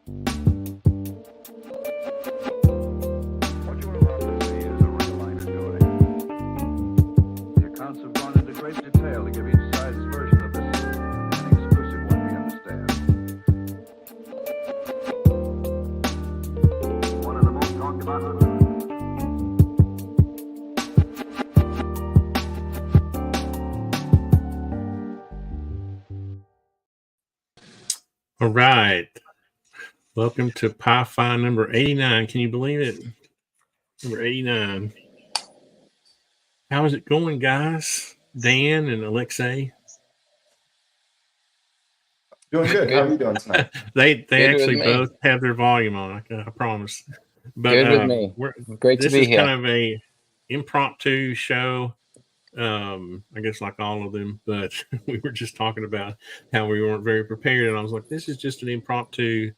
What you are about to see is a real life story. The accounts have gone into great detail to give each side's version of this an exclusive one, we understand. One of the most talked about. All right. Welcome to PiFi number 89. Can you believe it? Number 89. How is it going, guys? Dan and Alexei? Doing good. How are you doing tonight? They Good actually with me. both have their volume on, I promise. But Good with me. Great to this be is here. kind of a impromptu show. I guess like all of them, but we were just talking about how we weren't very prepared. And I was like, this is just an impromptu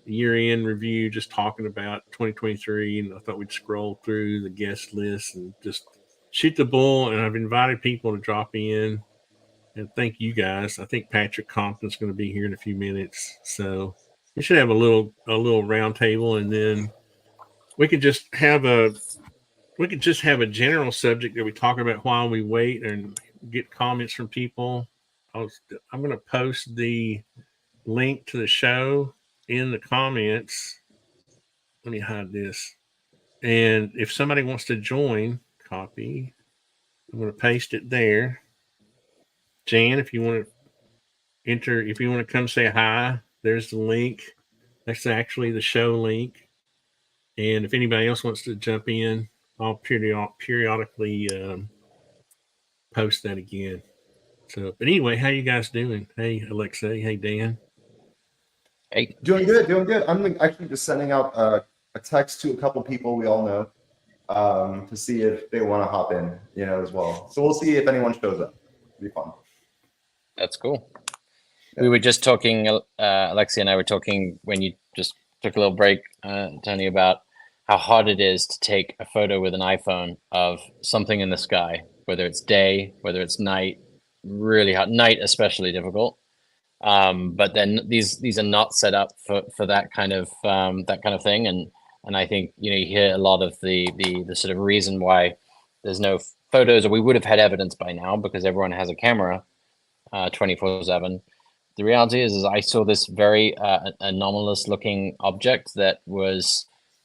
year-end review, just talking about 2023. And I thought we'd scroll through the guest list and just shoot the bull. And I've invited people to drop in. And thank you guys. I think Patrick Compton's going to be here in a few minutes. So we should have a little round table, and then we could just have a general subject that we talk about while we wait and get comments from people. I'm going to post the link to the show in the comments. Let me hide this. And if somebody wants to join, copy. I'm going to paste it there. Jan, if you want to if you want to come say hi, there's the link. That's actually the show link. And if anybody else wants to jump in, I'll periodically post that again. So, but anyway, how you guys doing? Hey, Alexei. Hey, Dan. Hey. Doing good. I'm actually just sending out a text to a couple people we all know to see if they want to hop in, as well. So we'll see if anyone shows up. It'll be fun. That's cool. Yeah. We were just talking, Alexei and I were talking when you just took a little break, Tony, about how hard it is to take a photo with an iPhone of something in the sky, whether it's day, whether it's night, really hard. Night especially difficult. But then these are not set up for that kind of thing, and I think you hear a lot of the sort of reason why there's no photos, or we would have had evidence by now because everyone has a camera 24/7. The reality is I saw this very anomalous looking object that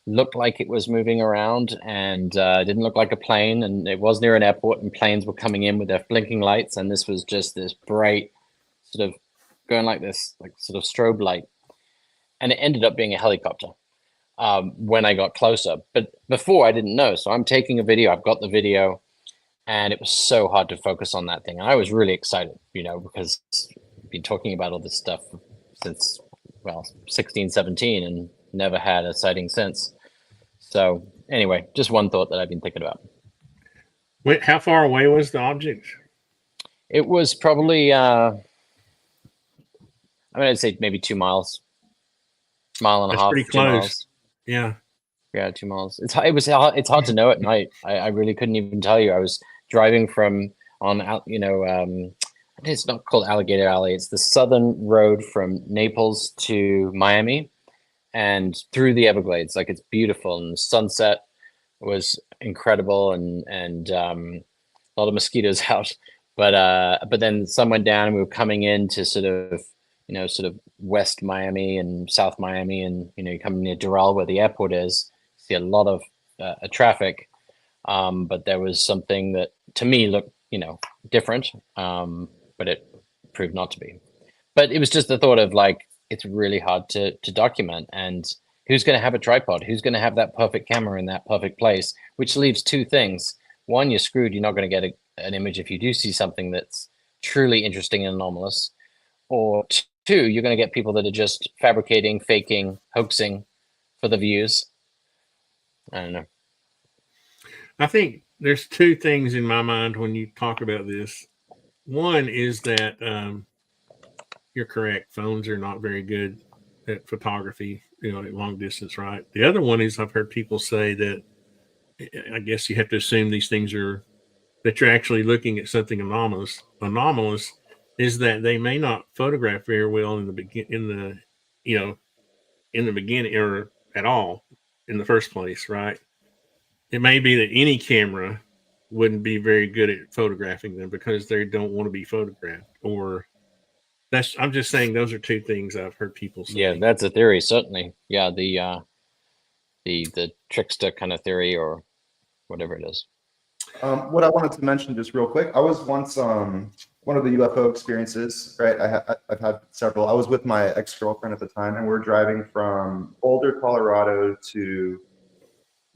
looked like it was moving around and didn't look like a plane, and it was near an airport, and planes were coming in with their blinking lights, and this was just this bright sort of going like this, like sort of strobe light, and it ended up being a helicopter when I got closer. But before I didn't know, so I'm taking a video. I've got the video, and it was so hard to focus on that thing. And I was really excited, because I've been talking about all this stuff since 16, 17, and never had a sighting since. So anyway, just one thought that I've been thinking about. Wait, how far away was the object? It was probably I'd say maybe 2 miles, mile and a half. Pretty 2 close. miles. Yeah, 2 miles. It's hard to know at night. I really couldn't even tell you. I was driving it's not called Alligator Alley. It's the southern road from Naples to Miami, and through the Everglades. Like, it's beautiful, and the sunset was incredible, and a lot of mosquitoes out. But then the sun went down, and we were coming into sort of West Miami and South Miami, and you come near Doral where the airport is, see a lot of traffic, but there was something that to me looked different, but it proved not to be. But it was just the thought of, like, it's really hard to document, and who's going to have a tripod, who's going to have that perfect camera in that perfect place, which leaves two things. One, you're screwed. You're not going to get an image if you do see something that's truly interesting and anomalous. Or two, you're going to get people that are just fabricating, faking, hoaxing for the views. I don't know. I think there's two things in my mind when you talk about this. One is that you're correct. Phones are not very good at photography, at long distance, right? The other one is I've heard people say that I guess you have to assume these things that you're actually looking at something anomalous. Anomalous is that they may not photograph very well in in the beginning or at all in the first place, right? It may be that any camera wouldn't be very good at photographing them because they don't want to be photographed. Or I'm just saying those are two things I've heard people say. Yeah, that's a theory, certainly. Yeah, the trickster kind of theory or whatever it is. What I wanted to mention just real quick, I was once one of the UFO experiences, right? I've had several. I was with my ex-girlfriend at the time, and we're driving from Boulder, Colorado to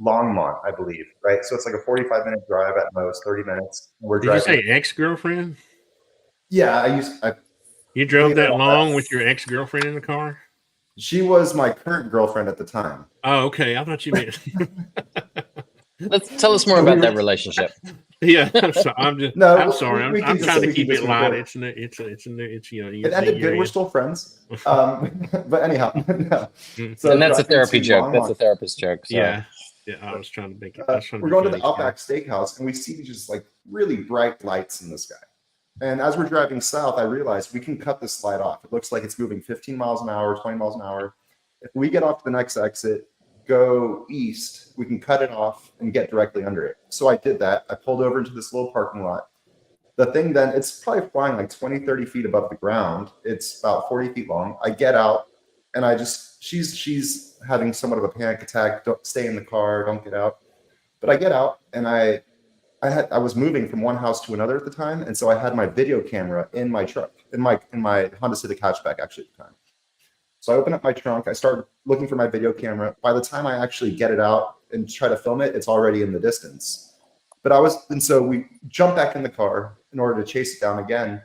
Longmont, I believe, right? So it's like a 45-minute drive at most, 30 minutes. We're Did you driving. say ex-girlfriend? Yeah, You drove that long with your ex-girlfriend in the car? She was my current girlfriend at the time. Oh, okay. I thought you meant. Let's tell us more about that relationship. Yeah, I'm sorry. I'm sorry. we I'm can trying to just keep it light. record. It's you know. It ended good. We're still friends. But anyhow, no. So And that's a driving therapy to joke. Longmont. That's a therapist joke. So. Yeah. I was trying to make it. We're going to the Outback Steakhouse, and we see just like really bright lights in the sky. And as we're driving south, I realized we can cut this light off. It looks like it's moving 15 miles an hour, 20 miles an hour. If we get off the next exit, go east, we can cut it off and get directly under it. So I did that. I pulled over into this little parking lot. The thing then, it's probably flying like 20, 30 feet above the ground. It's about 40 feet long. I get out, and she's having somewhat of a panic attack. Don't stay in the car, don't get out. But I get out, and I was moving from one house to another at the time, and so I had my video camera in my truck, in my Honda Civic hatchback actually at the time. So I open up my trunk, I start looking for my video camera. By the time I actually get it out and try to film it, it's already in the distance. So we jump back in the car in order to chase it down again,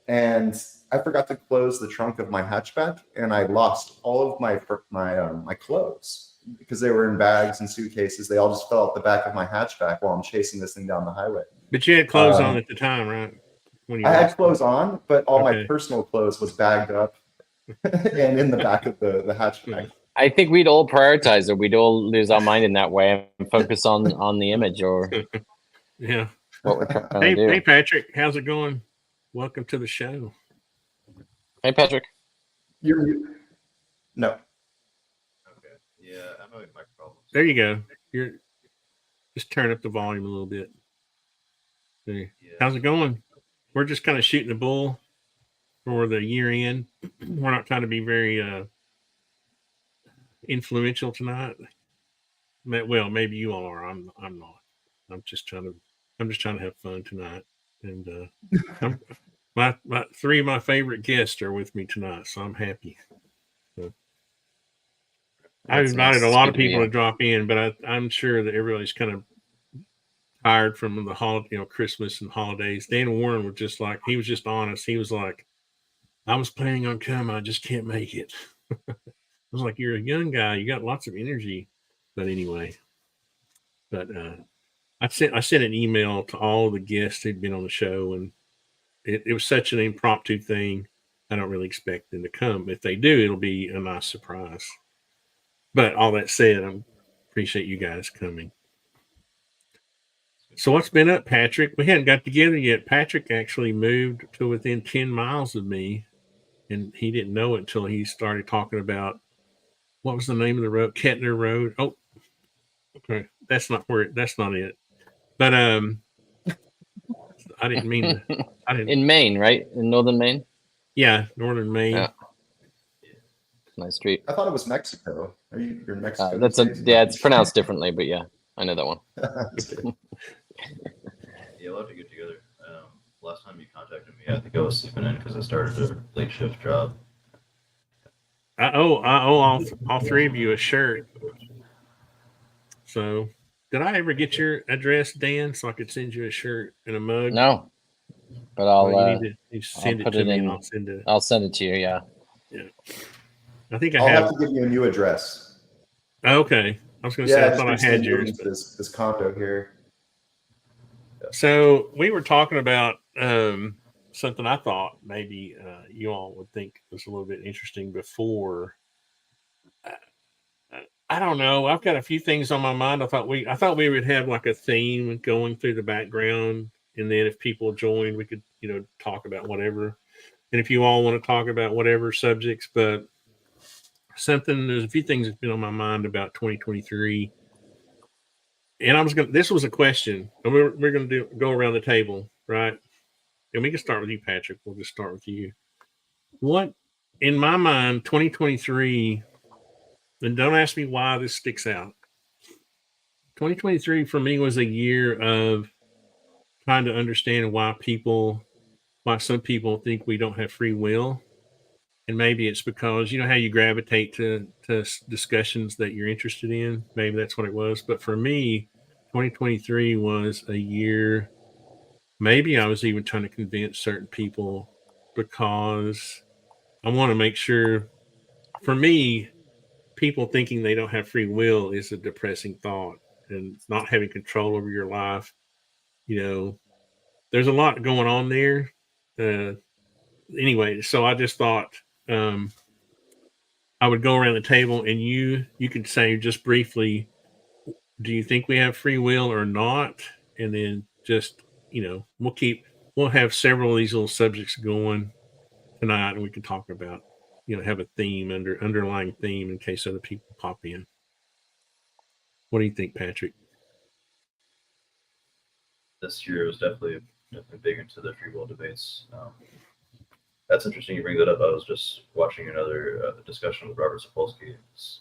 and I forgot to close the trunk of my hatchback, and I lost all of my clothes because they were in bags and suitcases. They all just fell out the back of my hatchback while I'm chasing this thing down the highway. But you had clothes on at the time, right? I had clothes on, but all my personal clothes was bagged up and in the back of the hatchback. I think we'd all prioritize it. We'd all lose our mind in that way and focus on the image or yeah. What we're trying to do. Hey, Patrick, how's it going? Welcome to the show. Hey, Patrick. No. Okay. Yeah, I'm having mic problems. There you go. Just turn up the volume a little bit. There. Yeah. How's it going? We're just kind of shooting the bull for the year end. We're not trying to be very influential tonight. Well, maybe you all are. I'm not. I'm just trying to have fun tonight. And my three of my favorite guests are with me tonight, so I'm happy. So, I've invited a lot of people to drop in, but I'm sure that everybody's kind of tired from the holiday, Christmas and holidays. Dan Warren was just like, he was just honest. He was like, I was planning on coming, I just can't make it. I was like, you're a young guy, you got lots of energy. But anyway, I sent an email to all the guests who'd been on the show, and it was such an impromptu thing. I don't really expect them to come. If they do, it'll be a nice surprise. But all that said, I appreciate you guys coming. So what's been up, Patrick? We hadn't got together yet. Patrick actually moved to within 10 miles of me, and he didn't know it until he started talking about, what was the name of the road? Kettner Road. Oh, okay. That's not it. But I didn't mean to. In Maine, right? In northern Maine? Yeah, northern Maine. Yeah. Nice street. I thought it was Mexico. You're in Mexico? It's pronounced differently, but yeah, I know that one. Yeah, we'll have to get together. Last time you contacted me, I think I was sleeping in because I started a late shift job. I owe all three of you a shirt. So, did I ever get your address, Dan, so I could send you a shirt and a mug? No, but I'll send it to me, and I'll send it. I'll send it to you. Yeah. Yeah. I think I'll have to give you a new address. Okay. I was going to say, I thought I had yours. This condo here. So we were talking about something I thought maybe you all would think was a little bit interesting before. I don't know. I've got a few things on my mind. I thought we would have like a theme going through the background, and then if people joined, we could talk about whatever. And if you all want to talk about whatever subjects, but there's a few things that's been on my mind about 2023. And this was a question, and we're going to go around the table, right? And we can start with you, Patrick. We'll just start with you. What, in my mind, 2023, and don't ask me why this sticks out. 2023 for me was a year of trying to understand why some people think we don't have free will. And maybe it's because, you know, how you gravitate to discussions that you're interested in. Maybe that's what it was. But for me, 2023 was a year, maybe I was even trying to convince certain people, because I want to make sure, for me, people thinking they don't have free will is a depressing thought, and not having control over your life. You know, there's a lot going on there. Anyway, so I just thought I would go around the table, and you could say just briefly, do you think we have free will or not? And then just, you know, we'll have several of these little subjects going tonight, and we can talk about, you know, have a theme, underlying theme, in case other people pop in. What do you think, Patrick? This year was definitely big into the free will debates. That's interesting you bring that up. I was just watching another discussion with Robert Sapolsky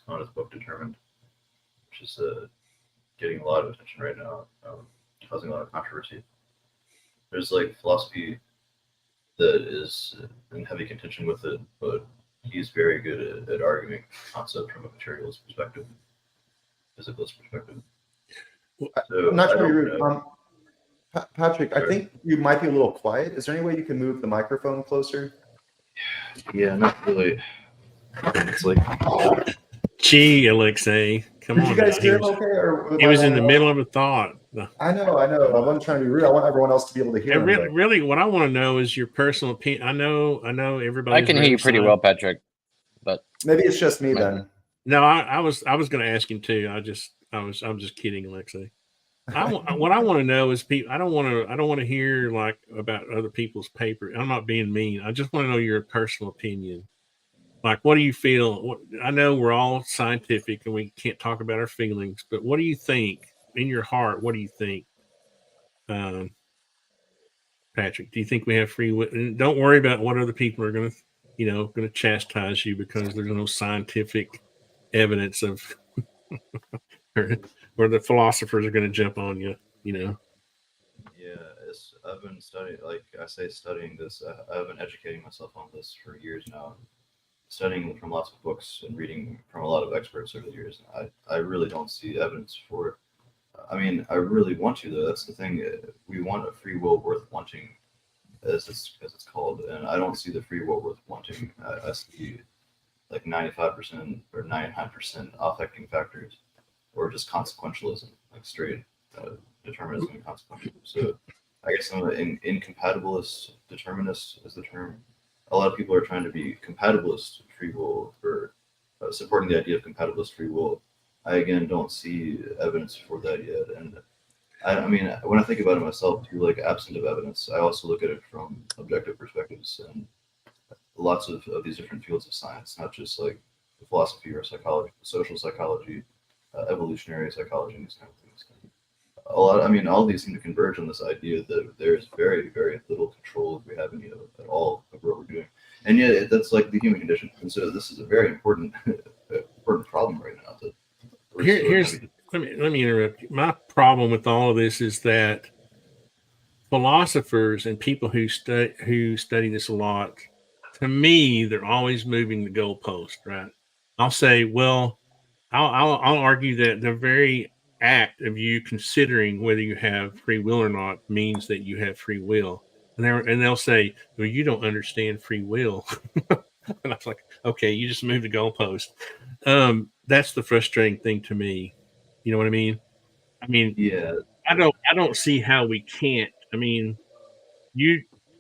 on his book Determined, which is getting a lot of attention right now, causing a lot of controversy. There's like philosophy that is in heavy contention with it, but he's very good at arguing the concept from a materialist perspective, physicalist perspective. So, I'm not trying to be rude. Patrick, I think you might be a little quiet. Is there any way you can move the microphone closer? Yeah, not really. It's like, Gee, Alexei, come on. Did you guys now. hear him okay? Or He was in the middle of a thought. I know. I wasn't trying to be rude. I want everyone else to be able to hear And him. really, what I want to know is your personal opinion. I know everybody. I can hear you pretty well, Patrick, but maybe it's just me then. No, I was going to ask him too. I'm just kidding, Alexei. What I want to know is I don't want to hear like about other people's paper. I'm not being mean. I just want to know your personal opinion. Like, what do you feel? I know we're all scientific and we can't talk about our feelings, but what do you think in your heart? What do you think, Patrick? Do you think we have free will? And don't worry about what other people are going to chastise you, because there's no scientific evidence of, or the philosophers are going to jump on you. You know. Yeah, I've been studying, like I say, studying this. I've been educating myself on this for years now, studying from lots of books and reading from a lot of experts over the years. I really don't see evidence for it. I mean, I really want to, though. That's the thing. We want a free will worth wanting, as it's called, and I don't see the free will worth wanting. I see like 95% or 99% affecting factors, or just consequentialism, like straight determinism and consequentialism. So I guess I'm an incompatibilist determinist is the term. A lot of people are trying to be compatibilist free will, or supporting the idea of compatibilist free will. I again don't see evidence for that yet, and I mean, when I think about it myself too, like absent of evidence, I also look at it from objective perspectives and lots of these different fields of science, not just like philosophy or psychology, social psychology, evolutionary psychology, and these kind of things. All these seem to converge on this idea that there is very, very little control if we have any of it at all of what we're doing. And yet that's like the human condition. And so this is a very important problem right now. Let me interrupt you. My problem with all of this is that philosophers and people who study this a lot, to me, they're always moving the goalpost, right? I'll say, well, I'll argue that the very act of you considering whether you have free will or not means that you have free will. And they'll say, well, you don't understand free will. And I was like, okay, you just moved the goalpost. That's the frustrating thing to me. You know what I mean? Yeah. I don't see how we can't. I mean,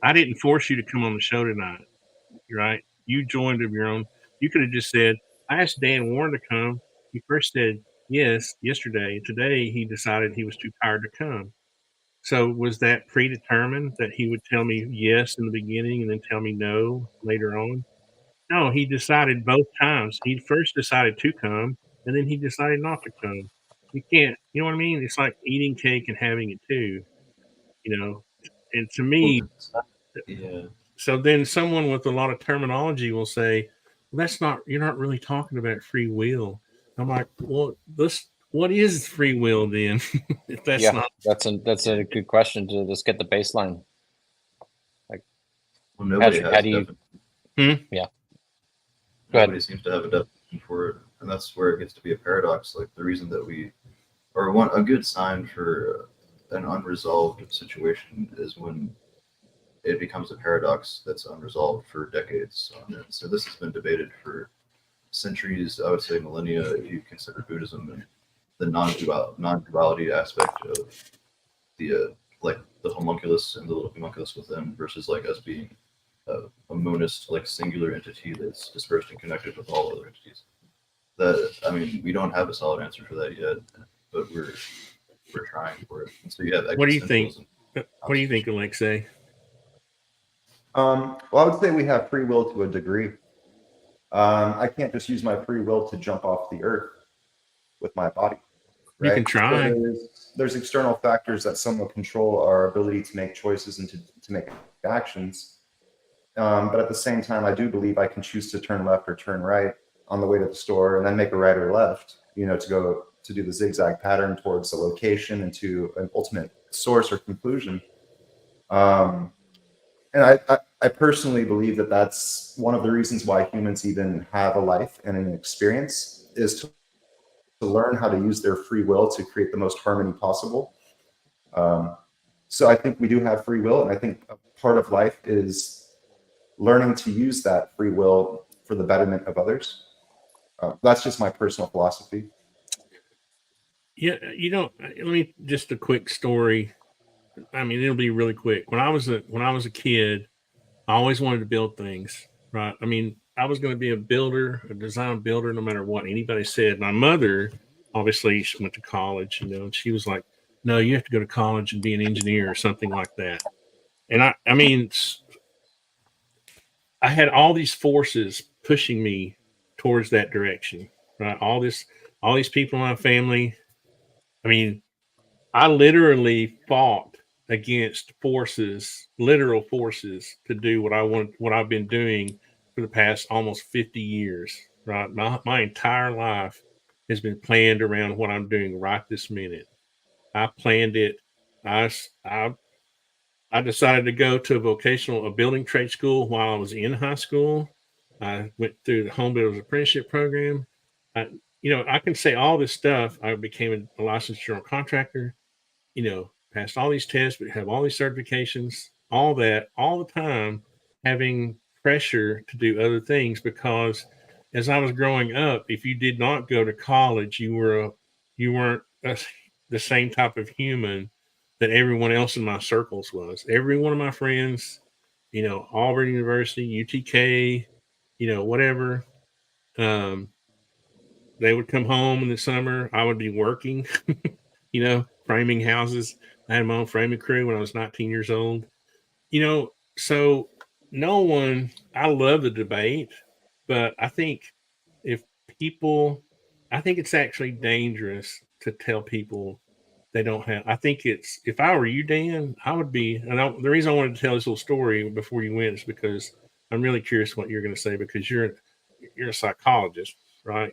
I didn't force you to come on the show tonight, right? You joined of your own. You could have just said, I asked Dan Warren to come. He first said yes yesterday. Today he decided he was too tired to come. So was that predetermined that he would tell me yes in the beginning and then tell me no later on? No, he decided both times. He first decided to come, and then he decided not to come. You can't, you know what I mean? It's like eating cake and having it too, you know? And to Well, me, yeah. so then someone with a lot of terminology will say, well, that's not, you're not really talking about free will. I'm like, well, what is free will then? If that's Yeah, not, that's a good question to just get the baseline. Well, nobody Patrick, has how a do you? definition. Yeah, go Nobody ahead. seems to have a definition for it, and that's where it gets to be a paradox. Like the reason that a good sign for an unresolved situation is when it becomes a paradox that's unresolved for decades. So this has been debated for centuries. I would say millennia, if you consider Buddhism and the non-duality aspect of the like the homunculus and the little homunculus within versus like us being a monist, like singular entity that's dispersed and connected with all other entities. That I mean, we don't have a solid answer for that yet, but we're trying for it. And so you have what do you think? existentialism. What do you think, Alexei? Well, I would say we have free will to a degree. I can't just use my free will to jump off the earth with my body. You can Right? So try. there's external factors that somewhat control our ability to make choices and to make actions. But at the same time, I do believe I can choose to turn left or turn right on the way to the store, and then make a right or left, to go to do the zigzag pattern towards the location and to an ultimate source or conclusion. And I personally believe that that's one of the reasons why humans even have a life and an experience is to learn how to use their free will to create the most harmony possible. So I think we do have free will, and I think a part of life is learning to use that free will for the betterment of others. That's just my personal philosophy. Yeah, let me just a quick story. I mean, it'll be really quick. When I was a kid, I always wanted to build things, right? I mean, I was going to be a builder, a design builder, no matter what anybody said. My mother, obviously, she went to college, and she was like, "No, you have to go to college and be an engineer or something like that." And I mean, I had all these forces pushing me towards that direction, right? All these people in my family. I mean, I literally fought against forces, literal forces, to do what I've been doing for the past almost 50 years. Right, my entire life has been planned around what I'm doing right this minute. I planned it. I I, I decided to go to a building trade school while I was in high school. I went through the home builders apprenticeship program. I, I can say all this stuff. I became a licensed general contractor, passed all these tests, but have all these certifications, all that, all the time, having pressure to do other things because as I was growing up, if you did not go to college, you weren't the same type of human that everyone else in my circles was. Every one of my friends, Auburn University, UTK, whatever, um, they would come home in the summer. I would be working, framing houses. I had my own framing crew when I was 19 years old. So no one, I love the debate, but I think if people, I think it's actually dangerous to tell people they don't have. I think if I were you, Dan, I would be, the reason I wanted to tell this little story before you went is because I'm really curious what you're going to say because you're a psychologist, right?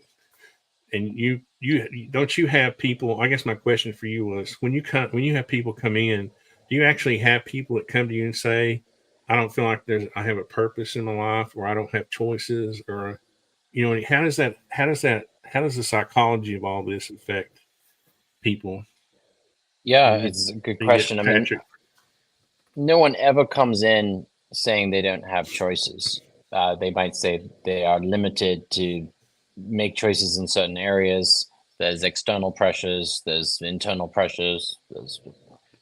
And you don't you have people, I guess my question for you was when you have people come in, do you actually have people that come to you and say, I don't feel like I have a purpose in my life or I don't have choices or how does the psychology of all this affect people? Yeah, You it's a good get question. I mean, Patrick. no one ever comes in saying they don't have choices. They might say they are limited to make choices in certain areas. There's external pressures, there's internal pressures, there's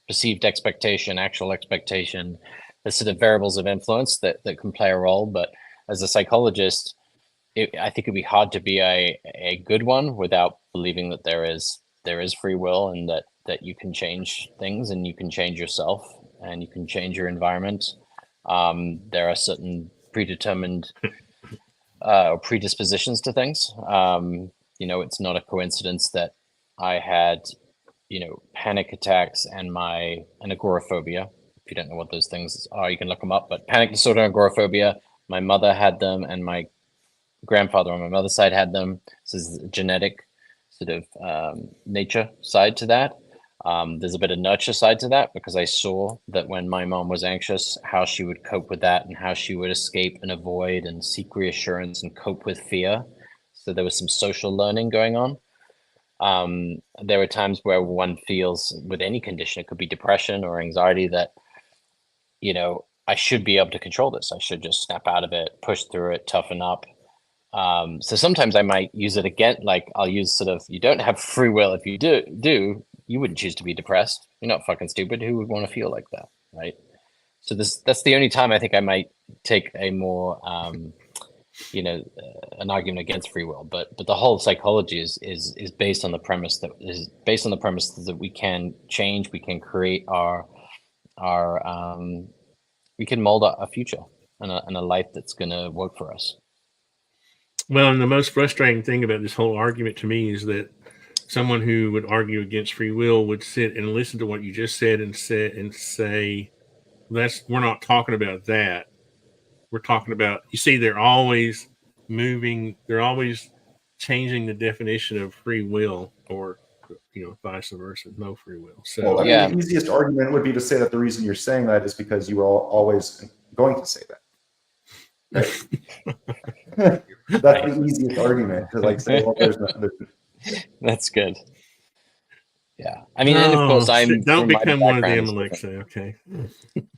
perceived expectation, actual expectation. There's sort of variables of influence that can play a role. But as a psychologist, I think it'd be hard to be a good one without believing that there is free will and that you can change things and you can change yourself and you can change your environment. There are certain predetermined or predispositions to things. You know, it's not a coincidence that I had, you know, panic attacks and agoraphobia. If you don't know what those things are, you can look them up. But panic disorder and agoraphobia, my mother had them, and my grandfather on my mother's side had them. This is a genetic sort of nature side to that. There's a bit of nurture side to that, because I saw that when my mom was anxious, how she would cope with that and how she would escape and avoid and seek reassurance and cope with fear. So there was some social learning going on. There were times where one feels with any condition, it could be depression or anxiety, that, you know, I should be able to control this. I should just snap out of it, push through it, toughen up. So sometimes I might use it again. Like I'll use sort of, you don't have free will. If you do, you wouldn't choose to be depressed. You're not fucking stupid. Who would want to feel like that? Right. So that's the only time I think I might take a more, you know, an argument against free will, but the whole psychology is based on the premise that we can change, we can create our we can mold a future and a life that's going to work for us. Well, and the most frustrating thing about this whole argument to me is that someone who would argue against free will would sit and listen to what you just said and say, we're not talking about that. We're talking about, you see, they're always moving, they're always changing the definition of free will, or, you know, vice versa, no free will. So, Well, I mean, Yeah. the easiest argument would be to say that the reason you're saying that is because you are always going to say that. Right? That's the easiest argument to like say, well, there's That's good. Yeah, I mean, and of course, don't from my become one of background them, is different. Alexei. Okay.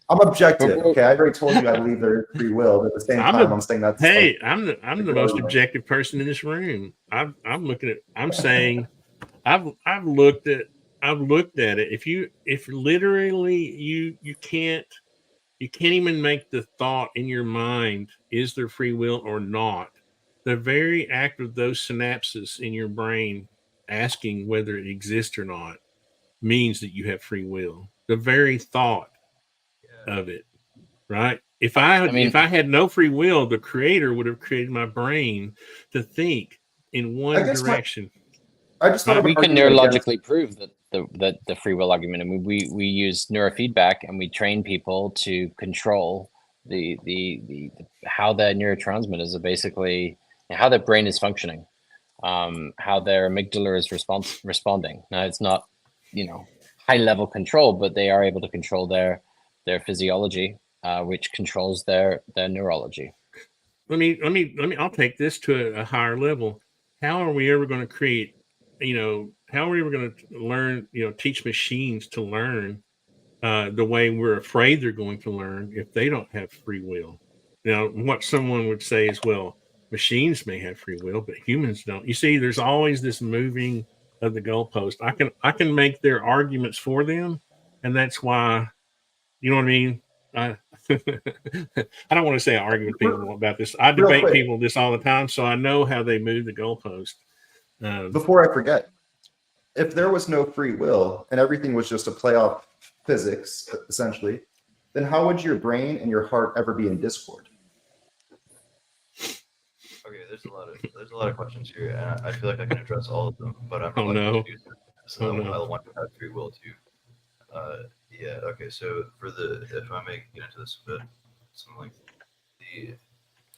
I'm objective. Okay, I already told you I believe there is free will, but at the same time, I'm saying that's Hey, like, I'm the good most argument. objective person in this room. I'm looking at. I'm saying, I've looked at it. If literally you can't even make the thought in your mind, is there free will or not? The very act of those synapses in your brain asking whether it exists or not means that you have free will. The very thought of it, right? If I had no free will, the creator would have created my brain to think in one direction. I just thought We about can arguing against- neurologically prove that the free will argument. I mean, we use neurofeedback and we train people to control the how their neurotransmitters are basically, how their brain is functioning, how their amygdala is responding. Now, it's not, you know, high level control, but they are able to control their physiology, which controls their neurology. I'll take this to a higher level. How are we ever going to create, you know, how are we ever going to learn, you know, teach machines to learn the way we're afraid they're going to learn if they don't have free will? Now, what someone would say is, well, machines may have free will, but humans don't. You see, there's always this moving of the goalpost. I can make their arguments for them, and that's why, you know what I mean? I don't want to say I argue with people about this. I debate people this all the time, so I know how they move the goalpost. Before I forget, if there was no free will and everything was just a play off physics, essentially, then how would your brain and your heart ever be in discord? Okay, there's a lot of questions here, and I feel like I can address all of them, but I'm no. to do so. I want to have free will too. Yeah. Okay. So if I may get into this a bit, some length,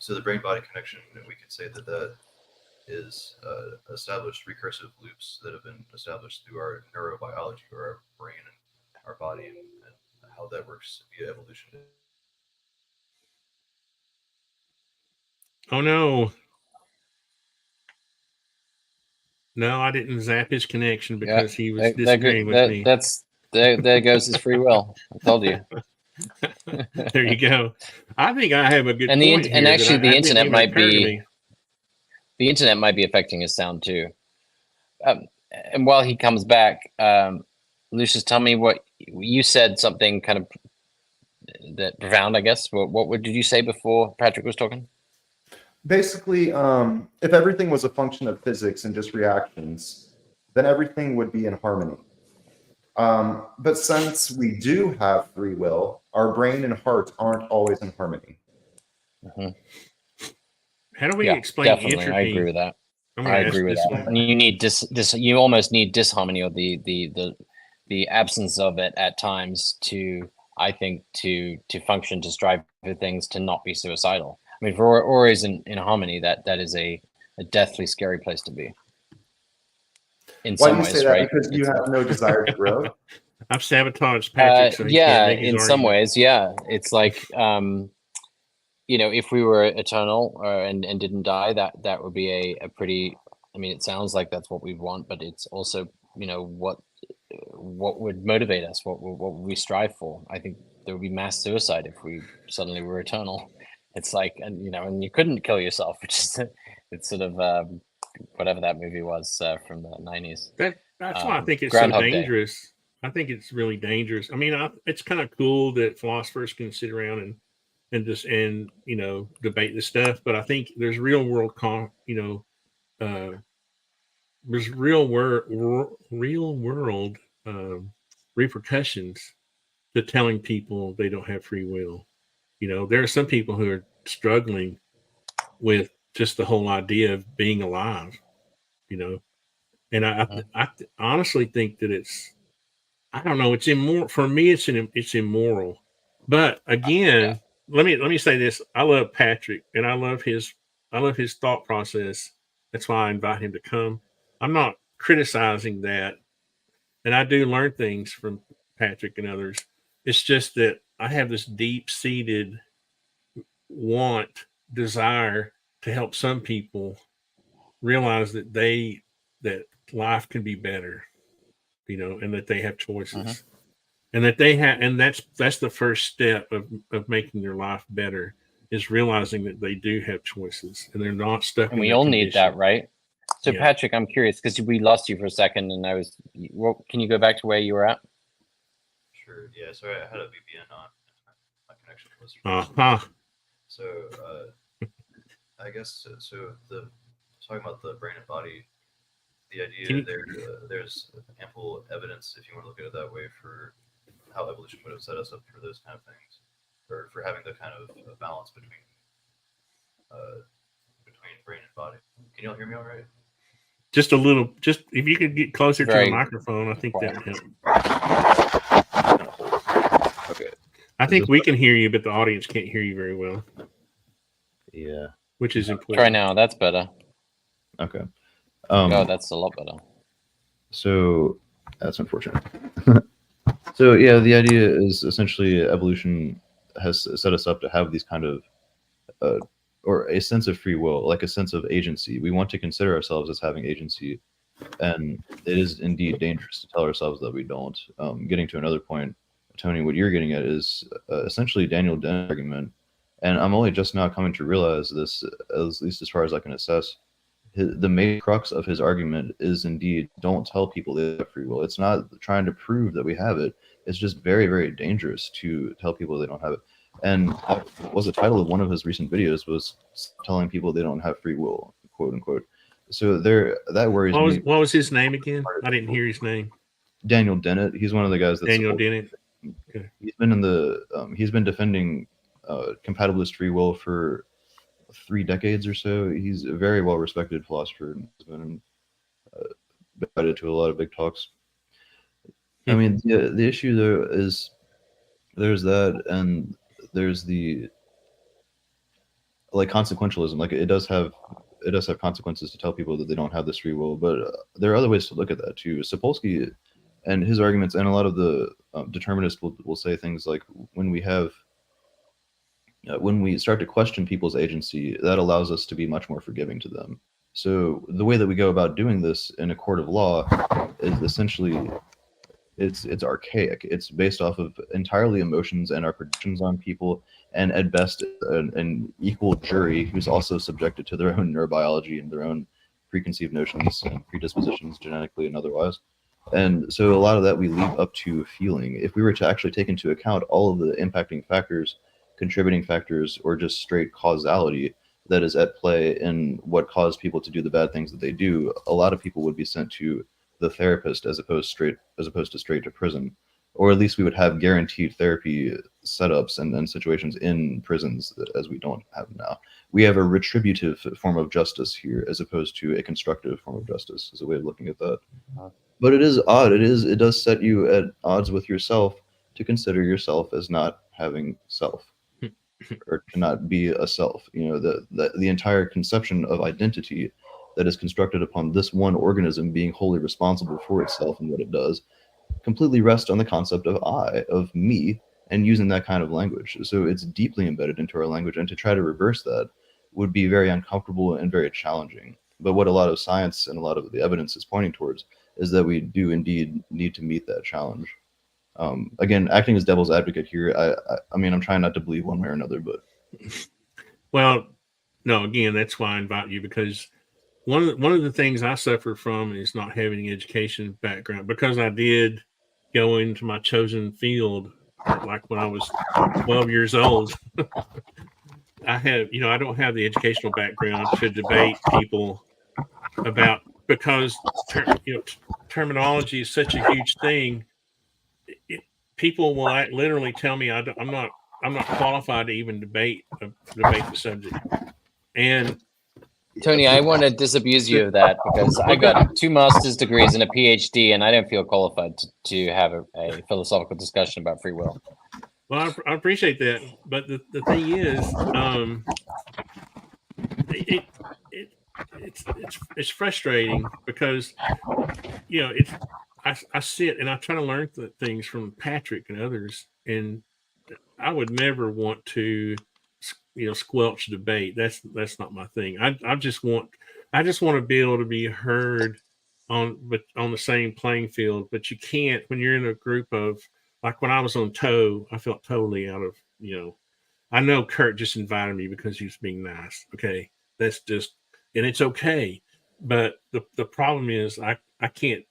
the brain-body connection, we could say that is established recursive loops that have been established through our neurobiology, or our brain and our body, and how that works via evolution. Oh no. No, I didn't zap his connection because he was disagreeing with me. There goes his free will. I told you. There you go. I think I have a good and point and here actually, the internet might be me. The internet might be affecting his sound too. And while he comes back, Lucius, tell me what you said. Something kind of that profound, I guess. What did you say before Patrick was talking? Basically, if everything was a function of physics and just reactions, then everything would be in harmony. But since we do have free will, our brain and heart aren't always in harmony. Mm-hmm. How do we Yeah, explain definitely. entropy? I agree with that. I'm going I to ask agree with this that. one. And you need you almost need disharmony or the absence of it at times to, I think, to function, to strive for things, to not be suicidal. I mean, for always in harmony, that is a deathly scary place to be. In Why do some you say ways, that? right? Because you have no desire to grow. I've sabotaged Patrick so he can't Yeah, make his in some argument. ways, yeah. It's like you know, if we were eternal and didn't die, that would be a pretty. I mean, it sounds like that's what we want, but it's also, you know, what would motivate us, what would we strive for. I think there would be mass suicide if we suddenly were eternal. It's like, and you know, and you couldn't kill yourself, which is it's sort of whatever that movie was from the 90s. That's why I think it's so Groundhog Day. dangerous. I think it's really dangerous. I mean, it's kind of cool that philosophers can sit around and just you know, debate this stuff, but I think there's real world there's real world repercussions to telling people they don't have free will. You know, there are some people who are struggling with just the whole idea of being alive, you know, and I honestly think that I don't know, it's immoral. For me, it's immoral. But again, let me say this. I love Patrick and I love his thought process. That's why I invite him to come. I'm not criticizing that. And I do learn things from Patrick and others. It's just that I have this deep-seated desire to help some people realize that that life can be better, you know, and that they have choices. And that they have, and that's the first step of making their life better, is realizing that they do have choices and they're not stuck. And in we their all need condition. that, right? So Yeah. Patrick, I'm curious because we lost you for a second, and well, can you go back to where you were at? Sure. Yeah. Sorry, I had a VPN on. My connection was. So I guess so. Talking about the brain and body, the idea there's ample evidence, if you want to look at it that way, for how evolution would have set us up for those kind of things, or for having the kind of balance between brain and body. Can you all hear me all right? Just a little. Just if you could get closer to Very the microphone, I think that would help. Okay. I think we can hear you, but the audience can't hear you very well. Yeah. Which is important. Try now. That's better. Okay. Oh, that's a lot better. So that's unfortunate. So yeah, the idea is essentially evolution has set us up to have these kind of or a sense of free will, like a sense of agency. We want to consider ourselves as having agency, and it is indeed dangerous to tell ourselves that we don't. Getting to another point, Tony, what you're getting at is essentially Daniel Dennett's argument, and I'm only just now coming to realize this, at least as far as I can assess. The main crux of his argument is indeed don't tell people they have free will. It's not trying to prove that we have it. It's just very, very dangerous to tell people they don't have it. And that was the title of one of his recent videos, was telling people they don't have free will, quote unquote. So that worries me. What was his name again? I didn't hear his name. Daniel Dennett. He's one of the guys that's Daniel Dennett. Okay. He's been defending compatibilist free will for 3 decades or so. He's a very well respected philosopher and has been invited to a lot of big talks. I mean, the issue though is there's that, and there's the like consequentialism. Like it does have consequences to tell people that they don't have this free will, but there are other ways to look at that too. Sapolsky and his arguments, and a lot of the determinists will say things like when we start to question people's agency, that allows us to be much more forgiving to them. So the way that we go about doing this in a court of law is essentially it's archaic. It's based off of entirely emotions and our predictions on people, and at best an equal jury who's also subjected to their own neurobiology and their own preconceived notions and predispositions genetically and otherwise. And so a lot of that we leave up to feeling. If we were to actually take into account all of the impacting factors, contributing factors, or just straight causality that is at play in what caused people to do the bad things that they do, a lot of people would be sent to the therapist as opposed to straight to prison, or at least we would have guaranteed therapy setups and situations in prisons as we don't have now. We have a retributive form of justice here as opposed to a constructive form of justice, is a way of looking at that. But it is odd. It does set you at odds with yourself to consider yourself as not having self or to not be a self. You know, the entire conception of identity that is constructed upon this one organism being wholly responsible for itself and what it does completely rests on the concept of I, of me, and using that kind of language. So it's deeply embedded into our language, and to try to reverse that would be very uncomfortable and very challenging. But what a lot of science and a lot of the evidence is pointing towards is that we do indeed need to meet that challenge. Again, acting as devil's advocate here, I mean, I'm trying not to believe one way or another, but Well, no, again, that's why I invite you, because one of the things I suffer from is not having an education background, because I did go into my chosen field like when I was 12 years old. I don't have the educational background to debate people about, because terminology is such a huge thing. People will literally tell me I'm not qualified to even debate the subject. And Tony, I want to disabuse you of that because I got 2 master's degrees and a PhD, and I don't feel qualified to have a philosophical discussion about free will. Well, I appreciate that, but the thing is, it's frustrating because I sit and I try to learn things from Patrick and others, and I would never want to squelch debate. That's not my thing. I just want to be able to be heard on the same playing field. But you can't when you're in a group of, like when I was on TOE, I felt totally out of, I know Kurt just invited me because he was being nice. Okay. That's just, and it's okay. But the problem is I can't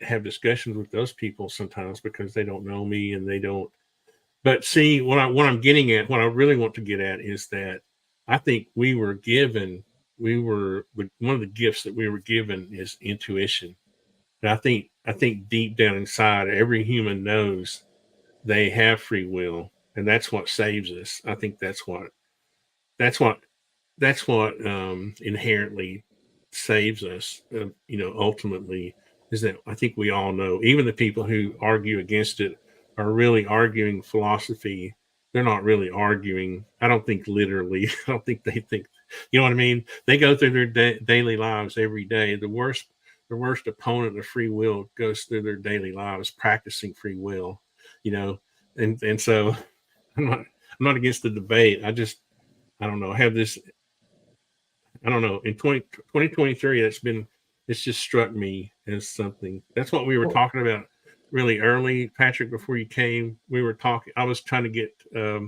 have discussions with those people sometimes because they don't know me and they don't. But see, what I'm getting at, what I really want to get at is that I think one of the gifts that we were given is intuition. And I think deep down inside, every human knows they have free will, and that's what saves us. I think that's what inherently saves us. Ultimately, is that I think we all know. Even the people who argue against it are really arguing philosophy. They're not really arguing. I don't think literally. I don't think they think. You know what I mean? They go through their daily lives every day. The worst opponent of free will goes through their daily lives practicing free will. And so I'm not against the debate. I don't know. I have this. I don't know. In 2023, it's just struck me as something. That's what we were talking about really early, Patrick, before you came. We were talking. I was trying to get a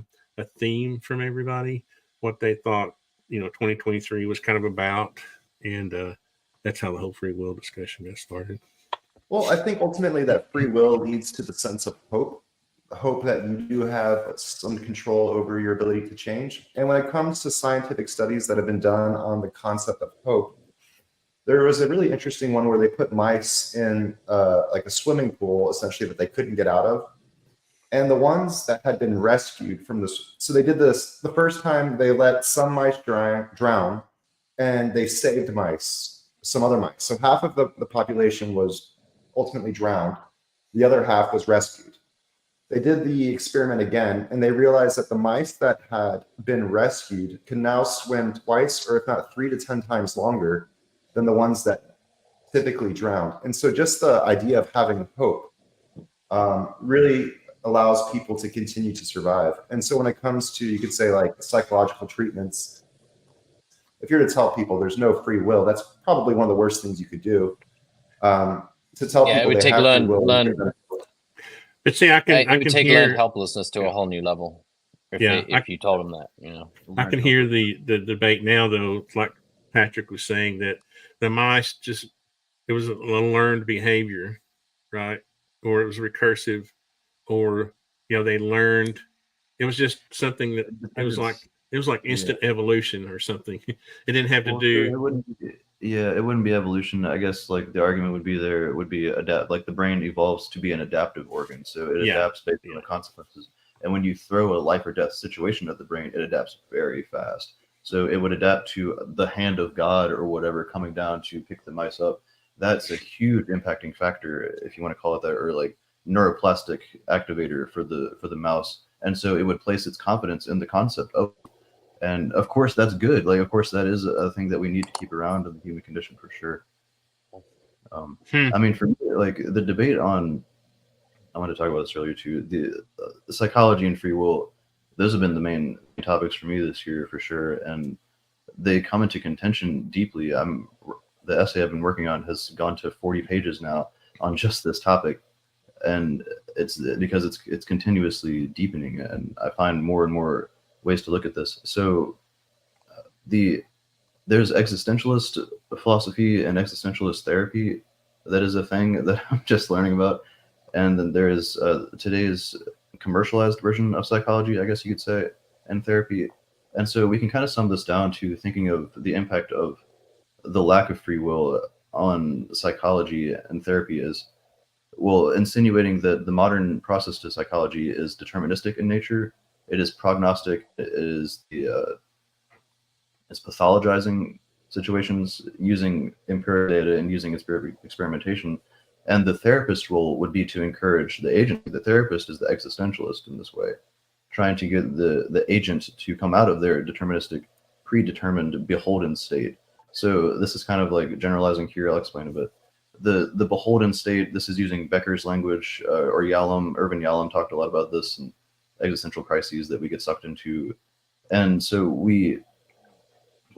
theme from everybody, what they thought 2023 was kind of about, and that's how the whole free will discussion got started. Well, I think ultimately that free will leads to the sense of hope that you do have some control over your ability to change. And when it comes to scientific studies that have been done on the concept of hope, there was a really interesting one where they put mice in like a swimming pool, essentially, that they couldn't get out of. And the ones that had been rescued from this, so they did this the first time. They let some mice drown, and they saved some other mice. So half of the population was ultimately drowned. The other half was rescued. They did the experiment again, and they realized that the mice that had been rescued can now swim twice, or if not 3 to 10 times longer than the ones that typically drowned. And so just the idea of having hope really allows people to continue to survive. And so when it comes to, you could say, like psychological treatments, if you're to tell people there's no free will, that's probably one of the worst things you could do. To tell people it would they take have learn. But see, I can take hear learned helplessness to a whole new level. If you told them that, I can hear the debate now, though. It's like Patrick was saying, that the mice it was a learned behavior, right? Or it was recursive, or they learned. It was just something that it was like instant evolution or something. It didn't have to do. It wouldn't be evolution. I guess like the argument would be it would be adapt. Like the brain evolves to be an adaptive organ, so it adapts based on the consequences. And when you throw a life or death situation at the brain, it adapts very fast. So it would adapt to the hand of God or whatever coming down to pick the mice up. That's a huge impacting factor, if you want to call it that, or like neuroplastic activator for the mouse. And so it would place its confidence in the concept of, and of course that's good. Like, of course that is a thing that we need to keep around in the human condition for sure. I mean, for me, like the debate on, I wanted to talk about this earlier too, the psychology and free will, those have been the main topics for me this year for sure. And they come into contention deeply. The essay I've been working on has gone to 40 pages now on just this topic. And it's because it's continuously deepening, and I find more and more ways to look at this. So there's existentialist philosophy and existentialist therapy. That is a thing that I'm just learning about. And then there is today's commercialized version of psychology, I guess you could say, and therapy. And so we can kind of sum this down to thinking of the impact of the lack of free will on psychology and therapy is, well, insinuating that the modern process to psychology is deterministic in nature. It is prognostic. It is it's pathologizing situations using empirical data and using experimentation. And the therapist role would be to encourage the agent. The therapist is the existentialist in this way, trying to get the agent to come out of their deterministic, predetermined, beholden state. So this is kind of like generalizing here. I'll explain a bit. The beholden state, this is using Becker's language, or Yalom. Irvin Yalom talked a lot about this and existential crises that we get sucked into. And so we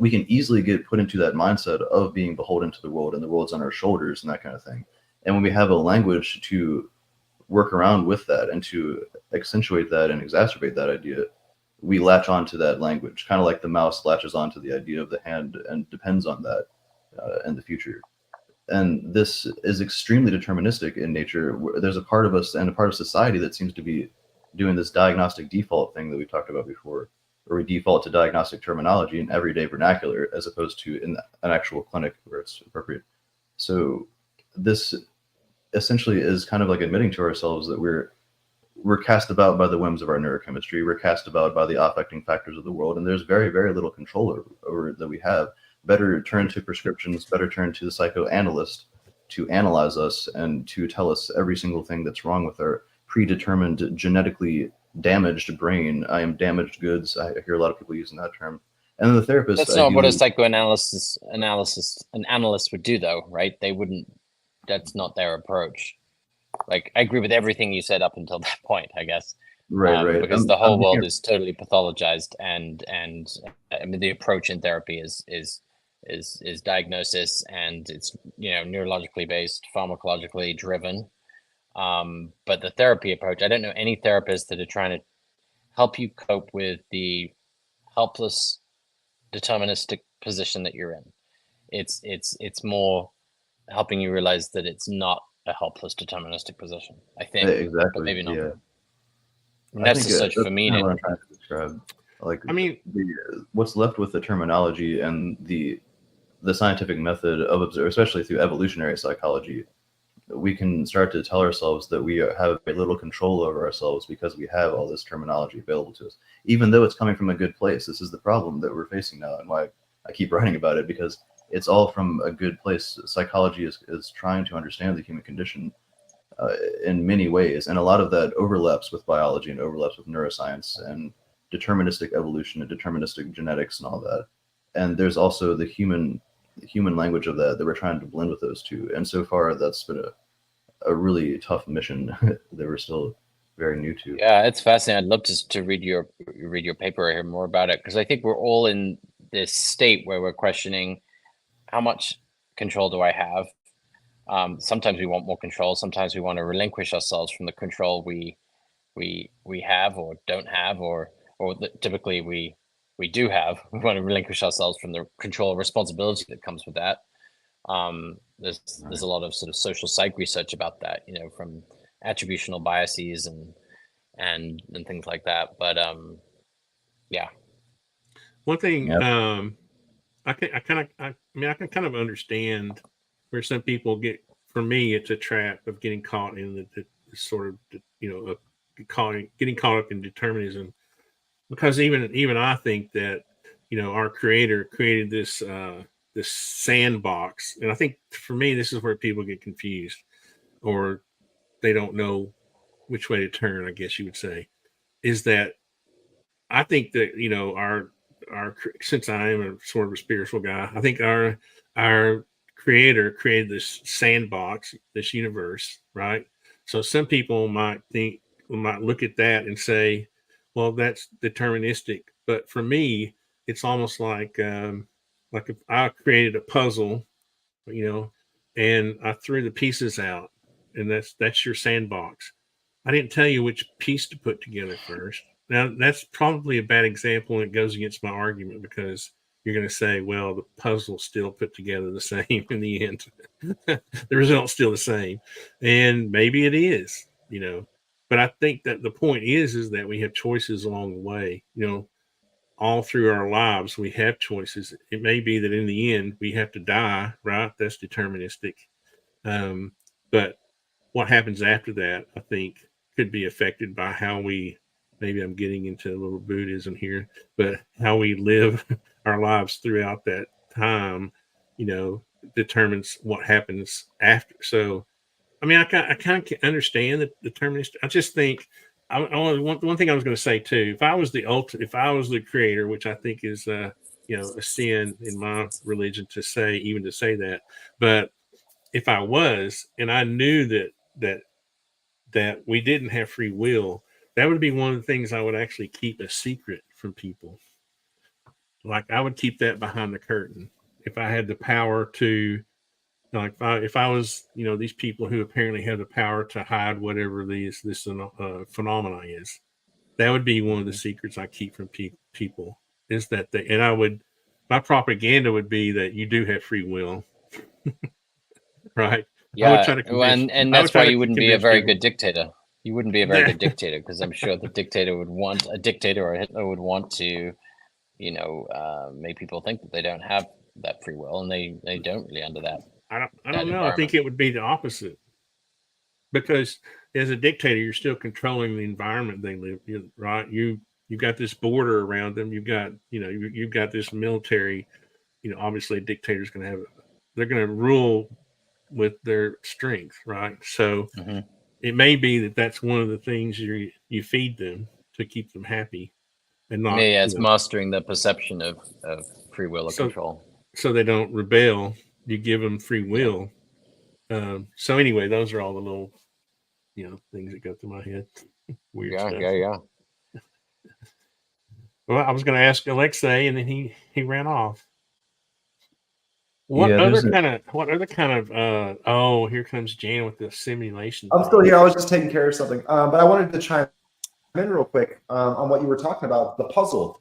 can easily get put into that mindset of being beholden to the world, and the world's on our shoulders and that kind of thing. And when we have a language to work around with that and to accentuate that and exacerbate that idea, we latch onto that language, kind of like the mouse latches onto the idea of the hand and depends on that in the future. And this is extremely deterministic in nature. There's a part of us and a part of society that seems to be doing this diagnostic default thing that we talked about before, where we default to diagnostic terminology in everyday vernacular as opposed to in an actual clinic where it's appropriate. So this essentially is kind of like admitting to ourselves that we're cast about by the whims of our neurochemistry. We're cast about by the affecting factors of the world, and there's very, very little control over that we have. Better turn to prescriptions, better turn to the psychoanalyst to analyze us and to tell us every single thing that's wrong with our predetermined, genetically damaged brain. I am damaged goods. I hear a lot of people using that term. And then the therapist. That's not what a psychoanalyst analyst would do, though, right? They wouldn't. That's not their approach. Like, I agree with everything you said up until that point, I guess. Right. Because the whole world is totally pathologized, and I mean the approach in therapy is diagnosis, and it's neurologically based, pharmacologically driven. But the therapy approach, I don't know any therapists that are trying to help you cope with the helpless, deterministic position that you're in. It's more helping you realize that it's not a helpless, deterministic position. I think exactly, but maybe not. Yeah. And that's the search for meaning. What I'm trying to describe. Like, I mean, what's left with the terminology and the scientific method of observe, especially through evolutionary psychology, we can start to tell ourselves that we have a little control over ourselves because we have all this terminology available to us, even though it's coming from a good place. This is the problem that we're facing now, and why I keep writing about it, because it's all from a good place. Psychology is trying to understand the human condition in many ways, and a lot of that overlaps with biology and overlaps with neuroscience and deterministic evolution and deterministic genetics and all that. And there's also the human language of that we're trying to blend with those two. And so far, that's been a really tough mission that we're still very new to. Yeah, it's fascinating. I'd love to read your paper or hear more about it, because I think we're all in this state where we're questioning how much control do I have. Sometimes we want more control. Sometimes we want to relinquish ourselves from the control we have or don't have, or typically we do have. We want to relinquish ourselves from the control responsibility that comes with that. There's a lot of sort of social psych research about that, from attributional biases and things like that. But yeah. One thing, Yep. I can kind of understand where some people get. For me, it's a trap of getting caught in the sort of getting caught up in determinism, because even I think that, our creator created this this sandbox. And I think for me, this is where people get confused, or they don't know which way to turn, I guess you would say, is that I think that, our since I am a sort of a spiritual guy, I think our creator created this sandbox, this universe, right? So some people might look at that and say, well, that's deterministic. But for me, it's almost like if I created a puzzle, and I threw the pieces out, and that's your sandbox. I didn't tell you which piece to put together first. Now, that's probably a bad example, and it goes against my argument, because you're going to say, well, the puzzle's still put together the same in the end. The result's still the same. And maybe it is, But I think that the point is that we have choices along the way. All through our lives, we have choices. It may be that in the end, we have to die, right? That's deterministic. But what happens after that, I think, could be affected by how maybe I'm getting into a little Buddhism here, but how we live our lives throughout that time, determines what happens after. So, I mean, I kind of understand the determinist. I just think one thing I was going to say too, if I was the creator, which I think is, a sin in my religion to say that, but if I was, and I knew that we didn't have free will, that would be one of the things I would actually keep a secret from people. Like, I would keep that behind the curtain if I had the power to. Like, if I was, these people who apparently have the power to hide whatever this phenomena is, that would be one of the secrets I keep from people. Is that my propaganda would be that you do have free will, right? Yeah, and that's why you wouldn't be a very good dictator. You wouldn't be a very good dictator, because I'm sure the dictator or Hitler would want to, make people think that they don't have that free will, and they don't really under that. I don't know. I think it would be the opposite, because as a dictator, you're still controlling the environment they live in, right? You've got this border around them. You've got this military. Obviously, a dictator's they're going to rule with their strength, right? So it may be that that's one of the things you feed them to keep them happy, and not. Yeah, it's mastering the perception of free will or control, so they don't rebel. You give them free will. So anyway, those are all the little, things that go through my head. Weird stuff. Yeah. Well, I was going to ask Alexei, and then he ran off. What other kind of? Oh, here comes Jan with the simulation. I'm still here. I was just taking care of something, but I wanted to chime in real quick on what you were talking about, the puzzle.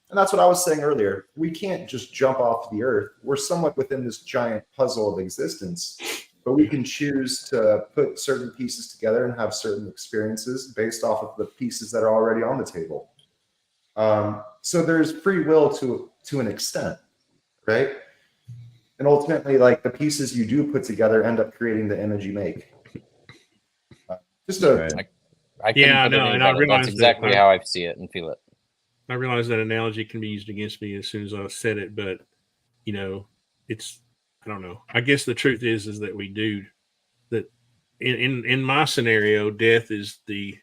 And that's what I was saying earlier. We can't just jump off the earth. We're somewhat within this giant puzzle of existence, but we can choose to put certain pieces together and have certain experiences based off of the pieces that are already on the table. So there's free will to an extent, right? And ultimately, like, the pieces you do put together end up creating the image you make. I realize that's exactly how I see it and feel it. I realize that analogy can be used against me as soon as I said it, but it's, I don't know. I guess the truth is that we do that. In my scenario, death is the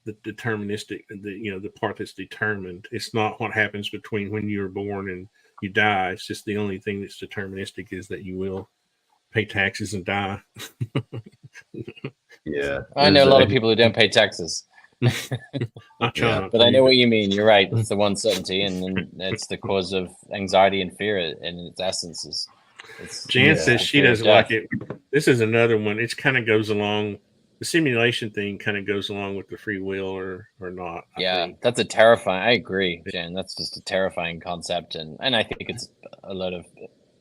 deterministic, the part that's determined. It's not what happens between when you were born and you die. It's just the only thing that's deterministic is that you will pay taxes and die. Yeah, I know a lot of people who don't pay taxes. But I know what you mean. You're right. It's the one certainty, and it's the cause of anxiety and fear in its essence. Jan says she doesn't like it. This is another one. It kind of goes along. The simulation thing kind of goes along with the free will or not. That's a terrifying. I agree, Jan. That's just a terrifying concept, and I think it's a lot of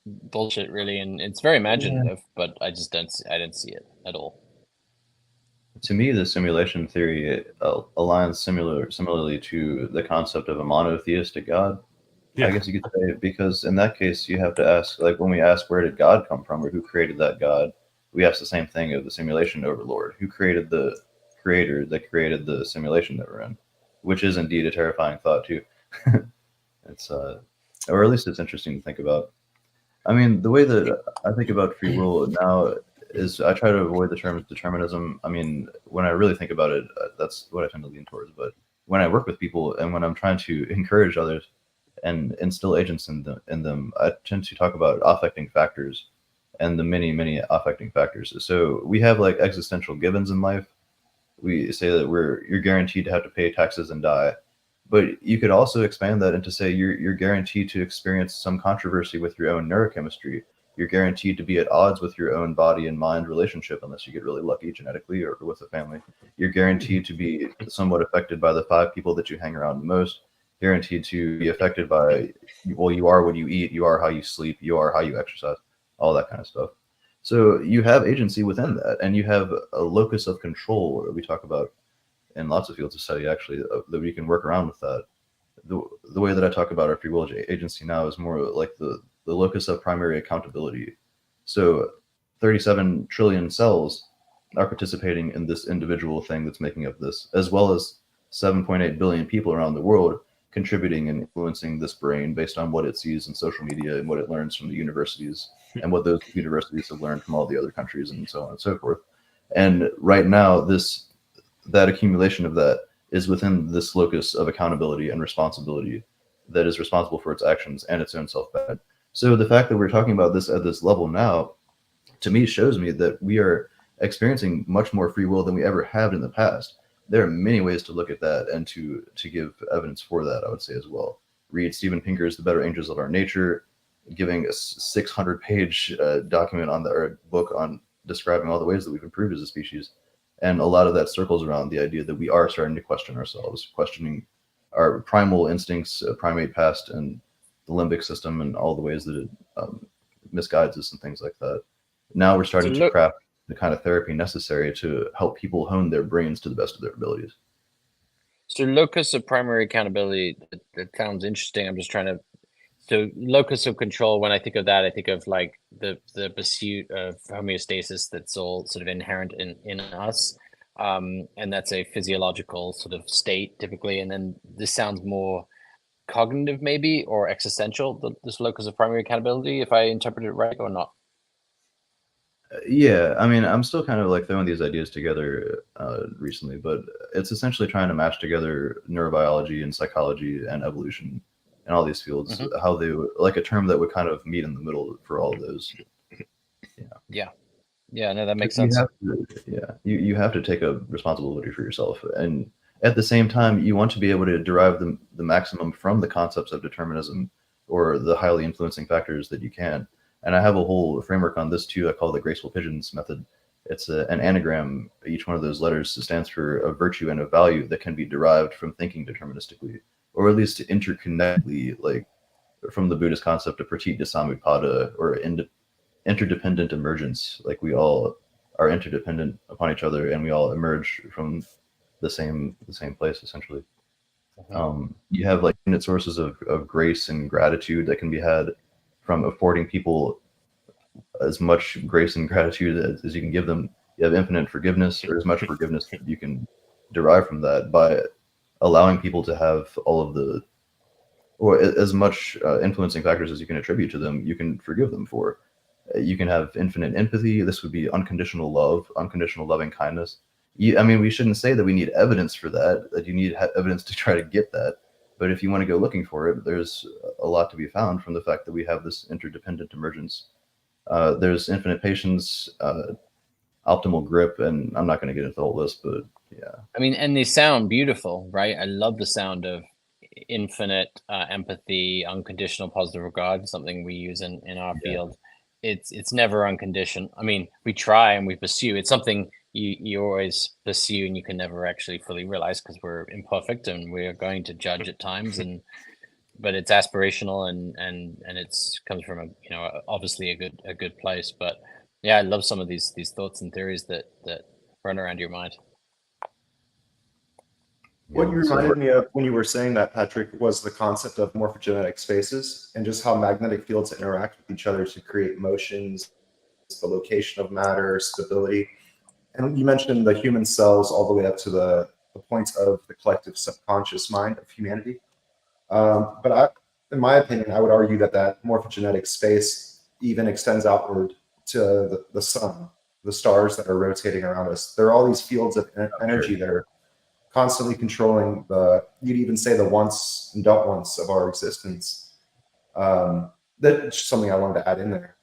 bullshit, really, and it's very imaginative. But I don't see it at all. To me, the simulation theory aligns similarly to the concept of a monotheistic God. I guess you could say, because in that case, you have to ask, like, when we ask where did God come from or who created that God, we ask the same thing of the simulation overlord. Who created the creator that created the simulation that we're in, which is indeed a terrifying thought too. It's or at least it's interesting to think about. I mean, the way that I think about free will now is I try to avoid the term determinism. I mean, when I really think about it, that's what I tend to lean towards. But when I work with people and when I'm trying to encourage others and instill agents in them, I tend to talk about affecting factors and the many affecting factors. So we have like existential givens in life. We say that you're guaranteed to have to pay taxes and die. But you could also expand that into say you're guaranteed to experience some controversy with your own neurochemistry. You're guaranteed to be at odds with your own body and mind relationship unless you get really lucky genetically or with a family. You're guaranteed to be somewhat affected by the 5 people that you hang around the most. Guaranteed to be affected by, well, you are what you eat, you are how you sleep, you are how you exercise, all that kind of stuff. So you have agency within that, and you have a locus of control that we talk about in lots of fields of study, actually, that we can work around with that. The way that I talk about our free will agency now is more like the locus of primary accountability. So 37 trillion cells are participating in this individual thing that's making up this, as well as 7.8 billion people around the world contributing and influencing this brain based on what it sees in social media and what it learns from the universities and what those universities have learned from all the other countries and so on and so forth. And right now, that accumulation of that is within this locus of accountability and responsibility that is responsible for its actions and its own self-benefit. So the fact that we're talking about this at this level now, to me, shows me that we are experiencing much more free will than we ever have in the past. There are many ways to look at that and to give evidence for that, I would say as well. Read Steven Pinker's The Better Angels of Our Nature, giving a 600-page document or book on describing all the ways that we've improved as a species. And a lot of that circles around the idea that we are starting to question ourselves, questioning our primal instincts, primate past, and the limbic system, and all the ways that it misguides us and things like that. Now we're starting to craft the kind of therapy necessary to help people hone their brains to the best of their abilities. So locus of primary accountability, that sounds interesting. I'm just trying to, so locus of control, when I think of that, I think of like the pursuit of homeostasis that's all sort of inherent in us. And that's a physiological sort of state typically. And then this sounds more cognitive maybe, or existential, this locus of primary accountability, if I interpret it right or not. Yeah, I mean, I'm still kind of like throwing these ideas together recently, but it's essentially trying to mash together neurobiology and psychology and evolution and all these fields, how they like a term that would kind of meet in the middle for all of those. Yeah, no, that makes sense. You have to take a responsibility for yourself, and at the same time, you want to be able to derive the maximum from the concepts of determinism or the highly influencing factors that you can. And I have a whole framework on this too. I call it the graceful pigeons method. It's an anagram. Each one of those letters stands for a virtue and a value that can be derived from thinking deterministically, or at least interconnectedly, like from the Buddhist concept of pratit samutpada, or interdependent emergence. Like we all are interdependent upon each other, and we all emerge from the same place essentially. You have like infinite sources of grace and gratitude that can be had from affording people as much grace and gratitude as you can give them. You have infinite forgiveness, or as much forgiveness that you can derive from that by allowing people to have all of the, or as much influencing factors as you can attribute to them, you can forgive them for. You can have infinite empathy. This would be unconditional love, unconditional loving kindness. I mean, we shouldn't say that we need evidence for that you need evidence to try to get that. But if you want to go looking for it, there's a lot to be found from the fact that we have this interdependent emergence. There's infinite patience, optimal grip, and I'm not going to get into the whole list, but yeah. I mean, and they sound beautiful, right? I love the sound of infinite empathy, unconditional positive regard, something we use in our field. It's never unconditional. I mean, we try and we pursue. It's something you always pursue, and you can never actually fully realize because we're imperfect and we're going to judge at times. But it's aspirational and it's comes from obviously a good place. But yeah, I love some of these thoughts and theories that run around your mind. What you reminded me of when you were saying that, Patrick, was the concept of morphogenetic spaces and just how magnetic fields interact with each other to create motions, the location of matter, stability. And you mentioned the human cells all the way up to the points of the collective subconscious mind of humanity. In my opinion, I would argue that morphogenetic space even extends outward to the sun, the stars that are rotating around us. There are all these fields of energy that are constantly controlling you'd even say the wants and don't wants of our existence. That's just something I wanted to add in there.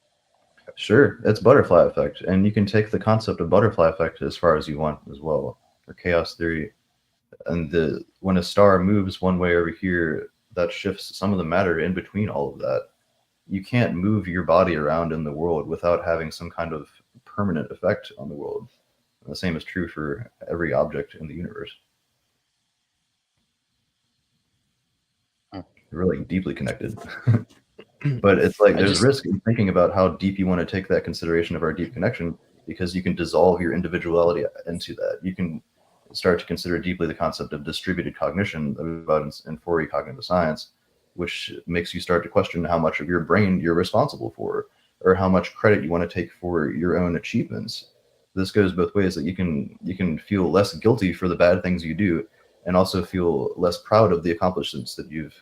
Sure, it's butterfly effect, and you can take the concept of butterfly effect as far as you want as well, or chaos theory. And when a star moves one way over here, that shifts some of the matter in between all of that. You can't move your body around in the world without having some kind of permanent effect on the world. And the same is true for every object in the universe. Really deeply connected. But it's like there's risk in thinking about how deep you want to take that consideration of our deep connection, because you can dissolve your individuality into that. You can start to consider deeply the concept of distributed cognition about in 4E cognitive science, which makes you start to question how much of your brain you're responsible for, or how much credit you want to take for your own achievements. This goes both ways, that you can feel less guilty for the bad things you do, and also feel less proud of the accomplishments that you've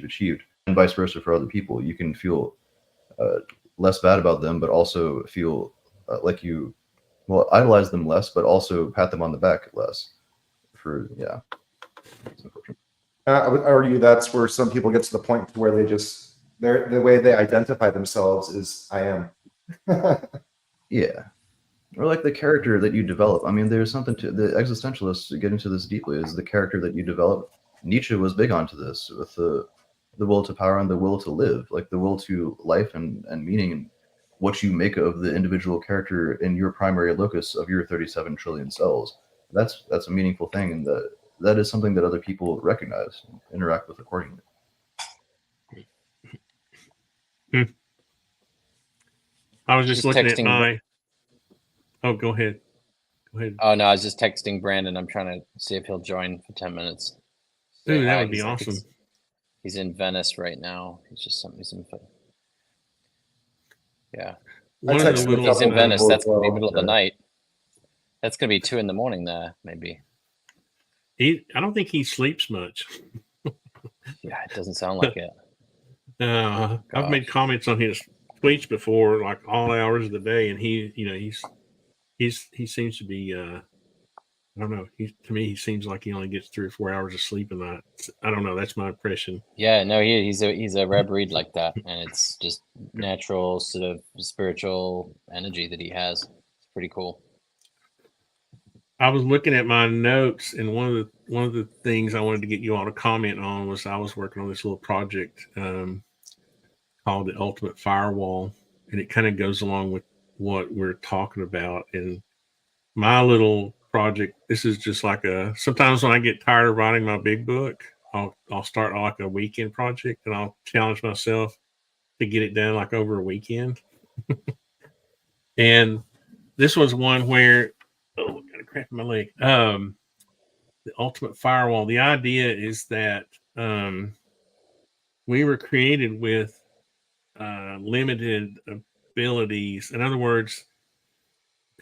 achieved, and vice versa for other people. You can feel less bad about them, but also feel like you idolize them less, but also pat them on the back less. I would argue that's where some people get to the point where the way they identify themselves is I am. Yeah. Or like the character that you develop. I mean, there's something to the existentialists get into this deeply, is the character that you develop. Nietzsche was big onto this with the will to power and the will to live, like the will to life and meaning, and what you make of the individual character in your primary locus of your 37 trillion cells. That's a meaningful thing, and that is something that other people recognize and interact with accordingly. I was just looking at my. Oh, go ahead. Oh no, I was just texting Brandon. I'm trying to see if he'll join for 10 minutes. Ooh, that would be awesome. He's in Venice right now. He's in. Yeah. He's in Venice. That's gonna be middle of the night. That's gonna be 2 a.m. there, maybe. I don't think he sleeps much. Yeah, it doesn't sound like it. I've made comments on his tweets before, like all hours of the day, and he seems to be. I don't know. To me, he seems like he only gets 3 or 4 hours of sleep a night. I don't know. That's my impression. Yeah, no, he's a rare breed like that, and it's just natural sort of spiritual energy that he has. It's pretty cool. I was looking at my notes, and one of the things I wanted to get you all to comment on was I was working on this little project called the Ultimate Firewall, and it kind of goes along with what we're talking about. And my little project, this is just like sometimes when I get tired of writing my big book, I'll start like a weekend project, and I'll challenge myself to get it done like over a weekend. And this was one where, oh, got a cramp in my leg. The Ultimate Firewall. The idea is that we were created with limited abilities. In other words,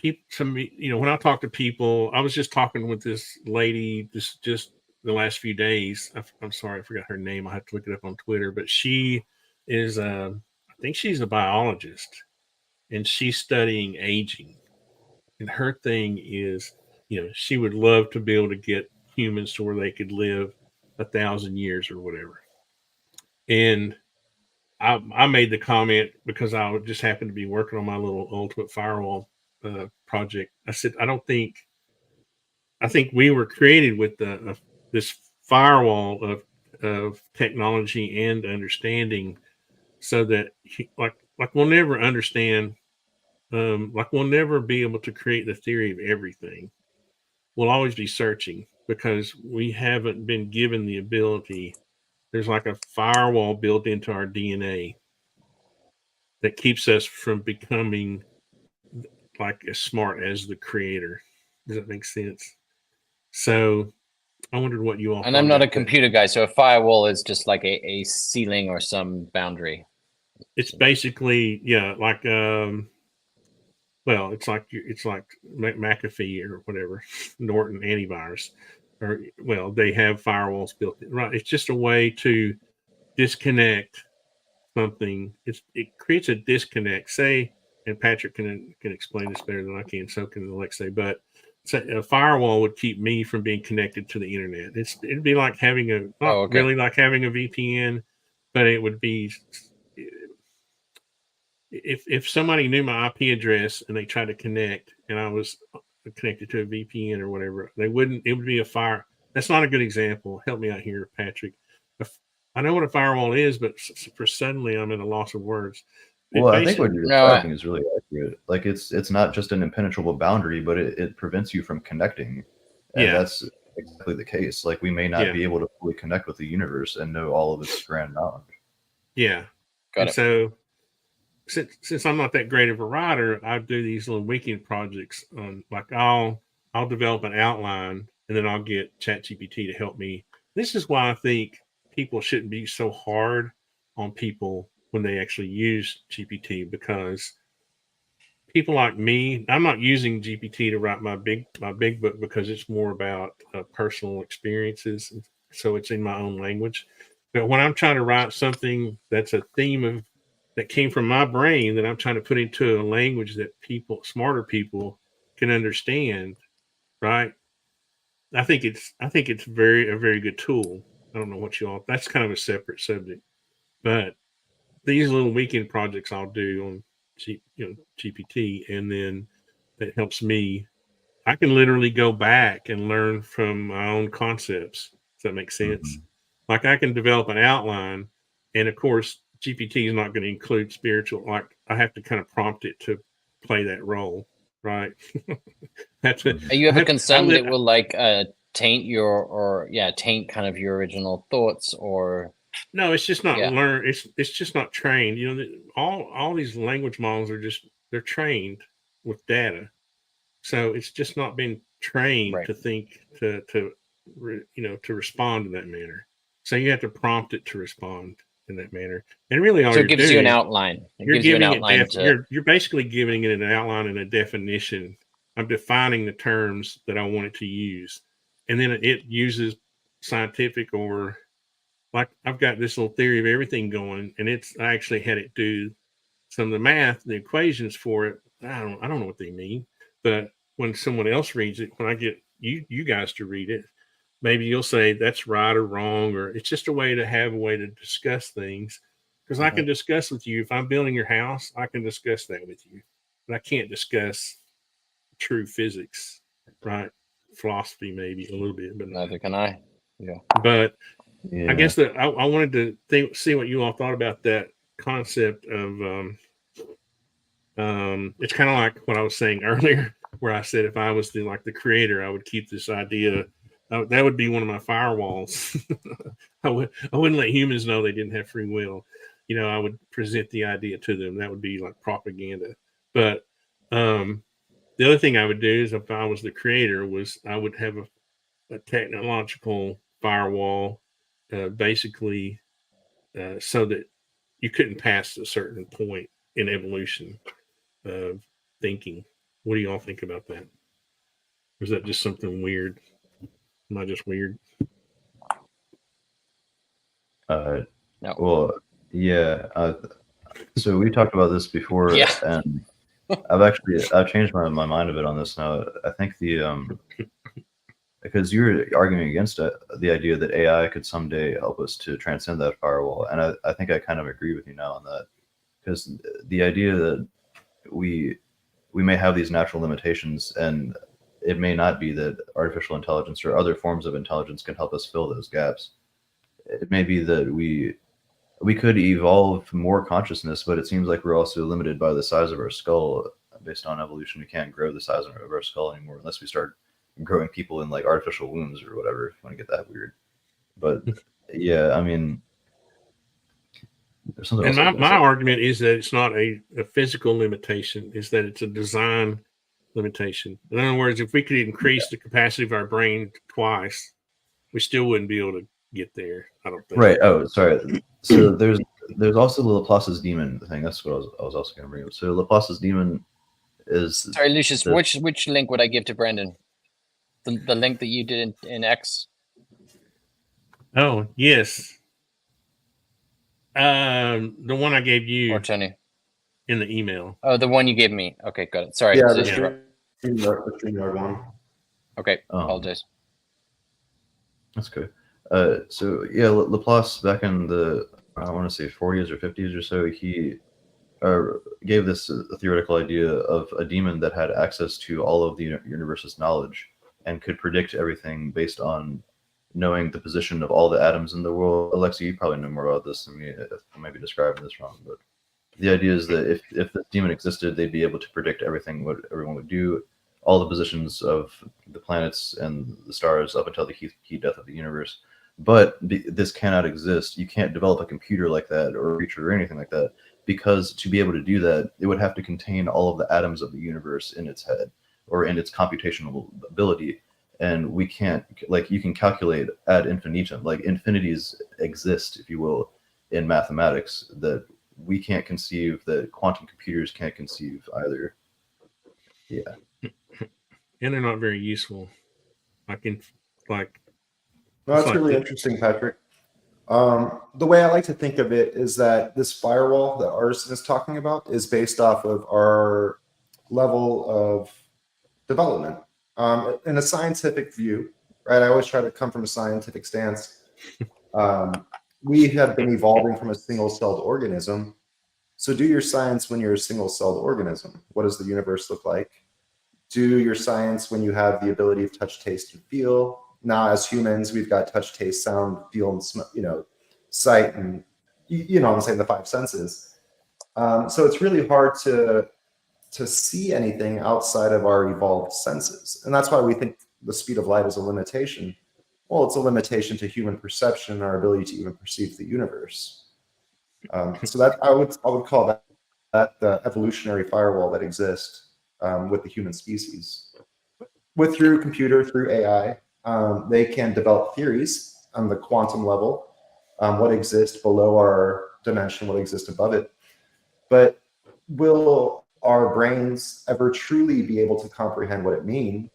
when I talk to people, I was just talking with this lady just the last few days. I'm sorry, I forgot her name. I have to look it up on Twitter, but she is, I think she's a biologist, and she's studying aging. And her thing is, she would love to be able to get humans to where they could live 1,000 years or whatever. And I made the comment because I just happened to be working on my little Ultimate Firewall project. I said, I think we were created with this firewall of technology and understanding, so that like we'll never understand, like we'll never be able to create the theory of everything. We'll always be searching because we haven't been given the ability. There's like a firewall built into our DNA that keeps us from becoming like as smart as the creator. Does that make sense? So I wondered what you all. And I'm not a computer guy, so a firewall is just like a ceiling or some boundary. It's basically, yeah, like well, it's like McAfee or whatever, Norton antivirus, or well, they have firewalls built in, right? It's just a way to disconnect something. It creates a disconnect. Say, and Patrick can explain this better than I can. So can Alexei. But say a firewall would keep me from being connected to the internet. It'd be like having not okay. really like having a VPN, but it would be if somebody knew my IP address and they tried to connect and I was connected to a VPN or whatever, they wouldn't. It would be a fire. That's not a good example. Help me out here, Patrick. I know what a firewall is, but for suddenly I'm at a loss of words. Well, I think what you're No, describing is really accurate. Like it's not just an impenetrable boundary, but it prevents you from connecting. And Yeah. that's exactly the case. Like we may not Yeah. be able to fully connect with the universe and know all of its grand knowledge. Yeah. Got And it. so since I'm not that great of a writer, I do these little weekend projects on like I'll develop an outline and then I'll get ChatGPT to help me. This is why I think people shouldn't be so hard on people when they actually use GPT, because people like me, I'm not using GPT to write my big book because it's more about personal experiences. So it's in my own language. But when I'm trying to write something that's a theme of that came from my brain that I'm trying to put into a language that smarter people can understand, right? I think it's a very good tool. I don't know what that's kind of a separate subject, but these little weekend projects I'll do on GPT, and then that helps me. I can literally go back and learn from my own concepts. Does that make sense? Like I can develop an outline, and of course GPT is not going to include spiritual. Like I have to kind of prompt it to play that role, right? Are you ever concerned it will like taint taint kind of your original thoughts, or No, it's just not Yeah. learned. It's just not trained. You know, all these language models are they're trained with data, so it's just not been trained Right. to think to respond in that manner. So you have to prompt it to respond in that manner. And really, all so you're it gives you an doing, outline. It you're gives you an giving outline to you're basically giving it an outline and a definition. I'm defining the terms that I want it to use, and then it uses scientific or like I've got this little theory of everything going, and I actually had it do some of the math, the equations for it. I don't know what they mean, but when someone else reads it, when I get you guys to read it, maybe you'll say that's right or wrong, or it's just a way to discuss things. Because I can discuss with you if I'm building your house, I can discuss that with you, but I can't discuss true physics, right? Philosophy maybe a little bit, but neither can I. but Yeah. I guess that I wanted to see what you all thought about that concept of it's kind of like what I was saying earlier, where I said if I was the creator, I would keep this idea. That would be one of my firewalls. I wouldn't let humans know they didn't have free will. You know, I would present the idea to them. That would be like propaganda. But the other thing I would do is if I was the creator was I would have a technological firewall, basically, so that you couldn't pass a certain point in evolution of thinking. What do you all think about that? Or is that just something weird? Am I just weird? No. Well, yeah. So we talked about this before, Yeah. and I've changed my mind a bit on this now. I think because you were arguing against the idea that AI could someday help us to transcend that firewall, and I think I kind of agree with you now on that, because the idea that we may have these natural limitations, and it may not be that artificial intelligence or other forms of intelligence can help us fill those gaps. It may be that we could evolve more consciousness, but it seems like we're also limited by the size of our skull. Based on evolution, we can't grow the size of our skull anymore unless we start growing people in like artificial wombs or whatever, if you want to get that weird. But yeah, I mean, there's something And else. my argument is that it's not a physical limitation, is that it's a design limitation. In other words, if we could increase the capacity of our brain twice, we still wouldn't be able to get there, I don't think. Right. Oh, sorry. So there's also the Laplace's demon thing. That's what I was also going to bring up. So Laplace's demon is Sorry, Lucius, the- which link would I give to Brandon? The link that you did in X? Oh, yes. The one I gave Or you Tony? in the email. Oh, the one you gave me. Okay, got it. Sorry. Yeah, to the interrupt. StreamYard one. Okay, Oh. apologize. That's good. So yeah, Laplace back in the I want to say 40s or 50s or so, he gave this theoretical idea of a demon that had access to all of the universe's knowledge and could predict everything based on knowing the position of all the atoms in the world. Alexei, you probably know more about this than me. If I might be describing this wrong, but the idea is that if this demon existed, they'd be able to predict everything, what everyone would do, all the positions of the planets and the stars up until the key death of the universe. But this cannot exist. You can't develop a computer like that or a creature or anything like that, because to be able to do that, it would have to contain all of the atoms of the universe in its head or in its computational ability. And we can't, like, you can calculate ad infinitum, like infinities exist, if you will, in mathematics that we can't conceive, that quantum computers can't conceive either. Yeah. And they're not very useful. No, That's like really the- interesting, Patrick. The way I like to think of it is that this firewall that Artisan is talking about is based off of our level of development. In a scientific view, right? I always try to come from a scientific stance. We have been evolving from a single-celled organism. So do your science when you're a single-celled organism. What does the universe look like? Do your science when you have the ability of touch, taste, and feel. Now, as humans, we've got touch, taste, sound, feel, and sight, and what I'm saying, the five senses. So it's really hard to see anything outside of our evolved senses, and that's why we think the speed of light is a limitation. Well, it's a limitation to human perception and our ability to even perceive the universe. So that I would call that the evolutionary firewall that exists with the human species. Through computer, through AI, they can develop theories on the quantum level, what exists below our dimension, what exists above it. But will our brains ever truly be able to comprehend what it means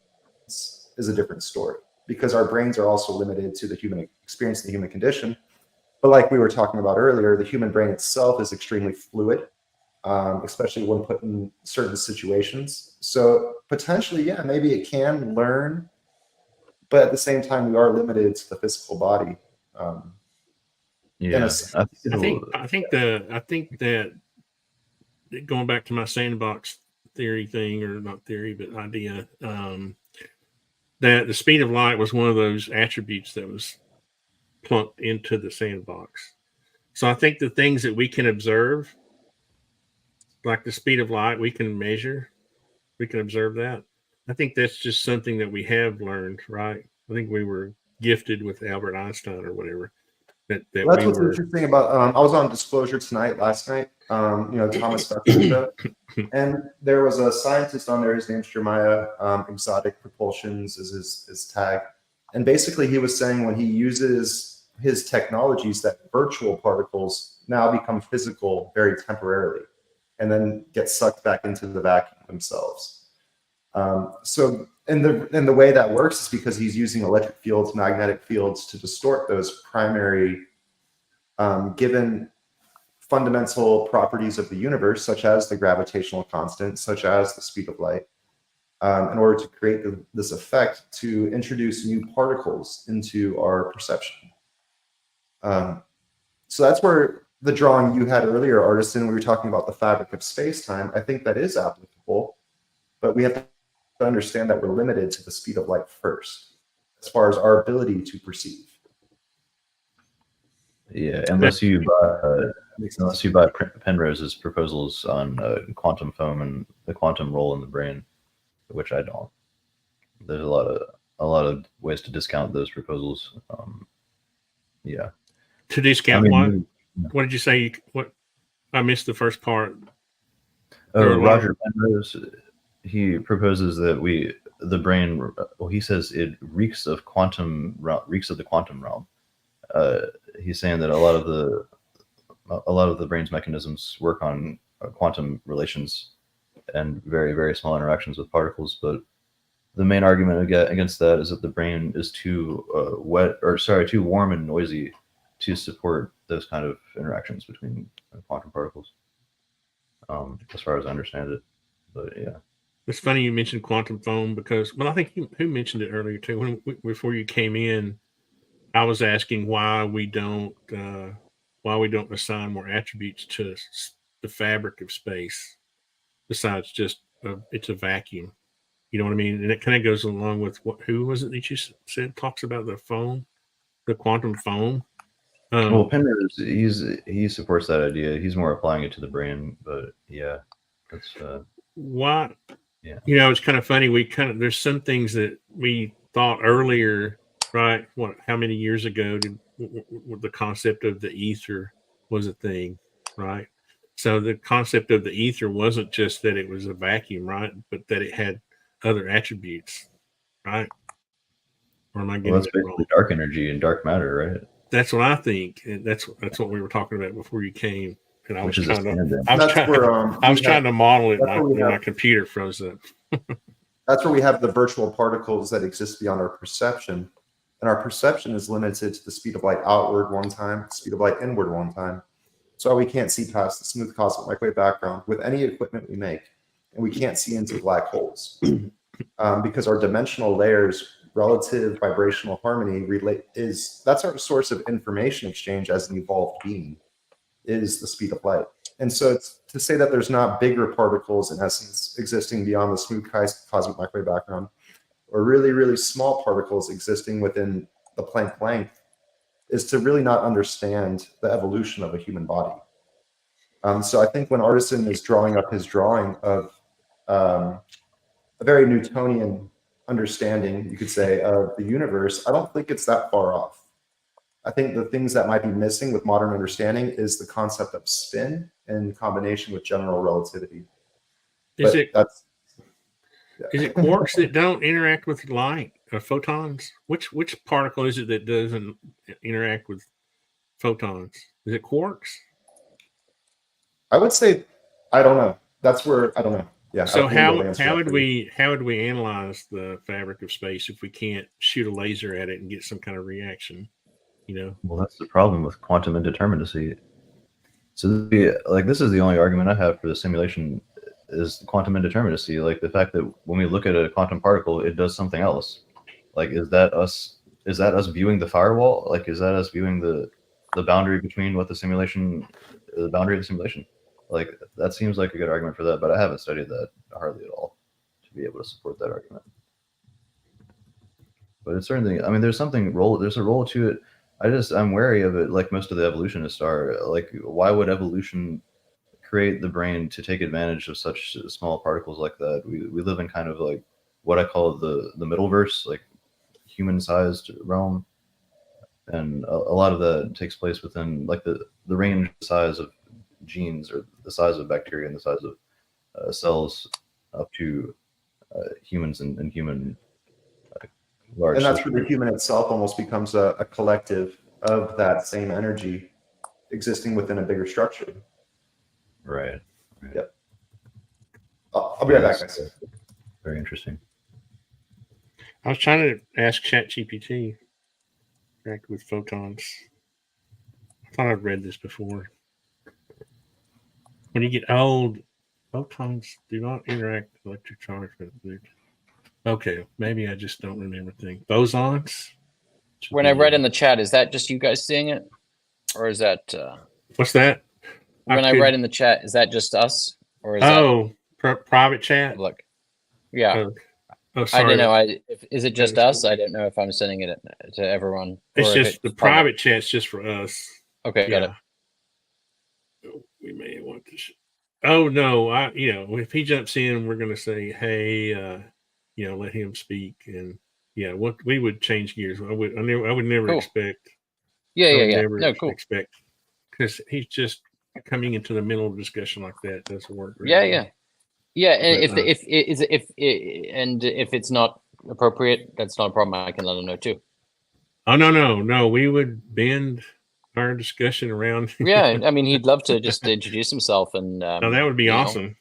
is a different story, because our brains are also limited to the human experience, the human condition. But like we were talking about earlier, the human brain itself is extremely fluid, especially when put in certain situations. So potentially, yeah, maybe it can learn, but at the same time, we are limited to the physical body. Yeah. I think that going back to my sandbox theory thing, or not theory, but idea, that the speed of light was one of those attributes that was plunked into the sandbox. So I think the things that we can observe, like the speed of light, we can measure, we can observe that. I think that's just something that we have learned, right? I think we were gifted with Albert Einstein or whatever. That's what's interesting about. I was on Disclosure Tonight last night. Thomas Bethesda, and there was a scientist on there. His name's Jeremiah. Exotic Propulsions is his tag, and basically he was saying when he uses his technologies, that virtual particles now become physical very temporarily, and then get sucked back into the vacuum themselves. And the way that works is because he's using electric fields, magnetic fields to distort those primary given fundamental properties of the universe, such as the gravitational constant, such as the speed of light, in order to create this effect to introduce new particles into our perception. So that's where the drawing you had earlier, Artisan, we were talking about the fabric of space-time. I think that is applicable, but we have to understand that we're limited to the speed of light first, as far as our ability to perceive. Yeah, unless you buy Penrose's proposals on quantum foam and the quantum role in the brain, which I don't. There's a lot of ways to discount those proposals. Yeah. To discount what did you say? What I missed the first part. Roger Penrose, he proposes that the brain. Well, he says it reeks of the quantum realm. He's saying that a lot of the brain's mechanisms work on quantum relations, and very, very small interactions with particles. But the main argument against that is that the brain is too too warm and noisy to support those kind of interactions between quantum particles, as far as I understand it. But yeah. It's funny you mentioned quantum foam because, well, I think who mentioned it earlier too. Before you came in, I was asking why we don't assign more attributes to the fabric of space besides just it's a vacuum. You know what I mean? And it kind of goes along with who was it that you said talks about the foam, the quantum foam? Well, Penrose, he supports that idea. He's more applying it to the brain, but yeah, that's why. Yeah. You know, it's kind of funny. There's some things that we thought earlier, right? How many years ago did the concept of the ether was a thing, right? So the concept of the ether wasn't just that it was a vacuum, right? But that it had other attributes, right? Or am I getting that's that basically wrong? dark energy and dark matter, right? That's what I think. And that's what we were talking about before you came. And I was trying to model it when my computer froze up. That's where we have the virtual particles that exist beyond our perception. And our perception is limited to the speed of light outward one time, speed of light inward one time. So we can't see past the smooth cosmic microwave background with any equipment we make. And we can't see into black holes because our dimensional layers relative vibrational harmony that's our source of information exchange as an evolved being, is the speed of light. And so it's to say that there's not bigger particles in essence existing beyond the smooth cosmic microwave background, or really, really small particles existing within the Planck length, is to really not understand the evolution of a human body. So I think when Artisan is drawing up his drawing of a very Newtonian understanding, you could say, of the universe, I don't think it's that far off. I think the things that might be missing with modern understanding is the concept of spin in combination with general relativity. Is it quarks that don't interact with light, photons? Which particle is it that doesn't interact with photons? Is it quarks? I would say, I don't know. That's where I don't know. Yeah. So how would we analyze the fabric of space if we can't shoot a laser at it and get some kind of reaction? You know. Well, that's the problem with quantum indeterminacy. So, this is the only argument I have for the simulation is quantum indeterminacy. Like the fact that when we look at a quantum particle, it does something else. Like, is that us viewing the firewall? Like, is that us viewing the boundary between what the boundary of the simulation? Like, that seems like a good argument for that, but I haven't studied that hardly at all to be able to support that argument. But it's certainly, I mean, there's a role to it. I'm wary of it, like most of the evolutionists are. Like, why would evolution create the brain to take advantage of such small particles like that? We live in kind of like what I call the middleverse, like human-sized realm, and a lot of that takes place within like the range size of genes, or the size of bacteria and the size of cells, up to humans and human. Large. And that's where the human itself almost becomes a collective of that same energy existing within a bigger structure. Right. Yep. I'll be right back, guys. Very interesting. I was trying to ask ChatGPT interact with photons. I thought I'd read this before. When you get old, photons do not interact with electric charge. Okay, maybe I just don't remember things. Bosons? When I read in the chat, is that just you guys seeing it? Or is that... What's that? When I read in the chat, is that just us? Or is private chat? Look. Yeah. Sorry. I didn't know. Is it just us? I don't know if I'm sending it to everyone. It's just the private chat's just for us. Okay, got it. We may want to... Oh, no. If he jumps in, we're going to say, hey... let him speak, and what we would change gears. I would never cool. Expect. Yeah. No, cool. Expect, because he's just coming into the middle of a discussion like that doesn't work. Really well. And if it's not appropriate, that's not a problem. I can let him know too. Oh no. We would bend our discussion around. Yeah, I mean, he'd love to just introduce himself, and that would be awesome.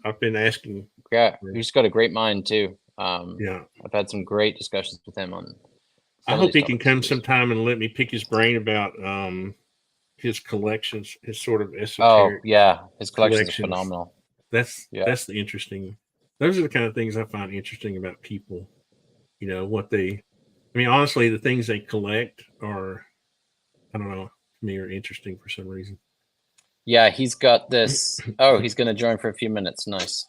I've been asking. Yeah, he's got a great mind too. Yeah, I've had some great discussions with him on. I hope he can come sometime and let me pick his brain about his collections, his sort of Oh esoteric. yeah, his collections are collections. phenomenal. That's Yeah. the interesting. Those are the kind of things I find interesting about people. You know what they. I mean, honestly, the things they collect are, I don't know, to me are interesting for some reason. Yeah, he's got this. Oh, he's going to join for a few minutes. Nice.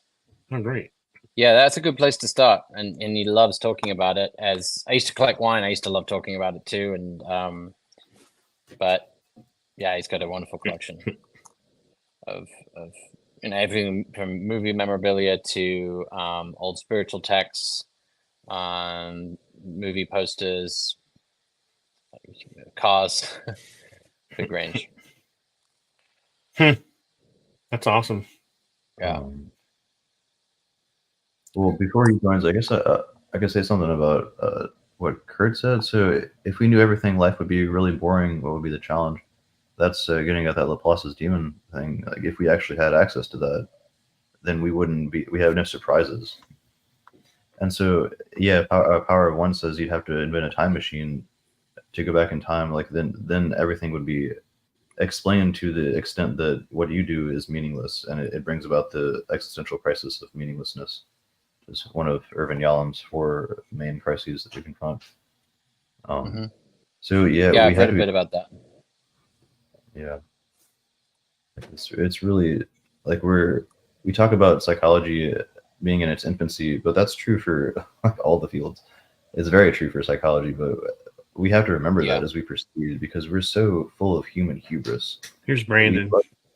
Oh, great. Yeah, that's a good place to start, and he loves talking about it. As I used to collect wine, I used to love talking about it too, and but yeah, he's got a wonderful collection of everything from movie memorabilia to old spiritual texts, movie posters, cars, big range. That's awesome. Yeah. Well, before he joins, I guess I could say something about what Kurt said. So, if we knew everything, life would be really boring. What would be the challenge? That's getting at that Laplace's demon thing. Like, if we actually had access to that, then we wouldn't be. We have no surprises. And so, yeah, Power of One says you'd have to invent a time machine to go back in time. Like then everything would be explained to the extent that what you do is meaningless, and it brings about the existential crisis of meaninglessness. Is one of Irvin Yalom's 4 main crises that we confront. So yeah, I've read a bit about that. Yeah, it's really like we talk about psychology being in its infancy, but that's true for like all the fields. It's very true for psychology, but we have to remember that as we proceed, because we're so full of human hubris. Here's Brandon.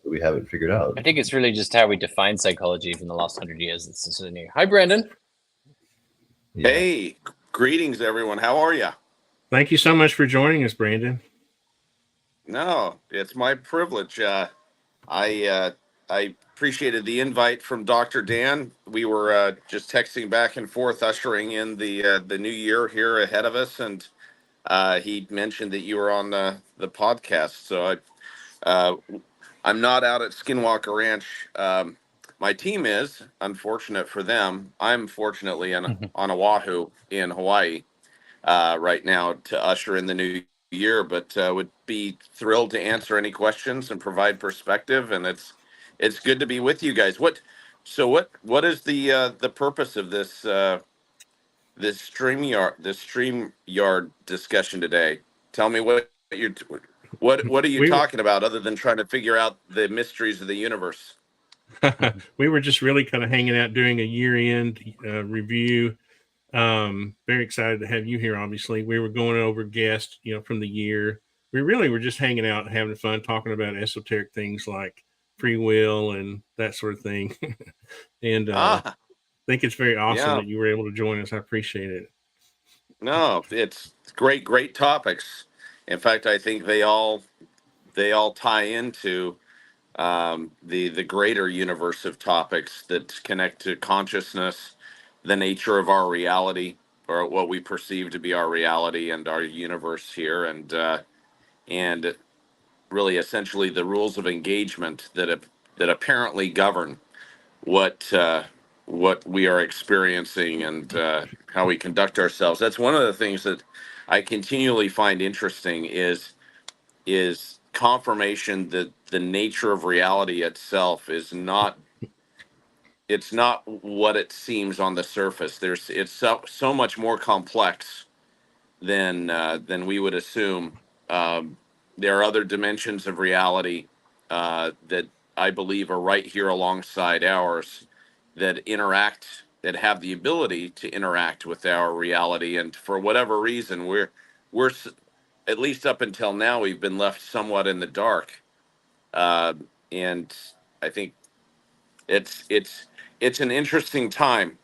We haven't figured out. I think it's really just how we define psychology in the last 100 years. It's so new. Hi, Brandon. Yeah. Hey, greetings, everyone. How are you? Thank you so much for joining us, Brandon. No, it's my privilege. I appreciated the invite from Dr. Dan. We were just texting back and forth, ushering in the new year here ahead of us, and he mentioned that you were on the podcast. So I'm not out at Skinwalker Ranch. My team is, unfortunate for them. I'm fortunately on Oahu in Hawaii right now to usher in the new year, but would be thrilled to answer any questions and provide perspective. And it's good to be with you guys. What is the purpose of this StreamYard discussion today? Tell me what are you talking about other than trying to figure out the mysteries of the universe? We were just really kind of hanging out doing a year-end review. Very excited to have you here. Obviously, we were going over guests, from the year. We really were just hanging out and having fun, talking about esoteric things like free will and that sort of thing. And I think it's very awesome that you were able to join us. I appreciate it. No, it's great topics. In fact, I think they all tie into the greater universe of topics that connect to consciousness, the nature of our reality, or what we perceive to be our reality and our universe here, and really essentially the rules of engagement that apparently govern what we are experiencing and how we conduct ourselves. That's one of the things that I continually find interesting is confirmation that the nature of reality itself is not what it seems on the surface. It's so much more complex than we would assume. There are other dimensions of reality that I believe are right here alongside ours that have the ability to interact with our reality. And for whatever reason, we're at least up until now, we've been left somewhat in the dark. And I think it's an interesting time.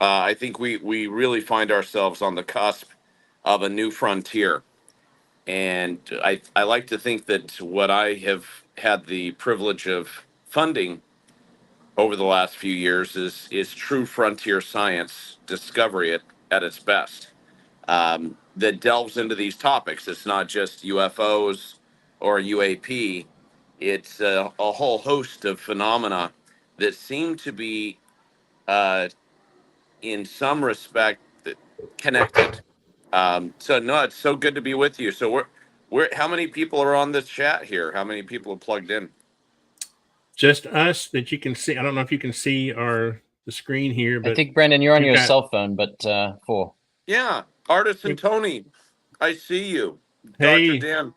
I think we really find ourselves on the cusp of a new frontier. And I like to think that what I have had the privilege of funding over the last few years is true frontier science discovery at its best, that delves into these topics. It's not just UFOs or UAP. It's a whole host of phenomena that seem to be, in some respect, connected. So no, it's so good to be with you. So how many people are on this chat here? How many people are plugged in? Just us that you can see. I don't know if you can see the screen here, I but think Brandon, you're on we've your got- cell phone, but 4. Yeah, Artisan Tony, I see you. Dr. Hey. Dan,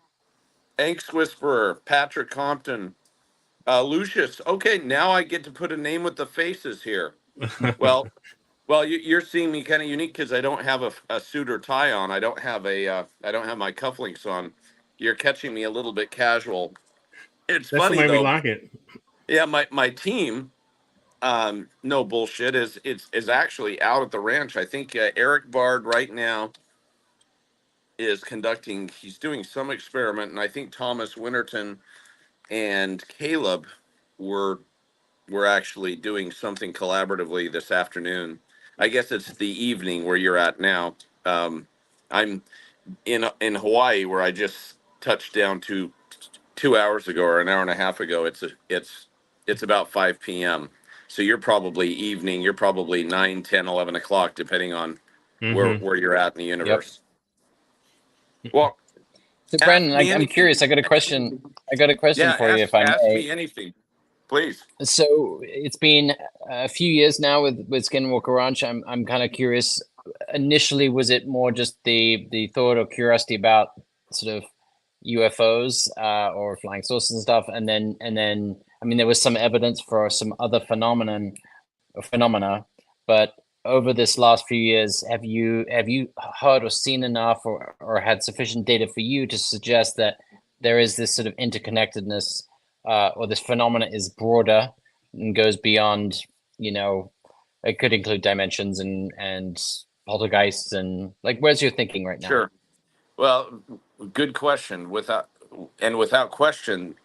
Angst Whisperer, Patrick Compton, Lucius. Okay, now I get to put a name with the faces here. Well, you're seeing me kind of unique because I don't have a suit or tie on. I don't have my cufflinks on. You're catching me a little bit casual. It's That's the funny way we though. like it. Yeah, my team, no bullshit, is actually out at the ranch. I think Eric Bard right now is conducting. He's doing some experiment, and I think Thomas Winterton and Caleb were actually doing something collaboratively this afternoon. I guess it's the evening where you're at now. I'm in Hawaii, where I just touched down to 2 hours ago or an hour and a half ago. It's about 5 p.m. So you're probably evening. You're probably 9, 10, 11 o'clock, depending on where you're at in the Yep. universe. Well, So ask Brandon, me I'm anything. curious. I got a question. Yeah, For you, if I ask may. me anything, please. So it's been a few years now with Skinwalker Ranch. I'm kind of curious. Initially, was it more just the thought or curiosity about sort of UFOs or flying saucers and stuff, and then I mean there was some evidence for some other phenomena, but over this last few years, have you heard or seen enough or had sufficient data for you to suggest that there is this sort of interconnectedness or this phenomena is broader and goes beyond, it could include dimensions and poltergeists and like, where's your thinking right now? Sure. Well, good question. Without question,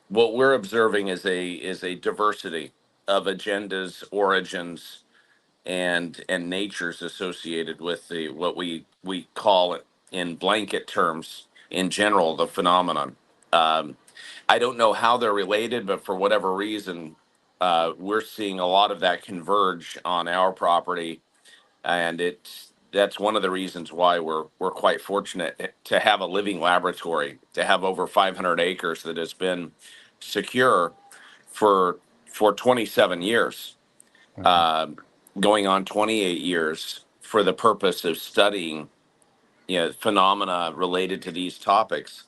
what we're observing is a diversity of agendas, origins, and natures associated with the what we call it in blanket terms in general the phenomenon. I don't know how they're related, but for whatever reason, we're seeing a lot of that converge on our property, and that's one of the reasons why we're quite fortunate to have a living laboratory, to have over 500 acres that has been secure for 27 years, going on 28 years, for the purpose of studying phenomena related to these topics.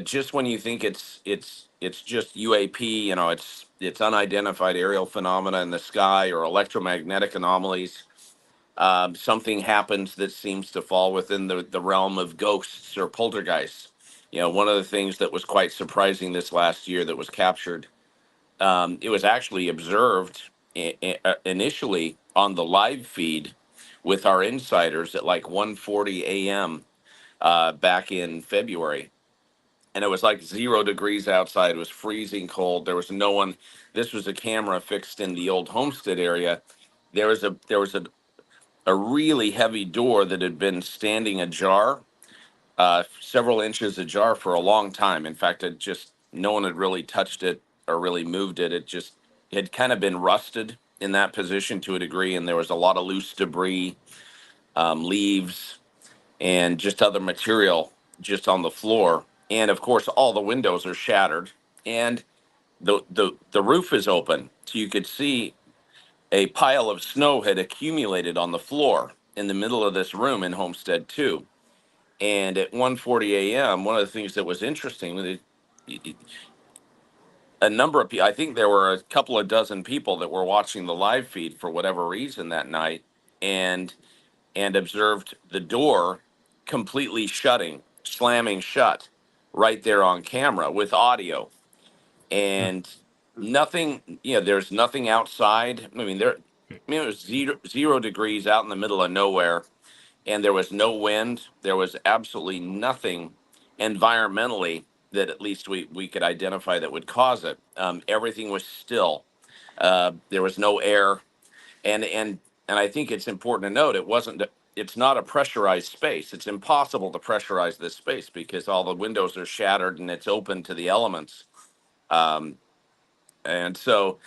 Just when you think it's just UAP, it's unidentified aerial phenomena in the sky or electromagnetic anomalies. Something happens that seems to fall within the realm of ghosts or poltergeists. One of the things that was quite surprising this last year that was captured, it was actually observed initially on the live feed with our insiders at like 1:40 a.m. Back in February. And it was like 0 degrees outside. It was freezing cold. There was no one. This was a camera fixed in the old homestead area. There was a really heavy door that had been standing ajar, several inches ajar for a long time. In fact, no one had really touched it or really moved it. It just had kind of been rusted in that position to a degree, and there was a lot of loose debris, leaves, and just other material just on the floor. And of course, all the windows are shattered, and the roof is open, so you could see a pile of snow had accumulated on the floor in the middle of this room in Homestead 2. And at 1:40 a.m., one of the things that was interesting, a number of people, I think there were a couple of dozen people that were watching the live feed for whatever reason that night, and observed the door completely slamming shut right there on camera with audio. And nothing, there's nothing outside. I mean, it was 0 degrees out in the middle of nowhere, and there was no wind. There was absolutely nothing environmentally that at least we could identify that would cause it. Everything was still. There was no air, and I think it's important to note it's not a pressurized space. It's impossible to pressurize this space because all the windows are shattered and it's open to the elements. And so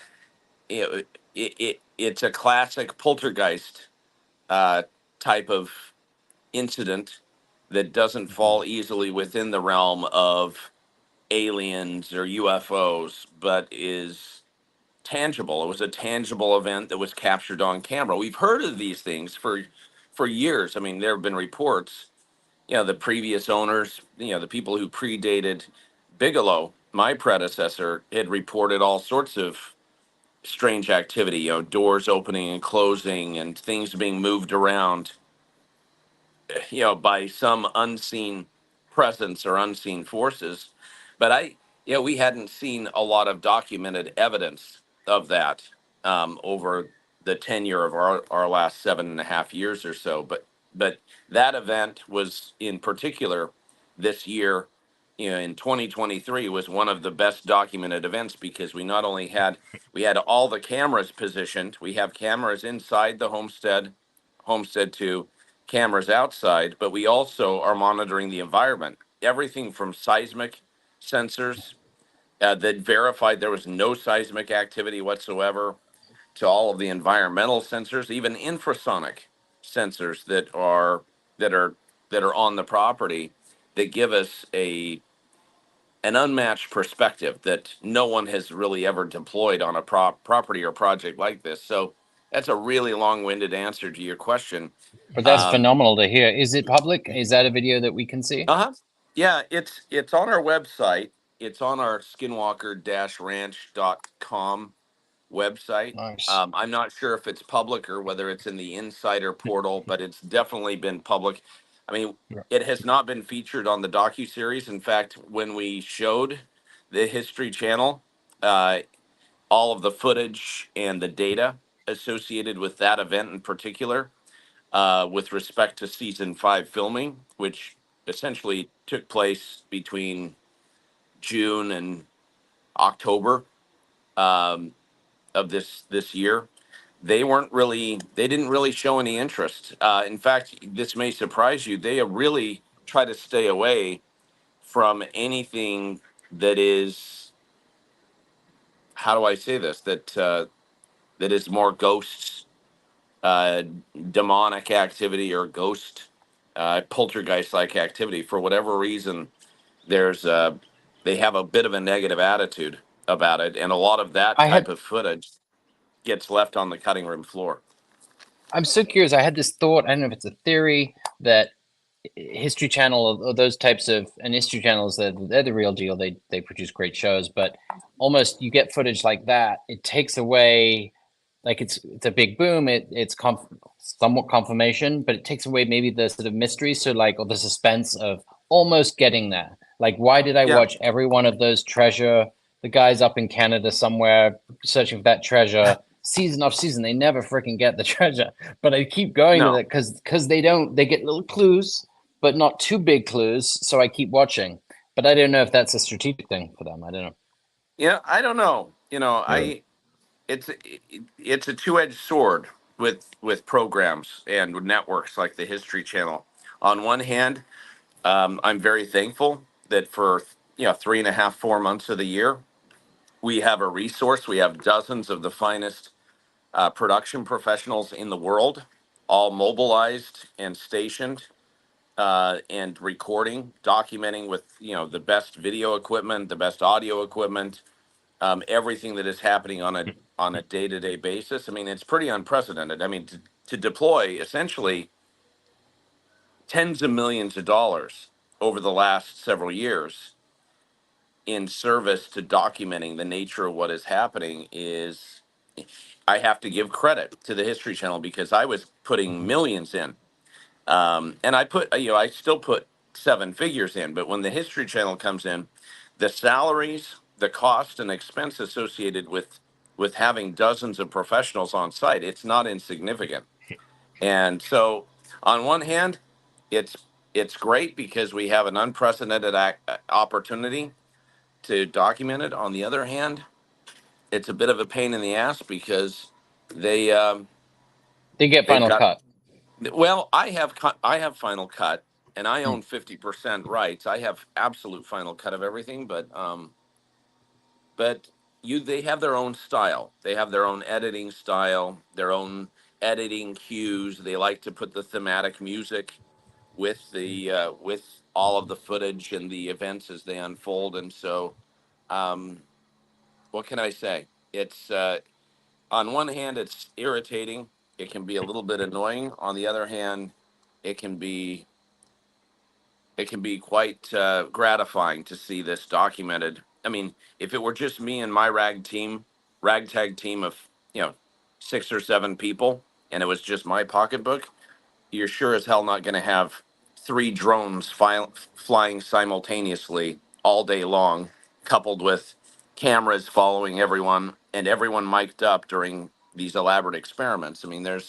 it's a classic poltergeist type of incident that doesn't fall easily within the realm of aliens or UFOs, but is tangible. It was a tangible event that was captured on camera. We've heard of these things for years. I mean, there have been reports. The previous owners, the people who predated Bigelow, my predecessor, had reported all sorts of strange activity. Doors opening and closing and things being moved around, by some unseen presence or unseen forces. But we hadn't seen a lot of documented evidence of that over the tenure of our last 7.5 years or so. But that event was in particular this year, in 2023, was one of the best documented events because we had all the cameras positioned. We have cameras inside the homestead 2, cameras outside, but we also are monitoring the environment. Everything from seismic sensors that verified there was no seismic activity whatsoever, to all of the environmental sensors, even infrasonic sensors that are on the property, that give us an unmatched perspective that no one has really ever deployed on a property or project like this. So that's a really long-winded answer to your question. But that's phenomenal to hear. Is it public? Is that a video that we can see? Yeah, it's on our website. It's on our skinwalker-ranch.com website. Nice. I'm not sure if it's public or whether it's in the insider portal, but it's definitely been public. I mean, it has not been featured on the docuseries. In fact, when we showed the History Channel, all of the footage and the data associated with that event in particular, with respect to season 5 filming, which essentially took place between June and October of this year, they didn't really show any interest. In fact, this may surprise you, they really try to stay away from anything that is, how do I say this, that is more ghosts, demonic activity, or ghost poltergeist like activity. For whatever reason, they have a bit of a negative attitude about it, and a lot of that type of footage gets left on the cutting room floor. I'm so curious. I had this thought, I don't know if it's a theory, that History Channel or those types of, and History Channels, they're the real deal. They produce great shows, but almost you get footage like that, it takes away, like it's a big boom. It's somewhat confirmation, but it takes away maybe the sort of mystery. So like, or the suspense of almost getting there. Like, why did I watch every one of those treasure? The guys up in Canada somewhere searching for that treasure. Season off season, they never freaking get the treasure, but I keep going with it because they get little clues, but not too big clues. So I keep watching, but I don't know if that's a strategic thing for them. I don't know. Yeah, I don't know. It's a two-edged sword with programs and with networks like the History Channel. On one hand, I'm very thankful that for 3.5, 4 months of the year, we have a resource. We have dozens of the finest production professionals in the world, all mobilized and stationed, and recording, documenting with the best video equipment, the best audio equipment, everything that is happening on a day-to-day basis. I mean, it's pretty unprecedented. I mean, to deploy essentially tens of millions of dollars over the last several years in service to documenting the nature of what is happening is, I have to give credit to the History Channel, because I was putting millions in. And I still put 7 figures in, but when the History Channel comes in, the salaries, the cost and expense associated with having dozens of professionals on site, it's not insignificant. And so on one hand, it's great because we have an unprecedented opportunity to document it. On the other hand, it's a bit of a pain in the ass because they get final cut. Well, I have final cut, and I own 50% rights. I have absolute final cut of everything, but they have their own style. They have their own editing style, their own editing cues. They like to put the thematic music with the with all of the footage and the events as they unfold. And so, what can I say? It's on one hand, it's irritating. It can be a little bit annoying. On the other hand, it can be quite gratifying to see this documented. I mean, if it were just me and my ragtag team of 6 or 7 people, and it was just my pocketbook, you're sure as hell not going to have 3 drones flying simultaneously all day long, coupled with cameras following everyone and everyone mic'd up during these elaborate experiments. I mean, there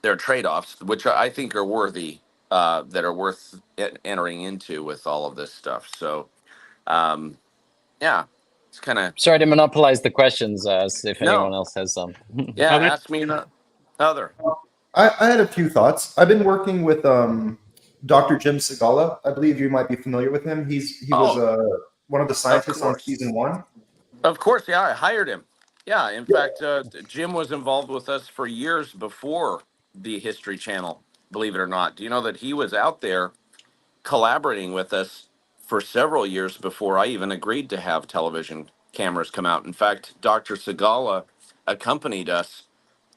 are trade-offs which I think are worthy, that are worth entering into with all of this stuff. So, yeah, it's kind of Sorry to monopolize the questions, if anyone no, else has some. yeah. Oh, that's Ask me another. I had a few thoughts. I've been working with Dr. Jim Segala. I believe you might be familiar with him. He was one of the scientists on course. season 1. Of course, yeah, I hired him. Yeah, in fact, Jim was involved with us for years before the History Channel, believe it or not. Do you know that he was out there collaborating with us for several years before I even agreed to have television cameras come out? In fact, Dr. Segala accompanied us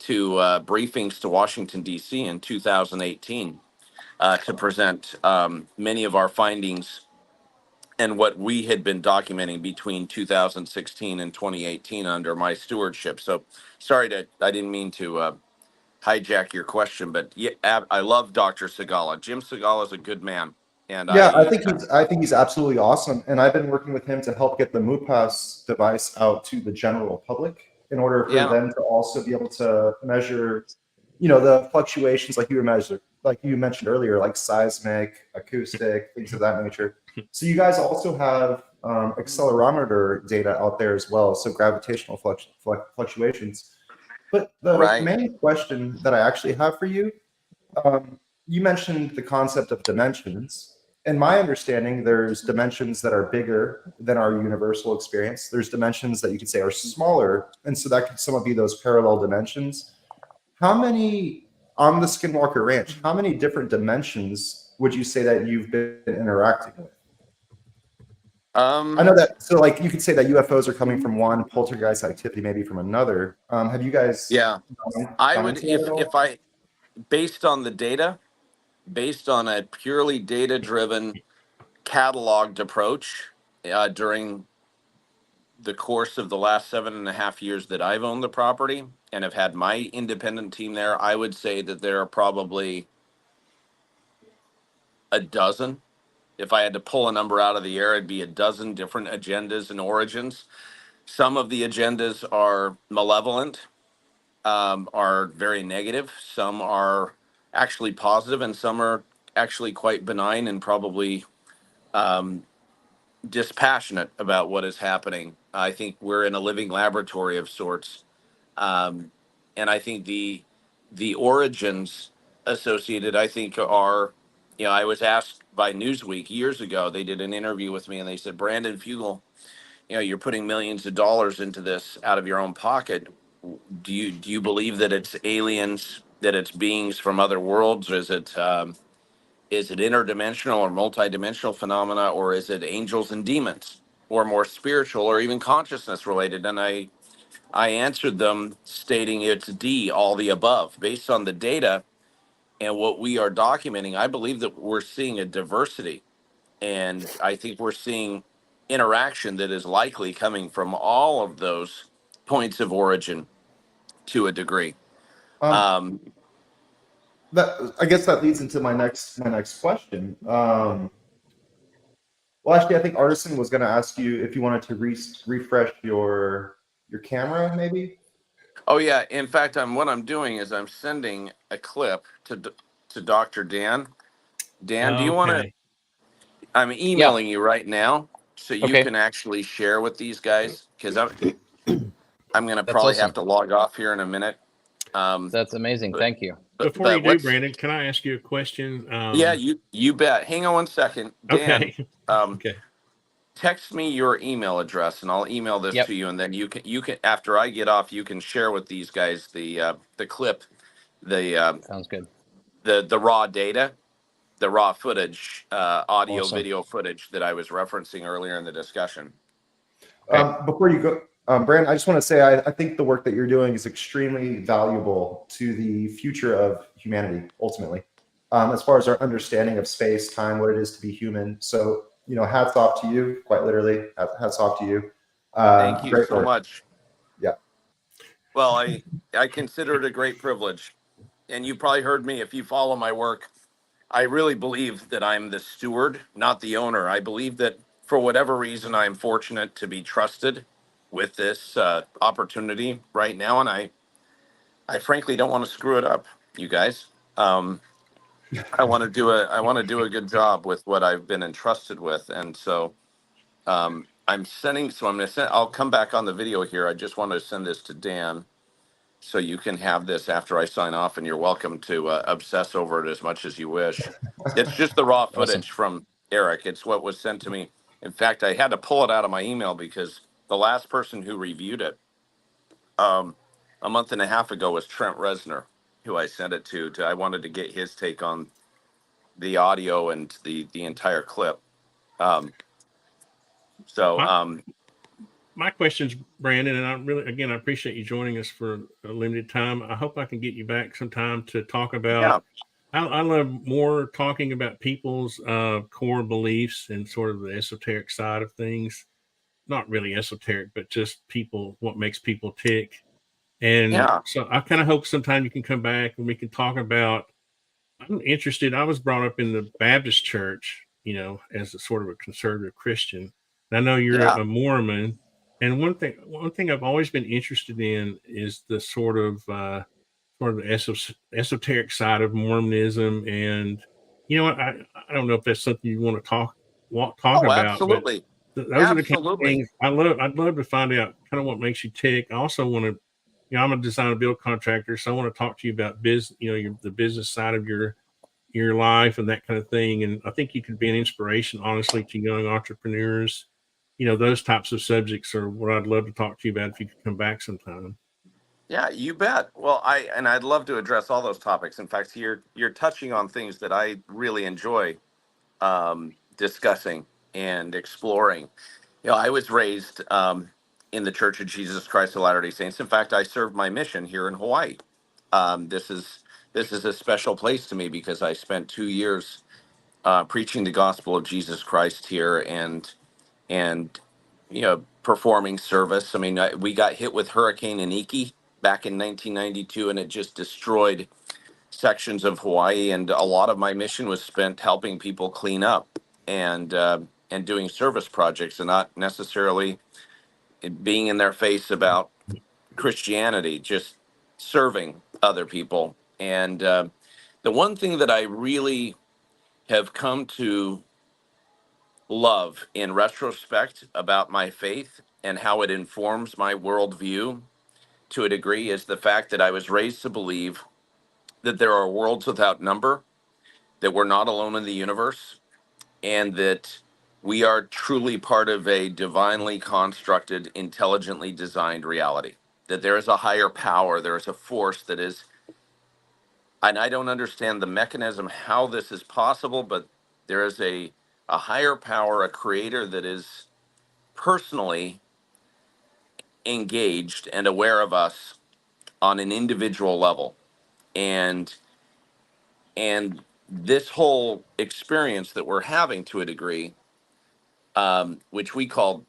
to briefings to Washington, D.C. in 2018 to present many of our findings and what we had been documenting between 2016 and 2018 under my stewardship. So I didn't mean to hijack your question, but yeah, I love Dr. Segala. Jim Segala is a good man. And Yeah, I think he's absolutely awesome, and I've been working with him to help get the MooPass device out to the general public in order for them to also be able to measure, the fluctuations like you mentioned earlier, like seismic, acoustic, things of that nature. So you guys also have accelerometer data out there as well, so gravitational fluctuations. But the main question that I actually have for you, you mentioned the concept of dimensions. In my understanding, there's dimensions that are bigger than our universal experience. There's dimensions that you could say are smaller, and so that could somewhat be those parallel dimensions. How many, on the Skinwalker Ranch, how many different dimensions would you say that you've been interacting with? I know that, so like you could say that UFOs are coming from one, poltergeist activity maybe from another. Have you guys? Yeah, I would, if I, based on the data, based on a purely data-driven cataloged approach during the course of the last 7.5 years that I've owned the property and have had my independent team there, I would say that there are probably a dozen. If I had to pull a number out of the air, it'd be a dozen different agendas and origins. Some of the agendas are malevolent, are very negative. Some are actually positive, and some are actually quite benign and probably dispassionate about what is happening. I think we're in a living laboratory of sorts, and I think the origins associated, I think, are, I was asked by Newsweek years ago. They did an interview with me, and they said, Brandon Fugal, you're putting millions of dollars into this out of your own pocket. Do you believe that it's aliens, that it's beings from other worlds, or is it interdimensional or multidimensional phenomena, or is it angels and demons, or more spiritual, or even consciousness related? And I answered them stating it's D, all the above. Based on the data and what we are documenting, I believe that we're seeing a diversity, and I think we're seeing interaction that is likely coming from all of those points of origin to a degree. That, I guess that leads into my next question. Well, actually, I think Artisan was going to ask you if you wanted to refresh your camera, maybe. Oh yeah. In fact, what I'm doing is I'm sending a clip to Dr. Dan. Dan, do you want to? I'm emailing you right now, so you can actually share with these guys, because I'm going to probably have to log off here in a minute. That's amazing. Thank you. Before you do, Brandon, can I ask you a question? Yeah, you bet. Hang on one second, Dan. Okay. Okay. text me your email address and I'll email this Yep. to you, and then you can after I get off, you can share with these guys the clip, the Sounds good. the raw data, the raw footage, audio Awesome. video footage that I was referencing earlier in the discussion. Okay. Before you go, Brandon, I just want to say I think the work that you're doing is extremely valuable to the future of humanity, ultimately, as far as our understanding of space, time, what it is to be human. So, hats off to you, quite literally. Hats off to you. Thank you Great so work. much. Yeah. Well, I consider it a great privilege, and you probably heard me if you follow my work. I really believe that I'm the steward, not the owner. I believe that for whatever reason, I'm fortunate to be trusted with this opportunity right now, and I frankly don't want to screw it up, you guys. I want to do a good job with what I've been entrusted with, and so I'm sending. So I'm gonna send. I'll come back on the video here. I just want to send this to Dan, so you can have this after I sign off, and you're welcome to obsess over it as much as you wish. It's just the raw Awesome. footage from Eric. It's what was sent to me. In fact, I had to pull it out of my email because the last person who reviewed it a month and a half ago was Trent Reznor, who I sent it to. I wanted to get his take on the audio and the entire clip. Um, so My, my question's Brandon, and I appreciate you joining us for a limited time. I hope I can get you back sometime to talk about. yeah, I love more talking about people's core beliefs and sort of the esoteric side of things. Not really esoteric, but just people, what makes people tick. And yeah, so I kind of hope sometime you can come back and we can talk about. I'm interested. I was brought up in the Baptist church, as a sort of a conservative Christian. And I know you're yeah. a Mormon. And one thing I've always been interested in is the sort of the esoteric side of Mormonism. And I don't know if that's something you want to talk Oh, about, but absolutely, those are the kind of absolutely. things I love. I'd love to find out kind of what makes you tick. I also want to, I'm a design and build contractor, so I want to talk to you about business, the business side of your life and that kind of thing. And I think you could be an inspiration, honestly, to young entrepreneurs. Those types of subjects are what I'd love to talk to you about if you could come back sometime. Yeah, you bet. Well, I'd love to address all those topics. In fact, you're touching on things that I really enjoy discussing and exploring. I was raised in the Church of Jesus Christ of Latter-day Saints. In fact, I served my mission here in Hawaii. This is a special place to me because I spent 2 years preaching the gospel of Jesus Christ here and performing service. I mean, we got hit with Hurricane Iniki back in 1992, and it just destroyed sections of Hawaii. And a lot of my mission was spent helping people clean up and doing service projects, and not necessarily being in their face about Christianity, just serving other people. And the one thing that I really have come to love in retrospect about my faith and how it informs my worldview to a degree is the fact that I was raised to believe that there are worlds without number, that we're not alone in the universe, and that we are truly part of a divinely constructed, intelligently designed reality. That there is a higher power, there is a force that is, and I don't understand the mechanism how this is possible, but there is a higher power, a creator that is personally engaged and aware of us on an individual level. And and this whole experience that we're having to a degree, which we called,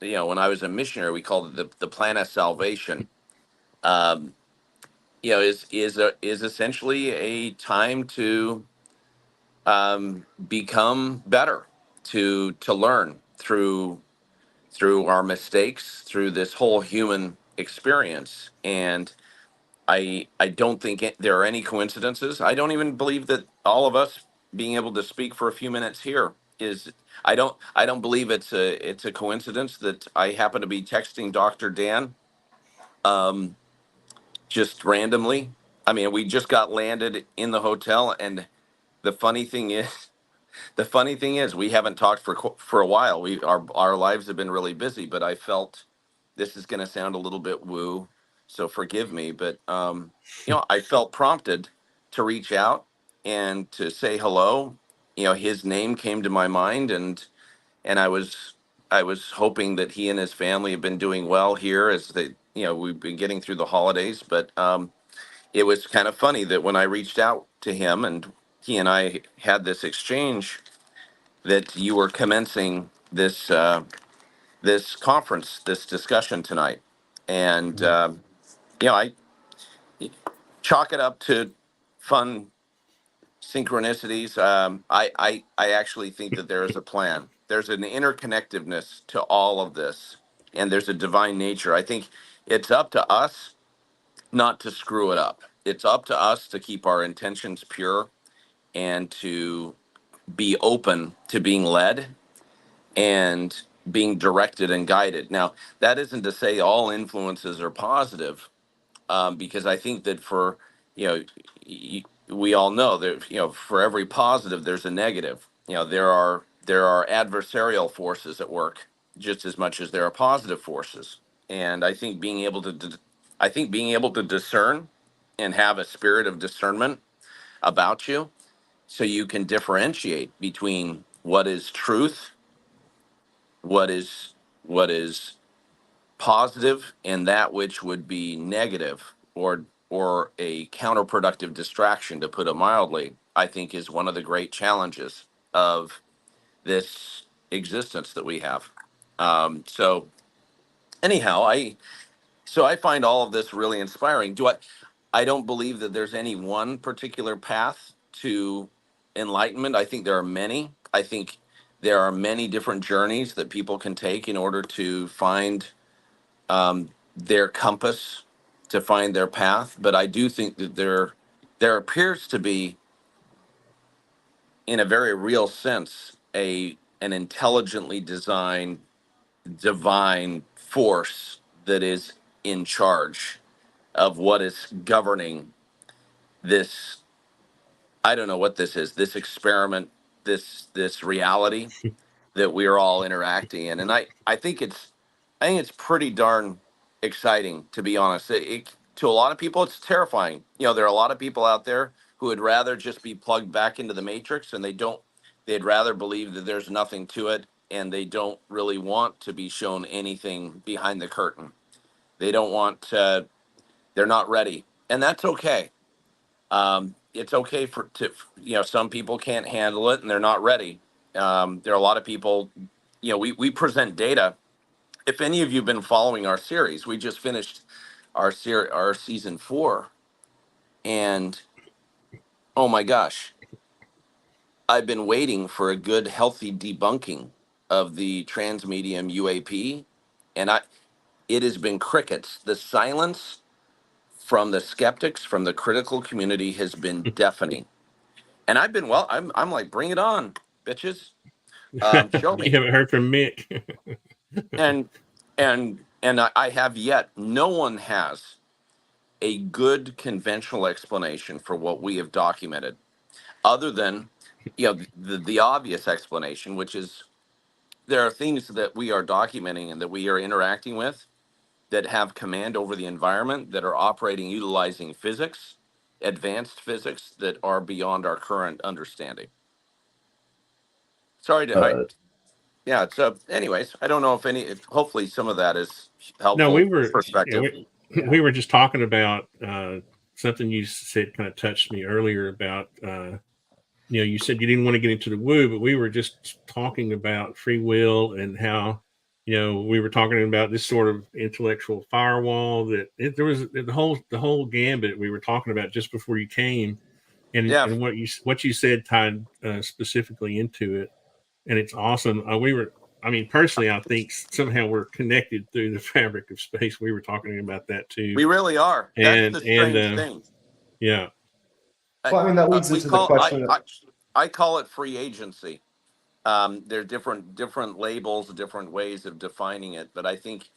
when I was a missionary, we called it the plan of salvation. um, is essentially a time to become better, to learn through our mistakes, through this whole human experience. And I don't think there are any coincidences. I don't even believe that all of us being able to speak for a few minutes here is. I don't believe it's a coincidence that I happen to be texting Dr. Dan um, just randomly. I mean, we just got landed in the hotel, and the funny thing is, the funny thing is, we haven't talked for a while. Our lives have been really busy, but I felt this is going to sound a little bit woo, so forgive me. But I felt prompted to reach out and to say hello. His name came to my mind, and I was hoping that he and his family have been doing well here as we've been getting through the holidays. But it was kind of funny that when I reached out to him and he and I had this exchange, that you were commencing this conference, this discussion tonight, and I chalk it up to fun synchronicities. I actually think that there is a plan. There's an interconnectedness to all of this, and there's a divine nature. I think it's up to us not to screw it up. It's up to us to keep our intentions pure and to be open to being led and being directed and guided. Now, that isn't to say all influences are positive, because I think that we all know that for every positive there's a negative. There are adversarial forces at work just as much as there are positive forces, and I think being able to discern and have a spirit of discernment about you, so you can differentiate between what is truth, what is positive, and that which would be negative or a counterproductive distraction, to put it mildly, I think is one of the great challenges of this existence that we have. So anyhow, I find all of this really inspiring. I don't believe that there's any one particular path to enlightenment. I think there are many. I think there are many different journeys that people can take in order to find their compass, to find their path. But I do think that there appears to be, in a very real sense, an intelligently designed divine force that is in charge of what is governing this. I don't know what this is, this experiment, this reality that we are all interacting in. And I think it's pretty darn exciting, to be honest. To a lot of people, it's terrifying. There are a lot of people out there who would rather just be plugged back into the matrix, and they'd rather believe that there's nothing to it, and they don't really want to be shown anything behind the curtain. They don't want they're not ready. And that's okay. It's okay some people can't handle it and they're not ready. There are a lot of people, we present data. If any of you have been following our series, we just finished our season 4, and oh my gosh, I've been waiting for a good, healthy debunking of the transmedium UAP, and it has been crickets. The silence from the skeptics, from the critical community, has been deafening. And I'm like, bring it on, bitches. Show me. You haven't heard from Mick. and I have yet. No one has a good conventional explanation for what we have documented, other than the obvious explanation, which is there are things that we are documenting and that we are interacting with that have command over the environment, that are operating utilizing physics, advanced physics, that are beyond our current understanding. Sorry to yeah. So, anyways, I don't know if hopefully some of that is helpful. No, we were perspective. we were just talking about something you said kind of touched me earlier about you said you didn't want to get into the woo, but we were just talking about free will and how we were talking about this sort of intellectual firewall that there was the whole gambit we were talking about just before you came, and what you said tied specifically into it, and it's awesome. Personally, I think somehow we're connected through the fabric of space. We were talking about that too. We really are. That's the strange thing. Yeah. Well, that leads into the question. I call it free agency. There are different labels, different ways of defining it, but I think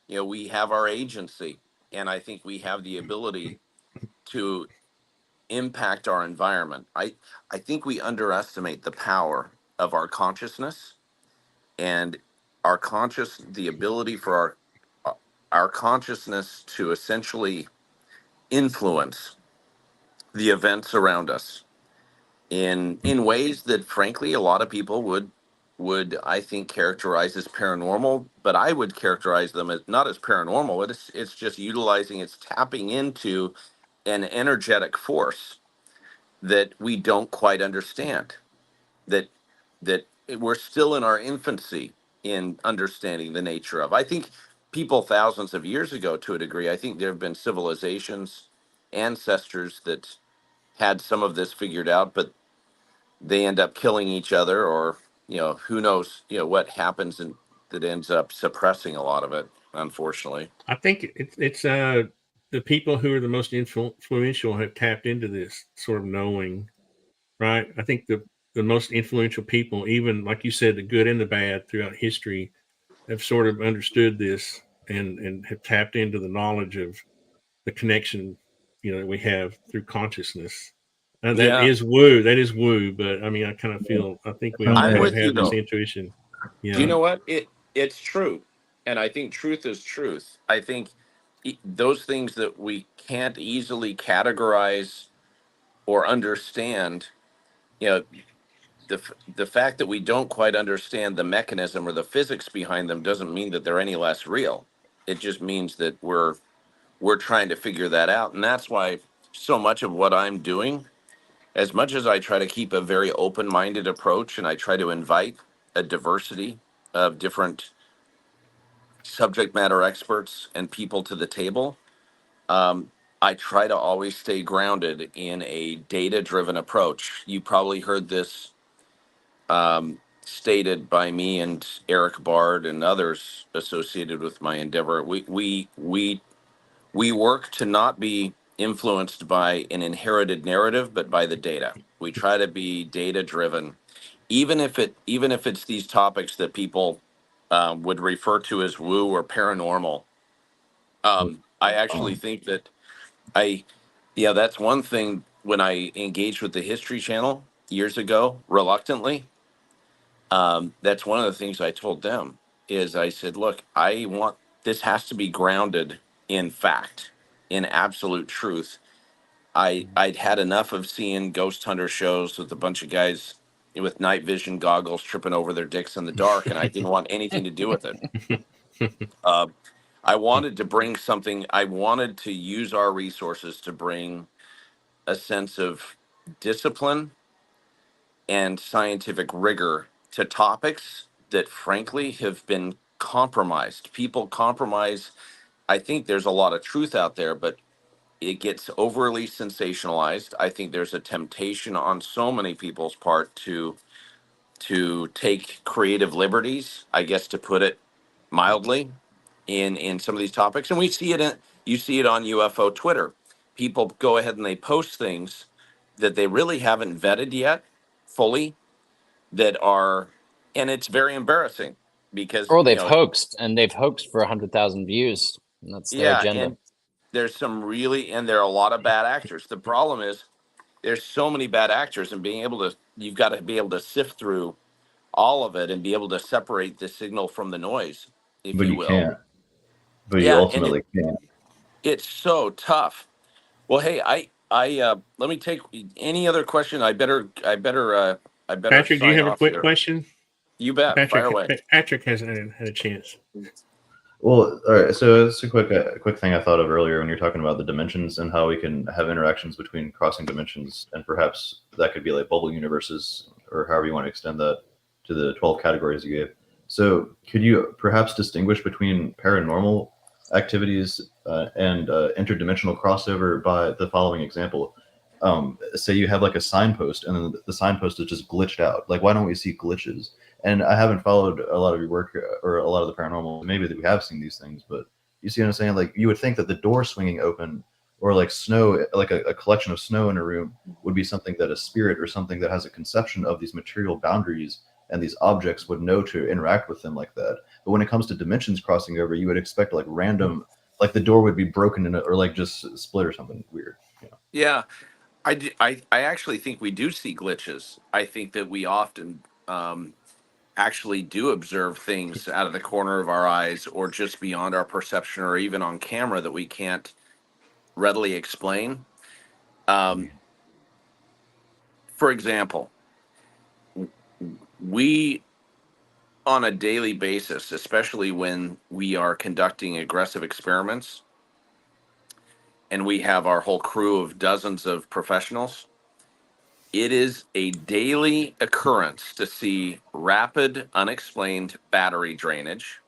we have our agency, and I think we have the ability to impact our environment. I think we underestimate the power of our consciousness and the ability for our consciousness to essentially influence the events around us in ways that frankly a lot of people would I think characterize as paranormal, but I would characterize them as not as paranormal. It's just it's tapping into an energetic force that we don't quite understand, that we're still in our infancy in understanding the nature of. I think people thousands of years ago, to a degree, I think there have been civilizations, ancestors that had some of this figured out, but they end up killing each other, or who knows what happens, and that ends up suppressing a lot of it, unfortunately. I think it's the people who are the most influential have tapped into this sort of knowing, right? I think the most influential people, even like you said, the good and the bad throughout history, have sort of understood this and have tapped into the knowledge of the connection, that we have through consciousness. And that Yeah, is woo. That is woo. But I mean, I think we all I'm kind of with you have this though. intuition. Do you know what? It's true. And I think truth is truth. I think those things that we can't easily categorize or understand, you know, the fact that we don't quite understand the mechanism or the physics behind them doesn't mean that they're any less real. It just means that we're trying to figure that out. And that's why so much of what I'm doing, as much as I try to keep a very open-minded approach and I try to invite a diversity of different subject matter experts and people to the table, I try to always stay grounded in a data-driven approach. You probably heard this stated by me and Eric Bard and others associated with my endeavor. We work to not be influenced by an inherited narrative, but by the data. We try to be data-driven, even if it's these topics that people would refer to as woo or paranormal. I actually think that that's one thing. When I engaged with the History Channel years ago, reluctantly, that's one of the things I told them is I said, look, I want this has to be grounded in fact, in absolute truth. I'd had enough of seeing ghost hunter shows with a bunch of guys with night vision goggles tripping over their dicks in the dark, and I didn't want anything to do with it. I wanted to bring something. I wanted to use our resources to bring a sense of discipline and scientific rigor to topics that frankly have been compromised. People compromise. I think there's a lot of truth out there, but it gets overly sensationalized. I think there's a temptation on so many people's part to take creative liberties, I guess to put it mildly, in some of these topics. And you see it on UFO Twitter. People go ahead and they post things that they really haven't vetted yet fully, and it's very embarrassing because Or they've hoaxed for 100,000 views, and that's their yeah, agenda. and there are a lot of bad actors. The problem is there's so many bad actors, and you've got to be able to sift through all of it and be able to separate the signal from the noise, if But you you will. can't. But you Yeah, and ultimately can't. it's so tough. Well, hey, let me take any other question. I better Patrick, do you sign have a off quick here. question? You bet. Fire away. Patrick hasn't had a chance. Well, all right. So it's a quick thing I thought of earlier when you're talking about the dimensions and how we can have interactions between crossing dimensions, and perhaps that could be like bubble universes, or however you want to extend that to the 12 categories you gave. So could you perhaps distinguish between paranormal activities and interdimensional crossover by the following example? Say you have like a signpost, and then the signpost is just glitched out. Like, why don't we see glitches? And I haven't followed a lot of your work or a lot of the paranormal. Maybe that we have seen these things, but you see what I'm saying? Like, you would think that the door swinging open, or like snow, like a collection of snow in a room, would be something that a spirit or something that has a conception of these material boundaries and these objects would know to interact with them like that. But when it comes to dimensions crossing over, you would expect like random, like the door would be broken in, or like just split or something weird. Yeah, I actually think we do see glitches. I think that we often actually do observe things out of the corner of our eyes or just beyond our perception or even on camera that we can't readily explain. Um, for example, we on a daily basis, especially when we are conducting aggressive experiments and we have our whole crew of dozens of professionals, it is a daily occurrence to see rapid, unexplained battery drainage.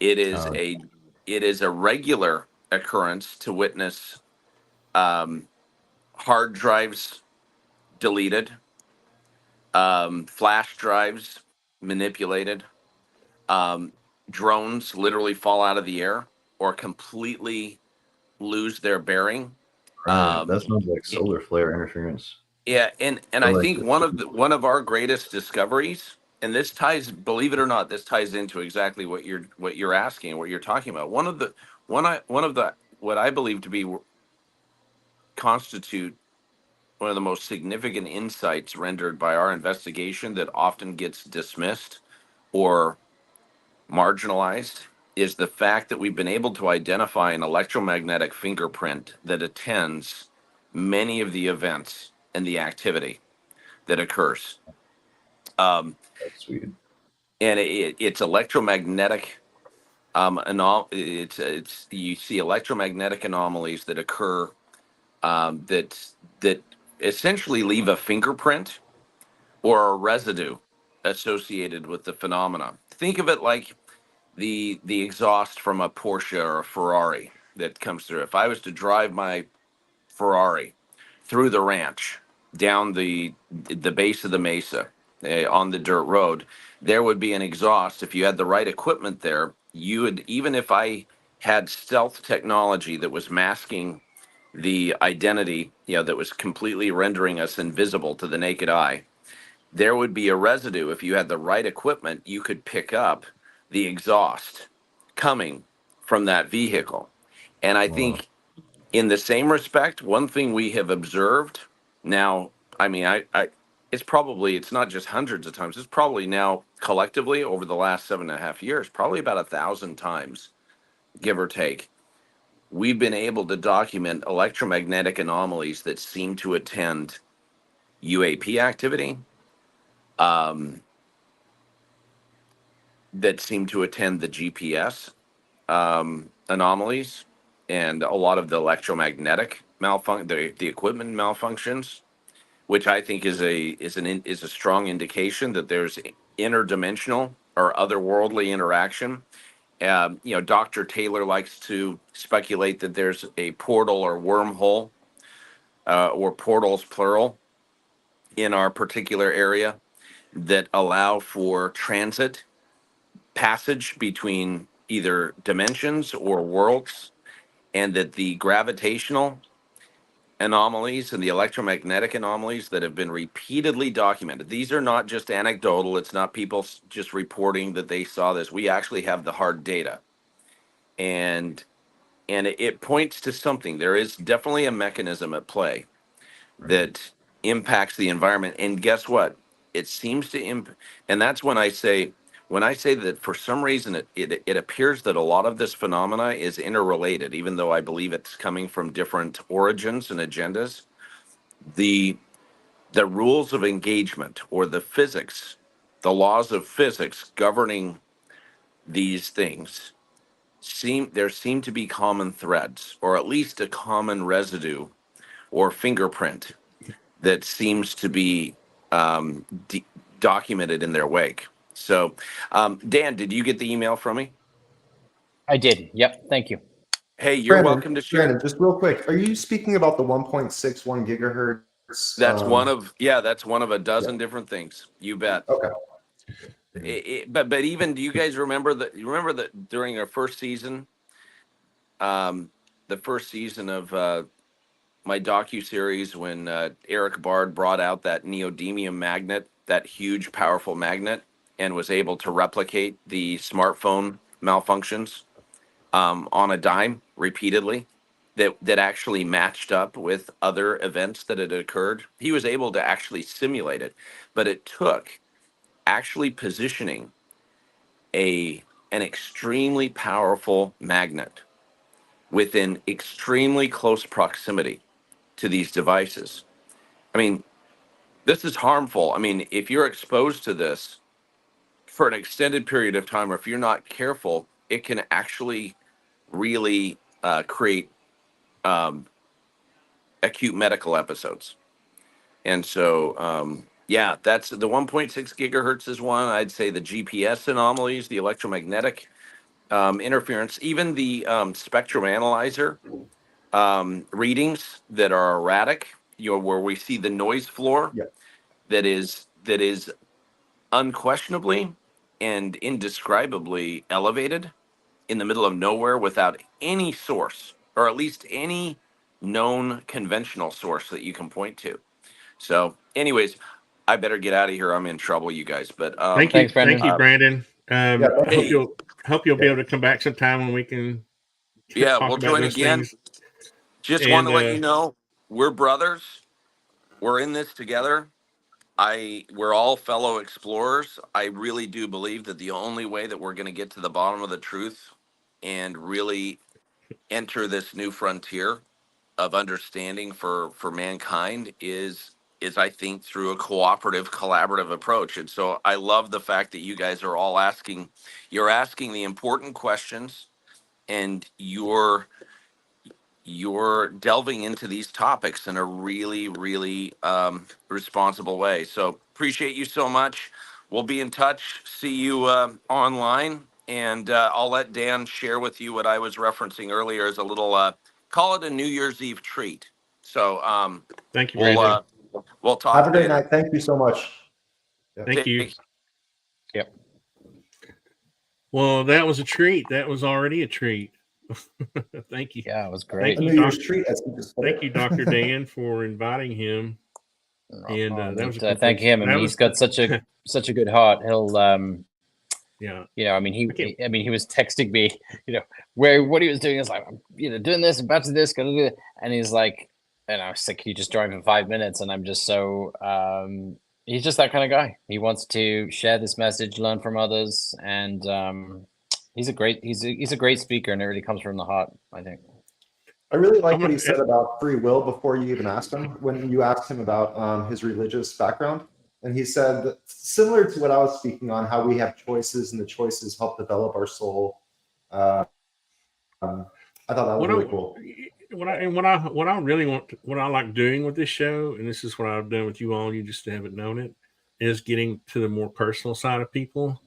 It is a regular occurrence to witness um, hard drives deleted, flash drives manipulated, um, drones literally fall out of the air or completely lose their bearing. Right. That Um, sounds like solar flare interference. yeah, and Or I like think one of our greatest discoveries, and this ties, believe it or not, this ties into exactly what you're asking, what you're talking about. One of the what I believe to be constitute one of the most significant insights rendered by our investigation that often gets dismissed or marginalized is the fact that we've been able to identify an electromagnetic fingerprint that attends many of the events and the activity that occurs. Um, that's sweet. and it's electromagnetic. It's you see electromagnetic anomalies that occur that essentially leave a fingerprint or a residue associated with the phenomena. Think of it like the exhaust from a Porsche or a Ferrari that comes through. If I was to drive my Ferrari through the ranch, down the base of the mesa, on the dirt road, there would be an exhaust. If you had the right equipment there, you would, even if I had stealth technology that was masking the identity, that was completely rendering us invisible to the naked eye, there would be a residue. If you had the right equipment, you could pick up the exhaust coming from that vehicle. And I Wow. think in the same respect, one thing we have observed now, I mean, it's not just hundreds of times, it's probably now collectively over the last 7.5 years, probably about 1,000 times, give or take. We've been able to document electromagnetic anomalies that seem to attend UAP activity, um, that seem to attend the GPS anomalies, and a lot of the electromagnetic the equipment malfunctions, which I think is a strong indication that there's interdimensional or otherworldly interaction. Dr. Taylor likes to speculate that there's a portal or wormhole, or portals plural, in our particular area that allow for transit, passage between either dimensions or worlds, and that the gravitational anomalies and the electromagnetic anomalies that have been repeatedly documented, these are not just anecdotal. It's not people just reporting that they saw this. We actually have the hard data, and it points to something. There is definitely a mechanism at play that impacts the environment. And guess what? It seems to and that's when I say that for some reason it appears that a lot of this phenomena is interrelated, even though I believe it's coming from different origins and agendas. The the rules of engagement, or the physics, the laws of physics governing these things, seem to be common threads, or at least a common residue or fingerprint that seems to be um, d- documented in their wake. So, Dan, did you get the email from me? I did. Yep. Thank you. Hey, you're welcome to share. Brandon, just real quick, are you speaking about the 1.61 gigahertz? That's that's one of a dozen different things. You bet. Okay. But even, do you guys remember that? You remember that during our first season, the first season of my docu-series, when Eric Bard brought out that neodymium magnet, that huge, powerful magnet, and was able to replicate the smartphone malfunctions on a dime repeatedly. that actually matched up with other events that had occurred. He was able to actually simulate it, but it took actually positioning an extremely powerful magnet within extremely close proximity to these devices. I mean, this is harmful. I mean, if you're exposed to this for an extended period of time, or if you're not careful, it can actually really create acute medical episodes. And so, yeah, that's the 1.6 gigahertz is one. I'd say the GPS anomalies, the electromagnetic interference, even the spectrum analyzer readings that are erratic, where we see the noise floor Yeah. that is unquestionably and indescribably elevated in the middle of nowhere without any source, or at least any known conventional source that you can point to. So, anyways, I better get out of here. I'm in trouble, you guys. But Thanks, Brandon. Thank you, Brandon. Yeah, Hope hey, you'll be able to come back sometime when we can yeah, talk we'll about join those again. things. Just want And to let you know, we're brothers. We're in this together. We're all fellow explorers. I really do believe that the only way that we're going to get to the bottom of the truth and really enter this new frontier of understanding for mankind is I think through a cooperative, collaborative approach. And so I love the fact that you guys are all you're asking the important questions, and you're delving into these topics in a really, really responsible way. So appreciate you so much. We'll be in touch. See you online, and I'll let Dan share with you what I was referencing earlier as a little call it a New Year's Eve treat. So thank you, we'll Brandon. we'll talk Have a great later. night. Thank you so much. Thank you. Thanks. Yep. Well, that was a treat. That was already a treat. Thank you. Yeah, it was A great. Thank New you, Year's Doc. treat, as you just put Thank it. you, Dr. Dan, for inviting him. And I that need was a to complete, thank him. I that mean, was he's got such a good heart. He'll yeah. you know, I mean, can't- he was texting me, you know, what he was doing is like, I'm, you know, doing this, about to do this, gonna do it. And he's like, and I was like, can you just drive in 5 minutes? And I'm just so, he's just that kind of guy. He wants to share this message, learn from others. And, he's a great speaker, and it really comes from the heart, I think. I really like I'm what he gonna- said about free will before you even asked him, when you asked him about his religious background. And he said that similar to what I was speaking on, how we have choices and the choices help develop our soul. I thought that was really cool. What I really what I like doing with this show, and this is what I've done with you all, you just haven't known it, is getting to the more personal side of people.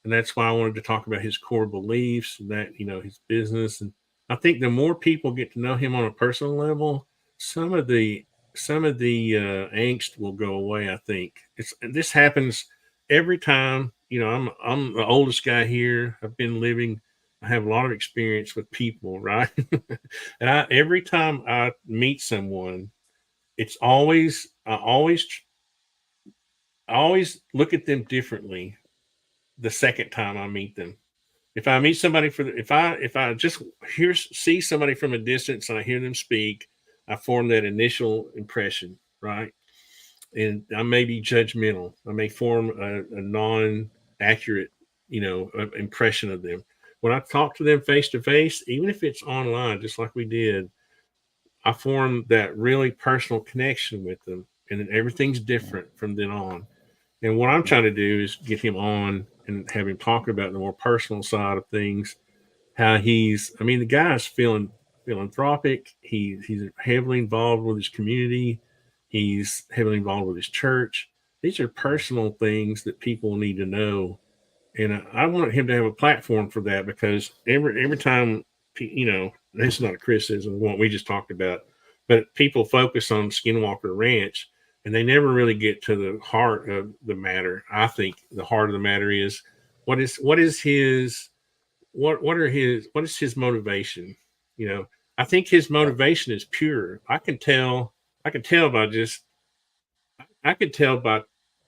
And that's why I wanted to talk about his core beliefs, that, you know, his business. And I think the more people get to know him on a personal level, some of the angst will go away. I think this happens every time. You know, I'm the oldest guy here. I've been living. I have a lot of experience with people, right? And every time I meet someone, it's always I always look at them differently the second time I meet them. If I meet somebody if I just see somebody from a distance and I hear them speak, I form that initial impression, right? And I may be judgmental. I may form a non-accurate, you know, impression of them. When I talk to them face to face, even if it's online, just like we did, I form that really personal connection with them, and then everything's different from then on. And what I'm trying to do is get him on and have him talk about the more personal side of things. How the guy's philanthropic. He's heavily involved with his community. He's heavily involved with his church. These are personal things that people need to know. And I want him to have a platform for that, because every time, you know, this is not a criticism of what we just talked about, but people focus on Skinwalker Ranch and they never really get to the heart of the matter. I think the heart of the matter is what is his motivation? You know, I think his motivation is pure. I can tell by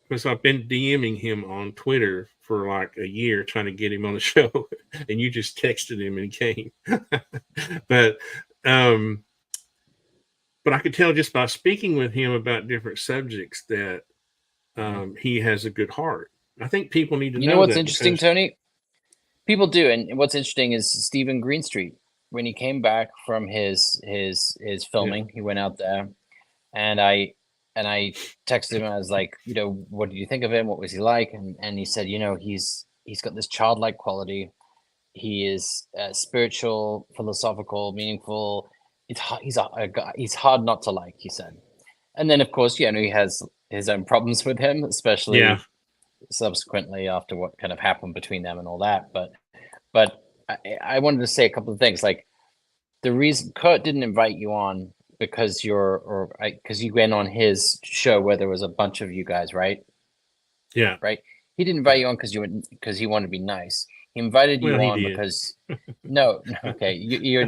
because I've been DMing him on Twitter for like a year trying to get him on the show, and you just texted him and he came. But but I could tell just by speaking with him about different subjects that he has a good heart. I think people need to You know what's that interesting, because, Tony? People do, and what's interesting is Stephen Greenstreet, when he came back from his filming, he went out there, and I texted him. I was like, you know, what did you think of him? What was he like? And he said, you know, he's got this childlike quality. He is spiritual, philosophical, meaningful. He's hard not to like, he said. And then, of course, you know, he has his own problems with him, especially yeah, subsequently after what kind of happened between them and all that. But I wanted to say a couple of things. Like, the reason Kurt didn't invite you on because because you went on his show where there was a bunch of you guys, right? yeah. Right. He didn't invite you on because he wanted to be nice. He invited you Well, he on did. because no, okay, you're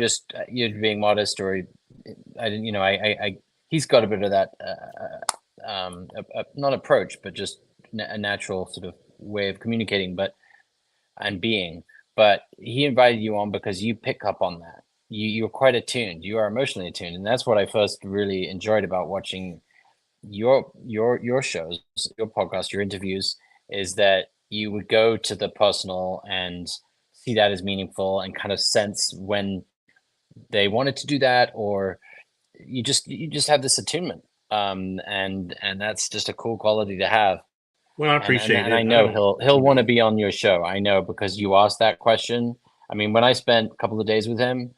being modest, or I didn't, you know, I he's got a bit of that not approach, but just a natural sort of way of communicating, and being. But he invited you on because you pick up on that. You're quite attuned. You are emotionally attuned, and that's what I first really enjoyed about watching your shows, your podcast, your interviews, is that you would go to the personal and see that as meaningful, and kind of sense when they wanted to do that, or you just have this attunement, and that's just a cool quality to have. Well, I appreciate and it. I know he'll want to be on your show. I know, because you asked that question. I mean, when I spent a couple of days with him,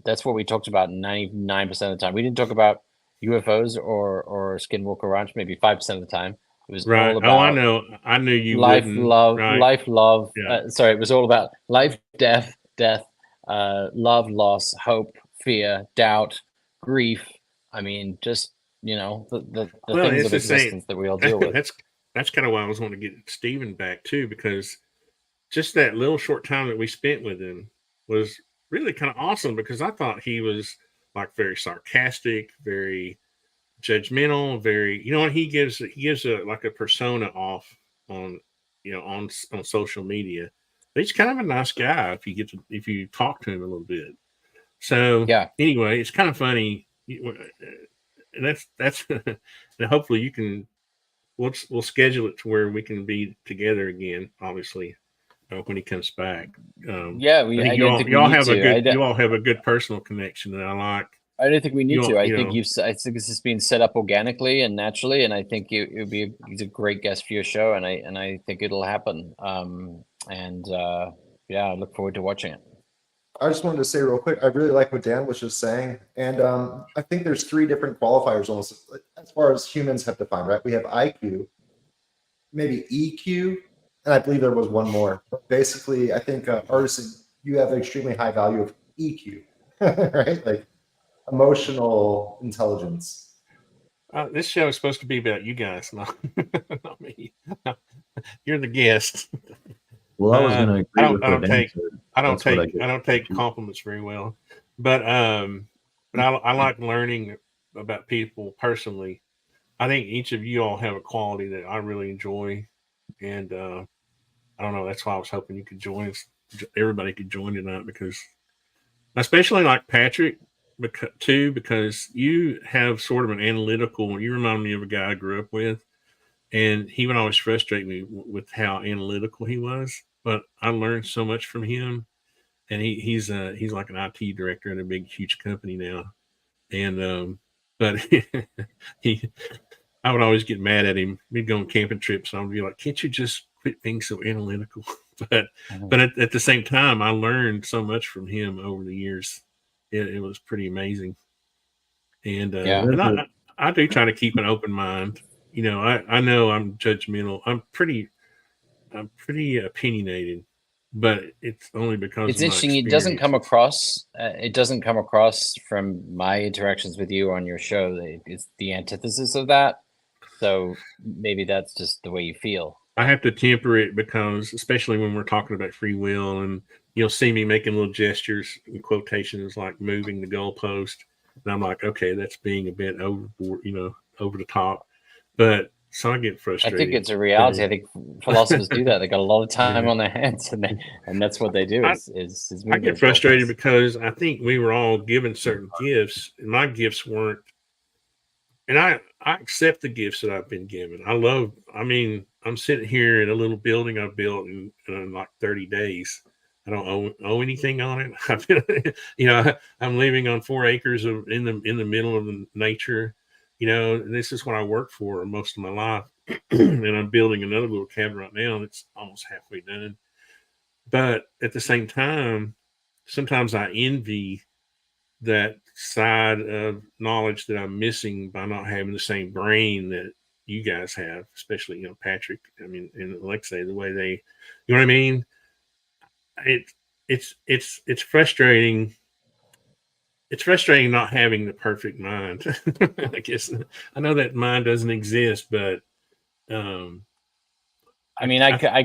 that's what we talked about 99% of the time. We didn't talk about UFOs or Skinwalker Ranch, maybe 5% of the time. It was Right. all Oh, I about know. I knew you life, wouldn't. love, Right. life, love. Yeah. Sorry, it was all about life, death, love, loss, hope, fear, doubt, grief. I mean, just, you know, the Well, things it's of the same. existence that we all deal with. That's kind of why I was wanting to get Stephen back too, because just that little short time that we spent with him was really kind of awesome, because I thought he was like very sarcastic, very judgmental, very, you know, and he gives a like a persona off on, you know, on social media. But he's kind of a nice guy if you talk to him a little bit. So Yeah. anyway, it's kind of funny. And that's and hopefully you can we'll schedule it to where we can be together again, obviously, when he comes back. Yeah, I think you all have a good personal connection that I like. I don't think we need to. I think know. I think this has been set up organically and naturally, and I think it would be he's a great guest for your show, and I think it'll happen. Yeah, I look forward to watching it. I just wanted to say real quick, I really like what Dan was just saying. And I think there's 3 different qualifiers almost as far as humans have defined, right? We have IQ, maybe EQ, and I believe there was one more. But basically, I think artists, you have an extremely high value of EQ, right? Like emotional intelligence. This show is supposed to be about you guys, not me. You're the guest. Well, I was going to agree with what Dan said. I don't take compliments very well, but I like learning about people personally. I think each of you all have a quality that I really enjoy, and I don't know. That's why I was hoping you could join us. Everybody could join tonight, because especially like Patrick, because you have sort of an analytical. You remind me of a guy I grew up with, and he would always frustrate me with how analytical he was. But I learned so much from him, and he's like an IT director at a big, huge company now. And but I would always get mad at him. We'd go on camping trips, and I'd be like, "Can't you just quit being so analytical?" But at the same time, I learned so much from him over the years. It was pretty amazing. And and I do try to keep an open mind. You know, I know I'm judgmental. I'm pretty opinionated, but it's only because it's of interesting. My It doesn't come across. It doesn't come across from my interactions with you on your show. It's the antithesis of that. So maybe that's just the way you feel. I have to temper it, because especially when we're talking about free will, and you'll see me making little gestures and quotations like moving the goalpost, and I'm like, okay, that's being a bit overboard, you know, over the top. But so I get frustrated. I think it's a reality. I think philosophers do that. They got a lot of time on their hands, and that's what they do. I get frustrated because I think we were all given certain gifts, and my gifts weren't and I accept the gifts that I've been given. I mean, I'm sitting here in a little building I built in like 30 days. I don't owe anything on it. I've been, I'm living on 4 acres in the middle of the nature. This is what I worked for most of my life. And I'm building another little cabin right now that's almost halfway done. But at the same time, sometimes I envy that side of knowledge that I'm missing by not having the same brain that you guys have, especially, Patrick, and Alexei, the way they, you know what I mean? It's frustrating. It's frustrating not having the perfect mind. I guess I know that mind doesn't exist, but I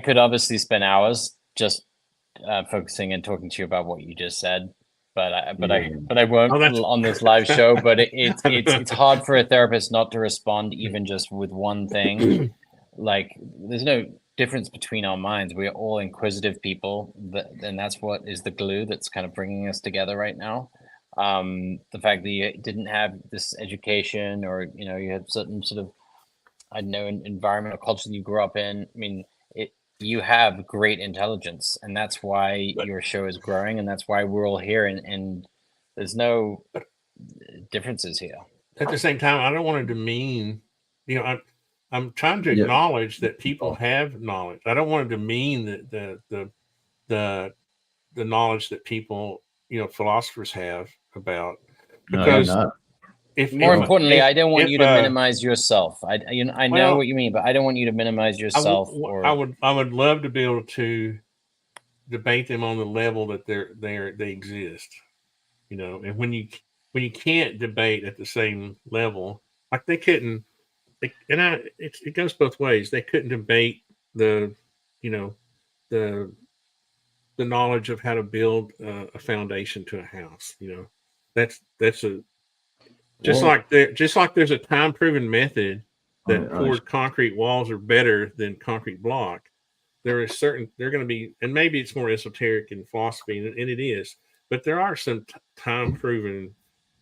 could obviously spend hours just focusing and talking to you about what you just said, but I won't on this live show. But it's hard for a therapist not to respond even just with one thing. Like, there's no difference between our minds. We're all inquisitive people, and that's what is the glue that's kind of bringing us together right now. The fact that you didn't have this education, or you had certain sort of, I don't know, environment or culture that you grew up in. I mean, you have great intelligence, and that's why your show is growing, and that's why we're all here, and there's no differences here. At the same time, I don't want to demean, I'm trying to acknowledge that people have knowledge. I don't want to demean the knowledge that people, philosophers have about, because more importantly, I don't want you to minimize yourself. I know what you mean, but I don't want you to minimize yourself. I would love to be able to debate them on the level that they exist, and when you can't debate at the same level, like they couldn't, it goes both ways. They couldn't debate the knowledge of how to build a foundation to a house. That's like there's a time-proven method that poured concrete walls are better than concrete block. They're going to be, and maybe it's more esoteric in philosophy, and it is, but there are some time-proven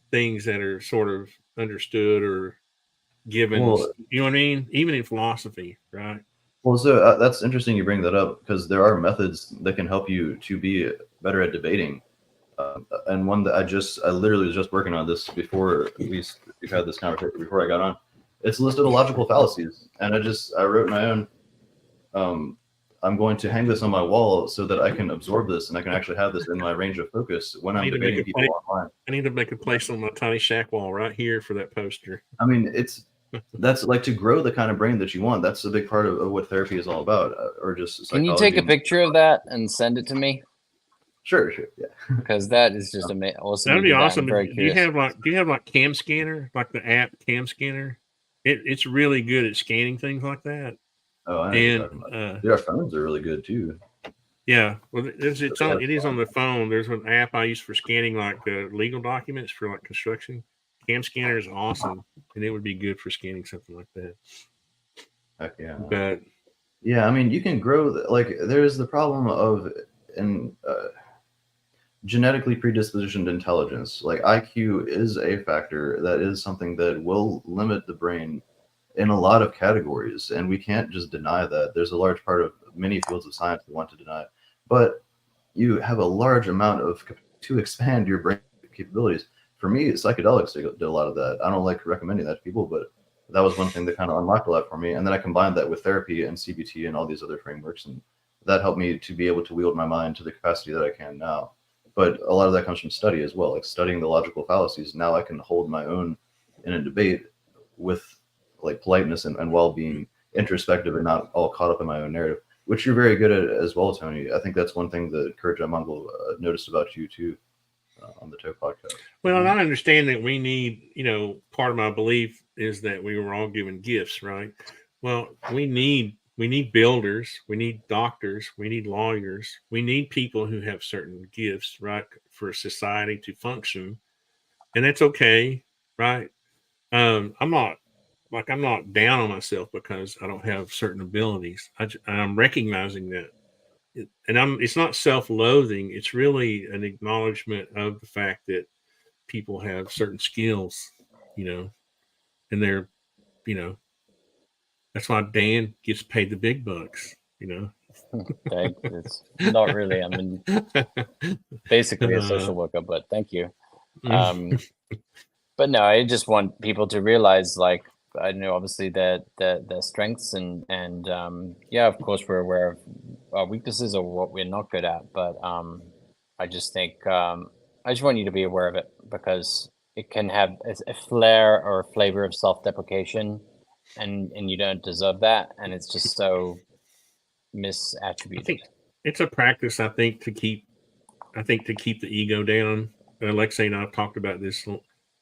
things that are sort of understood or given. You know what I mean? Even in philosophy, right? Well, so that's interesting you bring that up, because there are methods that can help you to be better at debating. And one that I literally was just working on this before we've had this conversation, before I got on. It's a list of logical fallacies, and I wrote my own. I'm going to hang this on my wall so that I can absorb this, and I can actually have this in my range of focus when I'm debating people online. I need to make a place on my tiny shack wall right here for that poster. I mean, that's like to grow the kind of brain that you want. That's a big part of what therapy is all about, or just psychology. Can you take a picture of that and send it to me? Sure, yeah. Because that is just awesome. That'd be awesome. Do you have like Cam Scanner, like the app Cam Scanner? It's really good at scanning things like that. Oh, I know. And our phones are really good too. Yeah, well, it is on the phone. There's an app I use for scanning like legal documents for like construction. Cam Scanner is awesome, and it would be good for scanning something like that. Heck yeah. But yeah, I mean, you can grow. There's the problem of genetically predispositioned intelligence. Like IQ is a factor that is something that will limit the brain in a lot of categories, and we can't just deny that. There's a large part of many fields of science that want to deny it, but you have a large amount to expand your brain capabilities. For me, psychedelics did a lot of that. I don't like recommending that to people, but that was one thing that kind of unlocked a lot for me. And then I combined that with therapy and CBT and all these other frameworks, and that helped me to be able to wield my mind to the capacity that I can now. But a lot of that comes from study as well, like studying the logical fallacies. Now I can hold my own in a debate with like politeness and while being introspective and not all caught up in my own narrative, which you're very good at as well, Tony. I think that's one thing that Courage Mongol noticed about you too on the TOE podcast. Well, and I understand that we need, part of my belief is that we were all given gifts, right? Well, we need builders, we need doctors, we need lawyers, we need people who have certain gifts, right, for society to function, and that's okay, right? I'm not down on myself because I don't have certain abilities. I'm recognizing that, and it's not self-loathing. It's really an acknowledgement of the fact that people have certain skills, and they're, you know, that's why Dan gets paid the big bucks, you know. It's not really. I mean, basically a social worker, but thank you. But no, I just want people to realize, like, I know obviously their strengths and yeah, of course we're aware of our weaknesses or what we're not good at, but I just think I just want you to be aware of it, because it can have a flair or a flavor of self-deprecation, and you don't deserve that, and it's just so misattributed. I think it's a practice, I think, to keep the ego down. Alexei and I have talked about this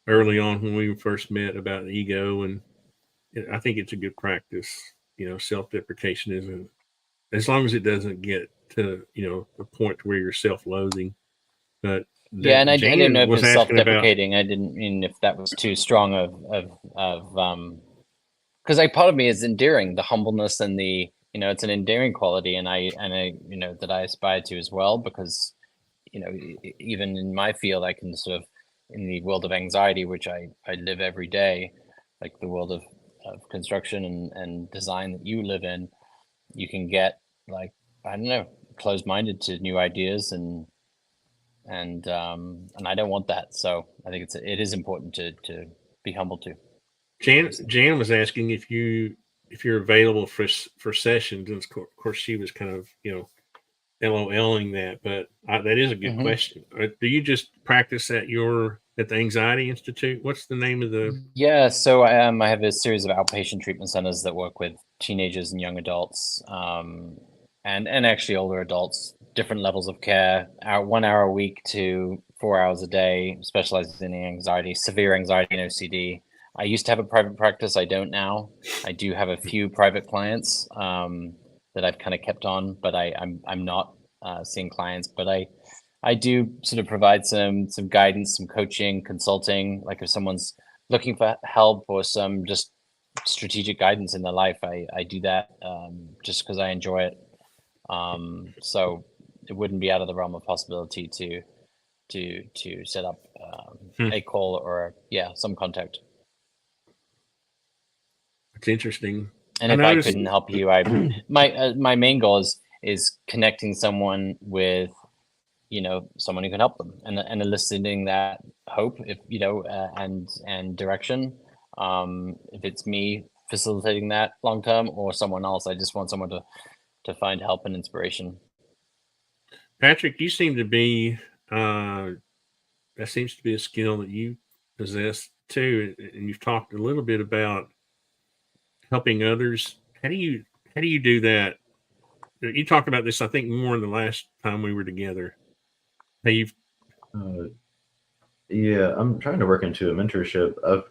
early on when we first met about the ego, and I think it's a good practice. You know, self-deprecation isn't, as long as it doesn't get to, you know, the point where you're self-loathing. But yeah, and I didn't know if was it's asking self-deprecating. I didn't mean if that was too strong of because like part of me is endearing, the humbleness and the, you know, it's an endearing quality, and I you know, that I aspire to as well, because, you know, even in my field, I can sort of, in the world of anxiety, which I live every day, like the world of construction and design that you live in, you can get, like, I don't know, closed-minded to new ideas, and I don't want that. So I think it is important to be humble too. Jan was asking if you're available for sessions, and of course she was kind of, you know, LOLing that, but that is a good question. Do you just practice at the Anxiety Institute? What's the name of the? Yeah, so I have a series of outpatient treatment centers that work with teenagers and young adults, and actually older adults, different levels of care. 1 hour a week to 4 hours a day, specializing in anxiety, severe anxiety and OCD. I used to have a private practice. I don't now. I do have a few private clients that I've kind of kept on, but I'm not seeing clients. But I do sort of provide some guidance, some coaching, consulting. Like if someone's looking for help or some just strategic guidance in their life, I do that just because I enjoy it. So it wouldn't be out of the realm of possibility to set up a call or some contact. It's interesting. And if I couldn't help you, my main goal is connecting someone with, you know, someone who can help them, and eliciting that hope, if you know, and direction. If it's me facilitating that long term or someone else, I just want someone to find help and inspiration. Patrick, you seem to be that seems to be a skill that you possess too, and you've talked a little bit about helping others. How do you do that? You talked about this, I think, more in the last time we were together. How you've yeah, I'm trying to work into a mentorship. I've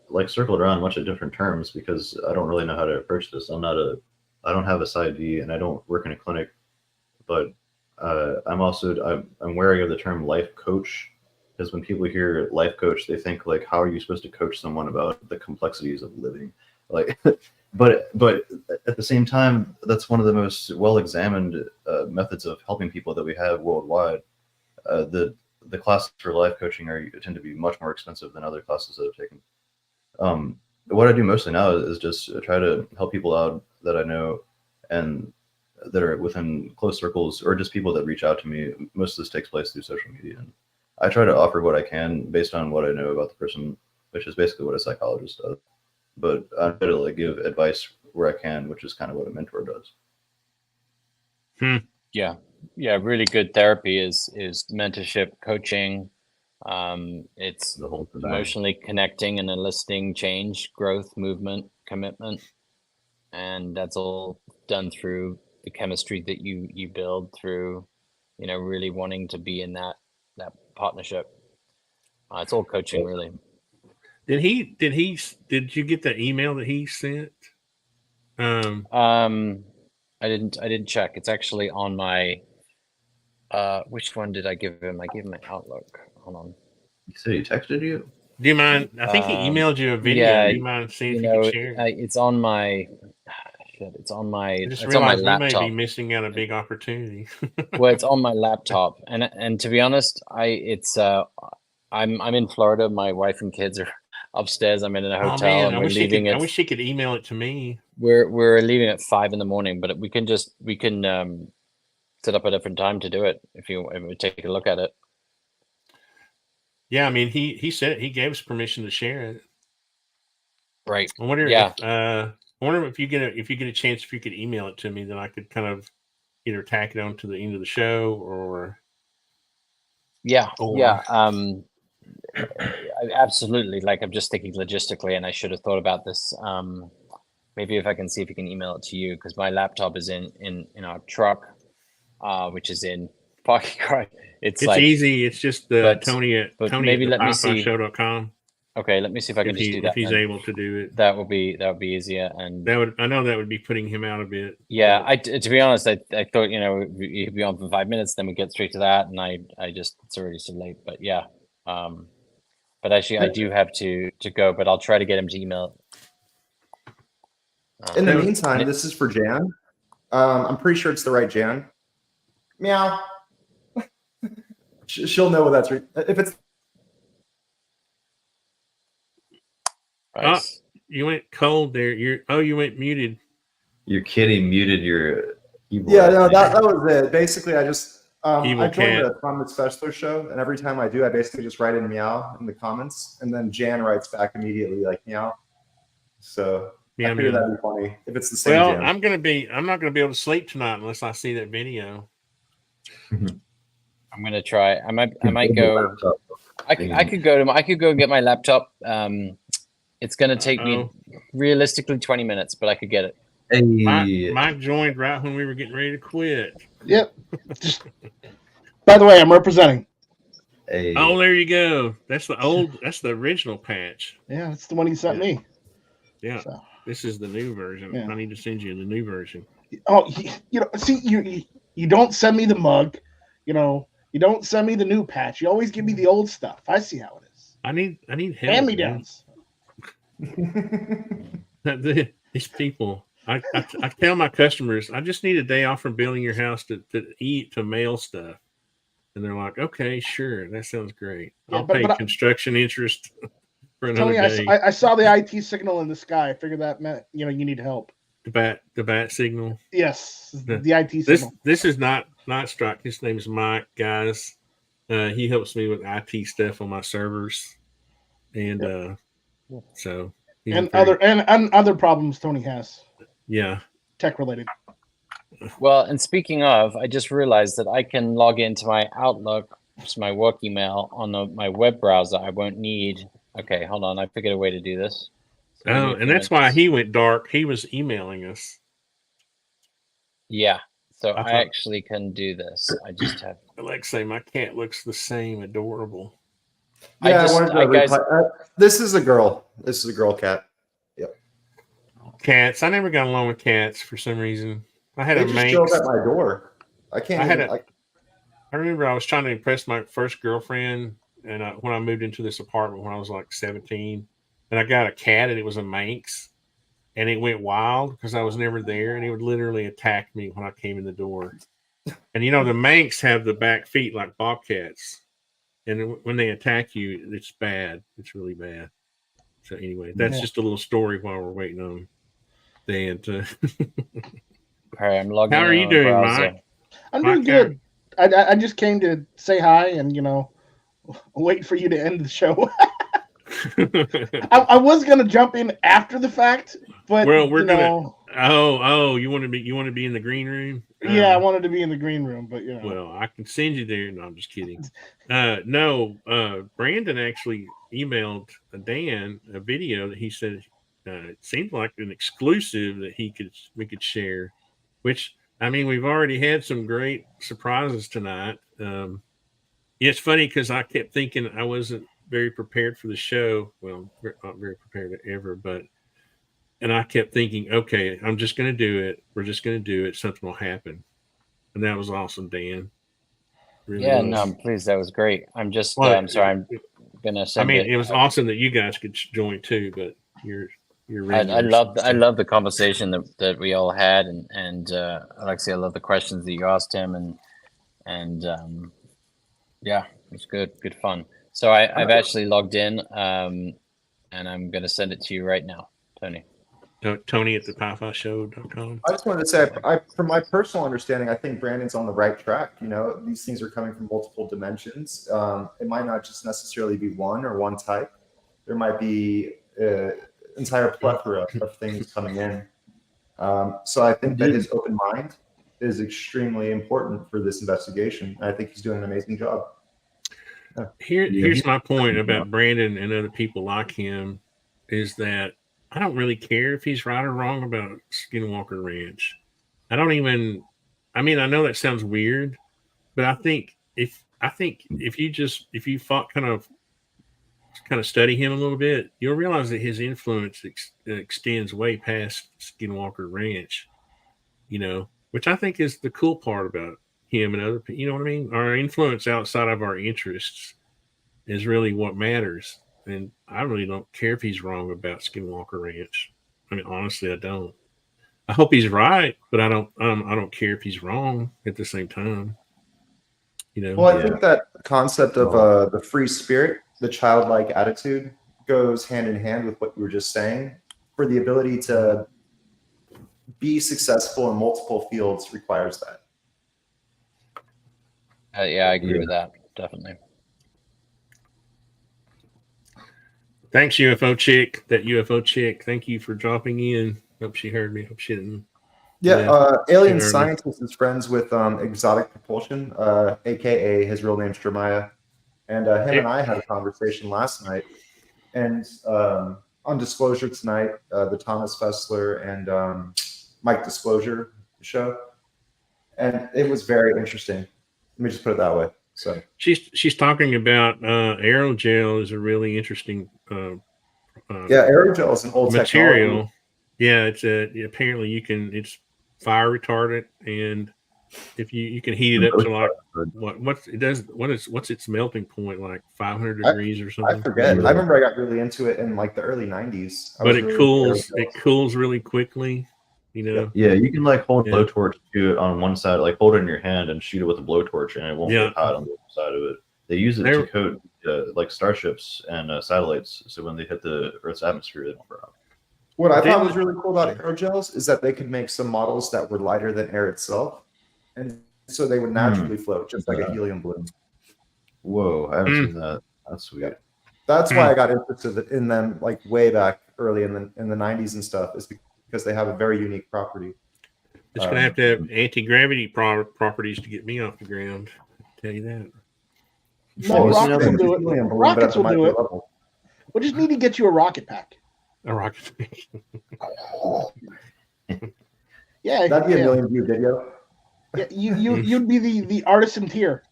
like circled around a bunch of different terms because I don't really know how to approach this. I don't have a PsyD and I don't work in a clinic, but I'm wary of the term life coach, because when people hear life coach, they think like, how are you supposed to coach someone about the complexities of living? Like, but at the same time, that's one of the most well-examined methods of helping people that we have worldwide. The classes for life coaching tend to be much more expensive than other classes that I've taken. What I do mostly now is just try to help people out that I know and that are within close circles, or just people that reach out to me. Most of this takes place through social media, and I try to offer what I can based on what I know about the person, which is basically what a psychologist does. But I try to like give advice where I can, which is kind of what a mentor does. Yeah, really good therapy is mentorship, coaching. It's The whole emotionally connecting and eliciting change, growth, movement, commitment, and that's all done through the chemistry that you build through, you know, really wanting to be in that partnership. It's all coaching, really. Did you get the email that he sent? I didn't check. It's actually on my which one did I give him? I gave him my Outlook. Hold on. You said he texted you? Do you mind? I think he emailed you a video. Yeah, Do you mind seeing if you can share it? it's on my it's on my I just it's on my realized we may laptop. be missing out a big opportunity. Well, it's on my laptop, and to be honest, I'm in Florida. My wife and kids upstairs. I'm in a Oh hotel, man, and I we're wish leaving I it. wish she could email it to me. We're leaving at 5 a.m, but we can set up a different time to do it if you take a look at it. Yeah, I mean, he said he gave us permission to share it. Right. I wonder Yeah. if you get a chance, if you could email it to me, then I could kind of either tack it on to the end of the show or Yeah. Or- Absolutely. Like, I'm just thinking logistically, and I should have thought about this. Maybe if I can see if you can email it to you, because my laptop is in our truck, which is in parking garage. It's like easy. It's just Tony at maybe let me see. PiFiShow.com. Okay, let me see if I can just do that. If he's able to do it, that would be easier. And I know that would be putting him out a bit. Yeah, to be honest, I thought he'd be on for 5 minutes, then we get straight to that, and I just it's already so late. But yeah, but actually I do have to go, but I'll try to get him to email. In the meantime, this is for Jan. I'm pretty sure it's the right Jan. Meow. She'll know what that's. If it's. Nice. You went cold there. You went muted. Your kitty muted your keyboard. Yeah, no, that was it. Basically, I just I Evil joined cat. the Thomas Fessler show, and every time I do, I basically just write in meow in the comments, and then Jan writes back immediately like meow. So Yeah, I figured man. that'd be funny if it's the same. Well, Jan. I'm not gonna be able to sleep tonight unless I see that video. I'm gonna try. I might go. I could go and get my laptop. It's gonna take me realistically 20 minutes, but I could get it. Hey, Mike joined right when we were getting ready to quit. Yep. By the way, I'm representing. hey. Oh, there you go. That's the original patch. Yeah, that's the one he sent me. Yeah. So. This is the new version. Yeah. I need to send you the new version. Oh, see, you don't send me the mug. You don't send me the new patch. You always give me the old stuff. I see how it is. I need help. Hand me downs. These people. I tell my customers, I just need a day off from building your house to mail stuff. And they're like, okay, sure. That sounds great. Yeah, I'll pay construction interest for another Tony, day. I saw the IT signal in the sky. I figured that meant, you need help. The bat signal. Yes, the IT signal. This is not Strike. His name's Mike, guys. He helps me with IT stuff on my servers. And so and other problems Tony has. Yeah. Tech related. Well, and speaking of, I just realized that I can log into my Outlook, it's my work email, on my web browser. I won't need. Okay, hold on. I figured a way to do this. So and that's why he went dark. He was emailing us. Yeah. So I actually can do this. I just have. Alexei, my cat looks the same. Adorable. Yeah, this is a girl. This is a girl cat. Yep. Cats. I never got along with cats for some reason. I had They a just Manx. showed up at my door. I can't. I remember I was trying to impress my first girlfriend, and when I moved into this apartment when I was like 17, and I got a cat, and it was a Manx, and it went wild because I was never there, and it would literally attack me when I came in the door. And the Manx have the back feet like bobcats, and when they attack you, it's bad. It's really bad. So anyway, that's just a little story while we're waiting on Dan to. All right, I'm logging. How are you doing, Mike? I'm doing good. I just came to say hi and wait for you to end the show. I was gonna jump in after the fact, but we're gonna. Oh, you want to be in the green room? Yeah, I wanted to be in the green room, but Well, I can send you there. No, I'm just kidding. No, Brandon actually emailed Dan a video that he said it seemed like an exclusive that we could share. Which, I mean, we've already had some great surprises tonight. It's funny because I kept thinking I wasn't very prepared for the show. Well, not very prepared ever, and I kept thinking, okay, I'm just going to do it. We're just going to do it. Something will happen. And that was awesome, Dan. Really yeah, was. no, I'm pleased. That was great. I'm just, I'm sorry. I'm going to send it was awesome that you guys could join too, but you're I love the conversation that we all had, and Alexei, I love the questions that you asked him, and yeah, it was good fun. So I've actually logged in, and and I'm going to send it to you right now, Tony. Tony at the PiFiShow.com. I just wanted to say, from my personal understanding, I think Brandon's on the right track. You know, these things are coming from multiple dimensions. It might not just necessarily be one or one type. There might be an entire plethora of things coming in. So I think that his open mind is extremely important for this investigation. I think he's doing an amazing job. Here's my point about Brandon and other people like him is that I don't really care if he's right or wrong about Skinwalker Ranch. I know that sounds weird, but I think if you kind of study him a little bit, you'll realize that his influence extends way past Skinwalker Ranch, you know, which I think is the cool part about him and other people. You know what I mean? Our influence outside of our interests is really what matters. And I really don't care if he's wrong about Skinwalker Ranch. I mean, honestly, I don't. I hope he's right, but I don't care if he's wrong at the same time. You know. Well, I think that concept of the free spirit, the childlike attitude, goes hand in hand with what you were just saying. For the ability to be successful in multiple fields requires that. Yeah, I agree with that. Definitely. Thanks, UFO chick. That UFO chick. Thank you for dropping in. Hope she heard me. Hope she didn't. Yeah, alien scientist is friends with Exotic Propulsion, aka his real name's Jeremiah, and him and I had a conversation last night. And on Disclosure tonight, the Thomas Fessler and Mike Disclosure show, and it was very interesting. Let me just put it that way. So she's talking about aerogel is a really interesting aerogel is an old material. Technology. Yeah, apparently it's fire retardant, and if you can heat it up to like what's its melting point, like 500 degrees or something. I forget. I remember I got really into it in like the early 90s. But it cools really quickly. You know. Yeah, you can like hold a blowtorch to it on one side, like hold it in your hand and shoot it with a blowtorch, and it won't get hot on the other side of it. They use it to coat like starships and satellites, so when they hit the Earth's atmosphere, they don't burn up. What I thought was really cool about aerogels is that they could make some models that were lighter than air itself, and so they would naturally float, just like a helium balloon. Whoa, I haven't seen that. That's sweet. That's why I got interested in them, like way back early in the 90s and stuff, is because they have a very unique property. It's gonna have to have anti-gravity properties to get me off the ground. I'll tell you that. No, rockets will do it. Rockets will do it. We just need to get you a rocket pack. A rocket. Yeah, that'd be a million view video. Yeah, you'd be the artisan tier.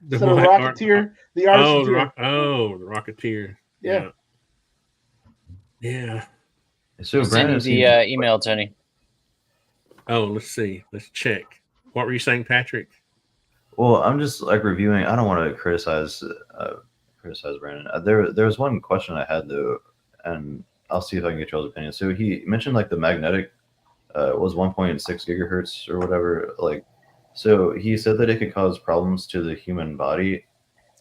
The Rocketeer, the artisan tier. The Rocketeer. Yeah. Yeah. So send you the email, Tony. Oh, let's see. Let's check. What were you saying, Patrick? Well, I'm just like reviewing. I don't want to criticize Brandon. There was one question I had though, and I'll see if I can get y'all's opinion. So he mentioned like the magnetic was 1.6 gigahertz or whatever. Like, so he said that it could cause problems to the human body.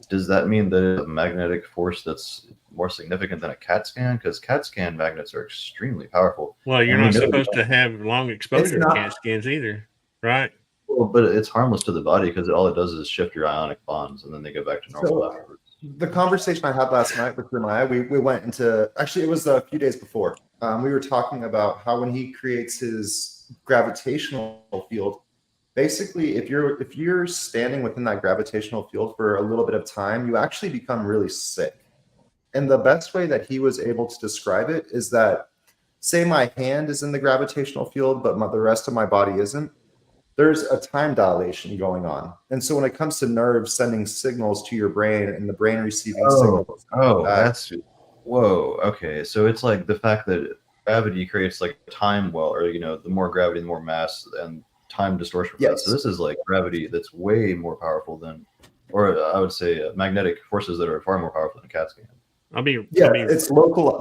Does that mean that it's a magnetic force that's more significant than a CAT scan? Because CAT scan magnets are extremely powerful. Well, you're not supposed to have long exposure to CAT scans either, right? Well, but it's harmless to the body because all it does is shift your ionic bonds, and then they go back to normal afterwards. The conversation I had last night with Jeremiah, we went into, actually it was a few days before. We were talking about how when he creates his gravitational field, basically if you're standing within that gravitational field for a little bit of time, you actually become really sick. And the best way that he was able to describe it is that, say my hand is in the gravitational field, but the rest of my body isn't. There's a time dilation going on. And so when it comes to nerves sending signals to your brain and the brain receiving signals. Whoa. Okay. So it's like the fact that gravity creates like time or, the more gravity, the more mass and time distortion. Yes. So this is like gravity that's way more powerful than, or I would say magnetic forces that are far more powerful than a CAT scan. It's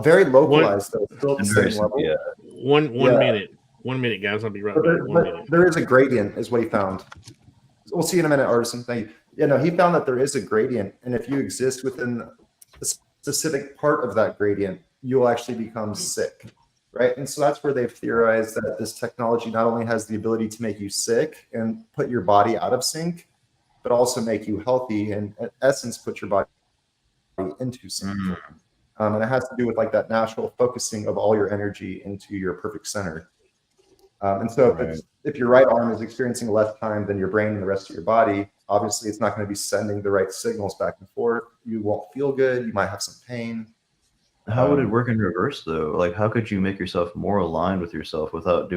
very localized though. Still the same level. Yeah. One minute. 1 minute, guys. I'll be right back. 1 minute. There is a gradient, is what he found. We'll see you in a minute, Artisan. Thank you. Yeah, no, he found that there is a gradient, and if you exist within specific part of that gradient, you'll actually become sick, right? And so that's where they've theorized that this technology not only has the ability to make you sick and put your body out of sync, but also make you healthy and, in essence, put your body into sync. And it has to do with like that natural focusing of all your energy into your perfect center. And so if your right arm is experiencing less time than your brain and the rest of your body, obviously it's not going to be sending the right signals back and forth. You won't feel good. You might have some pain. How would it work in reverse though? Like, how could you make yourself more aligned with yourself without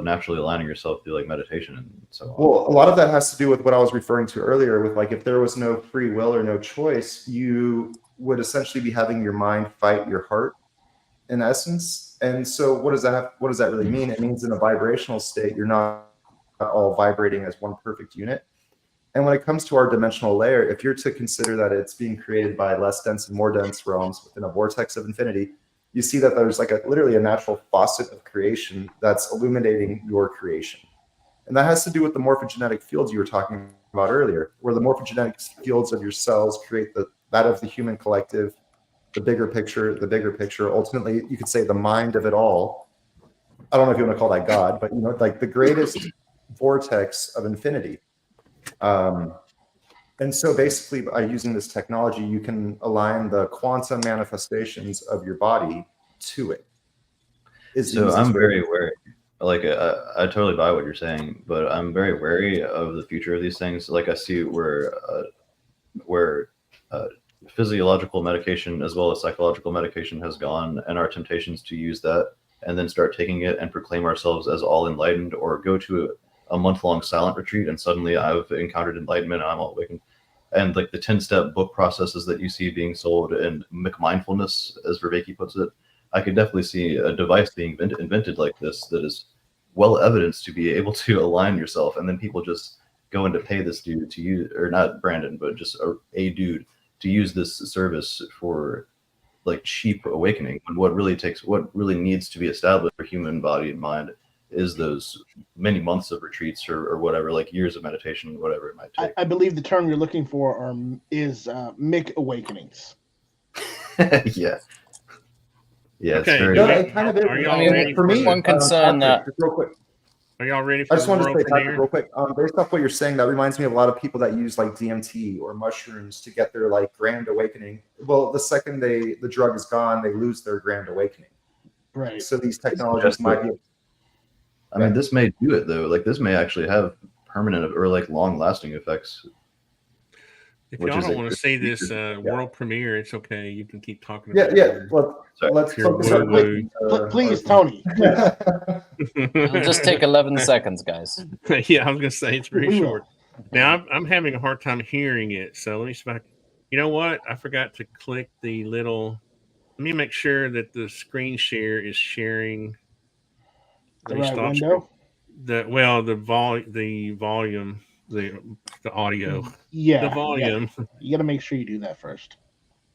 naturally aligning yourself through like meditation and so on? Well, a lot of that has to do with what I was referring to earlier with like, if there was no free will or no choice, you would essentially be having your mind fight your heart in essence. And so what does that really mean? It means in a vibrational state, you're not all vibrating as one perfect unit. And when it comes to our dimensional layer, if you're to consider that it's being created by less dense and more dense realms within a vortex of infinity, you see that there's like literally a natural faucet of creation that's illuminating your creation. And that has to do with the morphogenetic fields you were talking about earlier, where the morphogenetic fields of your cells create that of the human collective, the bigger picture. Ultimately, you could say the mind of it all. I don't know if you want to call that God, but like the greatest vortex of infinity. And so basically by using this technology, you can align the quantum manifestations of your body to it. So I'm very wary. Like I totally buy what you're saying, but I'm very wary of the future of these things. Like I see where physiological medication as well as psychological medication has gone, and our temptations to use that and then start taking it and proclaim ourselves as all enlightened, or go to a month-long silent retreat and suddenly I've encountered enlightenment and I'm all awakened. And like the 10-step book processes that you see being sold in mindfulness, as Vervaeke puts it, I could definitely see a device being invented like this that is well evidenced to be able to align yourself, and then people just go in to pay this dude to use, or not Brandon, but just a dude to use this service for like cheap awakening. And what really needs to be established for human body and mind is those many months of retreats or whatever, like years of meditation, whatever it might take. I believe the term you're looking for is Mick awakenings. Yeah. Yeah, Okay. it's very. No, it kind of is. Are y'all ready for me? One concern. Patrick, real quick. Are y'all ready for I just wanted to world say, Patrick, premiere? real quick. Based off what you're saying, that reminds me of a lot of people that use like DMT or mushrooms to get their like grand awakening. Well, the second the drug is gone, they lose their grand awakening. Right. So these technologies might be. I mean, this may do it though. Like this may actually have permanent or like long-lasting effects. If Which y'all is don't a want to good see this feature. world premiere, it's okay. You can keep talking Yeah, about yeah. it. Well, let's Your focus on woo-woo. Please, Tony. It'll just take 11 seconds, guys. Yeah, I was going to say it's very We will. short. Now, I'm having a hard time hearing it. So let me see if I can. You know what? I forgot to click the little. Let me make sure that the screen share is sharing. The Let me right stop window. the volume, the audio, Yeah. the volume. You got to make sure you do that first.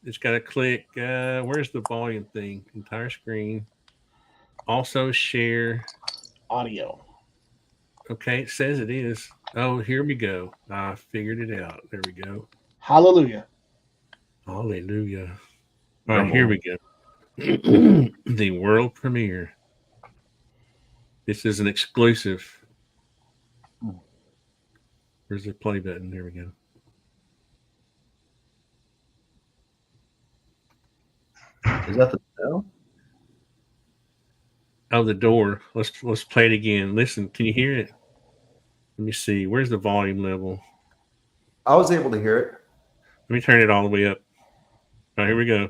It's got to click. Where's the volume thing? Entire screen. Also share. Audio. Okay, it says it is. Oh, here we go. I figured it out. There we go. Hallelujah. Hallelujah. All right, here we go. The world premiere. This is an exclusive. Where's the play button? There we go. Is that the bell? Oh, the door. Let's play it again. Listen, can you hear it? Let me see. Where's the volume level? I was able to hear it. Let me turn it all the way up. All right, here we go.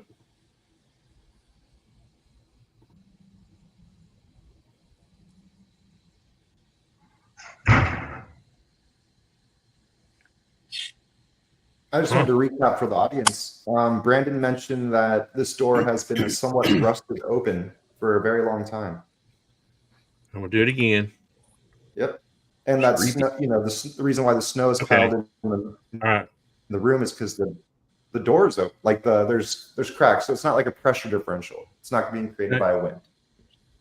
I just wanted to recap for the audience. Brandon mentioned that this door has been somewhat rusted open for a very long time. I'm gonna do it again. Yep. And that's the reason why the snow is piled in All right. the room is because the doors open. Like there's cracks, so it's not like a pressure differential. It's not being created by a wind.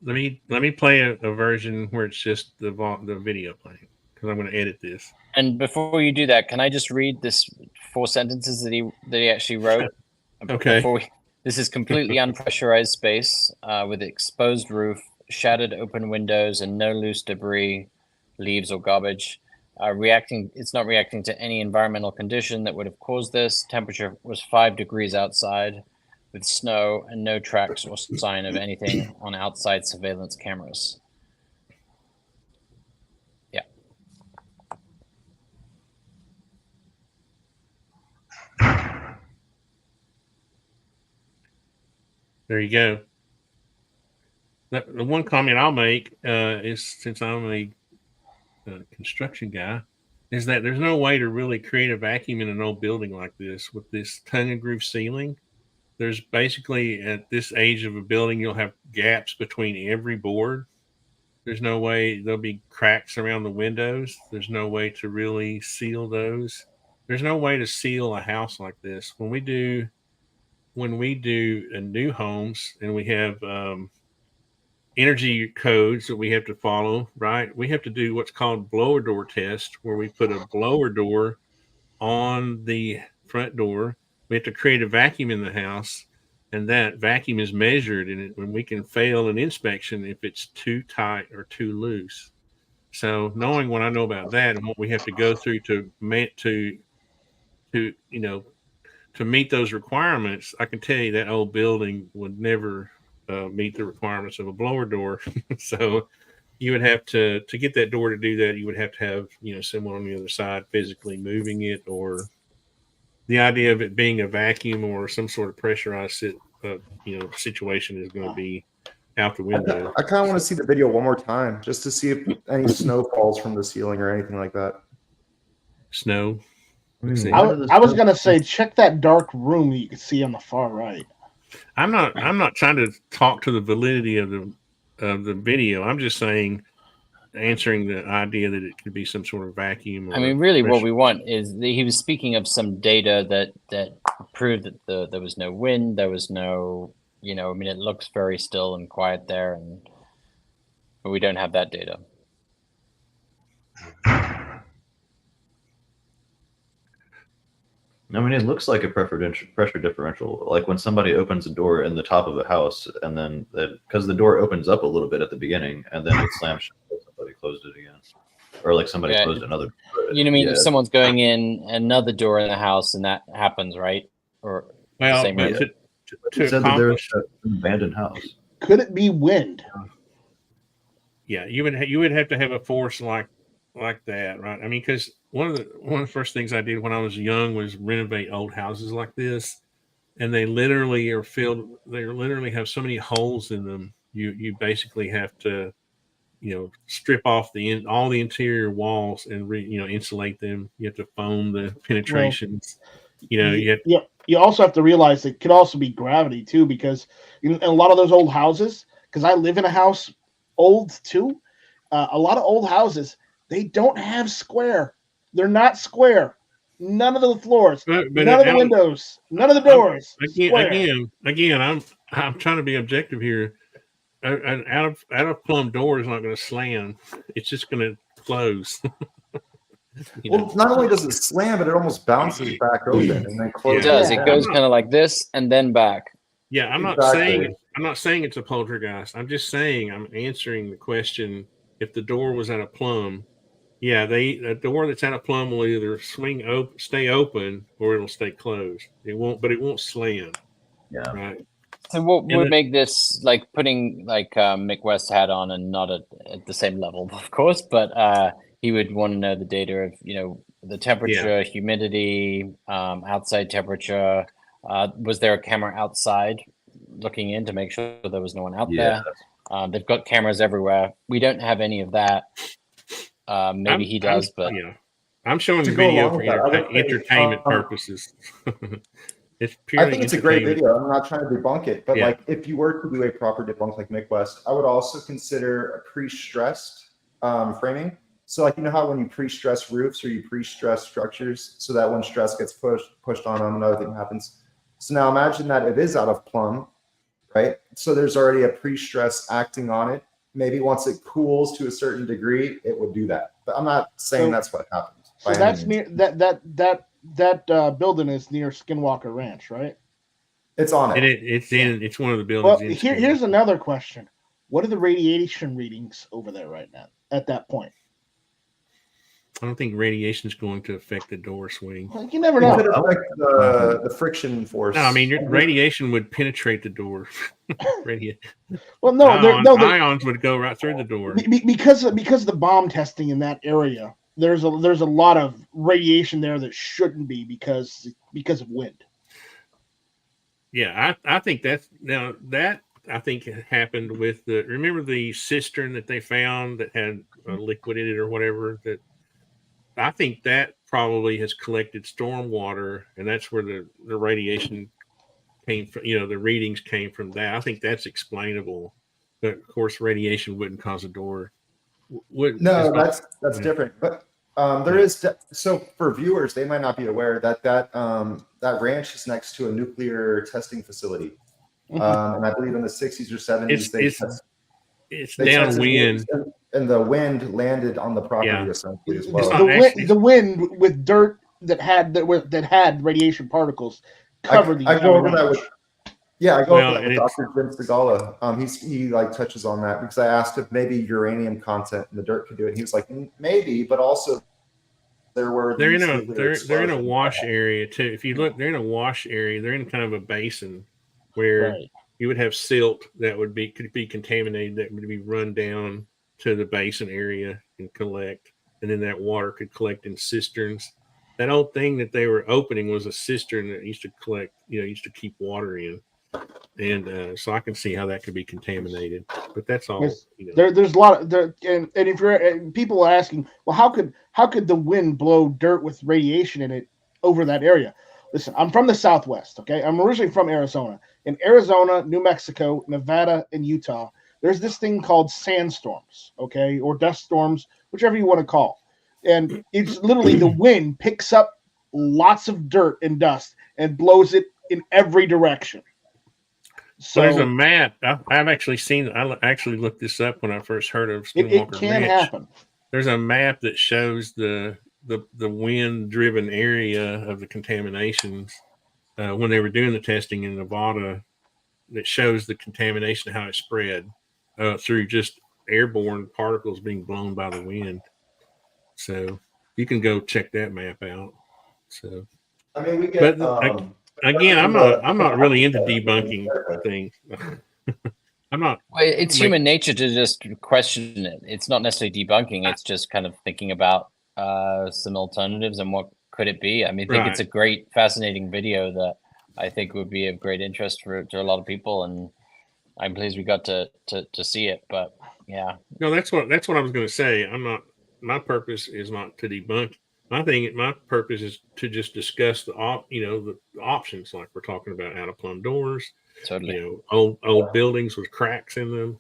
Let me play a version where it's just the video playing, because I'm going to edit this. And before you do that, can I just read this 4 sentences that he actually wrote? Okay. This is completely unpressurized space with exposed roof, shattered open windows, and no loose debris, leaves, or garbage. It's not reacting to any environmental condition that would have caused this. Temperature was 5 degrees outside with snow and no tracks or sign of anything on outside surveillance cameras. Yeah. There you go. The one comment I'll make is, since I'm a construction guy, is that there's no way to really create a vacuum in an old building like this with this tongue and groove ceiling. There's basically, at this age of a building, you'll have gaps between every board. There's no way, there'll be cracks around the windows. There's no way to really seal those. There's no way to seal a house like this. When we do new homes and we have energy codes that we have to follow, right? We have to do what's called blower door test, where we put a blower door on the front door. We have to create a vacuum in the house, and that vacuum is measured, and when we can fail an inspection if it's too tight or too loose. So knowing what I know about that and what we have to go through to meet those requirements, I can tell you that old building would never meet the requirements of a blower door. So you would have to get that door to do that. You would have to have, someone on the other side physically moving it, or the idea of it being a vacuum or some sort of pressurized situation is going to be out the window. I kind of want to see the video one more time just to see if any snow falls from the ceiling or anything like that. Snow. I was gonna say, check that dark room that you can see on the far right. I'm not trying to talk to the validity of the video. I'm just saying, answering the idea that it could be some sort of vacuum. I mean, really, what we want is he was speaking of some data that proved that there was no wind, there was no, it looks very still and quiet there, but we don't have that data. I mean, it looks like a pressure differential. Like when somebody opens a door in the top of a house, and then because the door opens up a little bit at the beginning, and then it slams shut, somebody closed it again, or like somebody closed another door. You know what I mean? If someone's going in another door in the house, and that happens, right? Or well, the same to said that there's an abandoned house. Could it be wind? Yeah, you would have to have a force like that, right? I mean, because one of the first things I did when I was young was renovate old houses like this, and they literally are filled. They literally have so many holes in them. You basically have to, strip off all the interior walls and insulate them. You have to foam the penetrations. You also have to realize it could also be gravity too, because in a lot of those old houses, because I live in a house old too, a lot of old houses, they don't have square. They're not square. None of the floors, none of the windows, none of the doors. Again, I'm trying to be objective here. An out of plumb door is not going to slam. It's just going to close. Well, not only does it slam, but it almost bounces back open and then closes. It does. It goes kind of like this and then back. Yeah, I'm not saying it's a poltergeist. I'm just saying I'm answering the question. If the door was at a plumb, the door that's at a plumb will either stay open, or it'll stay closed. It won't slam. Yeah. Right. So what would make this like putting like Mick West hat on, and not at the same level, of course, but he would want to know the data of the temperature, humidity, outside temperature. Was there a camera outside looking in to make sure there was no one out there? They've got cameras everywhere. We don't have any of that. Maybe he does, but I'm showing the video for entertainment purposes. It's purely I think it's a great video. I'm not trying to debunk it, but like if you were to do a proper debunk like Mick West, I would also consider a pre-stressed framing. So like, how when you pre-stress roofs or you pre-stress structures, so that when stress gets pushed on them, another thing happens. So now imagine that it is out of plumb, right? So there's already a pre-stress acting on it. Maybe once it cools to a certain degree, it would do that. But I'm not saying that's what happened. So that's near that building is near Skinwalker Ranch, right? It's on And it. it's one of the Well, buildings. here's another question: what are the radiation readings over there right now? At that point, I don't think radiation is going to affect the door swing. well, you never It know. could affect the friction force. No, I mean radiation would penetrate the door. Well, no, Ions would go right through the door. because of the bomb testing in that area. There's a lot of radiation there that shouldn't be because of wind. Yeah, I think that's now that I think it happened with remember the cistern that they found that had liquid in it or whatever. That I think that probably has collected storm water, and that's where the radiation came from. The readings came from that. I think that's explainable. But of course, radiation wouldn't cause a door. No, that's different. But there is so for viewers, they might not be aware that ranch is next to a nuclear testing facility, and I believe in the 60s or 70s it's they downwind, and the wind landed on the property essentially as well. The wind with dirt that had radiation particles covered the. I go over that with. Yeah, I go over that with it's- Dr. Jim Segala. He like touches on that because I asked if maybe uranium content in the dirt could do it. He was like, maybe, but also they're in a wash area too. If you look, they're in a wash area. They're in kind of a basin where you would have silt that could be contaminated, that would be run down to the basin area and collect, and then that water could collect in cisterns. That old thing that they were opening was a cistern that used to collect, used to keep water in. And so I can see how that could be contaminated, but that's all. There's a lot of and if you're people are asking, well, how could the wind blow dirt with radiation in it over that area? Listen, I'm from the Southwest. Okay, I'm originally from Arizona. In Arizona, New Mexico, Nevada, and Utah, there's this thing called sandstorms, okay, or dust storms, whichever you want to call. And it's literally the wind picks up lots of dirt and dust and blows it in every direction. So there's a map. I've actually seen. I actually looked this up when I first heard of Skinwalker It can Ranch. happen. There's a map that shows the wind-driven area of the contaminations when they were doing the testing in Nevada. That shows the contamination, how it spread through just airborne particles being blown by the wind. So you can go check that map out. So I mean, we get. Again, I'm not really into debunking things. I'm not. Well, it's human nature to just question it. It's not necessarily debunking. It's just kind of thinking about some alternatives and what could it be. I mean, I think it's a great, fascinating video that I think would be of great interest to a lot of people, and I'm pleased we got to see it. But yeah, no, that's what I was going to say. I'm not. My purpose is not to debunk. My purpose is to just discuss the options, like we're talking about, out of plumb doors, totally. Old buildings with cracks in them.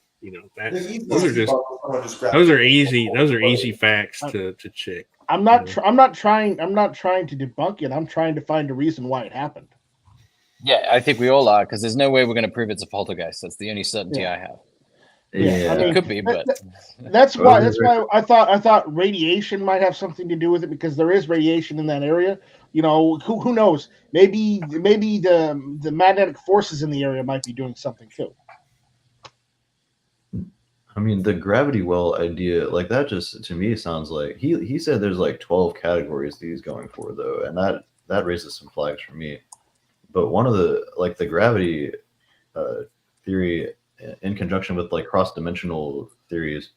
Those are easy facts to check. I'm not trying to debunk it. I'm trying to find a reason why it happened. Yeah, I think we all are, because there's no way we're going to prove it's a poltergeist. That's the only certainty I have. Yeah, I mean, it could be, but that's why I thought radiation might have something to do with it, because there is radiation in that area. Who knows? Maybe the magnetic forces in the area might be doing something too. I mean, the gravity well idea, like that, just to me sounds like he said there's like 12 categories that he's going for, though, and that raises some flags for me. But one of the gravity theory, in conjunction with like cross-dimensional theories,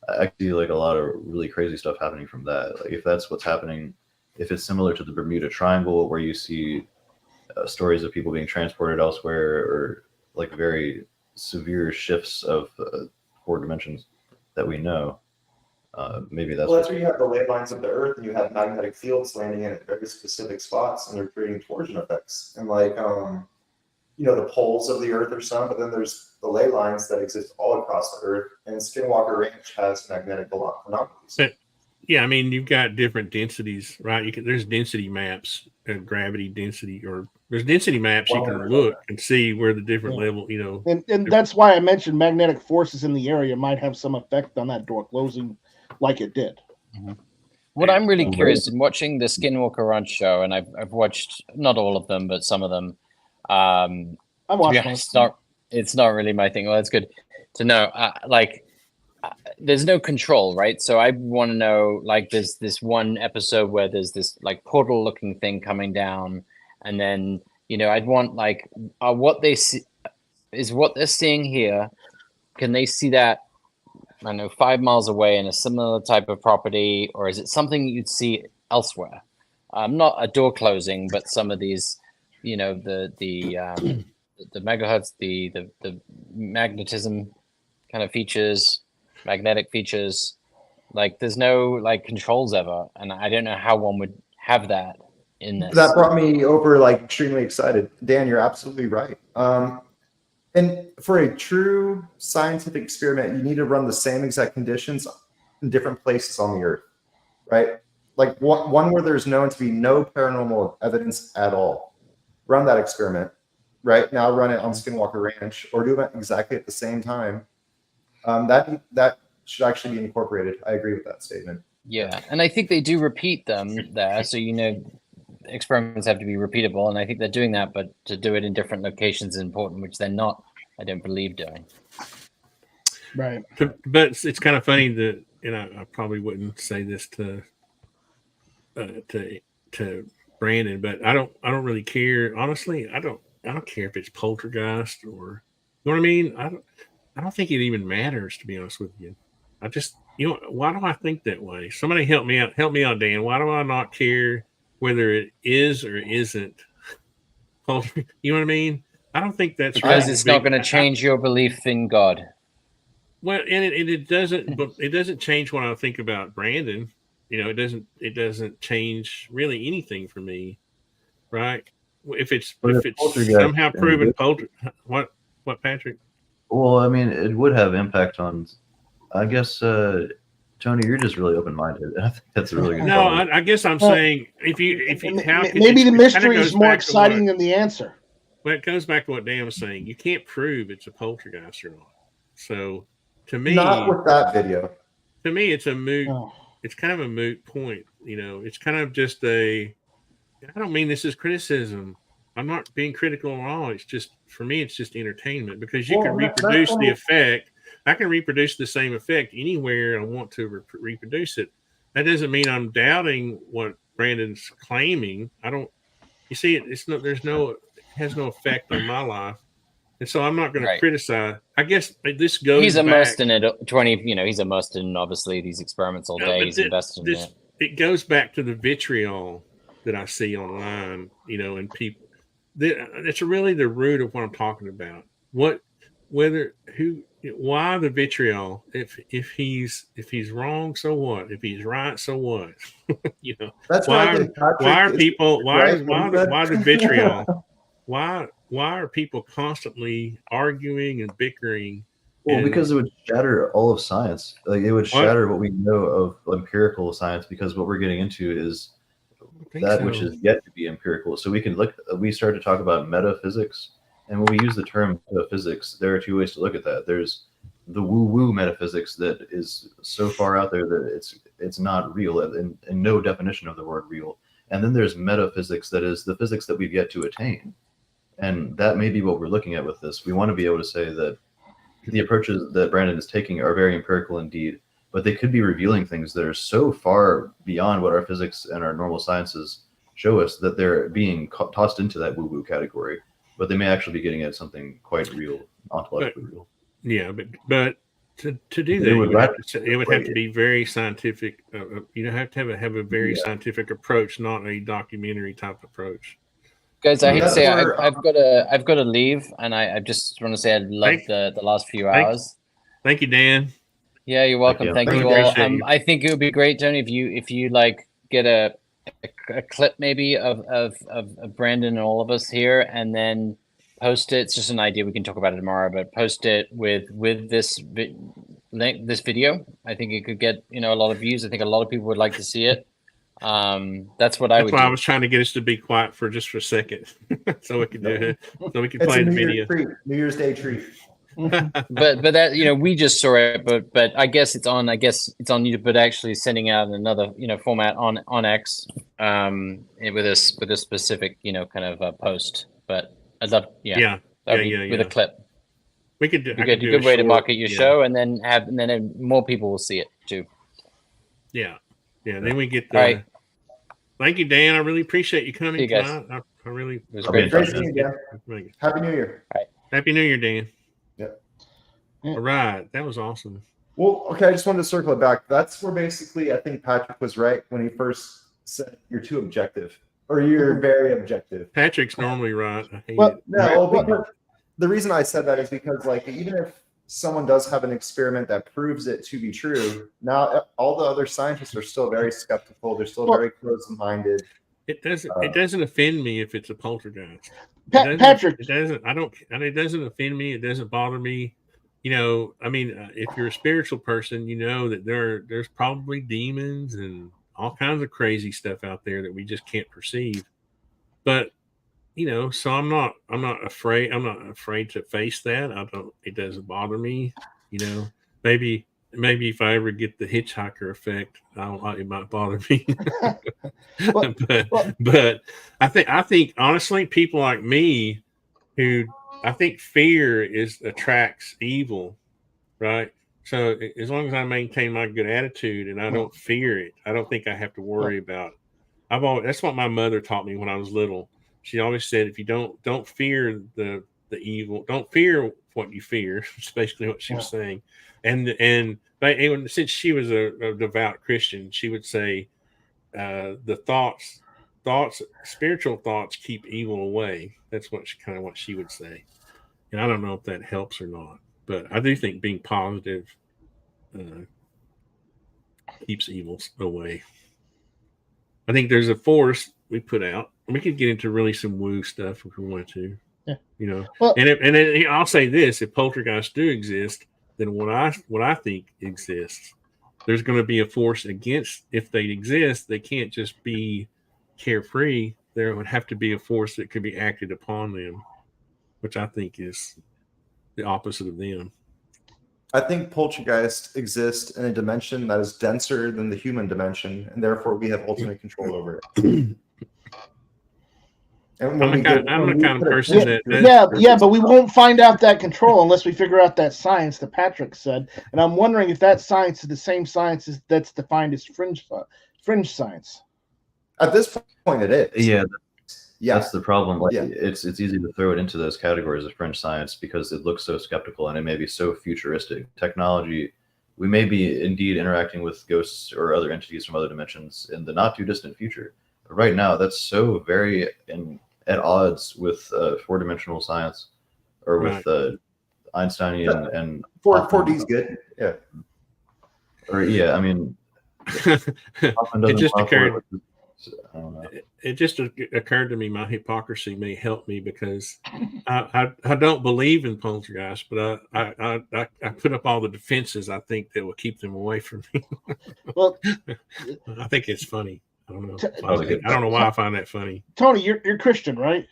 I see like a lot of really crazy stuff happening from that. Like if that's what's happening, if it's similar to the Bermuda Triangle, where you see stories of people being transported elsewhere, or like very severe shifts of 4 dimensions that we know, maybe that's. Well, that's where you have the ley lines of the Earth, and you have magnetic fields landing in at very specific spots, and they're creating torsion effects, and like the poles of the Earth are some, but then there's the ley lines that exist all across the Earth, and Skinwalker Ranch has magnetic anomalies. Yeah, I mean, you've got different densities, right? There's density maps, gravity density, or there's density maps you can look and see where the different level, And that's why I mentioned magnetic forces in the area might have some effect on that door closing, like it did. Mm-hmm. What I'm really curious in watching the Skinwalker Ranch show, and I've watched not all of them, but some of them. I To be watched honest, most. it's not really my thing. Well, that's good to know. There's no control, right? So I want to know, like, there's this one episode where there's this like portal looking thing coming down, and then I'd want like what they see is what they're seeing here. Can they see that, I don't know, 5 miles away in a similar type of property, or is it something you'd see elsewhere? Not a door closing, but some of these, the megahertz, the magnetism kind of features, magnetic features. Like there's no like controls ever, and I don't know how one would have that in this. That brought me over like extremely excited. Dan, you're absolutely right. And for a true scientific experiment, you need to run the same exact conditions in different places on the Earth, right? Like one where there's known to be no paranormal evidence at all. Run that experiment, right? Now run it on Skinwalker Ranch, or do it exactly at the same time. That should actually be incorporated. I agree with that statement. Yeah, and I think they do repeat them there, so experiments have to be repeatable, and I think they're doing that, but to do it in different locations is important, which they're not, I don't believe, doing. Right. But it's kind of funny that, and I probably wouldn't say this to Brandon, but I don't really care. Honestly, I don't care if it's poltergeist or, you know what I mean? I don't think it even matters, to be honest with you. I just, why do I think that way? Somebody help me out, Dan. Why do I not care whether it is or isn't? You know what I mean? I don't think that's because really it's not going to change your belief in God. Well, and it doesn't, but it doesn't change what I think about Brandon. It doesn't change really anything for me, right? If it's somehow proven what Patrick? Well, I mean, it would have impact on, I guess, Tony, you're just really open-minded. I think that's a really good. No, I guess I'm saying maybe the mystery is more exciting than the answer. Well, it goes back to what Dan was saying. You can't prove it's a poltergeist or not. So, to me, not with that video. To me, it's a moot. Oh. It's kind of a moot point. It's kind of just I don't mean this as criticism. I'm not being critical at all. It's just, for me, it's just entertainment, because you can reproduce the effect. I can reproduce the same effect anywhere I want to reproduce it. That doesn't mean I'm doubting what Brandon's claiming. I don't. You see, it has no effect on my life, and so I'm not going to criticize. I guess this goes. He's immersed in it. He's immersed in obviously these experiments all day. He's invested in it. It goes back to the vitriol that I see online, and people. It's really the root of what I'm talking about. Why the vitriol? If he's wrong, so what? If he's right, so what? That's why are people? Why the vitriol? Why are people constantly arguing and bickering? Well, because it would shatter all of science. Like, it would shatter what we know of empirical science, because what we're getting into is that which is yet to be empirical. So we start to talk about metaphysics, and when we use the term metaphysics, there are two ways to look at that. There's the woo-woo metaphysics that is so far out there that it's not real, and no definition of the word real. And then there's metaphysics, that is the physics that we've yet to attain. And that may be what we're looking at with this. We want to be able to say that the approaches that Brandon is taking are very empirical indeed, but they could be revealing things that are so far beyond what our physics and our normal sciences show us that they're being tossed into that woo-woo category, but they may actually be getting at something quite real, ontologically real. Yeah, but to do that, it would have to be very scientific. You have to have a very scientific approach, not a documentary type approach. Guys, I hate to say I've got to leave, and I just want to say I loved the last few hours. Thank you, Dan. Yeah, you're welcome. Thank you all. I think it would be great, Tony, if you like get a clip maybe of Brandon and all of us here, and then post it. It's just an idea. We can talk about it tomorrow, but post it with this video. I think it could get a lot of views. I think a lot of people would like to see it. That's what I would do. I was trying to get us to be quiet for a second, so we could do it. So we can play the video. New Year's Day treat. but that we just saw it, but I guess it's on YouTube, but actually sending out another format on X with a specific kind of post. But I'd love That'd Yeah, be with a clip. We could do. Be I good. could do Good way to short, market your yeah. show, and then more people will see it too. Yeah. Then we get the. All right. Thank you, Dan. I really appreciate you coming See you guys. tonight. I really. It was great Great seeing you, Dan. Happy New Year. Happy New Year, Dan. Yep. All right, that was awesome. Well, okay, I just wanted to circle it back. That's where basically I think Patrick was right when he first said you're too objective, or you're very objective. Patrick's normally right. I hate Well, it. No, because the reason I said that is because, like, even if someone does have an experiment that proves it to be true, now all the other scientists are still very skeptical. They're still very closed-minded. It doesn't offend me if it's a poltergeist. Patrick, It doesn't. It doesn't offend me. It doesn't bother me. You know, I mean, if you're a spiritual person, you know that there's probably demons and all kinds of crazy stuff out there that we just can't perceive. But you know, so I'm not afraid. I'm not afraid to face that. It doesn't bother me. You know, maybe if I ever get the hitchhiker effect, it might bother me. but I think honestly, people like me who I think fear attracts evil, right? So as long as I maintain my good attitude and I don't fear it, I don't think I have to worry about it. That's what my mother taught me when I was little. She always said, if you don't fear the evil, don't fear what you fear. That's basically what she was saying. And since she was a devout Christian, she would say, the thoughts, spiritual thoughts keep evil away. That's what she would say. And I don't know if that helps or not, but I do think being positive keeps evil away. I think there's a force we put out. We could get into really some woo stuff if we wanted to. Yeah. You know, well, and I'll say this: if poltergeists do exist, then what I think exists, there's going to be a force against. If they exist, they can't just be carefree. There would have to be a force that could be acted upon them, which I think is the opposite of them. I think poltergeists exist in a dimension that is denser than the human dimension, and therefore we have ultimate control over it. And I'm the kind of person that but we won't find out that control unless we figure out that science that Patrick said. And I'm wondering if that science is the same science that's defined as fringe science. At this point, it is. Yeah, that's the problem. Like, it's easy to throw it into those categories of fringe science because it looks so skeptical and it may be so futuristic. Technology, we may be indeed interacting with ghosts or other entities from other dimensions in the not too distant future. But right now, that's so very at odds with four-dimensional science, or with Einsteinian and 4D's good. Yeah. Or I mean, it just occurred. It just occurred to me my hypocrisy may help me because I don't believe in poltergeists, but I put up all the defenses I think that will keep them away from me. Well, I think it's funny. I don't know. I don't know why I find that funny. Tony, you're Christian, right?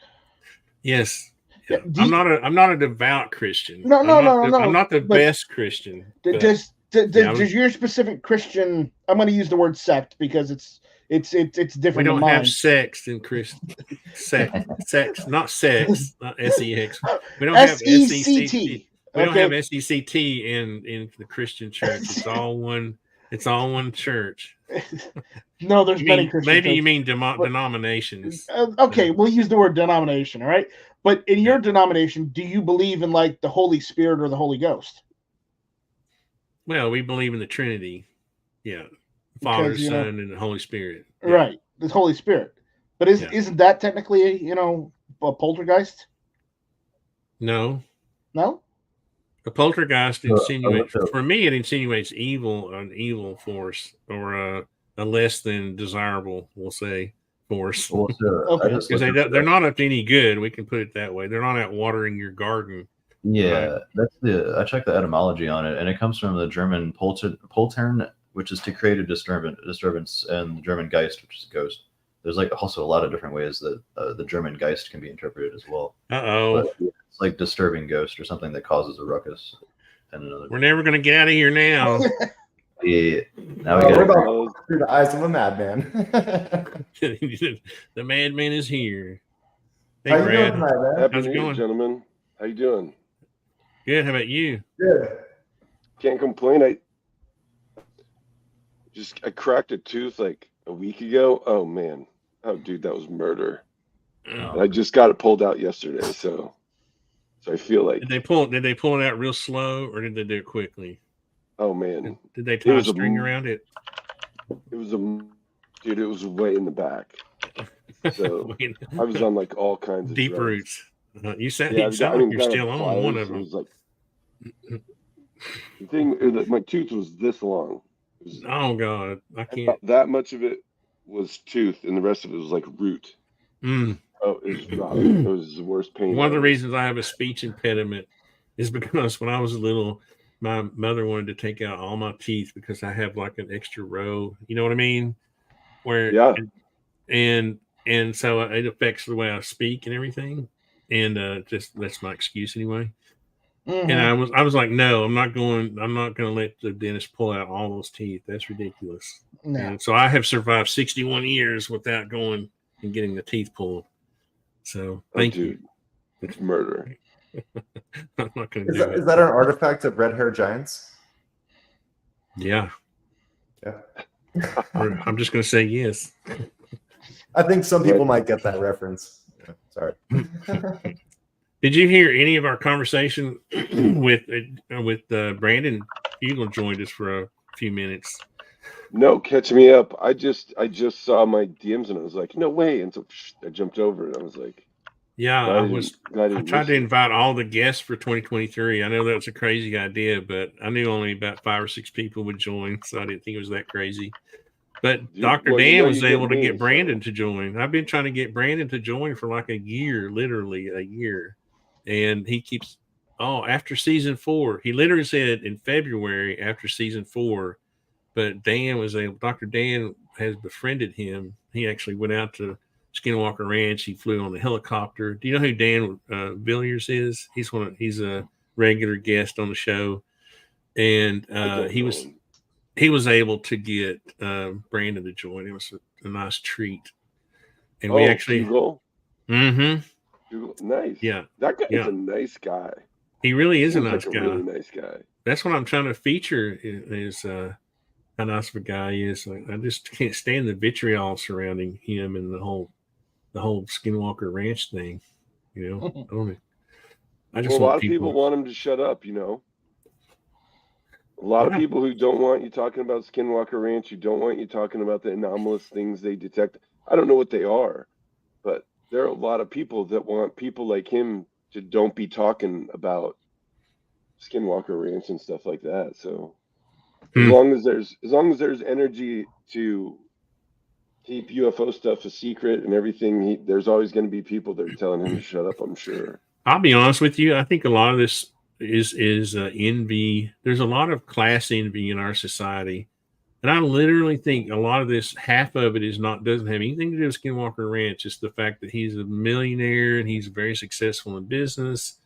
Yes. Yeah. I'm not a devout Christian. No. I'm not the best Christian. Does your specific Christian? I'm going to use the word sect because it's different. We don't than have mine. sex in Christian. Sex, not sex, not sex. We don't have SECT. We don't have SECT in the Christian church. It's all one. It's all one church. No, there's many Christian maybe churches. you mean denominations. Okay, we'll use the word denomination, all right? But in your denomination, do you believe in like the Holy Spirit or the Holy Ghost? Well, we believe in the Trinity. Yeah. Father, Son, and the Holy Spirit. Yeah. Right. The Holy Spirit. But isn't that technically, a poltergeist? No. No? A poltergeist insinuates, for me, it insinuates evil, an evil force, or a less than desirable, we'll say, force. Because they're not up to any good. We can put it that way. They're not out watering your garden. Yeah, I checked the etymology on it, and it comes from the German poltern, which is to create a disturbance, and the German Geist, which is ghost. There's like also a lot of different ways that the German Geist can be interpreted as well. It's like disturbing ghost or something that causes a ruckus. We're never going to get out of here now. Yeah. Now we're about through the eyes of a madman. The madman is here. Hey, How you Brad. doing tonight, man? Happy New Year, gentlemen. How you doing? Good. How about you? Good. Can't complain. I cracked a tooth like a week ago. Oh man. Oh dude, that was murder. And I just got it pulled out yesterday, so I feel like Did they pull it out real slow, or did they do it quickly? oh man. Did they It tie a was string around it? It was dude, it was way in the back. So I was on like all kinds of deep drugs. roots. You sound Yeah, like you're guy still had on one pliers. of them. It was like the thing. My tooth was this long. Oh God, I can't. That much of it was tooth, and the rest of it was like root. Mm. Oh, it was rough. It was the worst pain. One of the ever. reasons I have a speech impediment is because when I was little, my mother wanted to take out all my teeth because I have like an extra row. You know what I mean? Where Yeah. And so it affects the way I speak and everything. And just that's my excuse anyway. Mhm. And I was like, no, I'm not going to let the dentist pull out all those teeth. That's ridiculous. No. And so I have survived 61 years without going and getting the teeth pulled. So thank you. It's murder. I'm not going to do it. Is that an artifact of red hair giants? Yeah. Yeah. I'm just going to say yes. I think some people might get that reference. Sorry. Did you hear any of our conversation with Brandon Fugal joined us for a few minutes? No, catch me up. I just saw my DMs and I was like, no way. And so I jumped over it. I was like, yeah, I tried to invite all the guests for 2023. I know that was a crazy idea, but I knew only about 5 or 6 people would join, so I didn't think it was that crazy. But Dude, Dr. Dan was able to me, get Brandon to join. I've been trying to get Brandon to join for like a year, literally a year. And he keeps, after season 4, he literally said in February after season 4, but Dan was able, Dr. Dan has befriended him. He actually went out to Skinwalker Ranch. He flew on the helicopter. Do you know who Dan Villiers is? He's a regular guest on the show. And he was able to get Brandon to join. It was a nice treat. And we actually Fugal? Mm-hmm. Nice. Yeah. That guy is a nice guy. He really is a Seems nice like guy. A really nice guy. That's what I'm trying to feature is how nice of a guy he is. I just can't stand the vitriol surrounding him and the whole Skinwalker Ranch thing. You know, I just a lot of people want him to shut up. You know, a lot of people who don't want you talking about Skinwalker Ranch, who don't want you talking about the anomalous things they detect. I don't know what they are, but there are a lot of people that want people like him to don't be talking about Skinwalker Ranch and stuff like that. So as long as there's energy to keep UFO stuff a secret and everything, there's always going to be people that are telling him to shut up, I'm sure. I'll be honest with you. I think a lot of this is envy. There's a lot of class envy in our society. And I literally think a lot of this, half of it doesn't have anything to do with Skinwalker Ranch. It's the fact that he's a millionaire and he's very successful in business.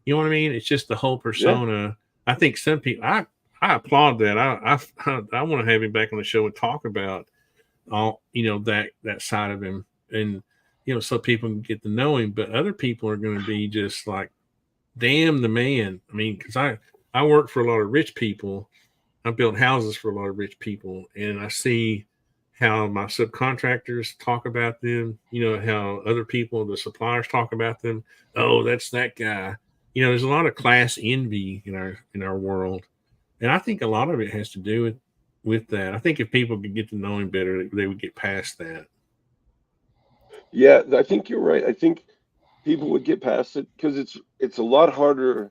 You know what I mean? It's just the whole persona. Yeah. I think some people, I applaud that. I want to have him back on the show and talk about all, that side of him, and, so people can get to know him. But other people are going to be just like, damn the man. I mean, because I work for a lot of rich people. I build houses for a lot of rich people, and I see how my subcontractors talk about them, how other people, the suppliers, talk about them. Oh, that's that guy. There's a lot of class envy in our world. And I think a lot of it has to do with that. I think if people could get to know him better, they would get past that. Yeah, I think you're right. I think people would get past it because it's a lot harder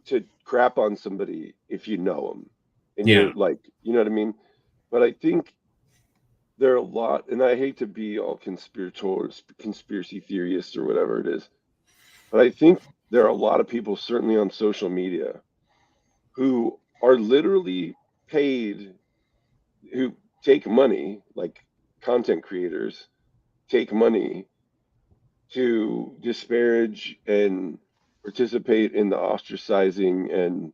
to crap on somebody if you know them. And you're like, you know what I mean? But I think there are a lot, and I hate to be all conspiracy theorist or whatever it is, but I think there are a lot of people, certainly on social media, who are literally paid, who take money, like content creators, take money to disparage and participate in the ostracizing and,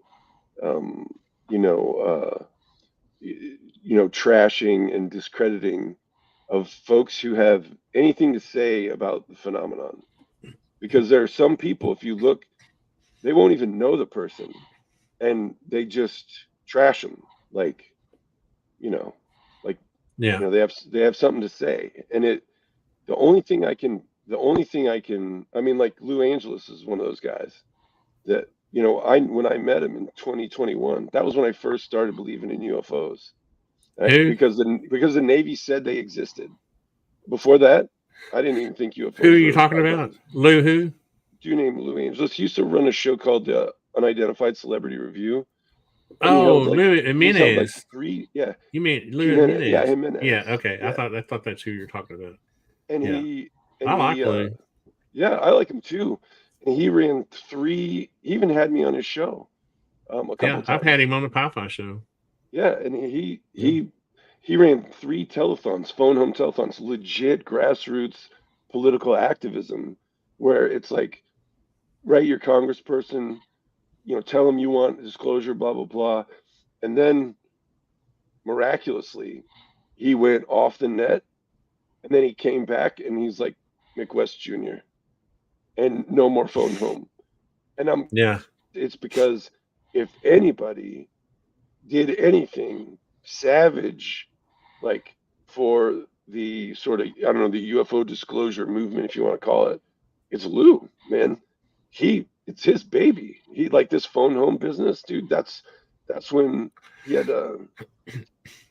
trashing and discrediting of folks who have anything to say about the phenomenon. Because there are some people, if you look they won't even know the person, and they just trash them, like, you know, like, Yeah. you know, they have something to say, and the only thing I can, I mean, like Lou Angeles is one of those guys that, you know, when I met him in 2021, that was when I first started believing in UFOs. Who? Because the Navy said they existed. Before that, I didn't even think UFOs Who are you were talking like about? Lou who? Dude named Lou Angeles. He used to run a show called Unidentified Celebrity Review. And Oh, Lou he's held like Jimenez. 3, yeah. You mean Lou Jimenez, Jimenez? yeah, Jimenez. Yeah, okay. Yeah. I thought that's who you're talking about. And yeah. I like Lou. Yeah, I like him too. And he ran 3, he even had me on his show a couple times. I've had him on the PiFi show. Yeah, and he ran 3 telethons, phone home telethons, legit grassroots political activism, where it's like, write your congressperson, you know, tell them you want disclosure, blah, blah, blah. And then miraculously, he went off the net, and then he came back and he's like Mick West Jr. and no more phone home. And it's because if anybody did anything savage, like for the sort of, I don't know, the UFO disclosure movement, if you want to call it, it's Lou, man. It's his baby. He, like, this phone home business, dude. That's when he had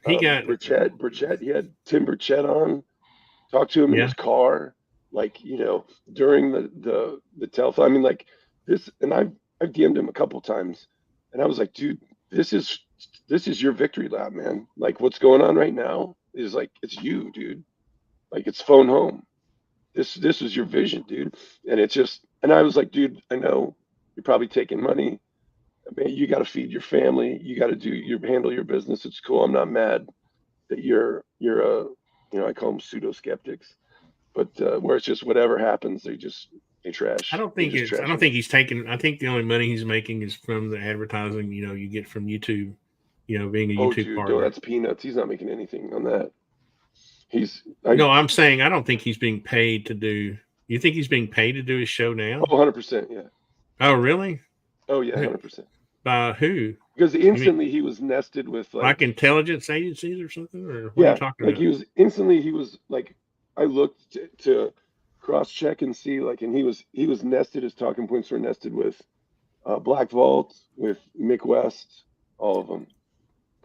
he got Burchett. He had Tim Burchett on, talked to him in his car, like, you know, during the telethon. I mean, like this, and I've DM'd him a couple times, and I was like, dude, this is your victory lap, man. Like, what's going on right now is like, it's you, dude. Like, it's phone home. This is your vision, dude. And it's just, and I was like, dude, I know you're probably taking money. I mean, you got to feed your family. You got to handle your business. It's cool. I'm not mad that you're a, you know, I call them pseudo skeptics, but where it's just whatever happens, they trash. I don't think he's taking. I think the only money he's making is from the advertising, you know, you get from YouTube, you know, being a YouTube partner. No, that's peanuts. He's not making anything on that. No, I'm saying I don't think he's being paid to do. You think he's being paid to do his show now? Oh, 100%, yeah. Oh, really? Oh, yeah, 100%. By who? Because instantly he was nested with like intelligence agencies or something, or what are you talking about? He was like, I looked to cross check and see, like, and he was nested. His talking points were nested with Black Vault, with Mick West, all of them.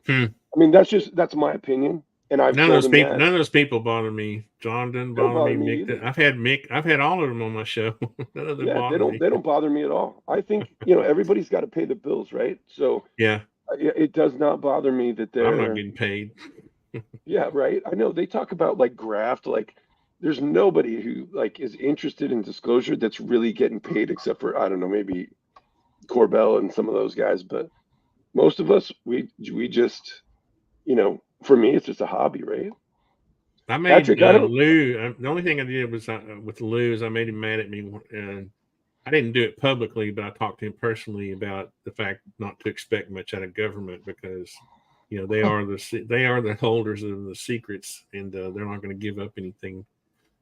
I mean, that's my opinion. And none of those people bother me. John doesn't bother me. Mick, I've had all of them on my show. None of them bother me. They don't bother me at all. I think, you know, everybody's got to pay the bills, right? So yeah, it does not bother me that they're. I'm not getting paid. Yeah, right. I know they talk about like graft. Like, there's nobody who like is interested in disclosure that's really getting paid, except for, I don't know, maybe Corbell and some of those guys. But most of us, we just, you know. For me, it's just a hobby, right? I made Lou. The only thing I did was with Lou is I made him mad at me. I didn't do it publicly, but I talked to him personally about the fact not to expect much out of government because, you know, they are the holders of the secrets, and they're not going to give up anything,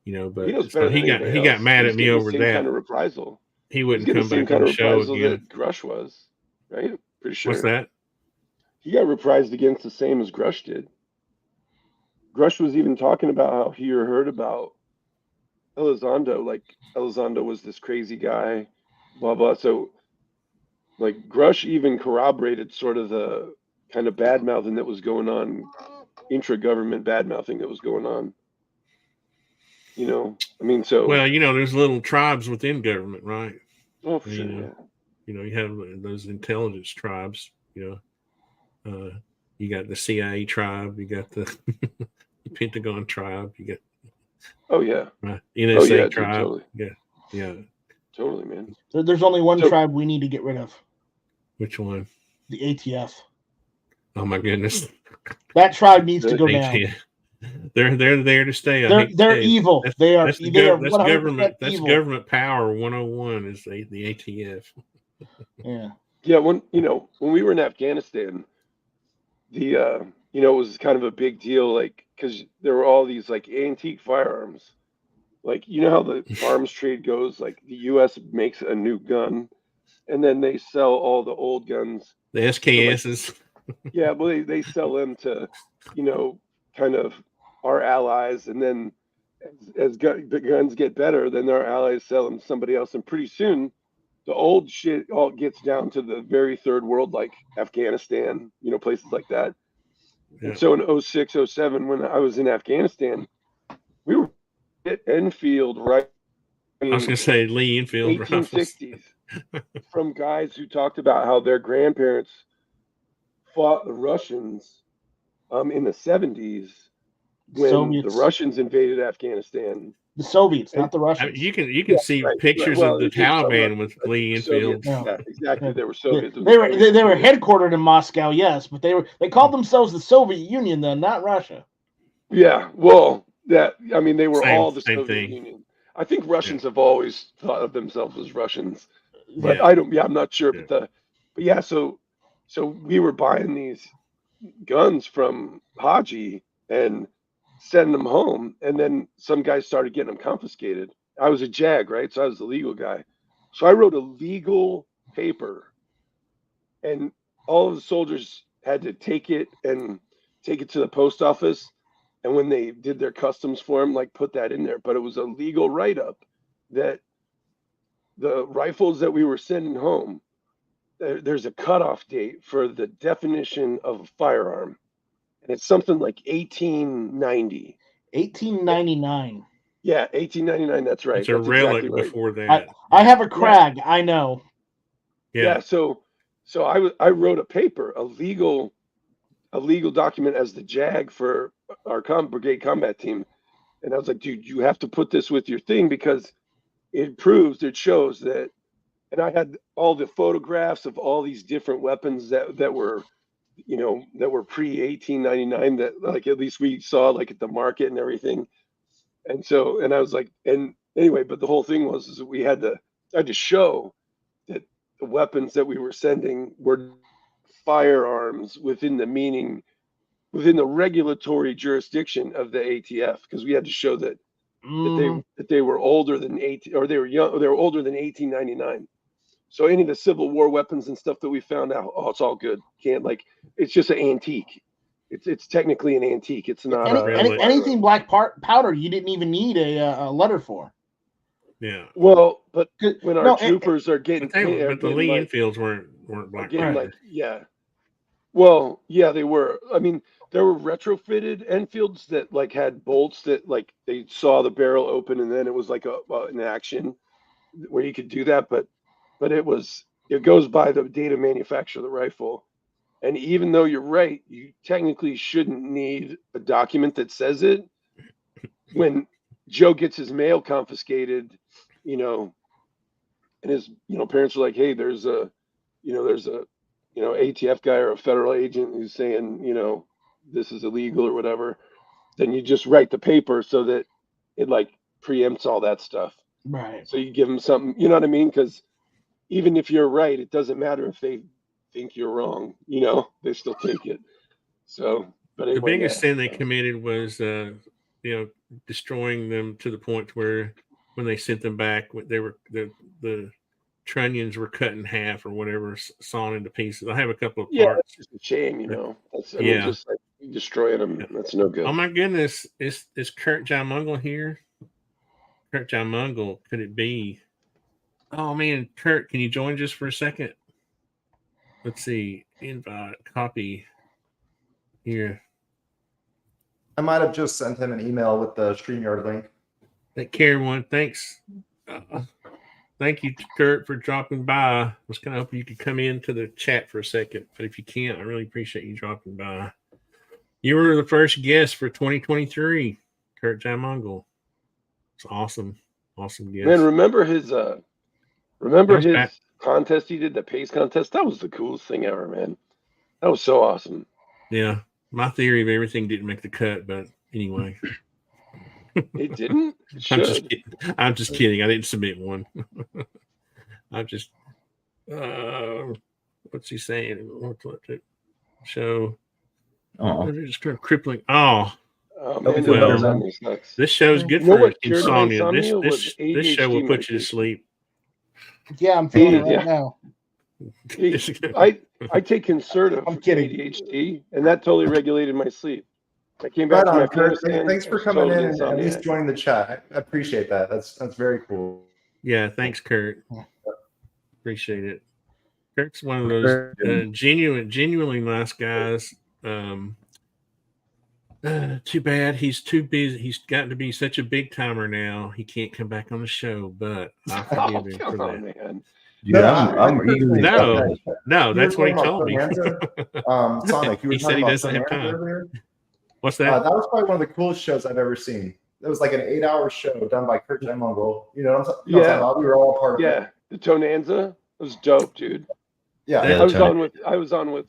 you know. But so he got mad at me over that. Kind of reprisal. He wouldn't come back on the show again. That Grush was, right? Pretty sure. What's that? He got reprised against the same as Grush did. Grush was even talking about how he heard about Elizondo. Like, Elizondo was this crazy guy, blah, blah. So, like, Grush even corroborated sort of the kind of bad-mouthing that was going on, intra-government bad-mouthing that was going on. You know, I mean, so... Well, you know, there's little tribes within government, right? Oh, for sure, yeah. You know, you have those intelligence tribes, you know. You got the CIA tribe, you got the Pentagon tribe, you got NSA tribe. Totally. Yeah. Totally, man. There's only one tribe we need to get rid of. Which one? The ATF. Oh my goodness. That tribe needs to go down. They're there to stay. They're evil. That's government. That's government power 101 is the ATF. Yeah. Yeah, when we were in Afghanistan, it was kind of a big deal, like, because there were all these like antique firearms, like, you know how the arms trade goes, like the U.S. makes a new gun, and then they sell all the old guns. The SKSs. Yeah, well, they sell them to, kind of our allies, and then as the guns get better, then our allies sell them to somebody else, and pretty soon the old shit all gets down to the very third world, like Afghanistan, places like that. Yeah. And so in 06, 07, when I was in Afghanistan, we were at Enfield, right? I was going to say Lee Enfield 1860s, from guys who talked about how their grandparents fought the Russians in the 70s when Soviets. the Russians invaded Afghanistan. The Soviets, not the Russians. You can see pictures of the Taliban with Lee Enfield. Yeah, exactly. They were Soviets. They were headquartered in Moscow, yes, but they called themselves the Soviet Union then, not Russia. Yeah, well, they were all the same Soviet thing. Union. I think Russians have always thought of themselves as Russians, but I'm not sure. Yeah. So we were buying these guns from Haji and sending them home, and then some guys started getting them confiscated. I was a JAG, right? So I was the legal guy. So I wrote a legal paper, and all of the soldiers had to take it to the post office. And when they did their customs form, put that in there. But it was a legal write-up that the rifles that we were sending home, there's a cutoff date for the definition of a firearm. And it's something like 1890. 1899. Yeah, 1899, that's right. It's a relic exactly before that. I have a Krag, I know. Yeah, so I wrote a paper, a legal document as the JAG for our brigade combat team. And I was like, dude, you have to put this with your thing because it shows that. And I had all the photographs of all these different weapons that were, that were pre-1899 that at least we saw at the market and everything. And I was like, and anyway, but the whole thing was that I had to show that the weapons that we were sending were firearms within the regulatory jurisdiction of the ATF, because we had to show that they were older than they were older than 1899. So any of the Civil War weapons and stuff that we found out, it's all good. It's just an antique. It's technically an antique. It's not anything black powder. You didn't even need a letter for. Yeah. Well, but when our troopers are getting, but the Lee Enfields weren't black powder. Well, yeah, they were. There were retrofitted Enfields that had bolts that they saw the barrel open and then it was an action where you could do that, but it goes by the date of manufacture of the rifle. And even though you're right, you technically shouldn't need a document that says it. When Joe gets his mail confiscated, and his parents are like, hey, there's a ATF guy or a federal agent who's saying, this is illegal or whatever, then you just write the paper so that it preempts all that stuff. Right. So you give them something, you know what I mean? Because even if you're right, it doesn't matter if they think you're wrong, they still take it. So, but anyway, the biggest sin they committed was, destroying them to the point where when they sent them back, they were the trunnions were cut in half or whatever, sawn into pieces. I have a couple of parts. That's just a shame, just destroying them. That's no good. Oh my goodness, is Kurt John Mungle here? Kurt John Mungle, could it be? Oh man, Kurt, can you join just for a second? Let's see, invite, copy here. I might have just sent him an email with the StreamYard link. Take care, everyone. Thanks. Thank you, Kurt, for dropping by. I was kind of hoping you could come into the chat for a second, but if you can't, I really appreciate you dropping by. You were the first guest for 2023, Kurt John Mungle. It's awesome. Awesome guest. Man, remember his contest he did, the pace contest? That was the coolest thing ever, man. That was so awesome. Yeah. My theory of everything didn't make the cut, but anyway. It didn't? I'm just kidding. I didn't submit one. I'm just what's he saying? What's it show? Oh, they're just kind of crippling. Oh man, well, this show's good for insomnia. This show will put you to sleep. Yeah, I'm feeling it right now. I take Concerta I'm for kidding. ADHD, and that totally regulated my sleep. I came Right back from on, Kurt. Afghanistan. Thanks I for was coming totally in and at least insomniac. joining the chat. I appreciate that. That's very cool. Yeah, thanks, Kurt. Appreciate it. Kurt's one of those genuinely nice guys. Too bad he's too busy. He's gotten to be such a big timer now. He can't come back on the show, but I forgive him for that. Man. Dude, I'm eagerly No, that's what he told me. Sonic, you were He said talking he about doesn't have Bonanza time. earlier. What's that? That was probably one of the coolest shows I've ever seen. It was like an 8-hour show done by Kurt Mongol. You know what I'm talking about? We were all part of it. Yeah, the Tonanza was dope, dude. Yeah, I was on with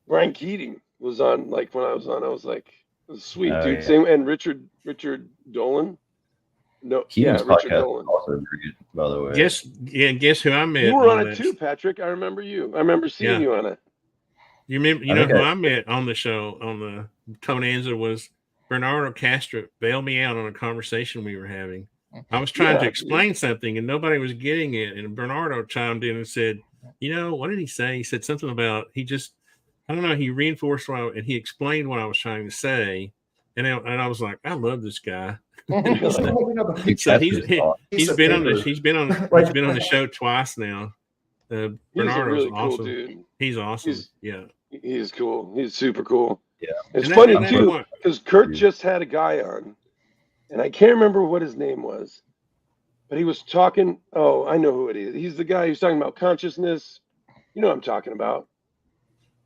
Brian Keating was on. Like when I was on, I was like, it was sweet, dude. Yeah. Same, and Richard Dolan. No, Keating's Richard podcast Dolan. also very good, by the way. Guess who I met? You were on it too, Patrick. I remember you. I remember seeing you on it. You remember? You know who I met on the show on the Tonanza was Bernardo Castro. Bailed me out on a conversation we were having. I was trying to explain something and nobody was getting it. And Bernardo chimed in and said, "You know, what did he say? He said something about I don't know. He reinforced and he explained what I was trying to say." And I was like, I love this guy. So he's been on the show twice now. Bernardo's really awesome. cool dude. He's awesome. He's cool. He's super cool. Yeah. It's funny too because Kurt just had a guy on, and I can't remember what his name was, but he was talking. Oh, I know who it is. He's the guy who's talking about consciousness. You know what I'm talking about.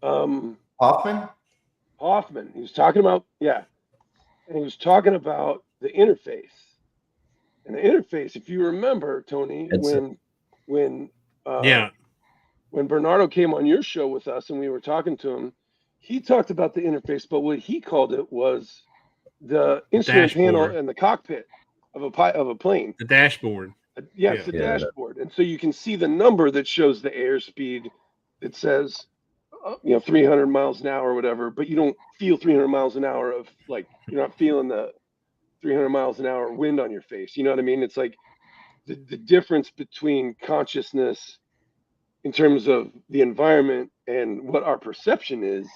Hoffman. He was talking about and he was talking about the interface. And the interface, if you remember, Tony, when Bernardo came on your show with us and we were talking to him, he talked about the interface, but what he called it was the instrument panel and the cockpit of a plane. The dashboard. It's the dashboard. And so you can see the number that shows the airspeed. It says 300 miles an hour or whatever, but you don't feel 300 miles an hour of like, you're not feeling the 300 miles an hour wind on your face. You know what I mean? It's like the difference between consciousness in terms of the environment and what our perception is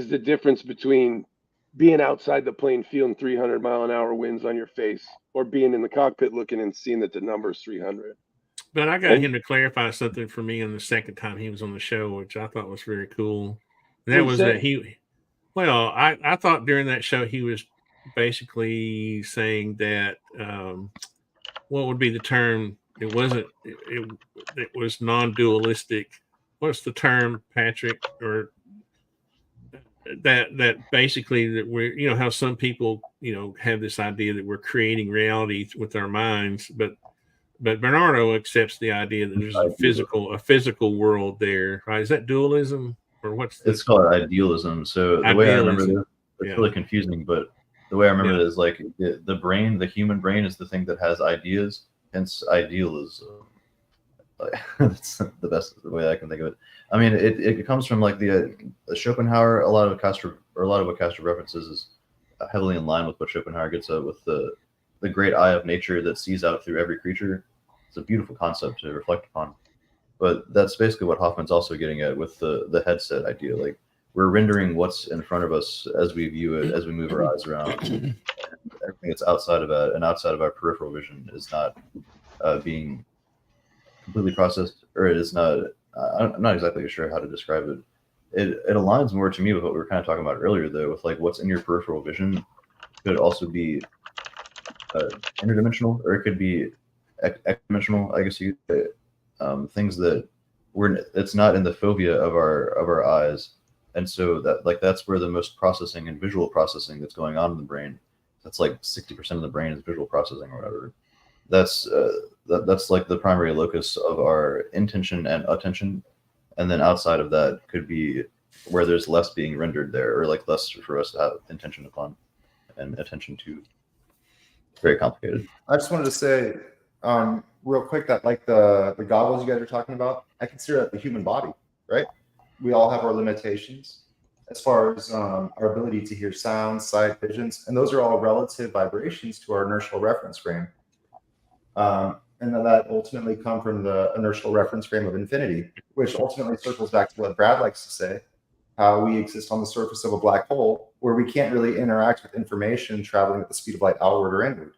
the difference between being outside the plane, feeling 300 mile an hour winds on your face, or being in the cockpit looking and seeing that the number is 300. But I got him to clarify something for me on the second time he was on the show, which I thought was very cool. And that was that I thought during that show he was basically saying that what would be the term? It wasn't. It was non-dualistic. What's the term, Patrick? Or that basically that we're how some people have this idea that we're creating reality with our minds, but Bernardo accepts the idea that there's a physical world there, right? Is that dualism or what's it's called idealism? So the way I remember this, it's really confusing, but the way I remember it is like the human brain is the thing that has ideas, hence idealism. That's the best way I can think of it. I mean, it comes from like the Schopenhauer. A lot of what Castro references is heavily in line with what Schopenhauer gets at with the great eye of nature that sees out through every creature. It's a beautiful concept to reflect upon. But that's basically what Hoffman's also getting at with the headset idea. Like we're rendering what's in front of us as we view it, as we move our eyes around. And everything that's outside of that and outside of our peripheral vision is not being completely processed, or it is not. I'm not exactly sure how to describe it. It aligns more to me with what we were kind of talking about earlier, though, with like what's in your peripheral vision could also be interdimensional, or it could be dimensional. I guess you things that it's not in the fovea of our eyes, and so that's where the most processing and visual processing that's going on in the brain. That's like 60% of the brain is visual processing or whatever. That's like the primary locus of our intention and attention, and then outside of that could be where there's less being rendered there, or like less for us to have intention upon and attention to. It's very complicated. I just wanted to say real quick that like the goggles you guys are talking about, I consider that the human body, right? We all have our limitations as far as our ability to hear sound, sight, visions, and those are all relative vibrations to our inertial reference frame. and then that ultimately come from the inertial reference frame of infinity, which ultimately circles back to what Brad likes to say, how we exist on the surface of a black hole where we can't really interact with information traveling at the speed of light outward or inward.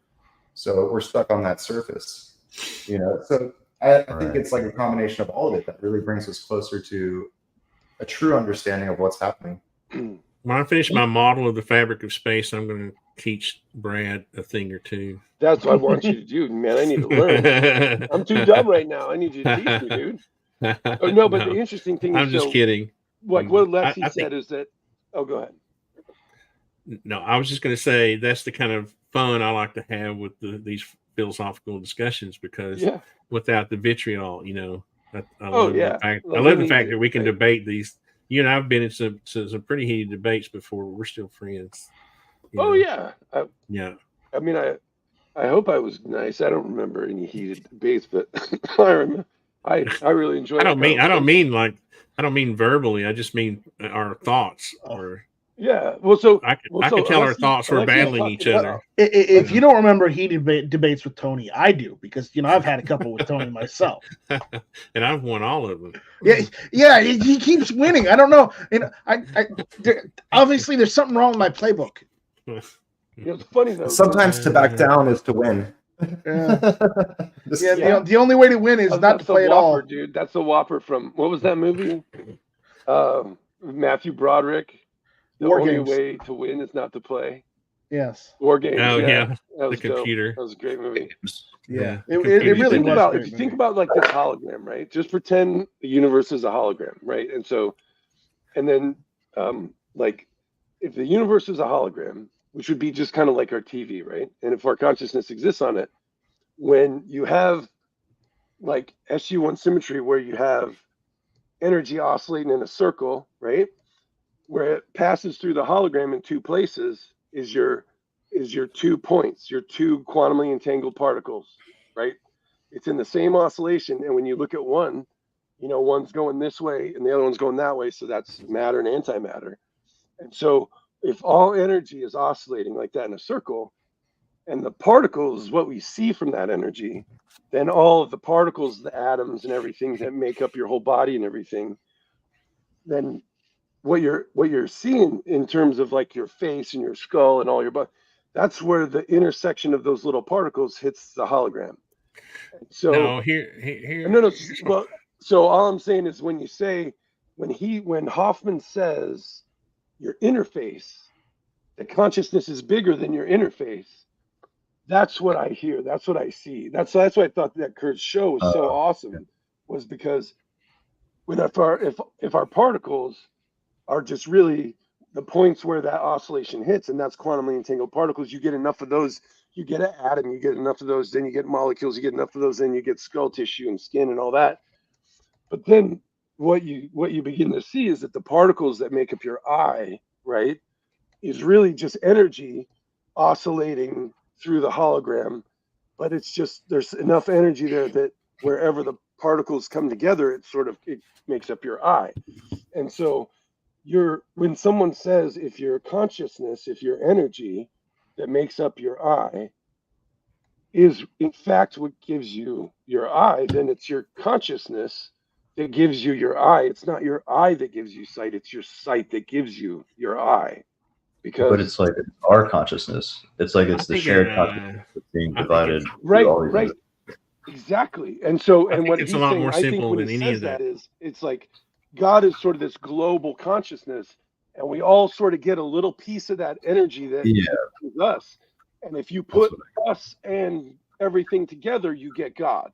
So we're stuck on that surface, you know. So I think it's like a combination of all of it that really brings us closer to a true understanding of what's happening. When I finish my model of the fabric of space, I'm going to teach Brad a thing or two. That's what I want you to do, man. I need to learn. I'm too dumb right now. I need you to teach me, dude. Oh, no, but the interesting thing is, I'm just kidding. Like what Alexei I said think, is that. Oh, go ahead. No, I was just going to say that's the kind of fun I like to have with these philosophical discussions, because without the vitriol, you know, I love the fact, I love the fact that we can debate these. You and I've been in some pretty heated debates before. We're still friends. Oh, yeah. Yeah. I mean, I hope I was nice. I don't remember any heated debates, but I remember. I really enjoyed. I don't mean verbally. I just mean our thoughts. Or yeah. Well, so I can tell our thoughts were battling each other. If you don't remember heated debates with Tony, I do, because, you know, I've had a couple with Tony myself, and I've won all of them. Yeah. He keeps winning. I don't know. You know, obviously there's something wrong with my playbook. It's funny though. Sometimes to back down is to win. The only way to win is not to play at all, dude. That's the Whopper from, what was that movie? Matthew Broderick. The only way to win is not to play. Yes. War Games. Oh yeah. That was the computer. Dope. That was a great movie. Yeah. It really was. If you think about like this hologram, right? Just pretend the universe is a hologram, right? And then like if the universe is a hologram, which would be just kind of like our TV, right? And if our consciousness exists on it, when you have like SU1 symmetry, where you have energy oscillating in a circle, right? Where it passes through the hologram in two places is your 2 points, your 2 quantumly entangled particles, right? It's in the same oscillation. And when you look at one, you know, one's going this way and the other one's going that way. So that's matter and antimatter. And so if all energy is oscillating like that in a circle, and the particles is what we see from that energy, then all of the particles, the atoms and everything that make up your whole body and everything, then what you're seeing in terms of like your face and your skull and all your body, that's where the intersection of those little particles hits the hologram. So no. Well, so all I'm saying is when Hoffman says your interface, the consciousness is bigger than your interface, that's what I hear. That's what I see. That's why I thought that Kurt's show was so awesome, was because when if our particles are just really the points where that oscillation hits, and that's quantumly entangled particles, you get enough of those, you get an atom, you get enough of those, then you get molecules, you get enough of those, then you get skull tissue and skin and all that. But then what you begin to see is that the particles that make up your eye, right, is really just energy oscillating through the hologram, but it's just there's enough energy there that wherever the particles come together, it makes up your eye. And so when someone says if your consciousness, if your energy that makes up your eye is in fact what gives you your eye, then it's your consciousness that gives you your eye. It's not your eye that gives you sight, it's your sight that gives you your eye. But it's like our consciousness. It's like it's the shared consciousness that's being divided. Right. Exactly. And so, and what it's he's a lot saying, more I think simple when than he any says of that is, it's like God is sort of this global consciousness, and we all sort of get a little piece of that energy that is us. And if you put us and everything together, you get God.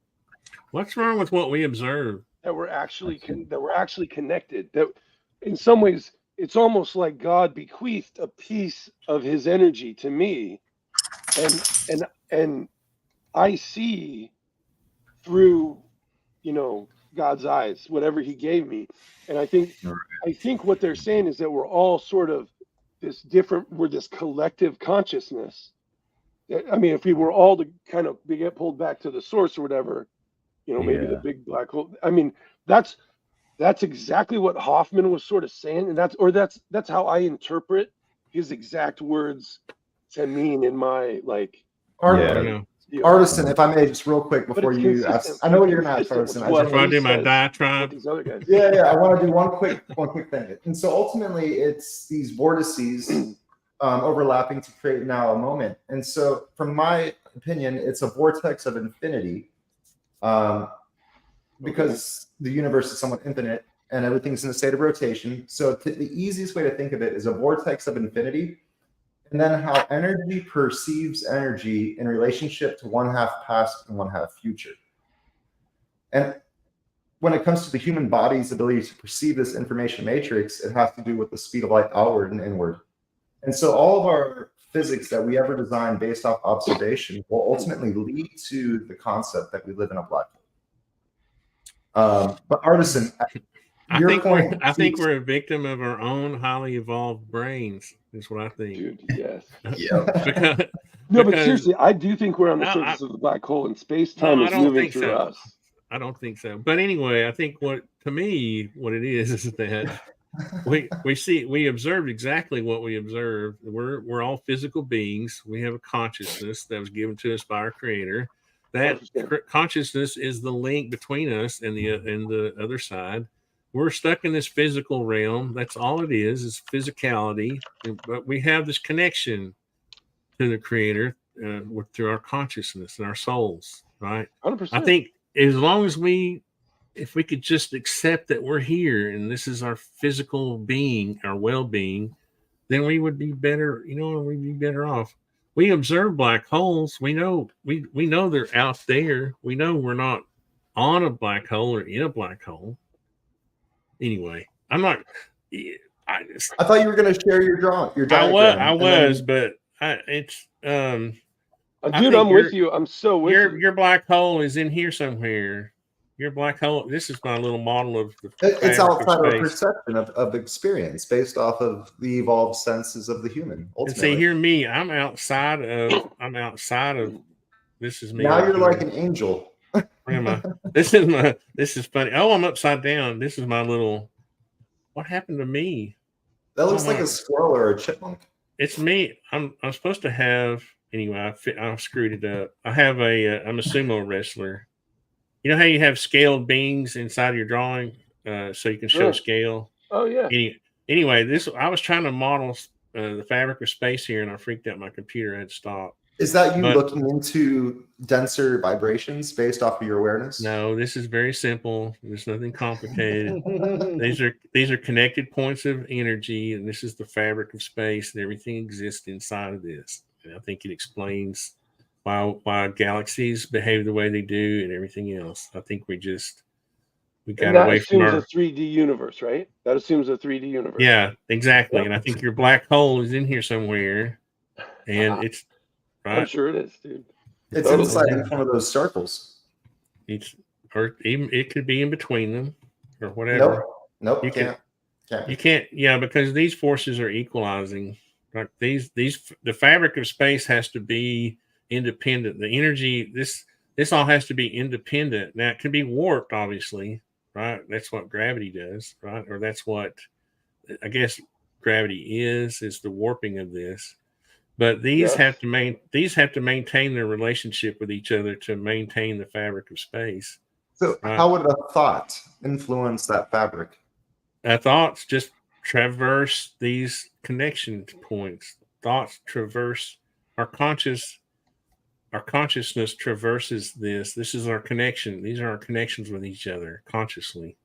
What's wrong with what we observe? That we're actually connected. That in some ways, it's almost like God bequeathed a piece of his energy to me, and I see through, you know, God's eyes, whatever he gave me. And I think what they're saying is that we're all sort of we're this collective consciousness. I mean, if we were all to kind of get pulled back to the source or whatever, you know, maybe the big black hole. I mean, that's exactly what Hoffman was sort of saying, and that's how I interpret his exact words to mean in my like. Artisan, if I may, just real quick But before it's you ask, consistent. I know what It's you're gonna ask, consistent Artisan. with Before I he do my says, diatribe. what these other guys. Yeah, I want to do one quick thing. And so ultimately, it's these vortices overlapping to create now a moment. And so, from my opinion, it's a vortex of infinity, because the universe is somewhat infinite and everything's in a state of rotation. So the easiest way to think of it is a vortex of infinity, and then how energy perceives energy in relationship to one half past and one half future. And when it comes to the human body's ability to perceive this information matrix, it has to do with the speed of light outward and inward. And so all of our physics that we ever design based off observation will ultimately lead to the concept that we live in a black hole. But Artisan, I think we're a victim of our own highly evolved brains, is what I think. Dude, yes. because, No, but seriously, I do think we're on the surface of the black hole, and space-time is moving through us. I don't think so. But anyway, I think what it is that we observed exactly what we observed. We're all physical beings. We have a consciousness that was given to us by our Creator. That consciousness is the link between us and the other side. We're stuck in this physical realm. That's all it is physicality. But we have this connection to the Creator through our consciousness and our souls, right? 100%. I think as long as if we could just accept that we're here and this is our physical being, our well-being, then we would be better, we'd be better off. We observe black holes. We know they're out there. We know we're not on a black hole or in a black hole. Anyway, I'm not. I thought you were going to share your diagram. I was, but it's. Dude, I'm with you. I'm so with you. Your black hole is in here somewhere. Your black hole. This is my little model of the. It's outside our perception of experience based off of the evolved senses of the human. Ultimately. And see, hear me. I'm outside of. This is me. Now you're like an angel. Where am I? This is funny. Oh, I'm upside down. This is my little. What happened to me? That looks like a squirrel or a chipmunk. It's me. I'm supposed to have. Anyway, I screwed it up. I'm a sumo wrestler. You know how you have scaled beings inside of your drawing, so you can show scale. Oh yeah. Anyway, I was trying to model the fabric of space here, and I freaked out. My computer had stopped. Is that you looking into denser vibrations based off of your awareness? No, this is very simple. There's nothing complicated. These are connected points of energy, and this is the fabric of space, and everything exists inside of this. And I think it explains why galaxies behave the way they do and everything else. I think we got away from our 3D universe, right? That assumes a 3D universe. Yeah, exactly. Yep. And I think your black hole is in here somewhere, and it's. Right? I'm sure it is, dude. It's inside one of those circles. Or even it could be in between them, or whatever. Nope. You can't. Yeah, because these forces are equalizing. Like the fabric of space has to be independent. The energy, this all has to be independent. Now it can be warped, obviously, right? That's what gravity does, right? Or that's what I guess gravity is the warping of this. But these have to maintain their relationship with each other to maintain the fabric of space. So how would a thought influence that fabric? Thoughts just traverse these connection points. Thoughts traverse our consciousness traverses this. This is our connection. These are our connections with each other consciously.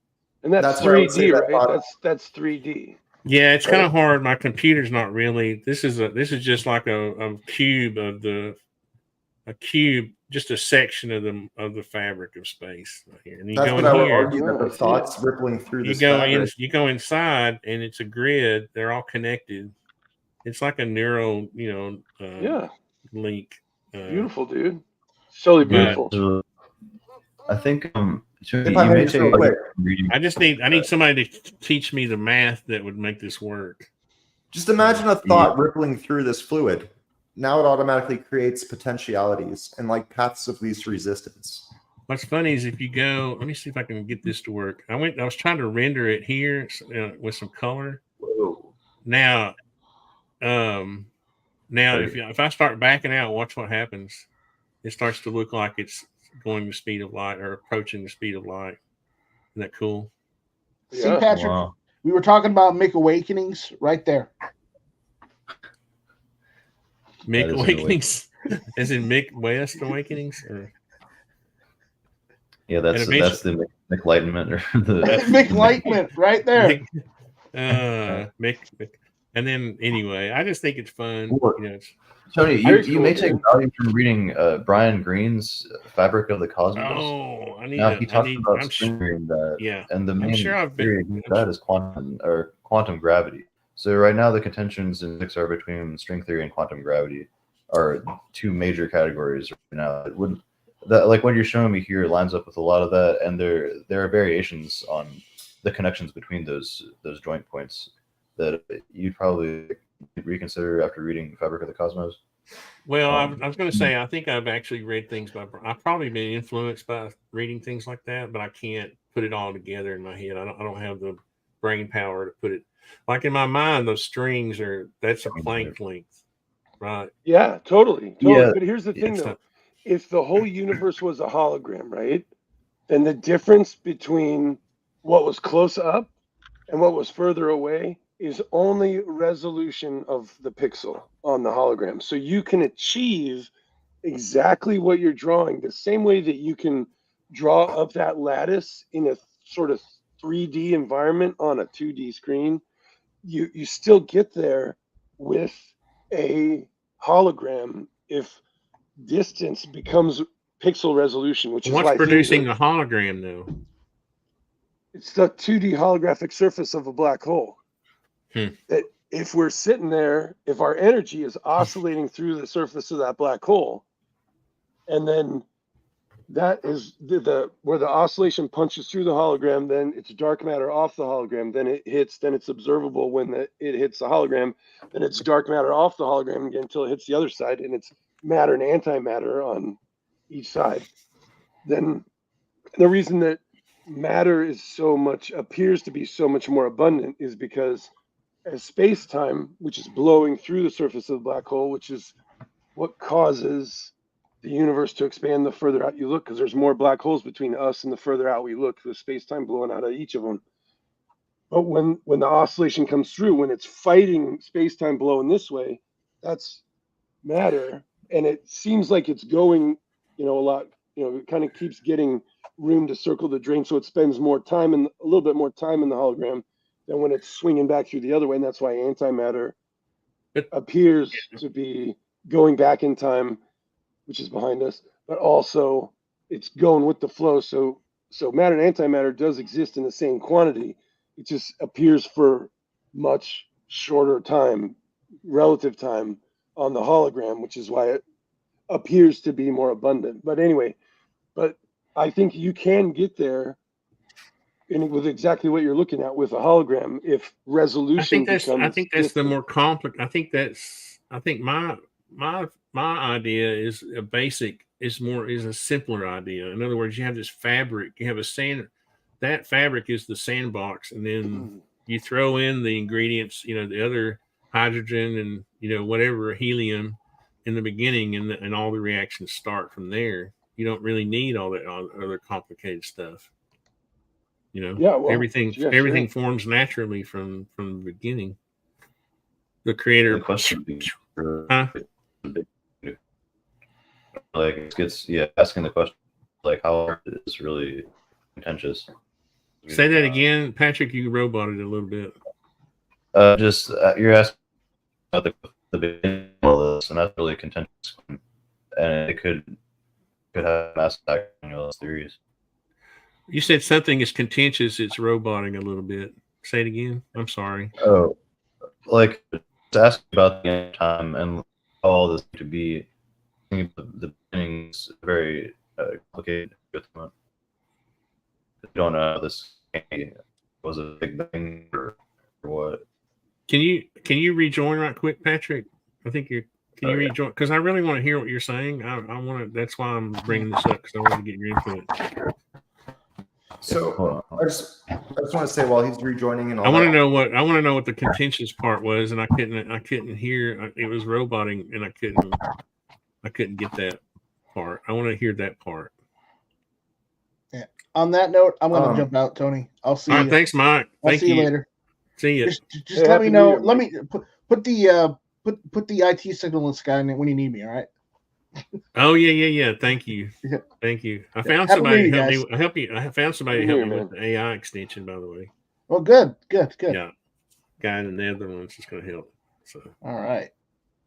And that's 3D, right? That's 3D. Yeah, it's kind of hard. My computer's not really. This is just like a cube just a section of the fabric of space right here. And you that's go what in I would here. argue, that the thoughts rippling through this You go inside, and it's a grid. They're all connected. It's like a neural, link. Beautiful, dude. So beautiful. I think I need somebody to teach me the math that would make this work. Just imagine a thought rippling through this fluid. Now it automatically creates potentialities and like paths of least resistance. What's funny is if you go, let me see if I can get this to work. I was trying to render it here with some color. Whoa. Now if I start backing out, watch what happens. it starts to look like it's going the speed of light or approaching the speed of light. Isn't that cool? See, Yeah. Patrick, Wow. we were talking about Mick Awakenings right there. Mick That is an Awakenings, as in Mick West Awakenings, or Yeah, that's And the enlightenment or the Mick Lightman right there. Mick. And then anyway, I just think it's fun. Well, You know, it's, Tony, Very you cool, may take dude. value from reading Brian Greene's Fabric of the Cosmos. oh, I need. Now to, he I talks need. about I'm string theory in that, yeah. and the I'm main sure I've theory been. of that is quantum gravity. So right now the contentions in physics are between string theory and quantum gravity are two major categories right now. It wouldn't that like what you're showing me here lines up with a lot of that, and there are variations on the connections between those joint points that you'd probably reconsider after reading Fabric of the Cosmos. Well, I was going to say, I think I've actually read things I've probably been influenced by reading things like that, but I can't put it all together in my head. I don't have the brain power to put it. Like in my mind, those strings that's a Planck length, right? Yeah, totally. Yeah. But here's the thing, It's though. not- If the whole universe was a hologram, right? Then the difference between what was close up and what was further away is only resolution of the pixel on the hologram. So you can achieve exactly what you're drawing the same way that you can draw up that lattice in a sort of 3D environment on a 2D screen. You still get there with a hologram if distance becomes pixel resolution, which is What's why producing the hologram, though? it's the 2D holographic surface of a black hole. Hmm. That if we're sitting there, if our energy is oscillating through the surface of that black hole, and then that is the where the oscillation punches through the hologram, then it's dark matter off the hologram, then it's observable when it hits the hologram, then it's dark matter off the hologram again until it hits the other side, and it's matter and antimatter on each side. Then the reason that matter appears to be so much more abundant is because as space-time, which is blowing through the surface of the black hole, which is what causes the universe to expand the further out you look, because there's more black holes between us and the further out we look, with space-time blowing out of each of them. But when the oscillation comes through, when it's fighting space-time blowing this way, that's matter, and it seems like it's going, a lot, it kind of keeps getting room to circle the drain, so it spends more time a little bit more time in the hologram than when it's swinging back through the other way, and that's why antimatter appears to be going back in time, which is behind us, but also it's going with the flow. So matter and antimatter does exist in the same quantity. It just appears for much shorter time, relative time on the hologram, which is why it appears to be more abundant. But anyway, I think you can get there with exactly what you're looking at with a hologram if resolution becomes. I think that's the more complex. I think my idea is a basic is a simpler idea. In other words, you have this fabric, you have that fabric is the sandbox, and then you throw in the ingredients, the other hydrogen and whatever helium in the beginning, and all the reactions start from there. You don't really need all that other complicated stuff. Everything forms naturally from the beginning. The creator. The question being, asking the question like how hard it is really contentious. Say that again, Patrick. You roboted a little bit. You're asking about the beginning of all this, and that's really contentious, and it could have mass impact on all those theories. You said something is contentious. It's roboting a little bit. Say it again. I'm sorry. Oh, like ask about the end time and all this to be. The beginning is very complicated. I don't know. This was a big bang or what. Can you rejoin right quick, Patrick? I think you can rejoin because I really want to hear what you're saying. I want to. That's why I'm bringing this up because I want to get your input. So I just want to say while he's rejoining and all I want to know what the contentious part was, and I couldn't hear. It was roboting, and I couldn't get that. part. I want to hear that part. On that note, I'm going to Um, jump out, Tony. I'll see All right, you. thanks, Mike. I'll Thank see you you. later. See you. Just Hey, let me Happy New know. Year, Let Mike. me put the IT signal in the sky when you need me. All right. Oh yeah. Thank you. Yeah. Thank you. I found Happy somebody New to Year, help guys. me. I help you. I found somebody to Happy New help me Year, with the AI extension. By the way, Well, good. yeah, guy in the Netherlands is going to help. So All right.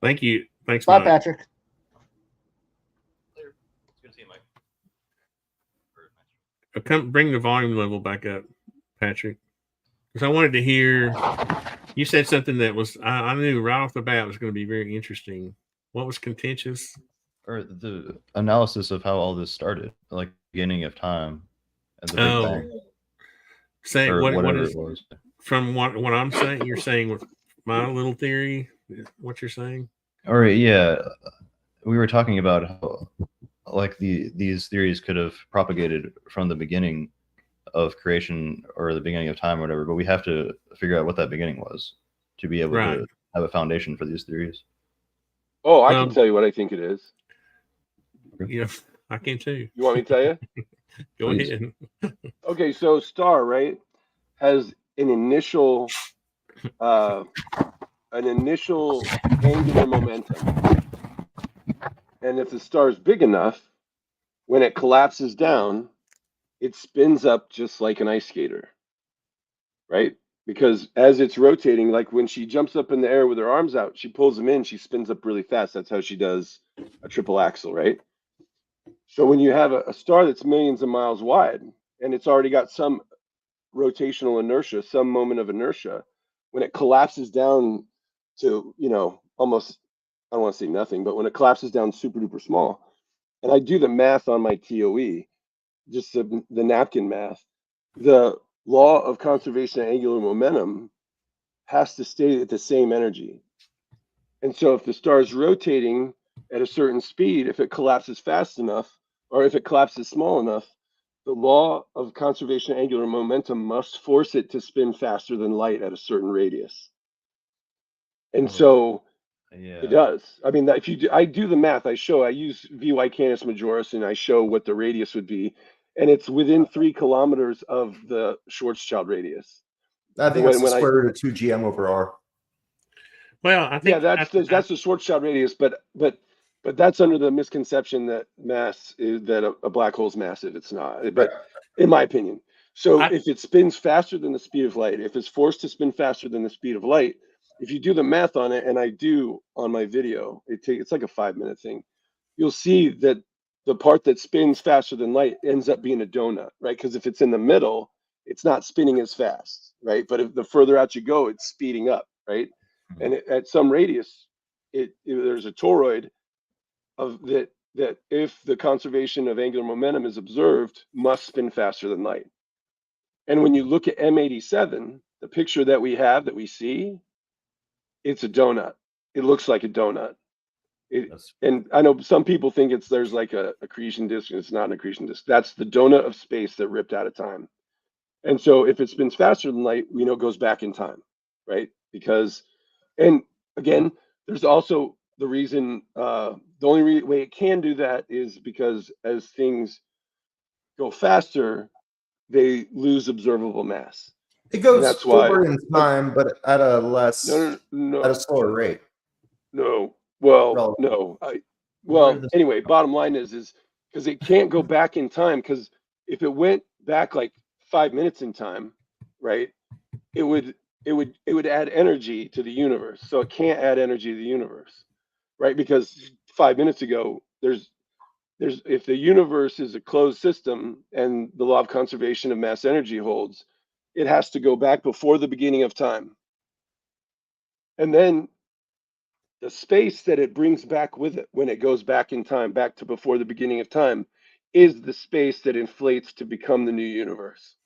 thank you. Thanks, Bye, Mike. Patrick. Later. It's good to see you, Mike. Come bring the volume level back up, Patrick, because I wanted to hear. You said something that was I knew right off the bat was going to be very interesting. What was contentious? Or the analysis of how all this started, like beginning of time and the Big Bang, Say or what whatever is it was. from what I'm saying. You're saying with my little theory. What you're saying? Or yeah, we were talking about how like these theories could have propagated from the beginning of creation or the beginning of time or whatever, but we have to figure out what that beginning was to be able Right. to have a foundation for these theories. Oh, I can tell you what I think it is. Yeah, I can too. You want me to tell you? Go Please. ahead. Okay, so star, right, has an initial angular momentum. And if the star is big enough, when it collapses down, it spins up just like an ice skater, right? Because as it's rotating, like when she jumps up in the air with her arms out, she pulls them in, she spins up really fast. That's how she does a triple axle, right? So when you have a star that's millions of miles wide and it's already got some rotational inertia, some moment of inertia, when it collapses down to, almost, I don't want to say nothing, but when it collapses down super duper small, and I do the math on my TOE, just the napkin math, the law of conservation of angular momentum has to stay at the same energy. And so if the star is rotating at a certain speed, if it collapses fast enough, or if it collapses small enough, the law of conservation of angular momentum must force it to spin faster than light at a certain radius. And so it does. I mean, if you do, I do the math. I use VY Canis Majoris, and I show what the radius would be, and it's within 3 kilometers of the Schwarzschild radius. I think it's the square root of 2 GM over R. Well, I think that's the Schwarzschild radius, but that's under the misconception that a black hole's massive. It's not, but in my opinion. So if it spins faster than the speed of light, if it's forced to spin faster than the speed of light, if you do the math on it, and I do on my video, it's like a 5-minute thing, you'll see that the part that spins faster than light ends up being a donut, right? Because if it's in the middle, it's not spinning as fast, right? But if the further out you go, it's speeding up, right? And at some radius, there's a toroid of that if the conservation of angular momentum is observed, must spin faster than light. And when you look at M87, the picture that we see, it's a donut. It looks like a donut. And I know some people think there's like a accretion disk, and it's not an accretion disk. That's the donut of space that ripped out of time. And so if it spins faster than light, we know it goes back in time, right? Because, and again, there's also the reason, the only way it can do that is because as things go faster, they lose observable mass. It goes that's why, forward in time, but at a less, no, at a slower rate. No, well, Relative. no, anyway, bottom line is because it can't go back in time, because if it went back like 5 minutes in time, right, it would add energy to the universe. So it can't add energy to the universe, right? Because 5 minutes ago, there's if the universe is a closed system and the law of conservation of mass energy holds, it has to go back before the beginning of time. And then the space that it brings back with it when it goes back in time, back to before the beginning of time, is the space that inflates to become the new universe.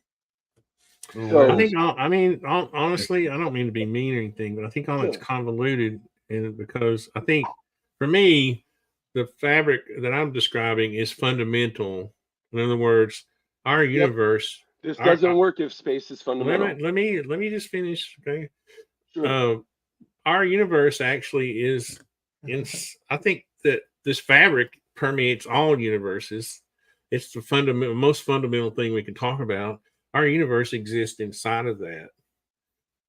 So I think, honestly, I don't mean to be mean or anything, but I think all it's convoluted, and because I think for me, the fabric that I'm describing is fundamental. In other words, our universe. This doesn't work if space is fundamental. Let me just finish. Okay. Sure. Our universe actually is I think that this fabric permeates all universes. It's the most fundamental thing we can talk about. Our universe exists inside of that.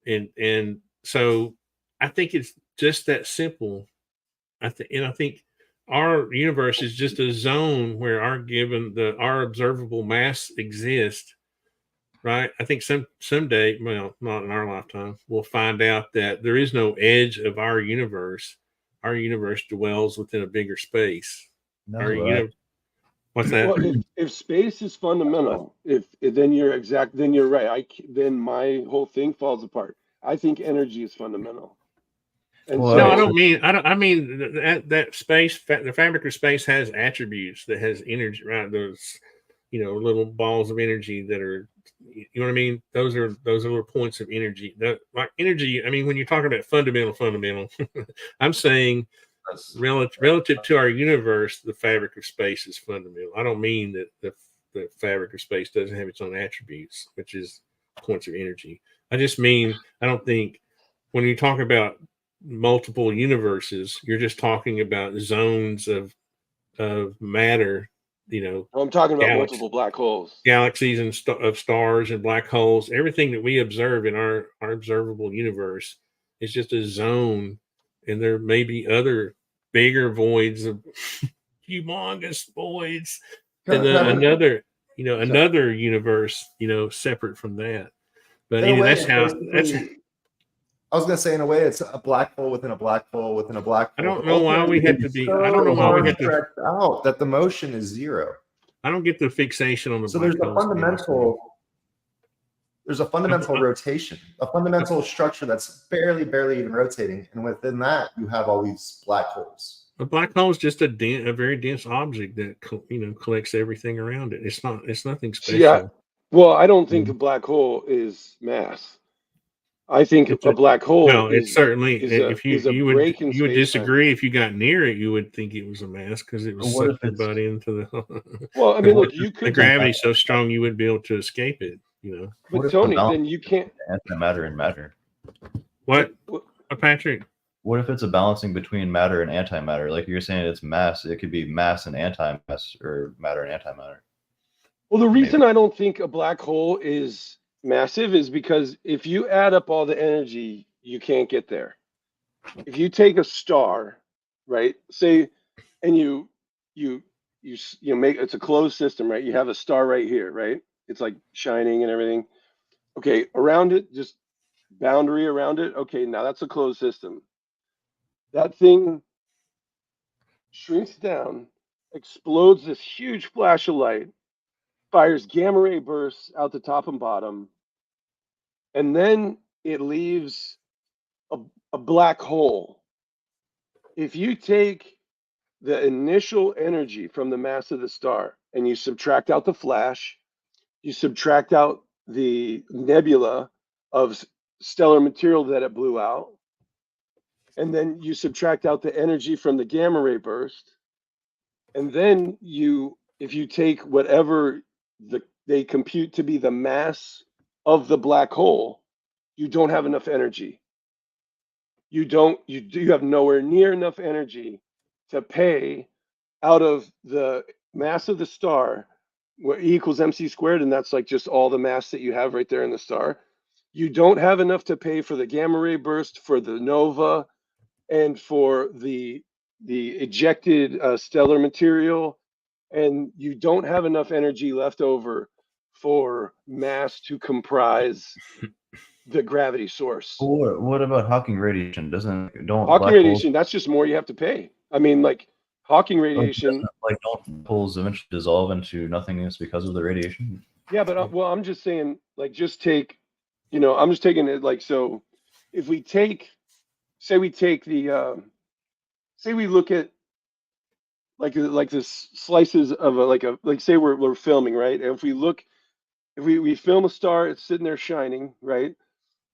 And so I think it's just that simple. I think our universe is just a zone where our observable mass exists, right? I think someday, well, not in our lifetime, we'll find out that there is no edge of our universe. Our universe dwells within a bigger space. What's that? Well, if space is fundamental, then you're right. Then my whole thing falls apart. I think energy is fundamental. And no, I don't mean that space. The fabric of space has attributes that has energy, right? Those, little balls of energy that are, you know what I mean? Those are little points of energy. Like energy. I mean, when you're talking about fundamental, I'm saying relative to our universe, the fabric of space is fundamental. I don't mean that the fabric of space doesn't have its own attributes, which is points of energy. I just mean, I don't think when you talk about multiple universes, you're just talking about zones of matter. I'm talking about multiple black holes, galaxies of stars and black holes. Everything that we observe in our observable universe is just a zone, and there may be other bigger voids of humongous voids, and then another universe, separate from that. But anyway, I was going to say, in a way, it's a black hole within a black hole within a black hole. I don't know why we have to be. I don't know why we have to out that the motion is zero. I don't get the fixation on the. So there's a fundamental. There's a fundamental rotation, a fundamental structure that's barely even rotating, and within that, you have all these black holes. A black hole is just a very dense object that collects everything around it. It's nothing special. Yeah. Well, I don't think a black hole is mass. I think a black hole. No, it's certainly. If you would disagree, if you got near it, you would think it was a mass because it was sucked your body into the. Well, I mean, look, you could. The gravity's so strong you wouldn't be able to escape it. But Tony, then you can't. Antimatter and matter. What, Patrick? What if it's a balancing between matter and antimatter? Like you're saying, it's mass. It could be mass and antimass, or matter and antimatter. Well, the reason I don't think a black hole is massive is because if you add up all the energy, you can't get there. If you take a star, right? Say, and you make it's a closed system, right? You have a star right here, right? It's like shining and everything. Okay, around it, just boundary around it. Okay, now that's a closed system. That thing shrinks down, explodes this huge flash of light, fires gamma ray bursts out the top and bottom, and then it leaves a black hole. If you take the initial energy from the mass of the star and you subtract out the flash, you subtract out the nebula of stellar material that it blew out, and then you subtract out the energy from the gamma ray burst, and then if you take whatever they compute to be the mass of the black hole, you don't have enough energy. You have nowhere near enough energy to pay out of the mass of the star, where E equals mc squared, and that's like just all the mass that you have right there in the star. You don't have enough to pay for the gamma ray burst, for the nova, and for the ejected stellar material, and you don't have enough energy left over for mass to comprise the gravity source. What about Hawking radiation? Hawking radiation, that's just more you have to pay. I mean, like Hawking radiation, don't holes eventually dissolve into nothingness because of the radiation? Yeah, but I'm just saying, like, just take, I'm just taking it like, so if we take, say we look at like this slices of like say we're filming, right? And if we film a star, it's sitting there shining, right?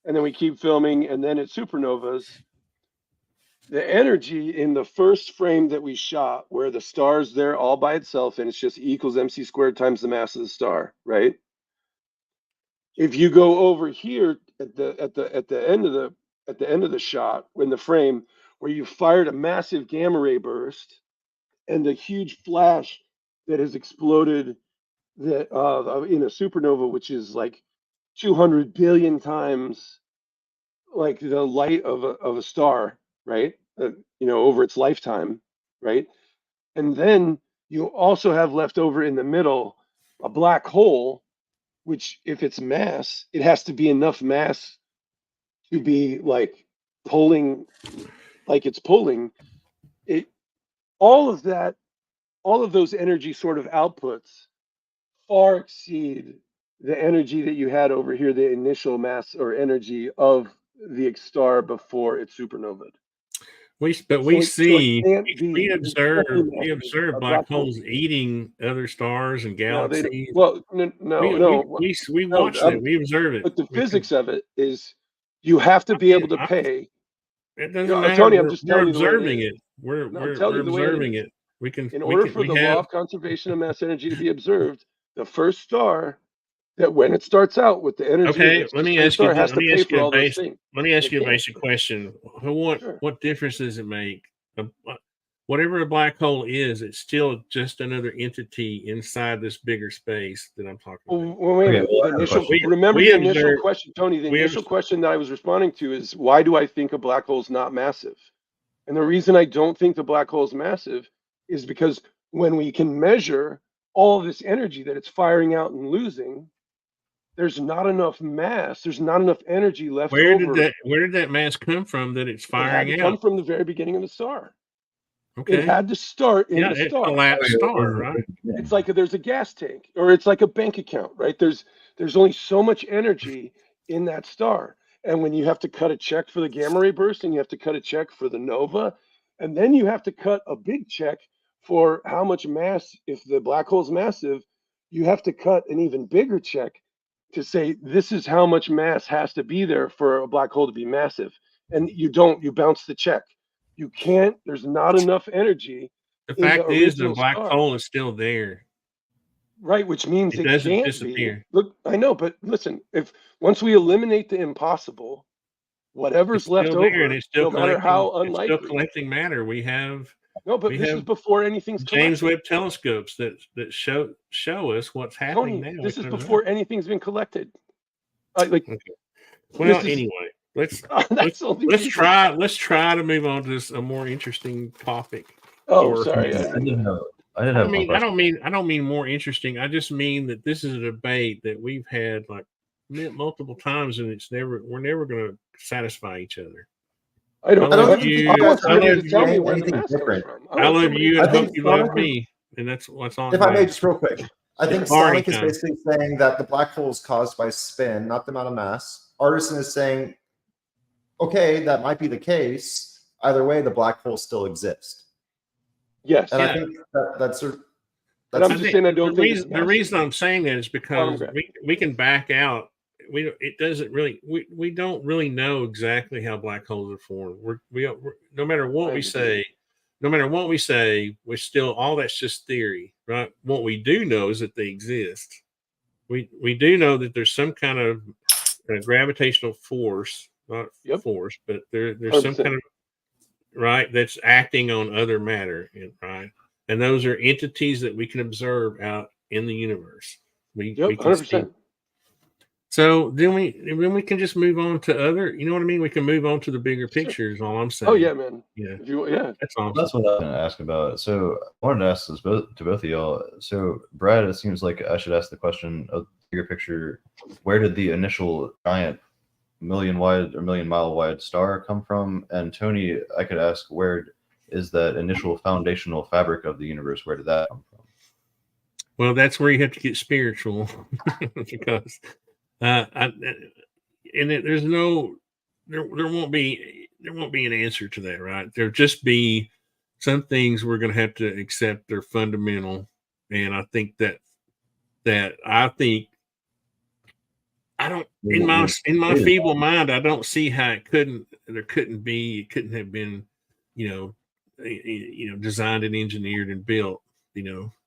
And then we keep filming, and then it supernovas. The energy in the first frame that we shot, where the star's there all by itself, and it's just E equals mc squared times the mass of the star, right? If you go over here at the end of the shot, in the frame where you fired a massive gamma ray burst, and the huge flash that has exploded that in a supernova, which is like 200 billion times like the light of a star, right? Over its lifetime, right? And then you also have left over in the middle a black hole, which if it's mass, it has to be enough mass to be like pulling, like it's pulling it. All of that, all of those energy sort of outputs far exceed the energy that you had over here, the initial mass or energy of the star before it supernovaed. We observe black holes eating other stars and galaxies. Well, we no, watch it. We observe it. But the physics of it is you have to be able to pay. It doesn't matter. Tony, I'm just telling you we're observing it. We're observing it. In order for the law of conservation of mass energy to be observed, the first star that when it starts out with the energy, okay, let me ask you. Let me ask you a basic question. What difference does it make? Whatever a black hole is, it's still just another entity inside this bigger space that I'm talking about. Well, wait a minute. Remember the initial question, Tony. The initial question that I was responding to is, why do I think a black hole is not massive? And the reason I don't think the black hole is massive is because when we can measure all this energy that it's firing out and losing, there's not enough mass. There's not enough energy left over. Where did that mass come from that it's firing out? It had to come from the very beginning of the star. Okay. It had to start in the star. It's a collapsed star, right? It's like there's a gas tank, or it's like a bank account, right? There's only so much energy in that star. And when you have to cut a check for the gamma ray burst, and you have to cut a check for the nova, and then you have to cut a big check for how much mass, if the black hole's massive, you have to cut an even bigger check to say this is how much mass has to be there for a black hole to be massive. And you bounce the check. You can't, there's not enough energy. The fact is the black hole is still there. Right, which means it doesn't can't disappear. Look, I know, but listen, if once we eliminate the impossible, whatever's left over, and it's still no matter how unlikely, it's still collecting matter. We have this is before anything's James Webb telescopes that show us what's happening now. This is before anything's been collected. Well, anyway, let's try to move on to a more interesting topic. Oh, sorry. I don't mean more interesting. I just mean that this is a debate that we've had like multiple times, and we're never going to satisfy each other. I love you. I hope you love me, and that's what's on. If I may, just real quick, I think Sonic is basically saying that the black hole is caused by spin, not the amount of mass. Artisan is saying, okay, that might be the case. Either way, the black hole still exists. Yes, and I think that's. But I'm just saying I don't think the reason I'm saying that is because we can back out. We don't really know exactly how black holes are formed. We no matter what we say, we're still all that's just theory, right? What we do know is that they exist. We do know that there's some kind of gravitational force, not force, but there's 100%. Some kind of right that's acting on other matter, right? And those are entities that we can observe out in the universe. We can 100%. See. So then we can just move on to other, you know what I mean? We can move on to the bigger picture is all I'm saying. Oh yeah, man. Yeah. That's what I was going to ask about. So I wanted to ask this to both of y'all. So Brad, it seems like I should ask the question of the bigger picture. Where did the initial giant million-mile wide star come from? And Tony, I could ask, where is that initial foundational fabric of the universe? Where did that come from? Well, that's where you have to get spiritual because there won't be an answer to that, right? There'll just be some things we're going to have to accept they're fundamental, and I think I don't in my feeble mind I don't see how it couldn't have been designed and engineered and built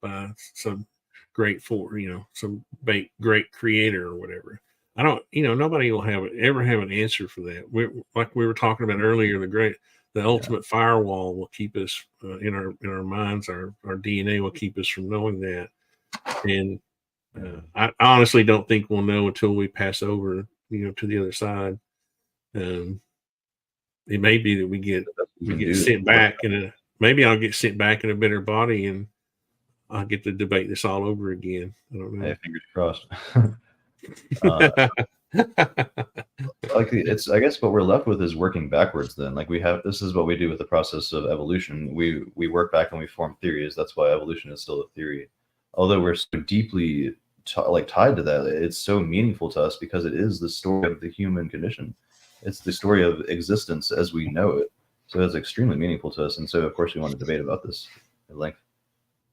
by some great great creator or whatever. I don't nobody will ever have an answer for that. Like we were talking about earlier, the ultimate firewall will keep us in our minds. Our DNA will keep us from knowing that. And I honestly don't think we'll know until we pass over, to the other side. It may be that we get sent back maybe I'll get sent back in a better body, and I'll get to debate this all over again. I don't know. Hey, fingers crossed. I guess what we're left with is working backwards then. Like this is what we do with the process of evolution. We work back and we form theories. That's why evolution is still a theory. Although we're so deeply tied to that, it's so meaningful to us because it is the story of the human condition. It's the story of existence as we know it. So it's extremely meaningful to us. And so of course we want to debate about this at length.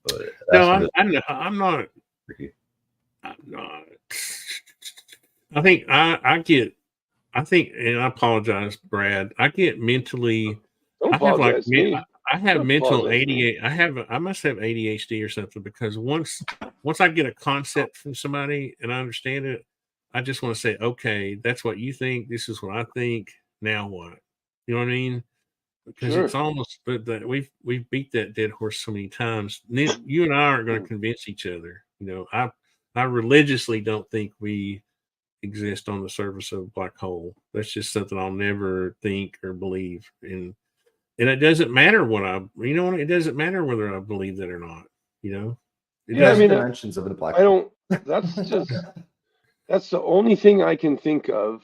But no, I'm not. Tricky. I'm not. I think I think, and I apologize, Brad. I get mentally. Don't apologize to me. I have mental ADHD. I must have ADHD or something, because once I get a concept from somebody and I understand it, I just want to say, okay, that's what you think. This is what I think. Now what? You know what I mean? Because Sure. it's almost that we've beat that dead horse so many times. You and I aren't going to convince each other. I religiously don't think we exist on the surface of a black hole. That's just something I'll never think or believe. And it doesn't matter it doesn't matter whether I believe that or not. Dimensions of the black hole. That's the only thing I can think of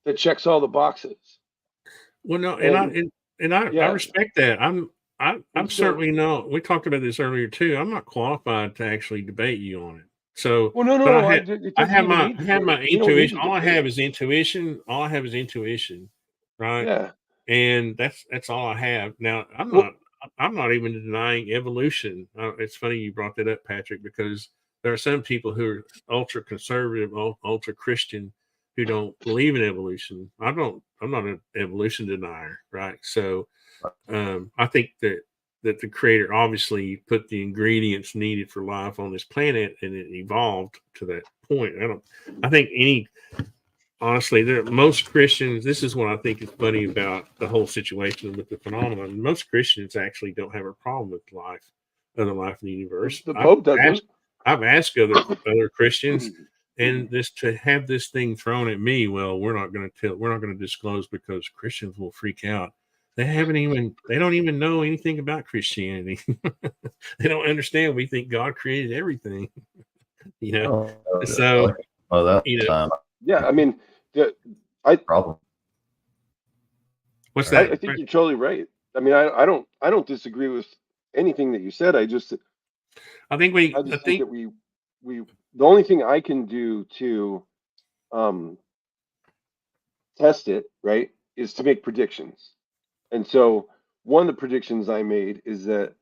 that checks all the boxes. Well, no, I respect that. I'm certainly not. We talked about this earlier too. I'm not qualified to actually debate you on it. So, I have my intuition. All I have is intuition. Right? Yeah. And that's all I have. Now, I'm not even denying evolution. It's funny you brought that up, Patrick, because there are some people who are ultra conservative, ultra Christian, who don't believe in evolution. I'm not an evolution denier, right? So, I think that the creator obviously put the ingredients needed for life on this planet, and it evolved to that point. Honestly, most Christians, this is what I think is funny about the whole situation with the phenomenon. Most Christians actually don't have a problem with other life in the universe. The Pope doesn't. I've asked other Christians, and to have this thing thrown at me, well, we're not going to disclose because Christians will freak out. They don't even know anything about Christianity. They don't understand. We think God created everything. So yeah, I mean, problem. What's that? I think you're totally right. I mean, I don't disagree with anything that you said. I think that we the only thing I can do to test it, right, is to make predictions. And so one of the predictions I made is that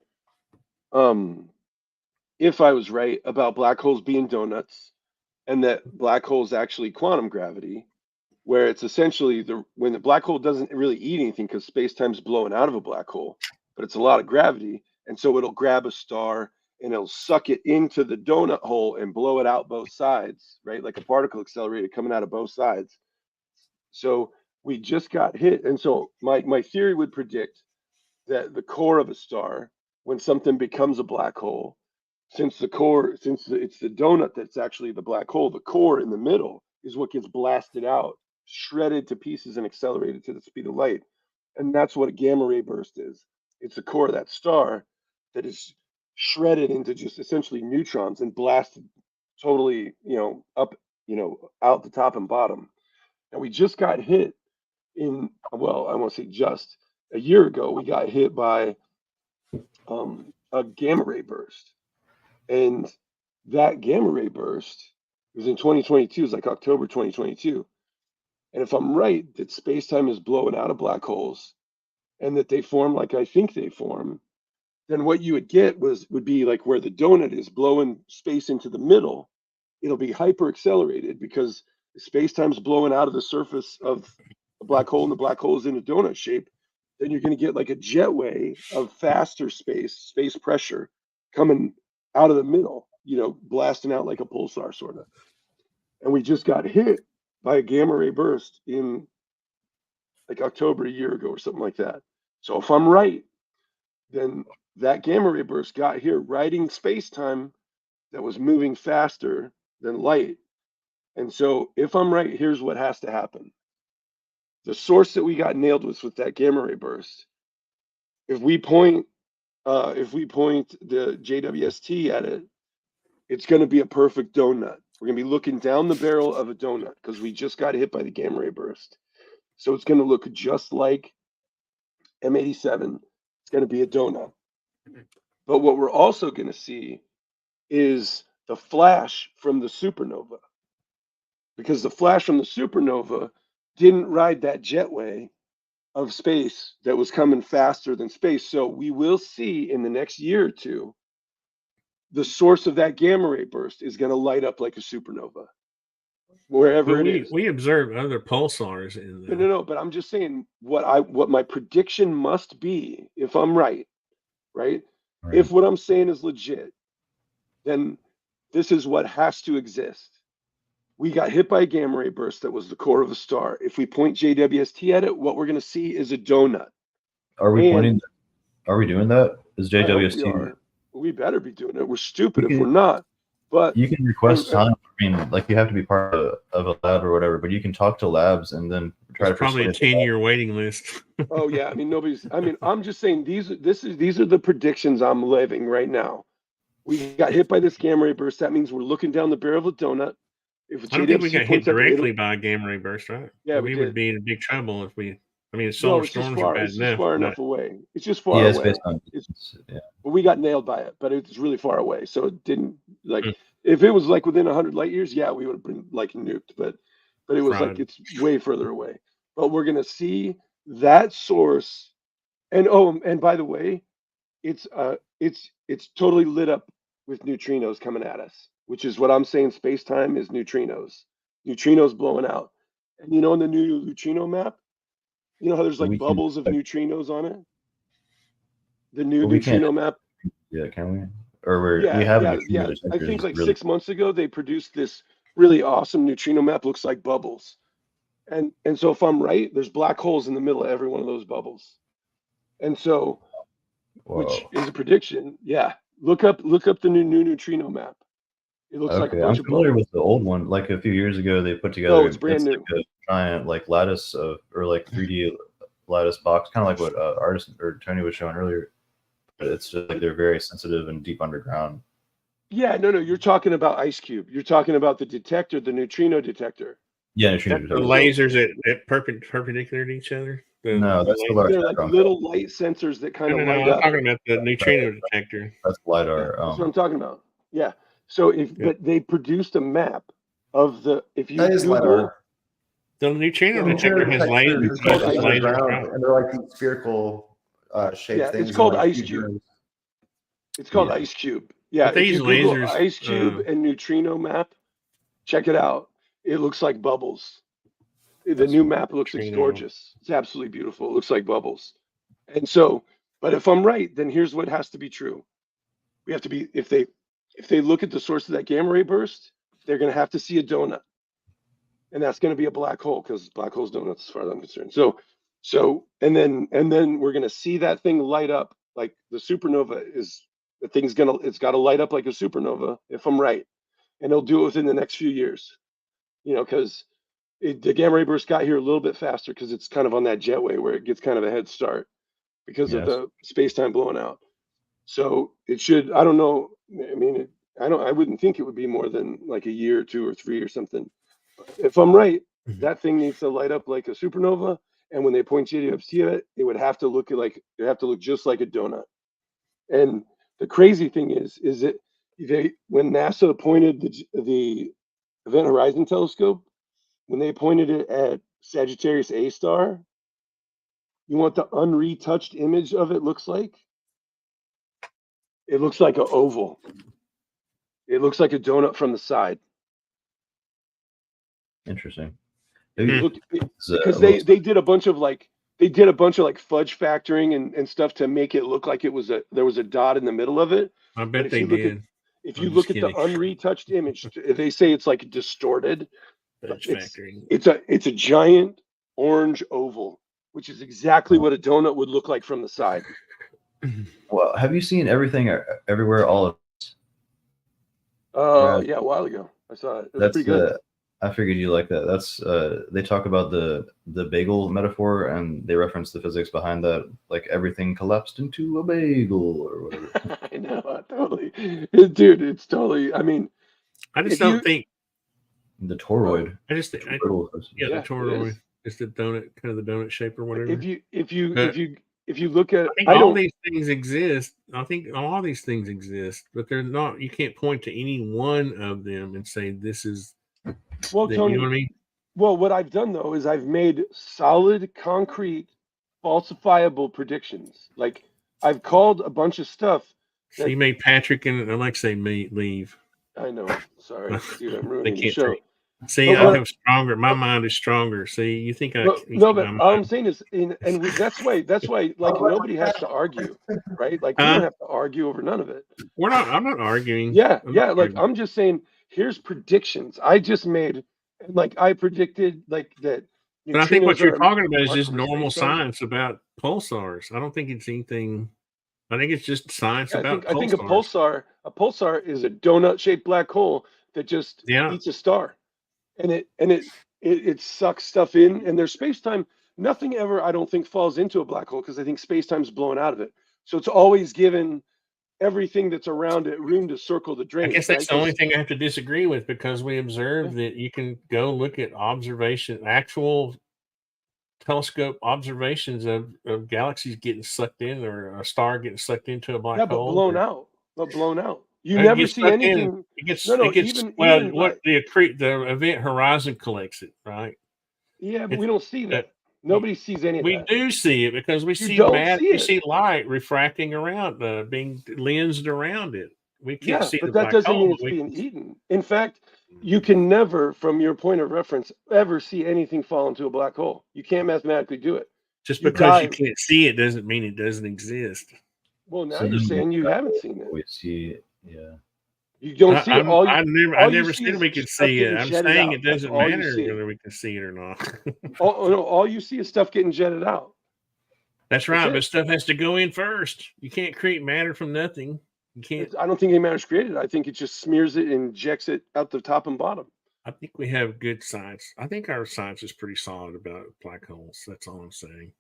if I was right about black holes being donuts, and that black holes actually quantum gravity, where it's essentially when the black hole doesn't really eat anything because space-time's blowing out of a black hole, but it's a lot of gravity, and so it'll grab a star and it'll suck it into the donut hole and blow it out both sides, right? Like a particle accelerator coming out of both sides. So we just got hit. And so my theory would predict that the core of a star, when something becomes a black hole, since it's the donut that's actually the black hole, the core in the middle is what gets blasted out, shredded to pieces and accelerated to the speed of light. And that's what a gamma ray burst is. It's the core of that star that is shredded into just essentially neutrons and blasted totally, up, out the top and bottom. And we just got hit I won't say just a year ago, we got hit by a gamma ray burst. And that gamma ray burst was in 2022, it's like October 2022. And if I'm right that space-time is blowing out of black holes and that they form like I think they form, then what you would get would be like where the donut is blowing space into the middle, it'll be hyper accelerated because space-time's blowing out of the surface of a black hole and the black hole is in a donut shape. Then you're going to get like a jetway of faster space pressure coming out of the middle, blasting out like a pulsar sort of. And we just got hit by a gamma ray burst in like October a year ago or something like that. So if I'm right, then that gamma ray burst got here riding space-time that was moving faster than light. And so if I'm right, here's what has to happen. The source that we got nailed with that gamma ray burst, if we point the JWST at it, it's going to be a perfect donut. We're going to be looking down the barrel of a donut because we just got hit by the gamma ray burst. So it's going to look just like M87. It's going to be a donut. But what we're also going to see is the flash from the supernova. Because the flash from the supernova didn't ride that jetway of space that was coming faster than space. So we will see in the next year or two, the source of that gamma ray burst is going to light up like a supernova, wherever it is. We observe other pulsars in the... No, but I'm just saying what my prediction must be, if I'm right? If what I'm saying is legit, then this is what has to exist. We got hit by a gamma ray burst that was the core of a star. If we point JWST at it, what we're going to see is a donut. Are we pointing? Are we doing that? Is JWST? We better be doing it. We're stupid if we're not. But you can request time. I mean, like you have to be part of a lab or whatever, but you can talk to labs and then try to probably a 10-year waiting list. Oh yeah, I mean I'm just saying these are the predictions I'm living right now. We got hit by this gamma ray burst. That means we're looking down the barrel of a donut. If I don't think we got hit directly by a gamma ray burst, right? Yeah, we would be in big trouble if we. I mean, solar storms are bad enough. It's just far enough away. It's just far away. Based on but we got nailed by it, but it's really far away. So it didn't if it was like within 100 light years, yeah, we would have been like nuked. But it was like it's way further away. But we're gonna see that source, and by the way, it's totally lit up with neutrinos coming at us, which is what I'm saying. Space-time is neutrinos blowing out. And in the new neutrino map, you know how there's like bubbles of neutrinos on it? The new neutrino map? Yeah, can we? Or we have I think like 6 months ago, they produced this really awesome neutrino map, looks like bubbles. And so if I'm right, there's black holes in the middle of every one of those bubbles. And so, which is a prediction. Yeah. Look up the new neutrino map. It looks like a bunch I'm familiar with the old one. Like a few years ago, they put together. Oh, it's brand new. Like a giant lattice or like 3D lattice box, kind of like what artist or Tony was showing earlier. But it's just like they're very sensitive and deep underground. Yeah, no, you're talking about Ice Cube. You're talking about the detector, the neutrino detector. Yeah, neutrino detector. The lasers at perpendicular to each other. No, that's the large. They're like little light sensors that kind of light up. I'm talking about the neutrino detector. That's LiDAR. That's what I'm talking about. Yeah. So but they produced a map of the that is LiDAR. The neutrino detector has lasers. And they're like these spherical shaped things. It's called Ice Cube. It's called Ice Cube. Yeah. But these lasers, Ice Cube and neutrino map, check it out. It looks like bubbles. The new map looks gorgeous. It's absolutely beautiful. It looks like bubbles. And so, but if I'm right, then here's what has to be true. We have to be, if they look at the source of that gamma ray burst, they're going to have to see a donut. And that's going to be a black hole because black holes donuts as far as I'm concerned. So, and then we're going to see that thing light up like the supernova is, it's got to light up like a supernova if I'm right. And they'll do it within the next few years, because the gamma ray burst got here a little bit faster because it's kind of on that jetway where it gets kind of a head start because of the space-time blowing out. So it should, I don't know. I mean, I wouldn't think it would be more than like a year or 2 or 3 or something. If I'm right, that thing needs to light up like a supernova. And when they point JWST at it, it would have to look just like a donut. And the crazy thing is that when NASA pointed the Event Horizon Telescope, when they pointed it at Sagittarius A star, you want the unretouched image of it looks like? It looks like an oval. It looks like a donut from the side. Interesting. Because they did a bunch of like fudge factoring and stuff to make it look like there was a dot in the middle of it. I bet they did. If you look at the unretouched image, they say it's like distorted. It's a giant orange oval. which is exactly what a donut would look like from the side. Well, have you seen Everything Everywhere All at Oh, Once? yeah, a while ago. I saw it. It was That's pretty good. I figured you like that. That's they talk about the bagel metaphor, and they reference the physics behind that, like everything collapsed into a bagel or whatever. I know, totally. Dude, it's totally, I mean, I just if don't you, think. The toroid. I just think. Yeah, Yeah, the it toroid. is. It's the donut, kind of the donut shape or whatever. if you But look at, I think I all don't, these things exist. I think all these things exist, but they're not. You can't point to any one of them and say this is. well, You Tony, know what I mean? well, what I've done though is I've made solid, concrete, falsifiable predictions. Like I've called a bunch of stuff. So you made Patrick and Alexei leave. I know. Sorry, dude, I'm They ruining the can't show. take. See, But I what- have stronger. My mind is stronger. See, you think I? But, you no, think but my all I'm mind- saying is, that's why, like, nobody has to argue, right? Like, we Huh? don't have to argue over none of it. We're not. I'm not arguing. Yeah, I'm yeah. not Like, arguing. I'm just saying, here's predictions I just made. And like, I predicted, like, that. But I think what neutrinos you're are a talking about is mark just of a normal space-time. science about pulsars. I don't think it's anything. I think it's just science Yeah, about I think a pulsars. pulsar is a donut-shaped black hole that just Yeah. eats a star, and it sucks stuff in, and there's space-time. Nothing ever, I don't think, falls into a black hole because I think space-time's blown out of it. So it's always given everything that's around it room to circle the I drain. guess that's right? the only thing I have to disagree with, because we observe that you can go look at actual telescope observations of galaxies getting sucked in, or a star getting sucked into a black Yeah, but hole. blown out. But blown out. You It never gets see sucked in. anything. It gets. No, It gets. even What the event horizon collects it, right? yeah, but It's, we don't see that. Nobody sees any of we that. do see it because we see don't see we it. see light refracting around, being lensed around it. We can't see but the that black doesn't hole, mean but it's we being eaten. In fact, you can never, from your point of reference, ever see anything fall into a black hole. You can't mathematically do it. just You because you dive. can't see it doesn't mean it doesn't exist. Well, now So you're then saying you haven't seen it. we see, yeah. You don't see it. I all you never see said is we could stuff see it. getting I'm jetted saying out. it That's doesn't all you matter see. whether we can see it or not. All you see is stuff getting jetted out. That's right, it. but stuff has to go in first. You can't create matter from nothing. You can't. I don't think any matter's created. I think it just smears it and injects it out the top and bottom. I think we have good science. I think our science is pretty solid about black holes. That's all I'm saying.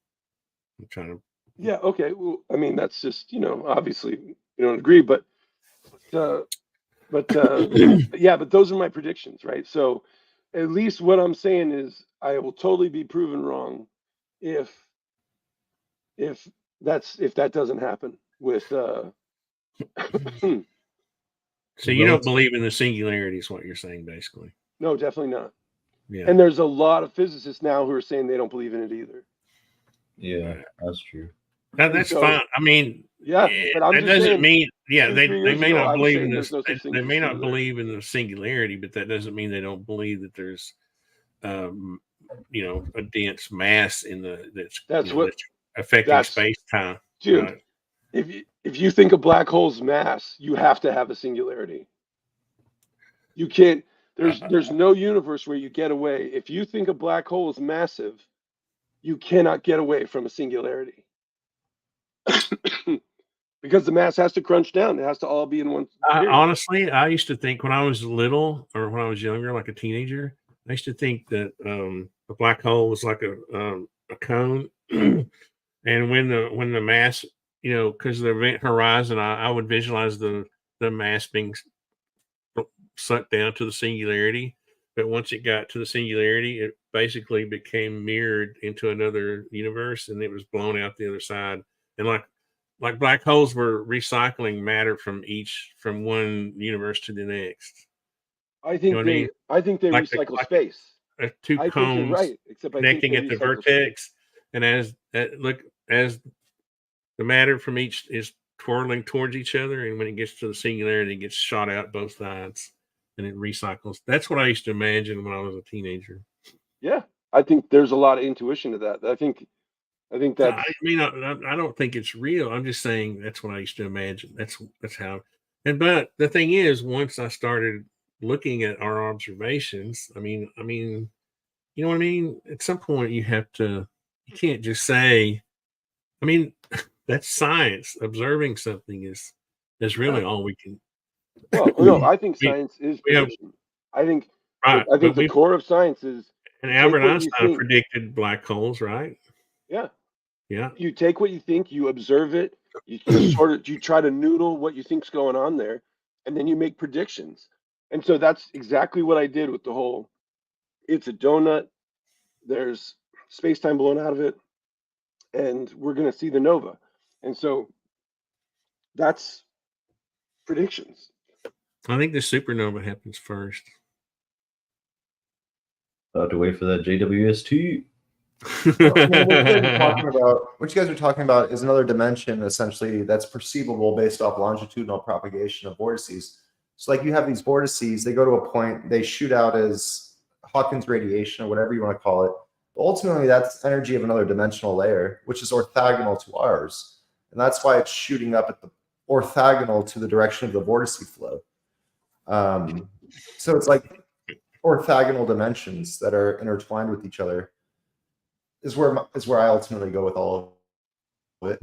I'm trying to. Yeah. Okay. Well, I mean, that's just, obviously you don't agree, but yeah, but those are my predictions, right? So at least what I'm saying is I will totally be proven wrong if that doesn't happen with So you don't believe in the singularity is what you're saying, basically. No, definitely not. Yeah. And there's a lot of physicists now who are saying they don't believe in it either. Yeah, that's true. That's fine. I mean, yeah, but I'm that just doesn't saying, mean, yeah, 2-3 they years may ago, I not was believe saying in there's this. no such thing They as may not singularity. believe in the singularity, but that doesn't mean they don't believe that there's, a dense mass in that's affecting space time. Dude, right? if you think a black hole's mass, you have to have a singularity. You can't. There's no universe where you get away. If you think a black hole is massive, you cannot get away from a singularity. Because the mass has to crunch down. It has to all be in one. Honestly, I used to think when I was little, or when I was younger, like a teenager, I used to think that a black hole was like a cone, and when the mass, because the event horizon, I would visualize the mass being sucked down to the singularity. But once it got to the singularity, it basically became mirrored into another universe, and it was blown out the other side. And like black holes were recycling matter from one universe to the next. I think they recycle space. Two I cones think you're right, except connecting at the vertex, and as the matter from each is twirling towards each other, and when it gets to the singularity, it gets shot out both sides, and it recycles. That's what I used to imagine when I was a teenager. Yeah, I think there's a lot of intuition to that. I think that's. I don't think it's real. I'm just saying that's what I used to imagine. That's how. But the thing is, once I started looking at our observations, I mean, you know what I mean? At some point you have to you can't just say, I mean, that's science. Observing something is really all we can. Well, no, I think We- science is we have- prediction. I think Right, the but core of science is and you take Albert what you Einstein think. predicted black holes, right? Yeah. Yeah. You take what you think, you observe it, you you try to noodle what you think's going on there, and then you make predictions. And so that's exactly what I did with the whole, it's a donut, there's space-time blown out of it, and we're going to see the nova. And so that's predictions. I think the supernova happens first. About to wait for that JWST. What you guys are talking about is another dimension, essentially, that's perceivable based off longitudinal propagation of vortices. So, like, you have these vortices, they go to a point, they shoot out as Hawkins radiation or whatever you want to call it. But ultimately, that's energy of another dimensional layer, which is orthogonal to ours. And that's why it's shooting up at the orthogonal to the direction of the vortice flow. So it's like orthogonal dimensions that are intertwined with each other. Is where I ultimately go with all of it.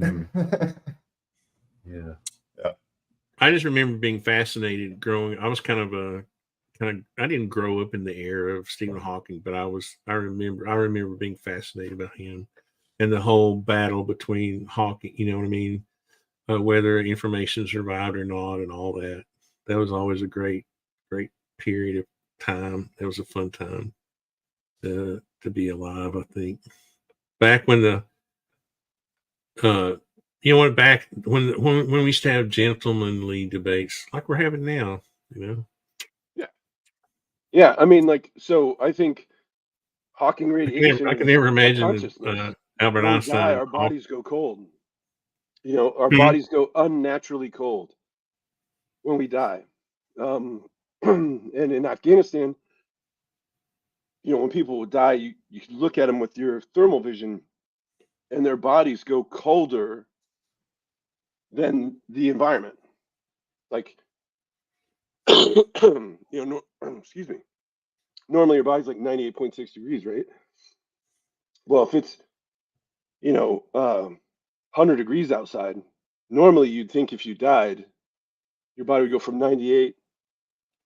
Yeah. I just remember being fascinated growing. I was I didn't grow up in the era of Stephen Hawking, but I remember being fascinated about him and the whole battle between Hawking, you know what I mean? Whether information survived or not and all that. That was always a great period of time. It was a fun time to be alive, I think. Back when back when we used to have gentlemanly debates like we're having now, you know. Yeah, I mean, like, so I think Hawking radiation. I can never imagine Albert when Einstein. We die, our bodies go cold. You know, our Mhm. bodies go unnaturally cold when we die. And in Afghanistan, you know, when people would die, you look at them with your thermal vision, and their bodies go colder than the environment. Like, you know, excuse me. Normally, your body's like 98.6 degrees, right? Well, if it's, you know, 100 degrees outside, normally you'd think if you died, your body would go from 98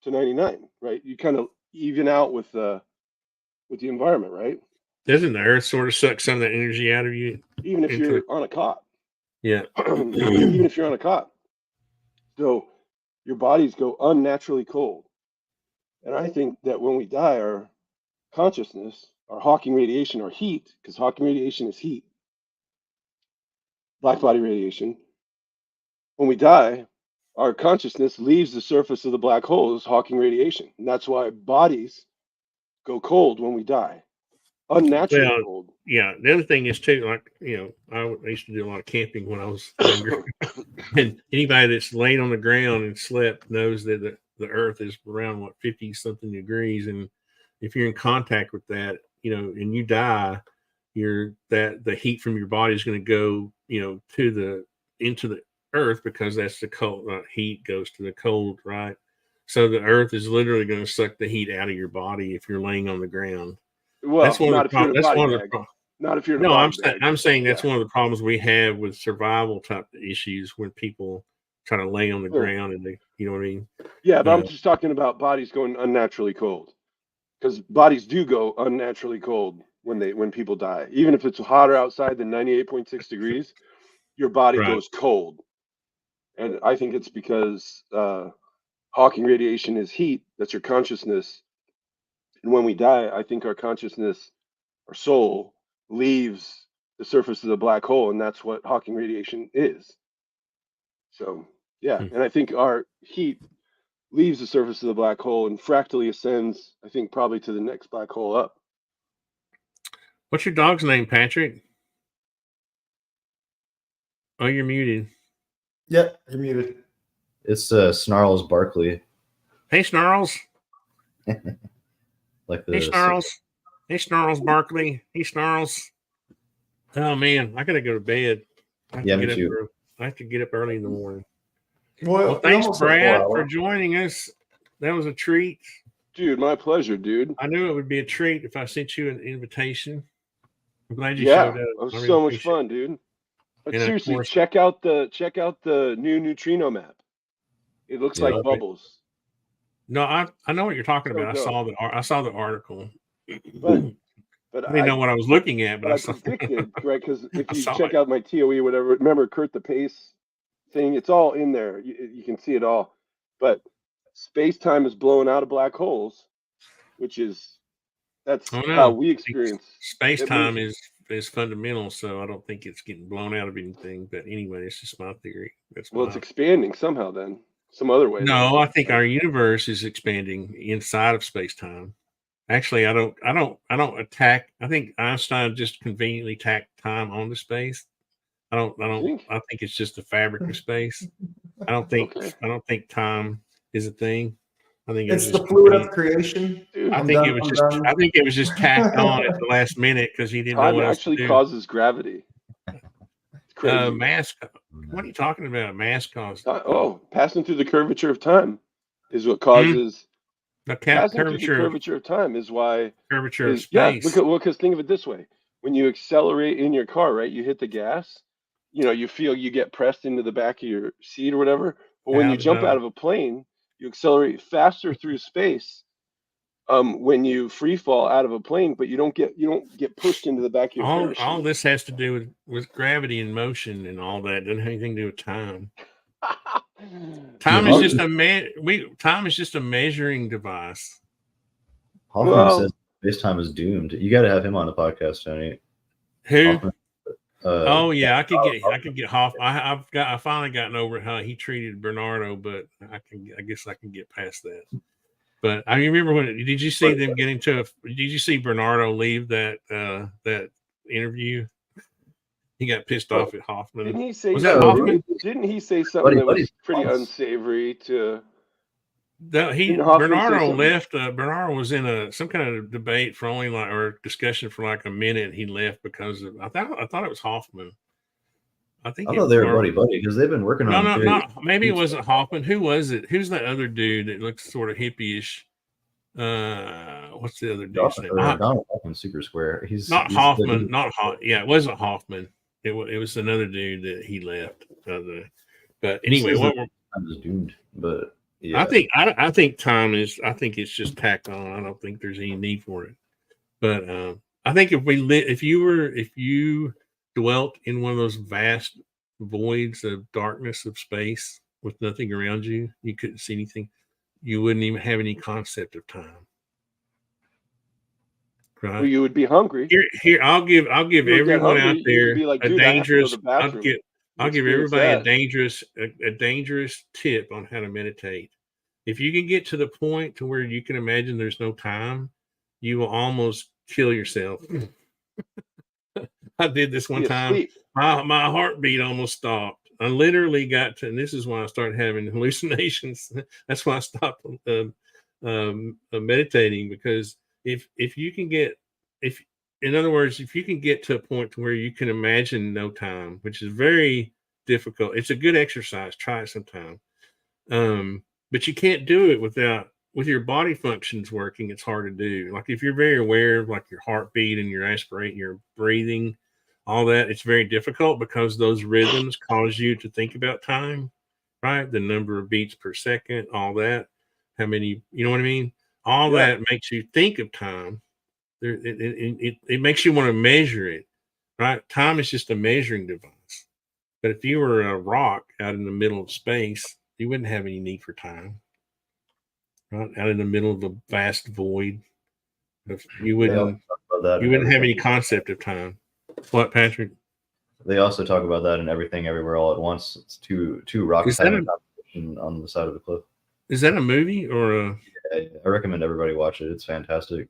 to 99, right? You kind of even out with the environment, right? Doesn't the earth sort of suck some of that energy out of you? Even if you're on a cot. Yeah. Even if you're on a cot. So your bodies go unnaturally cold. And I think that when we die, our consciousness, our Hawking radiation, or heat, because Hawking radiation is heat, black body radiation, when we die, our consciousness leaves the surface of the black hole as Hawking radiation. And that's why bodies go cold when we die. Unnaturally cold. Yeah. The other thing is too, like, you know, I used to do a lot of camping when I was younger. And anybody that's laid on the ground and slept knows that the earth is around 50 something degrees. And if you're in contact with that, you know, and you die, the heat from your body is going to go, you know, into the earth, because that's the cold. Heat goes to the cold, right? So the earth is literally going to suck the heat out of your body if you're laying on the ground. Well, that's one not of the problems. That's one of the not if you're in a body bag. I'm saying that's one of the problems we have with survival type issues when people try to lay on the ground and you know what I mean? Yeah, but I'm just talking about bodies going unnaturally cold, because bodies do go unnaturally cold when people die. Even if it's hotter outside than 98.6 degrees, your body goes cold. And I think it's because Hawking radiation is heat. That's your consciousness. And when we die, I think our consciousness, our soul, leaves the surface of the black hole, and that's what Hawking radiation is. So, yeah, and I think our heat leaves the surface of the black hole and fractally ascends, I think, probably to the next black hole up. What's your dog's name, Patrick? Oh, you're muted. Yep, you're muted. It's Snarls Barkley. Hey, Snarls. Like Hey, Snarls. Hey, Snarls Barkley. Hey, Snarls. Oh, man, I got to go to bed. Yeah, me too. I have to get up early in the morning. Well, thanks, Brad, for joining us. That was a treat. Dude, my pleasure, dude. I knew it would be a treat if I sent you an invitation. I'm glad you Yeah, showed up. it was I really so much appreciate fun, dude. But And of seriously, course- check out the new neutrino map. It looks Yeah. like bubbles. No, I know what you're talking So about. dope. I saw the article. But I didn't know what I was looking at, but I I saw predicted, right? Because if I you saw check it. out my TOE, whatever, remember Kurt the Pace thing? It's all in there. You can see it all. But space time is blowing out of black holes, that's Oh how no, we experience space it. time is fundamental, so I don't think it's getting blown out of anything. But anyway, it's just my theory. That's Well, it's my expanding somehow. Then some other way. no. Then, I think our universe is expanding inside of space time. Actually, I don't attack. I think Einstein just conveniently tacked time onto space. I think it's just the fabric of space. I don't think time is a thing. I think It's the fluid of creation. Dude, I think it was just tacked on at the last minute because he didn't know time what else to actually do. causes gravity. It's crazy. Mass. What are you talking about? Mass cause. Passing through the curvature of time is what causes. The Passing through the curvature of time is why. Curvature of Yeah, space. because think of it this way: when you accelerate in your car, right, you hit the gas. You feel you get pressed into the back of your seat or whatever. But when you jump out of a plane, you accelerate faster through space. When you free fall out of a plane, but you don't get pushed into the back of your parachute. All this has to do with gravity and motion and all that. Doesn't have anything to do with time. Time is just a measuring device. Hoffman says space time is doomed. You got to have him on the podcast, Tony. Who? Hoffman, oh yeah, I could get Hoffman. I finally gotten over how he treated Bernardo, but I guess I can get past that. But I remember did you see them get into did you see Bernardo leave that interview? He got pissed off at Hoffman. Didn't he say Hoffman? Didn't he say something that was pretty unsavory to? Bernardo left. Bernardo was in some kind of debate for only or discussion for like a minute. He left because of I thought it was Hoffman. I thought they were buddy because they've been working on. No. Maybe it wasn't Hoffman. Who was it? Who's that other dude that looks sort of hippie-ish? What's the other dude's name? Donald Hoffman, Super Square. He's Hoffman. Yeah, it wasn't Hoffman. It was another dude that he left. But anyway, time is doomed. But yeah, I think time is. I think it's just tacked on. I don't think there's any need for it. But I think if you dwelt in one of those vast voids of darkness of space with nothing around you, you couldn't see anything, you wouldn't even have any concept of time. Right? Well, you would be hungry. Here, I'll give everyone out there a dangerous. I'll give everybody a dangerous tip on how to meditate. If you can get to the point to where you can imagine there's no time, you will almost kill yourself. I did this one time. My heartbabeat almost stopped. I literally got to, and this is why I started having hallucinations. That's why I stopped meditating, because if you can get, in other words, if you can get to a point to where you can imagine no time, which is very difficult. It's a good exercise. Try it sometime. But you can't do it with your body functions working. It's hard to do. Like if you're very aware of like your heartbeat and your aspirating, your breathing, all that, it's very difficult because those rhythms cause you to think about time, right? The number of beats per second, all that, how many, you know what I mean? All that makes you think of time. It makes you want to measure it, right? Time is just a measuring device. But if you were a rock out in the middle of space, you wouldn't have any need for time, right? Out in the middle of a vast void, you wouldn't have any concept of time. What, Patrick? They also talk about that in Everything Everywhere All at Once. It's two rocks having a competition on the side of the cliff. Is that a movie or a? Yeah, I recommend everybody watch it. It's fantastic.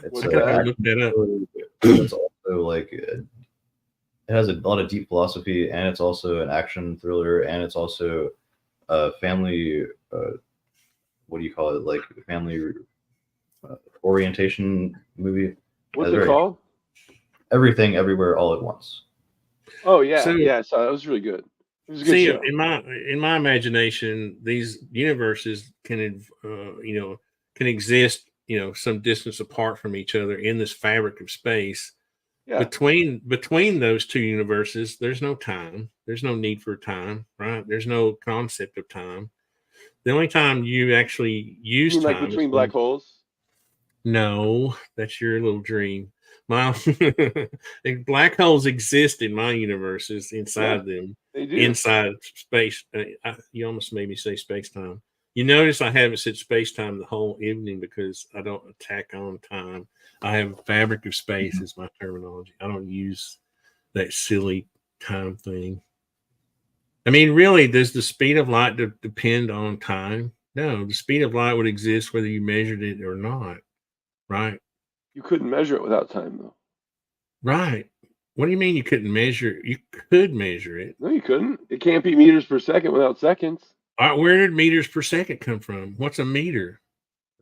It's look that up. It's also like it has a lot of deep philosophy, and it's also an action thriller, and it's also a family. What do you call it? Like family orientation movie. What's it called? Everything Everywhere All at Once. Oh yeah, so it was really good. It was a good show. In my imagination, these universes can exist, some distance apart from each other in this fabric of space, Yeah. Between those two universes, there's no time. There's no need for time, right? There's no concept of time. The only time you actually use You mean like time between is black holes? No, that's your little dream. My black holes exist in my universes inside them, They do. inside space. You almost made me say space time. You notice I haven't said space time the whole evening because I don't attack on time. I have fabric of space is my terminology. I don't use that silly time thing. I mean, really, does the speed of light depend on time? No, the speed of light would exist whether you measured it or not. Right. You couldn't measure it without time, though. Right. What do you mean you couldn't measure it? You could measure it. No, you couldn't. It can't be meters per second without seconds. Where did meters per second come from? What's a meter?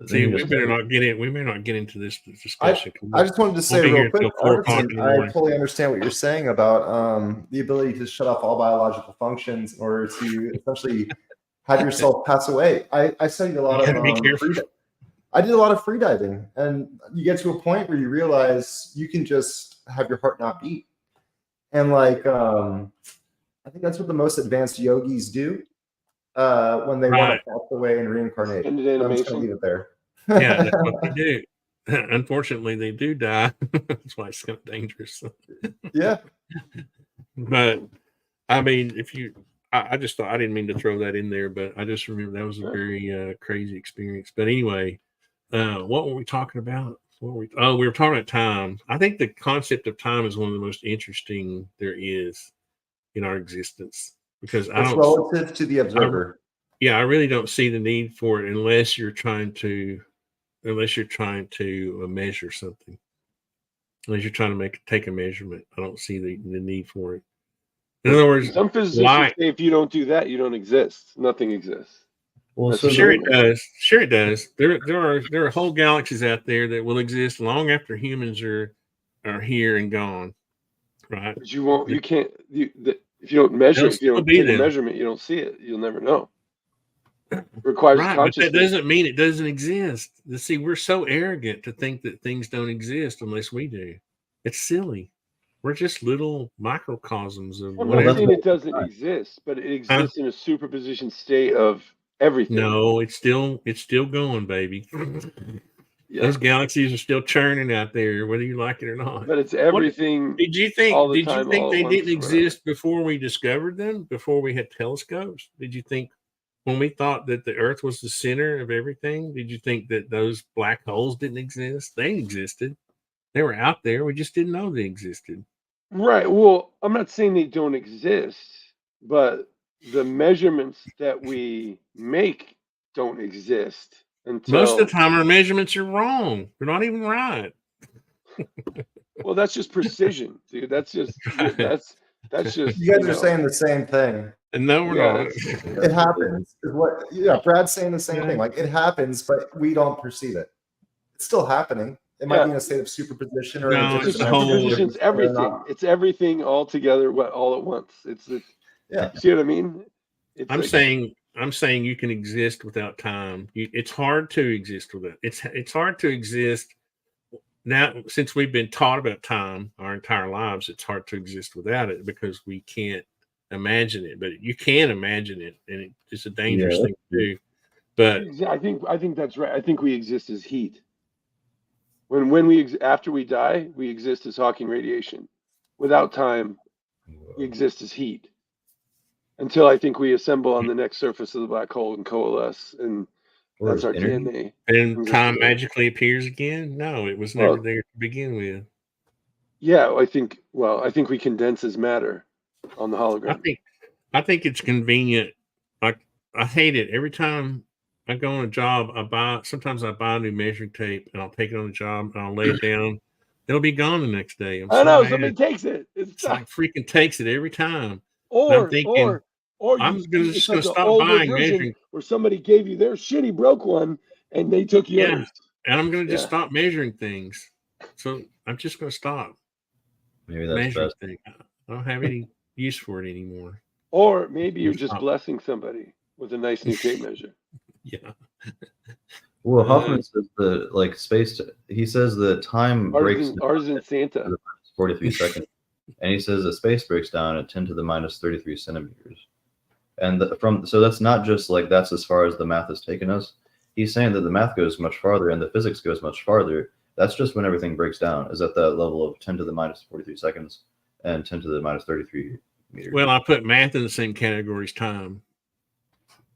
See, we better not get into this discussion. I just wanted to say We'll be real here quick, till 4 o'clock Arvidsson, in the I morning. totally understand what you're saying about the ability to shut off all biological functions in order to essentially have yourself pass away. I studied a lot You gotta be of careful. I did a lot of free diving, and you get to a point where you realize you can just have your heart not beat. And like, I think that's what the most advanced yogis do when they want to pass away and reincarnate. I'm just going to leave it there. Yeah, that's what they do. Unfortunately, they do die. That's why it's kind of dangerous. Yeah. But I mean, I just thought I didn't mean to throw that in there, but I just remember that was a very crazy experience. But anyway, what were we talking about? We were talking about time. I think the concept of time is one of the most interesting there is in our existence because it's relative to the observer. I really don't see the need for it unless you're trying to measure something. Unless you're trying to take a measurement, I don't see the need for it. In other words, some physicians say if you don't do that, you don't exist. Nothing exists. Well, sure it does. Sure it does. There are whole galaxies out there that will exist long after humans are here and gone. Right. But you can't if you don't measure, if you don't take a measurement, you don't see it. You'll never know. It requires consciousness. But that doesn't mean it doesn't exist. See, we're so arrogant to think that things don't exist unless we do. It's silly. We're just little microcosms of I'm not saying it doesn't exist, but it exists in a superposition state of everything. No, it's still going, baby. Those galaxies are still churning out there, whether you like it or not. But it's everything. Did you think they didn't exist before we discovered them? Before we had telescopes? Did you think when we thought that the Earth was the center of everything? Did you think that those black holes didn't exist? They existed. They were out there. We just didn't know they existed. Right. Well, I'm not saying they don't exist, but the measurements that we make don't exist until most of the time our measurements are wrong. They're not even right. Well, that's just precision, dude. That's just you guys are saying the same thing. And no, we're not. It happens. Brad's saying the same thing. Like it happens, but we don't perceive it. It's still happening. It might be in a state of superposition or superposition's everything. It's everything all together, all at once. It's see what I mean? I'm saying you can exist without time. It's hard to exist with it. It's hard to exist now since we've been taught about time our entire lives. It's hard to exist without it because we can't imagine it. But you can imagine it, and it's a dangerous thing to do. But I think that's right. I think we exist as heat. After we die, we exist as Hawking radiation. Without time, we exist as heat. Until I think we assemble on the next surface of the black hole and coalesce, and that's our DNA. And time magically appears again? No, it was never there to begin with. Yeah, I think we condense as matter on the hologram. I think it's convenient. Like I hate it every time I go on a job. Sometimes I buy a new measuring tape and I'll take it on the job and I'll lay it down. It'll be gone the next day. I know somebody takes it. It's like freaking takes it every time. Or I'm just going to stop buying measuring. Where somebody gave you their shitty broke one and they took yours. And I'm going to just stop measuring things. So I'm just going to stop. Maybe that's best. Things. I don't have any use for it anymore. Or maybe you're just blessing somebody with a nice new tape measure. Yeah. Well, Huffman says space. He says that time breaks. Ours in Santa. 43 seconds. And he says that space breaks down at 10 to the minus 33 centimeters. And so that's not just like that's as far as the math has taken us. He's saying that the math goes much farther and the physics goes much farther. That's just when everything breaks down, is at that level of 10 to the minus 43 seconds and 10 to the minus 33 meters. Well, I put math in the same category as time.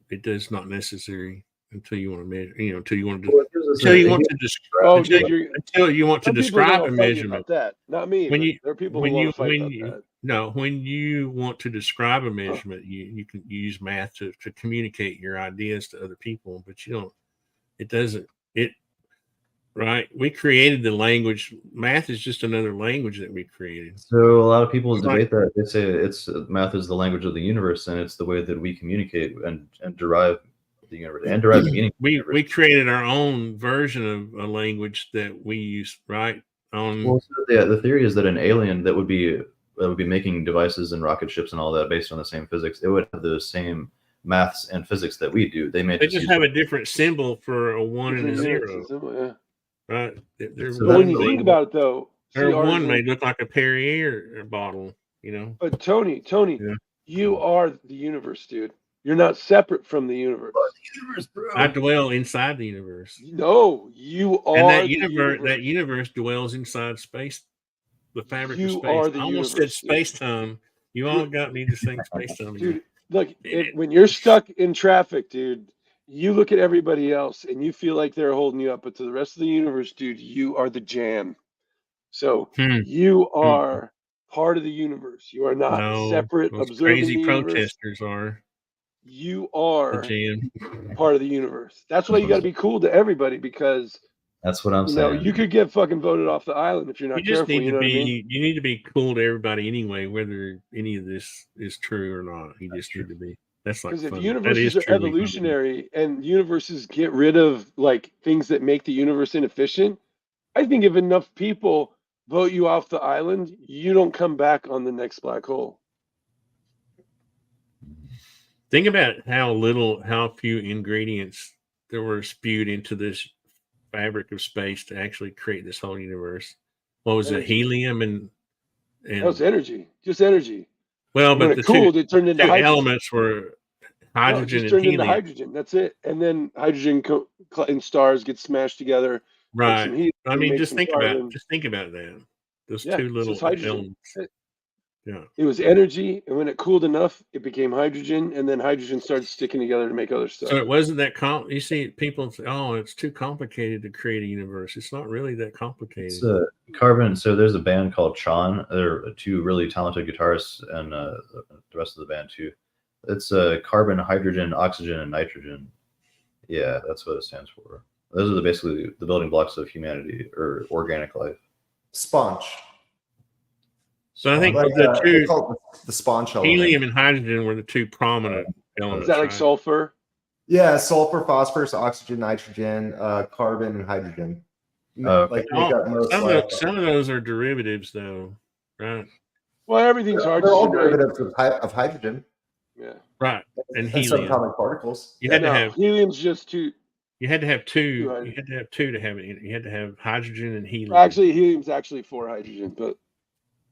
It does not necessary until you want to measure, until you want to describe. Oh, dude, until you want to some people describe don't a fight me measurement. about that. Not me. When but you there are people when who you want to fight when about you that. no when you want to describe a measurement, you can use math to communicate your ideas to other people, but you don't. It doesn't. Right. We created the language. Math is just another language that we created. So a lot of people debate that. They say math is the language of the universe, and it's the way that we communicate and derive the universe and derive meaning. We created our own version of a language that we use, right? Well, so the theory is that an alien that would be making devices and rocket ships and all that based on the same physics, it would have those same maths and physics that we do. They just have a different symbol for a 1 and a 0. Yeah. Right. So when you think about it, though, or one may look like a Perrier bottle, But Tony, yeah. You are the universe, dude. You're not separate from the universe. The universe, bro. I dwell inside the universe. No, you are. And that universe dwells inside space, the fabric of space. I almost said space time. You all got me to saying space time. Dude, look, when you're stuck in traffic, dude, you look at everybody else and you feel like they're holding you up, but to the rest of the universe, dude, you are the jam. So you are part of the universe. You are not separate. Those observing crazy the universe. protesters are. You are the jam. part of the universe. That's why you got to be cool to everybody, because that's what I'm saying. You could get fucking voted off the island if you're not careful. Need you know what I mean? You need to be cool to everybody anyway, whether any of this is true or not. You just need to be. That's like, because if universes are evolutionary and universes get rid of like things that make the universe inefficient, I think if enough people vote you off the island, you don't come back on the next black hole. Think about how few ingredients there were spewed into this fabric of space to actually create this whole universe. What was it? Helium and that was energy, just energy. Well, but the two elements were hydrogen and turned helium. Into hydrogen. That's it. And then hydrogen and stars get smashed together. Right. I mean, just think about that. Those two little elements. Yeah. It was energy, and when it cooled enough, it became hydrogen, and then hydrogen started sticking together to make other stuff. So it wasn't that you see, people say, "Oh, it's too complicated to create a universe." It's not really that complicated. It's carbon. So there's a band called Chan. They're two really talented guitarists, and the rest of the band too. It's carbon, hydrogen, oxygen, and nitrogen. Yeah, that's what it stands for. Those are basically the building blocks of humanity or organic life. Sponge. So I think the sponge element. Helium and hydrogen were the two prominent elements. Is that like sulfur? Yeah, sulfur, phosphorus, oxygen, nitrogen, carbon, and hydrogen. Some of those are derivatives, though, right? Well, everything's hard. They're all derivatives of hydrogen. Yeah. Right. And helium. Subatomic particles. You had to have helium's just two. You had to have two. You had to have two to have it. You had to have hydrogen and helium. Actually, helium's actually 4 hydrogen, but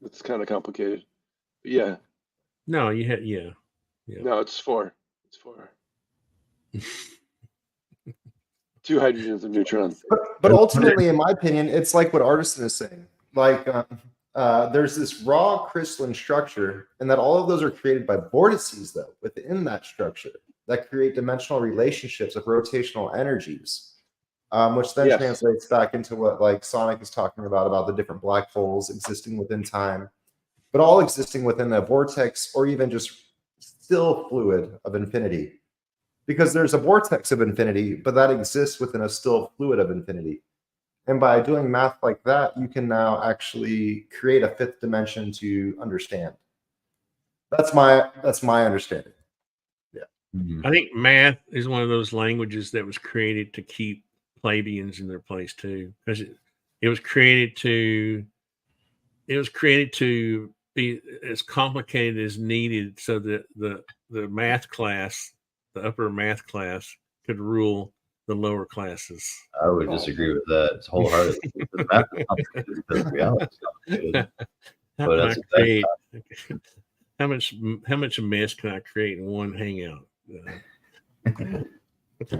it's kind of complicated. But yeah. No, you had No, it's 4. It's 4. 2 hydrogens and neutrons. But ultimately, in my opinion, it's like what Artisan is saying. Like there's this raw crystalline structure, and that all of those are created by vortices, though, within that structure that create dimensional relationships of rotational energies, which then translates back into what like Sonic is talking about the different black holes existing within time, but all existing within a vortex or even just still fluid of infinity. Because there's a vortex of infinity, but that exists within a still fluid of infinity. And by doing math like that, you can now actually create a 5th dimension to understand. That's my understanding. Yeah. Mm-hmm. I think math is one of those languages that was created to keep plebeians in their place too, because it was created to be as complicated as needed, so that the math class, the upper math class, could rule the lower classes. I would disagree with that wholeheartedly. The math is complicated because reality is complicated. How But can that's I exactly create? How much mess can I create in one hangout?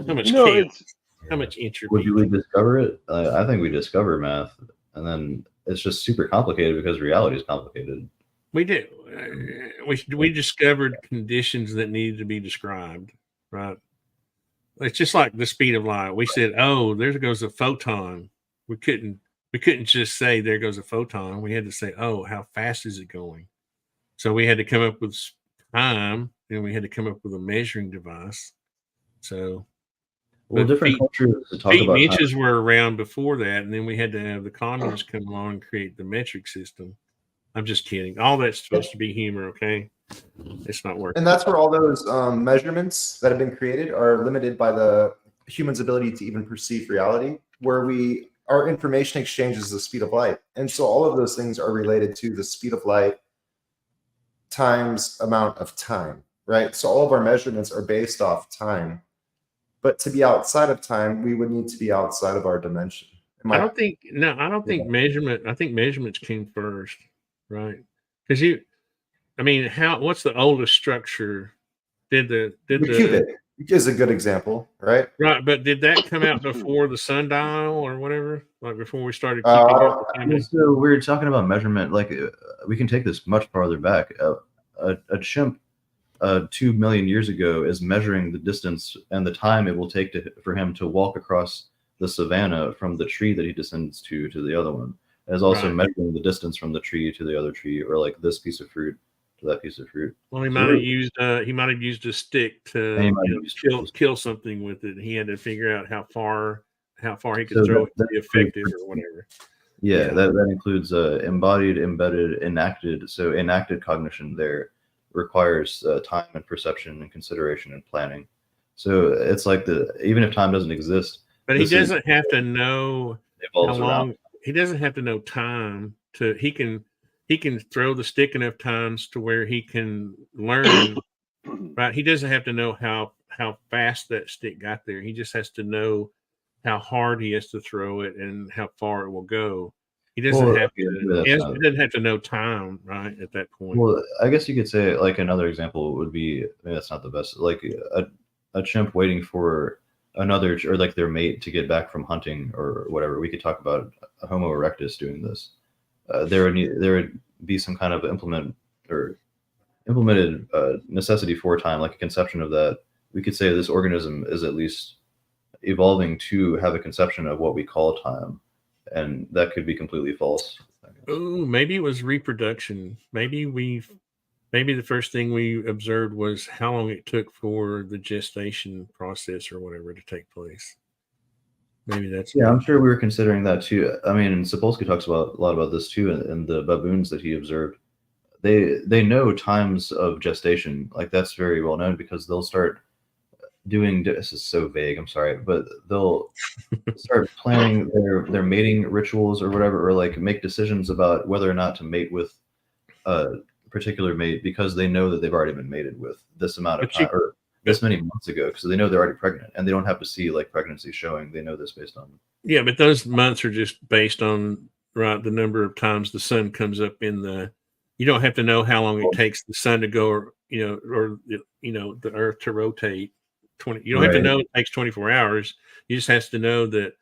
How much chaos? How much entropy? Would we discover it? I think we discover math, and then it's just super complicated because reality is complicated. We did. We discovered conditions that needed to be described, right? It's just like the speed of light. We said, "Oh, there goes a photon." We couldn't just say there goes a photon. We had to say, "Oh, how fast is it going?" So we had to come up with time, and we had to come up with a measuring device. So, well, different cultures talk feet about and inches were around before that, and then we had to have the communists come along and create the metric system. I'm just kidding. All that's supposed to be humor, okay? It's not working. And that's where all those measurements that have been created are limited by the human's ability to even perceive reality, where our information exchanges the speed of light. And so all of those things are related to the speed of light times amount of time, right? So all of our measurements are based off time. But to be outside of time, we would need to be outside of our dimension. I don't think measurement. I think measurements came first, right? Because what's the oldest structure? The cubit is a good example, right? Right, but did that come out before the sundial or whatever? Like before we started keeping so we were talking about measurement. Like we can take this much farther back. A chimp 2 million years ago is measuring the distance and the time it will take for him to walk across the savanna from the tree that he descends to the other one. It is also measuring the distance from the tree to the other tree, or like this piece of fruit to that piece of fruit. Well, he might have used a stick to kill something with it. He had to figure out how far he could throw it to be effective or whatever. Yeah, that includes embodied, embedded, enacted. So enacted cognition there requires time and perception and consideration and planning. So it's like even if time doesn't exist, but he doesn't have to know how long. He doesn't have to know time to. He can throw the stick enough times to where he can learn. Right? He doesn't have to know how fast that stick got there. He just has to know how hard he has to throw it and how far it will go. He doesn't have to. He doesn't have to know time, right? At that point. Well, I guess you could say like another example would be that's not the best. Like a chimp waiting for another or like their mate to get back from hunting or whatever. We could talk about a Homo erectus doing this. There would be some kind of implemented necessity for time, like a conception of that. We could say this organism is at least evolving to have a conception of what we call time, and that could be completely false. Oh, maybe it was reproduction. Maybe the first thing we observed was how long it took for the gestation process or whatever to take place. Maybe that's I'm sure we were considering that too. I mean, Sapolsky talks a lot about this too, and the baboons that he observed. They know times of gestation, like that's very well known because they'll start doing. This is so vague. I'm sorry, but they'll start planning their mating rituals or whatever, or like make decisions about whether or not to mate with a particular mate because they know that they've already been mated with this amount of time or this many months ago, because they know they're already pregnant and they don't have to see like pregnancy showing. They know this based on. Yeah, but those months are just based on the number of times the sun comes up in the. You don't have to know how long it takes the sun to go, or the Earth to rotate. You don't have to know it takes 24 hours. You just has to know that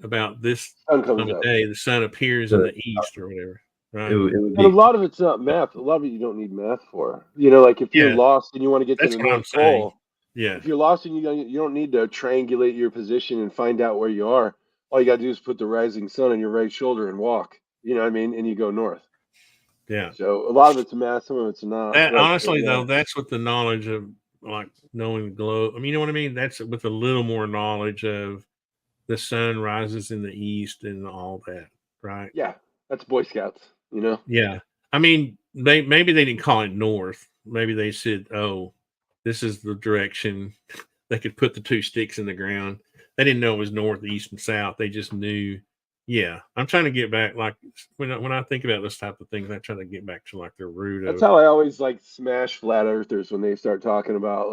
about this time of day the sun appears in the east or whatever. Right. And a lot of it's not math. A lot of it you don't need math for. Like if you're lost and you want to get to the North Pole. Yeah. If you're lost and you don't need to triangulate your position and find out where you are. All you got to do is put the rising sun on your right shoulder and walk. You know what I mean? And you go north. Yeah. So a lot of it's math, some of it's not. Honestly, though, that's with the knowledge of like knowing the globe. I mean, you know what I mean? That's with a little more knowledge of the sun rises in the east and all that, right? Yeah, that's Boy Scouts, Yeah. I mean, maybe they didn't call it north. Maybe they said, "Oh, this is the direction." They could put the two sticks in the ground. They didn't know it was north, east, and south. They just knew. Yeah, I'm trying to get back. Like when I think about this type of things, I try to get back to like the root. That's how I always smash flat earthers when they start talking about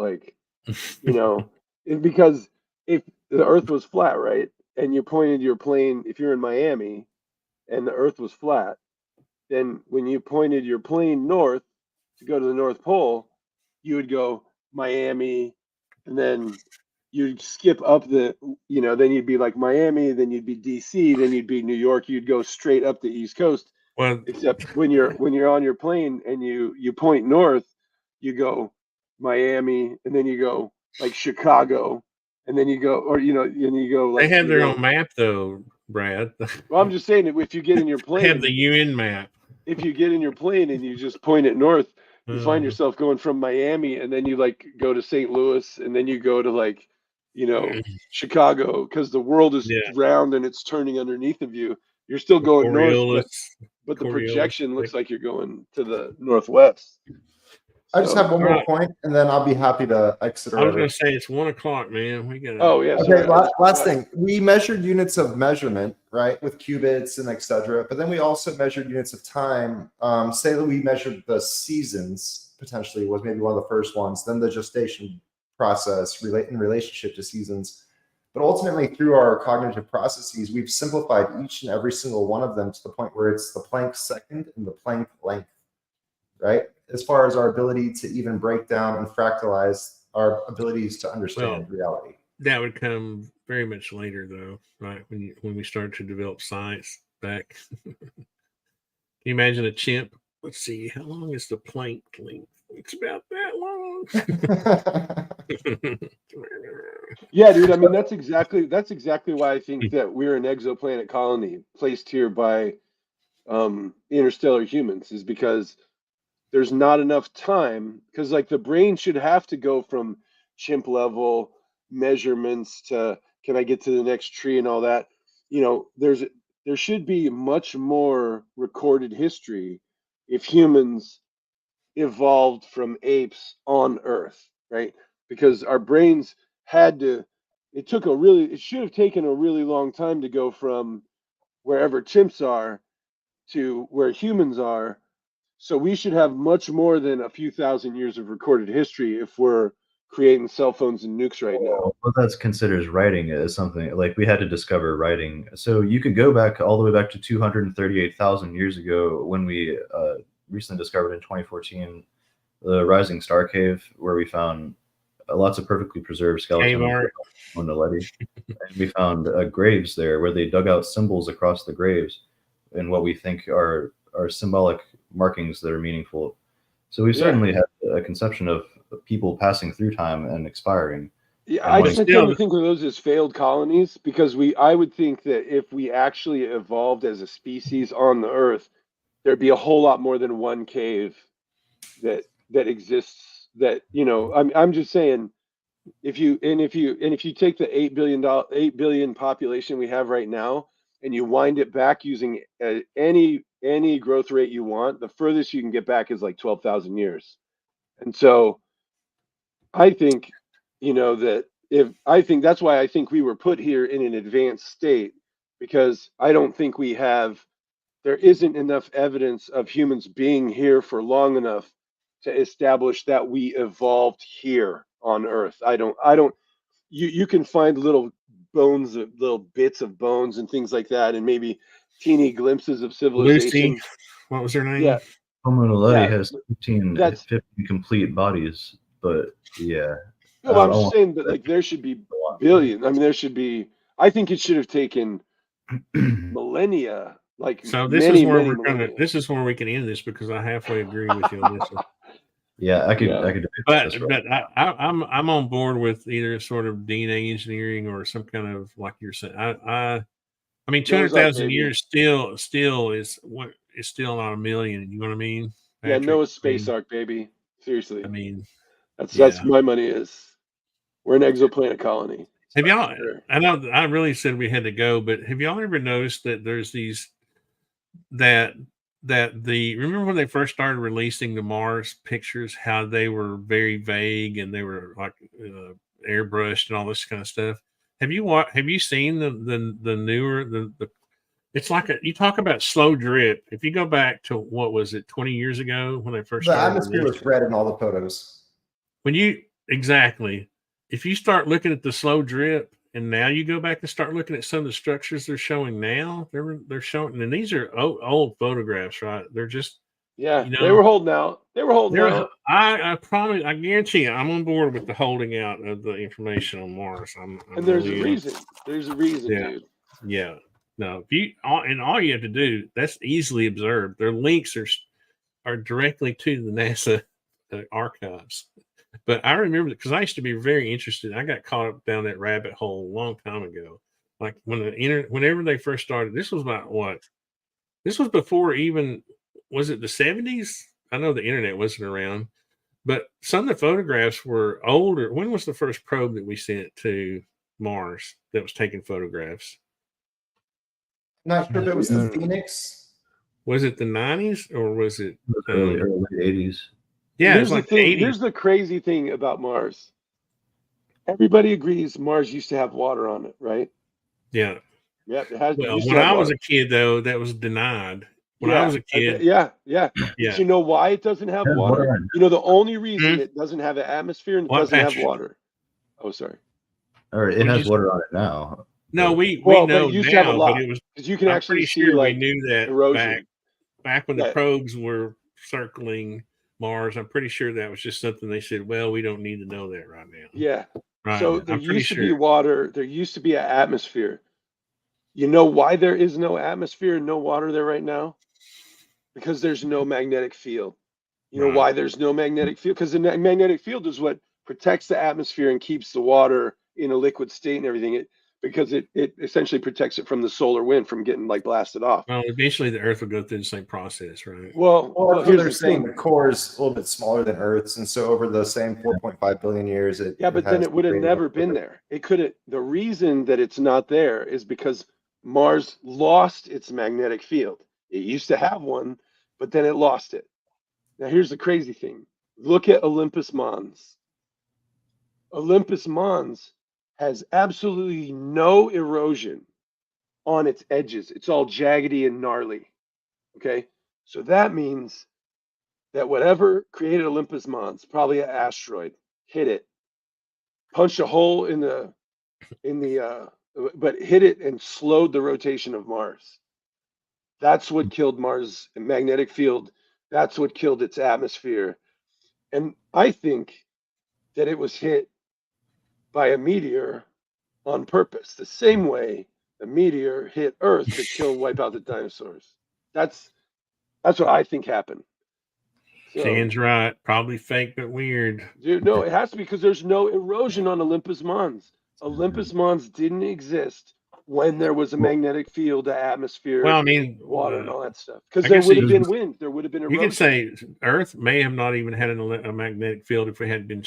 because if the Earth was flat, right? And you pointed your plane, if you're in Miami and the Earth was flat, then when you pointed your plane north to go to the North Pole, you would go Miami, and then you'd skip up the, then you'd be like Miami, then you'd be DC, then you'd be New York. You'd go straight up the East Coast. Well, Except when you're on your plane and you point north, you go Miami, and then you go like Chicago, and then you go, or and you go like they have their own map though, Brad. Well, I'm just saying that if you get in your They plane, have the UN map. if you get in your plane and you just point it north, you find Uh, yourself going from Miami, and then you like go to St. Louis, and then you go to like, Chicago, because the world is Yeah. round and it's turning underneath of you. You're still going north, but the Coriolis, projection looks like you're going to the northwest. I just have one more Alright. point, and then I'll be happy to exit. I was going to say it's 1 o'clock, man. We got. Oh yeah. Okay, Sorry. last thing. We measured units of measurement, right, with qubits and etc. But then we also measured units of time. Say that we measured the seasons, potentially was maybe one of the first ones. Then the gestation process in relationship to seasons. But ultimately, through our cognitive processes, we've simplified each and every single one of them to the point where it's the Planck second and the Planck length, right? As far as our ability to even break down and fractalize our abilities to understand reality. That would come very much later, though, right? When we start to develop science back. Can you imagine a chimp? Let's see, how long is the Planck length? It's about that long. Yeah, dude. I mean, that's exactly why I think that we're an exoplanet colony placed here by interstellar humans, is because there's not enough time, because like the brain should have to go from chimp level measurements to can I get to the next tree and all that. There should be much more recorded history if humans evolved from apes on Earth, right? Because our brains it should have taken a really long time to go from wherever chimps are to where humans are. So we should have much more than a few thousand years of recorded history if we're creating cell phones and nukes right now. Well, that's considers writing as something like we had to discover writing. So you could go back all the way back to 238,000 years ago when we recently discovered in 2014 the Rising Star Cave, where we found lots of perfectly preserved skeletons on the Letty. And we found graves there where they dug out symbols across the graves and what we think are symbolic markings that are meaningful. So we certainly had a conception of people passing through time and expiring. Yeah, I tend to think of those as failed colonies, because I would think that if we actually evolved as a species on the Earth, there'd be a whole lot more than one cave that exists. That I'm just saying, if you take the 8 billion population we have right now, and you wind it back using any growth rate you want, the furthest you can get back is like 12,000 years. And so I think, that's why I think we were put here in an advanced state, because I don't think there isn't enough evidence of humans being here for long enough to establish that we evolved here on Earth. You can find little bones, little bits of bones and things like that, and maybe teeny glimpses of civilization. Lucy, what was her name? Yeah. Homo naledi has 15 complete bodies, but yeah. No, I'm just saying that like there should be billion. I mean, I think it should have taken millennia. Like, so this is where this is where we can end this, because I halfway agree with you on this one. Yeah, I could. But I'm on board with either sort of DNA engineering or some kind of, like you're saying. I mean, 200,000 years still is still not a million. You know what I mean? Patrick? Yeah, Noah's space arc, baby. Seriously. I mean, that's my money is. We're an exoplanet colony. Have y'all? I know I really said we had to go, but have y'all ever noticed that there's these remember when they first started releasing the Mars pictures, how they were very vague and they were like airbrushed and all this kind of stuff? Have you seen the newer it's like you talk about slow drip. If you go back to what was it 20 years ago when they first started, the atmosphere was red in all the photos. If you start looking at the slow drip And now you go back and start looking at some of the structures they're showing now. They're showing, and these are old photographs, right? They're just, Yeah, you know, they were holding out. They were holding out. I promise, I guarantee you, I'm on board with the holding out of the information on Mars. And there's really a reason. There's a reason, Yeah. dude. Yeah. No, if all you have to do, that's easily observed. Their links are directly to the NASA archives. But I remember because I used to be very interested. I got caught up down that rabbit hole a long time ago. Like whenever they first started, this was about what? This was before even, was it the 70s? I know the internet wasn't around, but some of the photographs were older. When was the first probe that we sent to Mars that was taking photographs? Not sure if it was the Phoenix. Was it the 90s or was it early 80s? Yeah, Here's it's like the thing. 80s. Here's the crazy thing about Mars. Everybody agrees Mars used to have water on it, right? Yeah. Yeah, it has. Well, when I was a kid, though, that was denied. When I was a kid, yeah. But you know why it doesn't have water? You know the only reason it doesn't have an atmosphere and it doesn't have water. Oh, sorry. Or it has water on it now. No, we but know it used now, to have a lot, but it was because you can I'm actually pretty see sure like we knew that erosion. back when the probes were circling Mars. I'm pretty sure that was just something they said, well, we don't need to know that right now. Yeah. Right. So there used to be water. There used to be an atmosphere. You know why there is no atmosphere and no water there right now? Because there's no magnetic field. You know why there's no magnetic field? Because the magnetic field is what protects the atmosphere and keeps the water in a liquid state and everything. Because it essentially protects it from the solar wind from getting like blasted off. Well, eventually the Earth will go through the same process, right? Well, here's they're saying the core is a little bit smaller than Earth's, and so over the same 4.5 billion years, but then it would have never been there. It could have. The reason that it's not there is because Mars lost its magnetic field. It used to have one, but then it lost it. Now here's the crazy thing. Look at Olympus Mons. Olympus Mons has absolutely no erosion on its edges. It's all jaggedy and gnarly. Okay, so that means that whatever created Olympus Mons, probably an asteroid, hit it, punched a hole in the but hit it and slowed the rotation of Mars. That's what killed Mars' magnetic field. That's what killed its atmosphere. And I think that it was hit by a meteor on purpose, the same way a meteor hit Earth to kill and wipe out the dinosaurs. That's what I think happened. So, Shan's right. Probably fake, but weird. Dude, no, it has to be because there's no erosion on Olympus Mons. Olympus Mons didn't exist when there was a magnetic field, the atmosphere, well, I mean, water, and all that stuff. Because there would have been wind, there would have been erosion. You could say Earth may have not even had a magnetic field if it had been,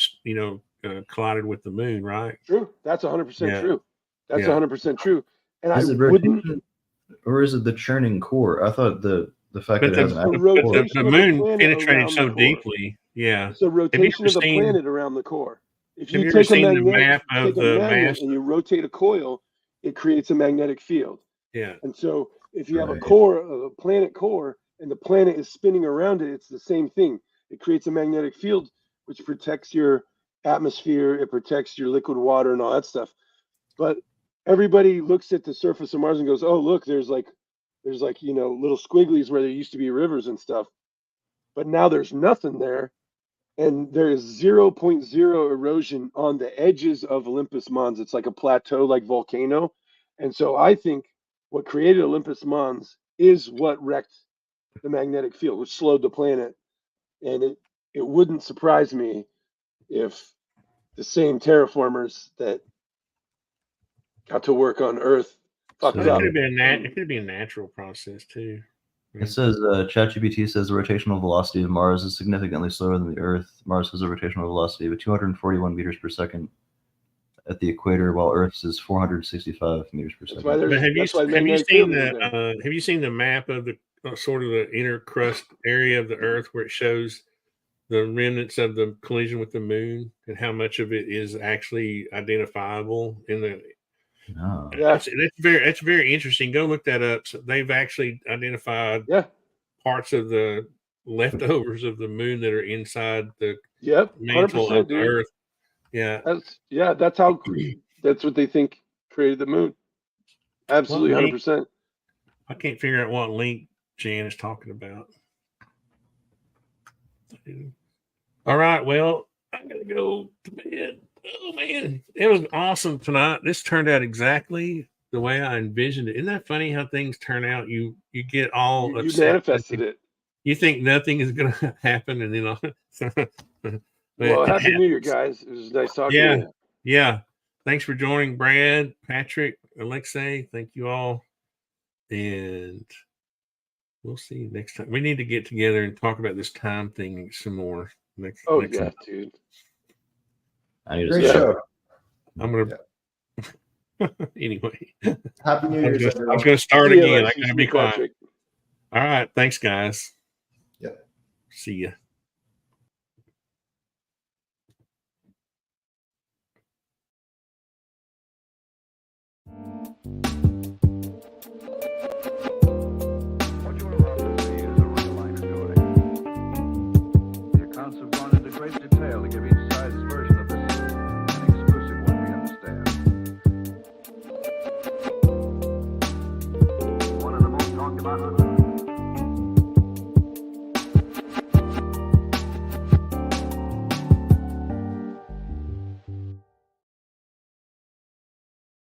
collided with the moon, right? True. That's 100% true. That's Yeah. 100% true. And Is I it wouldn't. rotation, or is it the churning core? I thought the fact But that it has an the active rotation the of the moon planet penetrated around so the core. deeply. Yeah. It's the rotation of the seen- planet around the core. If Have you you ever take a seen the magnet, map of take a the magnet mass? and you rotate a coil, it creates a magnetic field. Yeah. And so if you have a Right. core, a planet core, and the planet is spinning around it, it's the same thing. It creates a magnetic field, which protects your atmosphere, it protects your liquid water and all that stuff. But everybody looks at the surface of Mars and goes, oh, look, there's like, little squigglies where there used to be rivers and stuff. But now there's nothing there. And there is 0.0 erosion on the edges of Olympus Mons. It's like a plateau, like volcano. And so I think what created Olympus Mons is what wrecked the magnetic field, which slowed the planet. And it wouldn't surprise me if the same terraformers that got to work on Earth fucked It up. could have been a natural process too. It says ChatGPT says the rotational velocity of Mars is significantly slower than the Earth. Mars has a rotational velocity of 241 meters per second at the equator, while Earth's is 465 meters per second. That's why But have you magnetic seen field is there. have you seen the map of the sort of the inner crust area of the Earth where it shows the remnants of the collision with the moon and how much of it is actually identifiable in the No. Yeah. That's very interesting. Go look that up. So they've actually identified parts of the leftovers of the moon that are inside the mantle of the Earth. Yeah. That's how that's what they think created the moon. Absolutely, Well, 100%. I can't figure out what link Jan is talking about. All right, well, I'm gonna go to bed. Oh man, it was awesome tonight. This turned out exactly the way I envisioned it. Isn't that funny how things turn out? You get all You upset. manifested it. You think nothing is gonna happen, and then Well, it Happy happens. New Year, guys. It was nice talking Yeah, to you. yeah. Thanks for joining, Brad, Patrick, Alexei. Thank you all, and we'll see you next time. We need to get together and talk about this time thing some more next. Oh, next yeah, time. dude. I need to Great see show. I'm gonna. Anyway, Happy New I Year's, was everyone. going to start See you, again. I Alexei. gotta See be you, quiet. Patrick. All right, thanks, guys. Yep. See ya.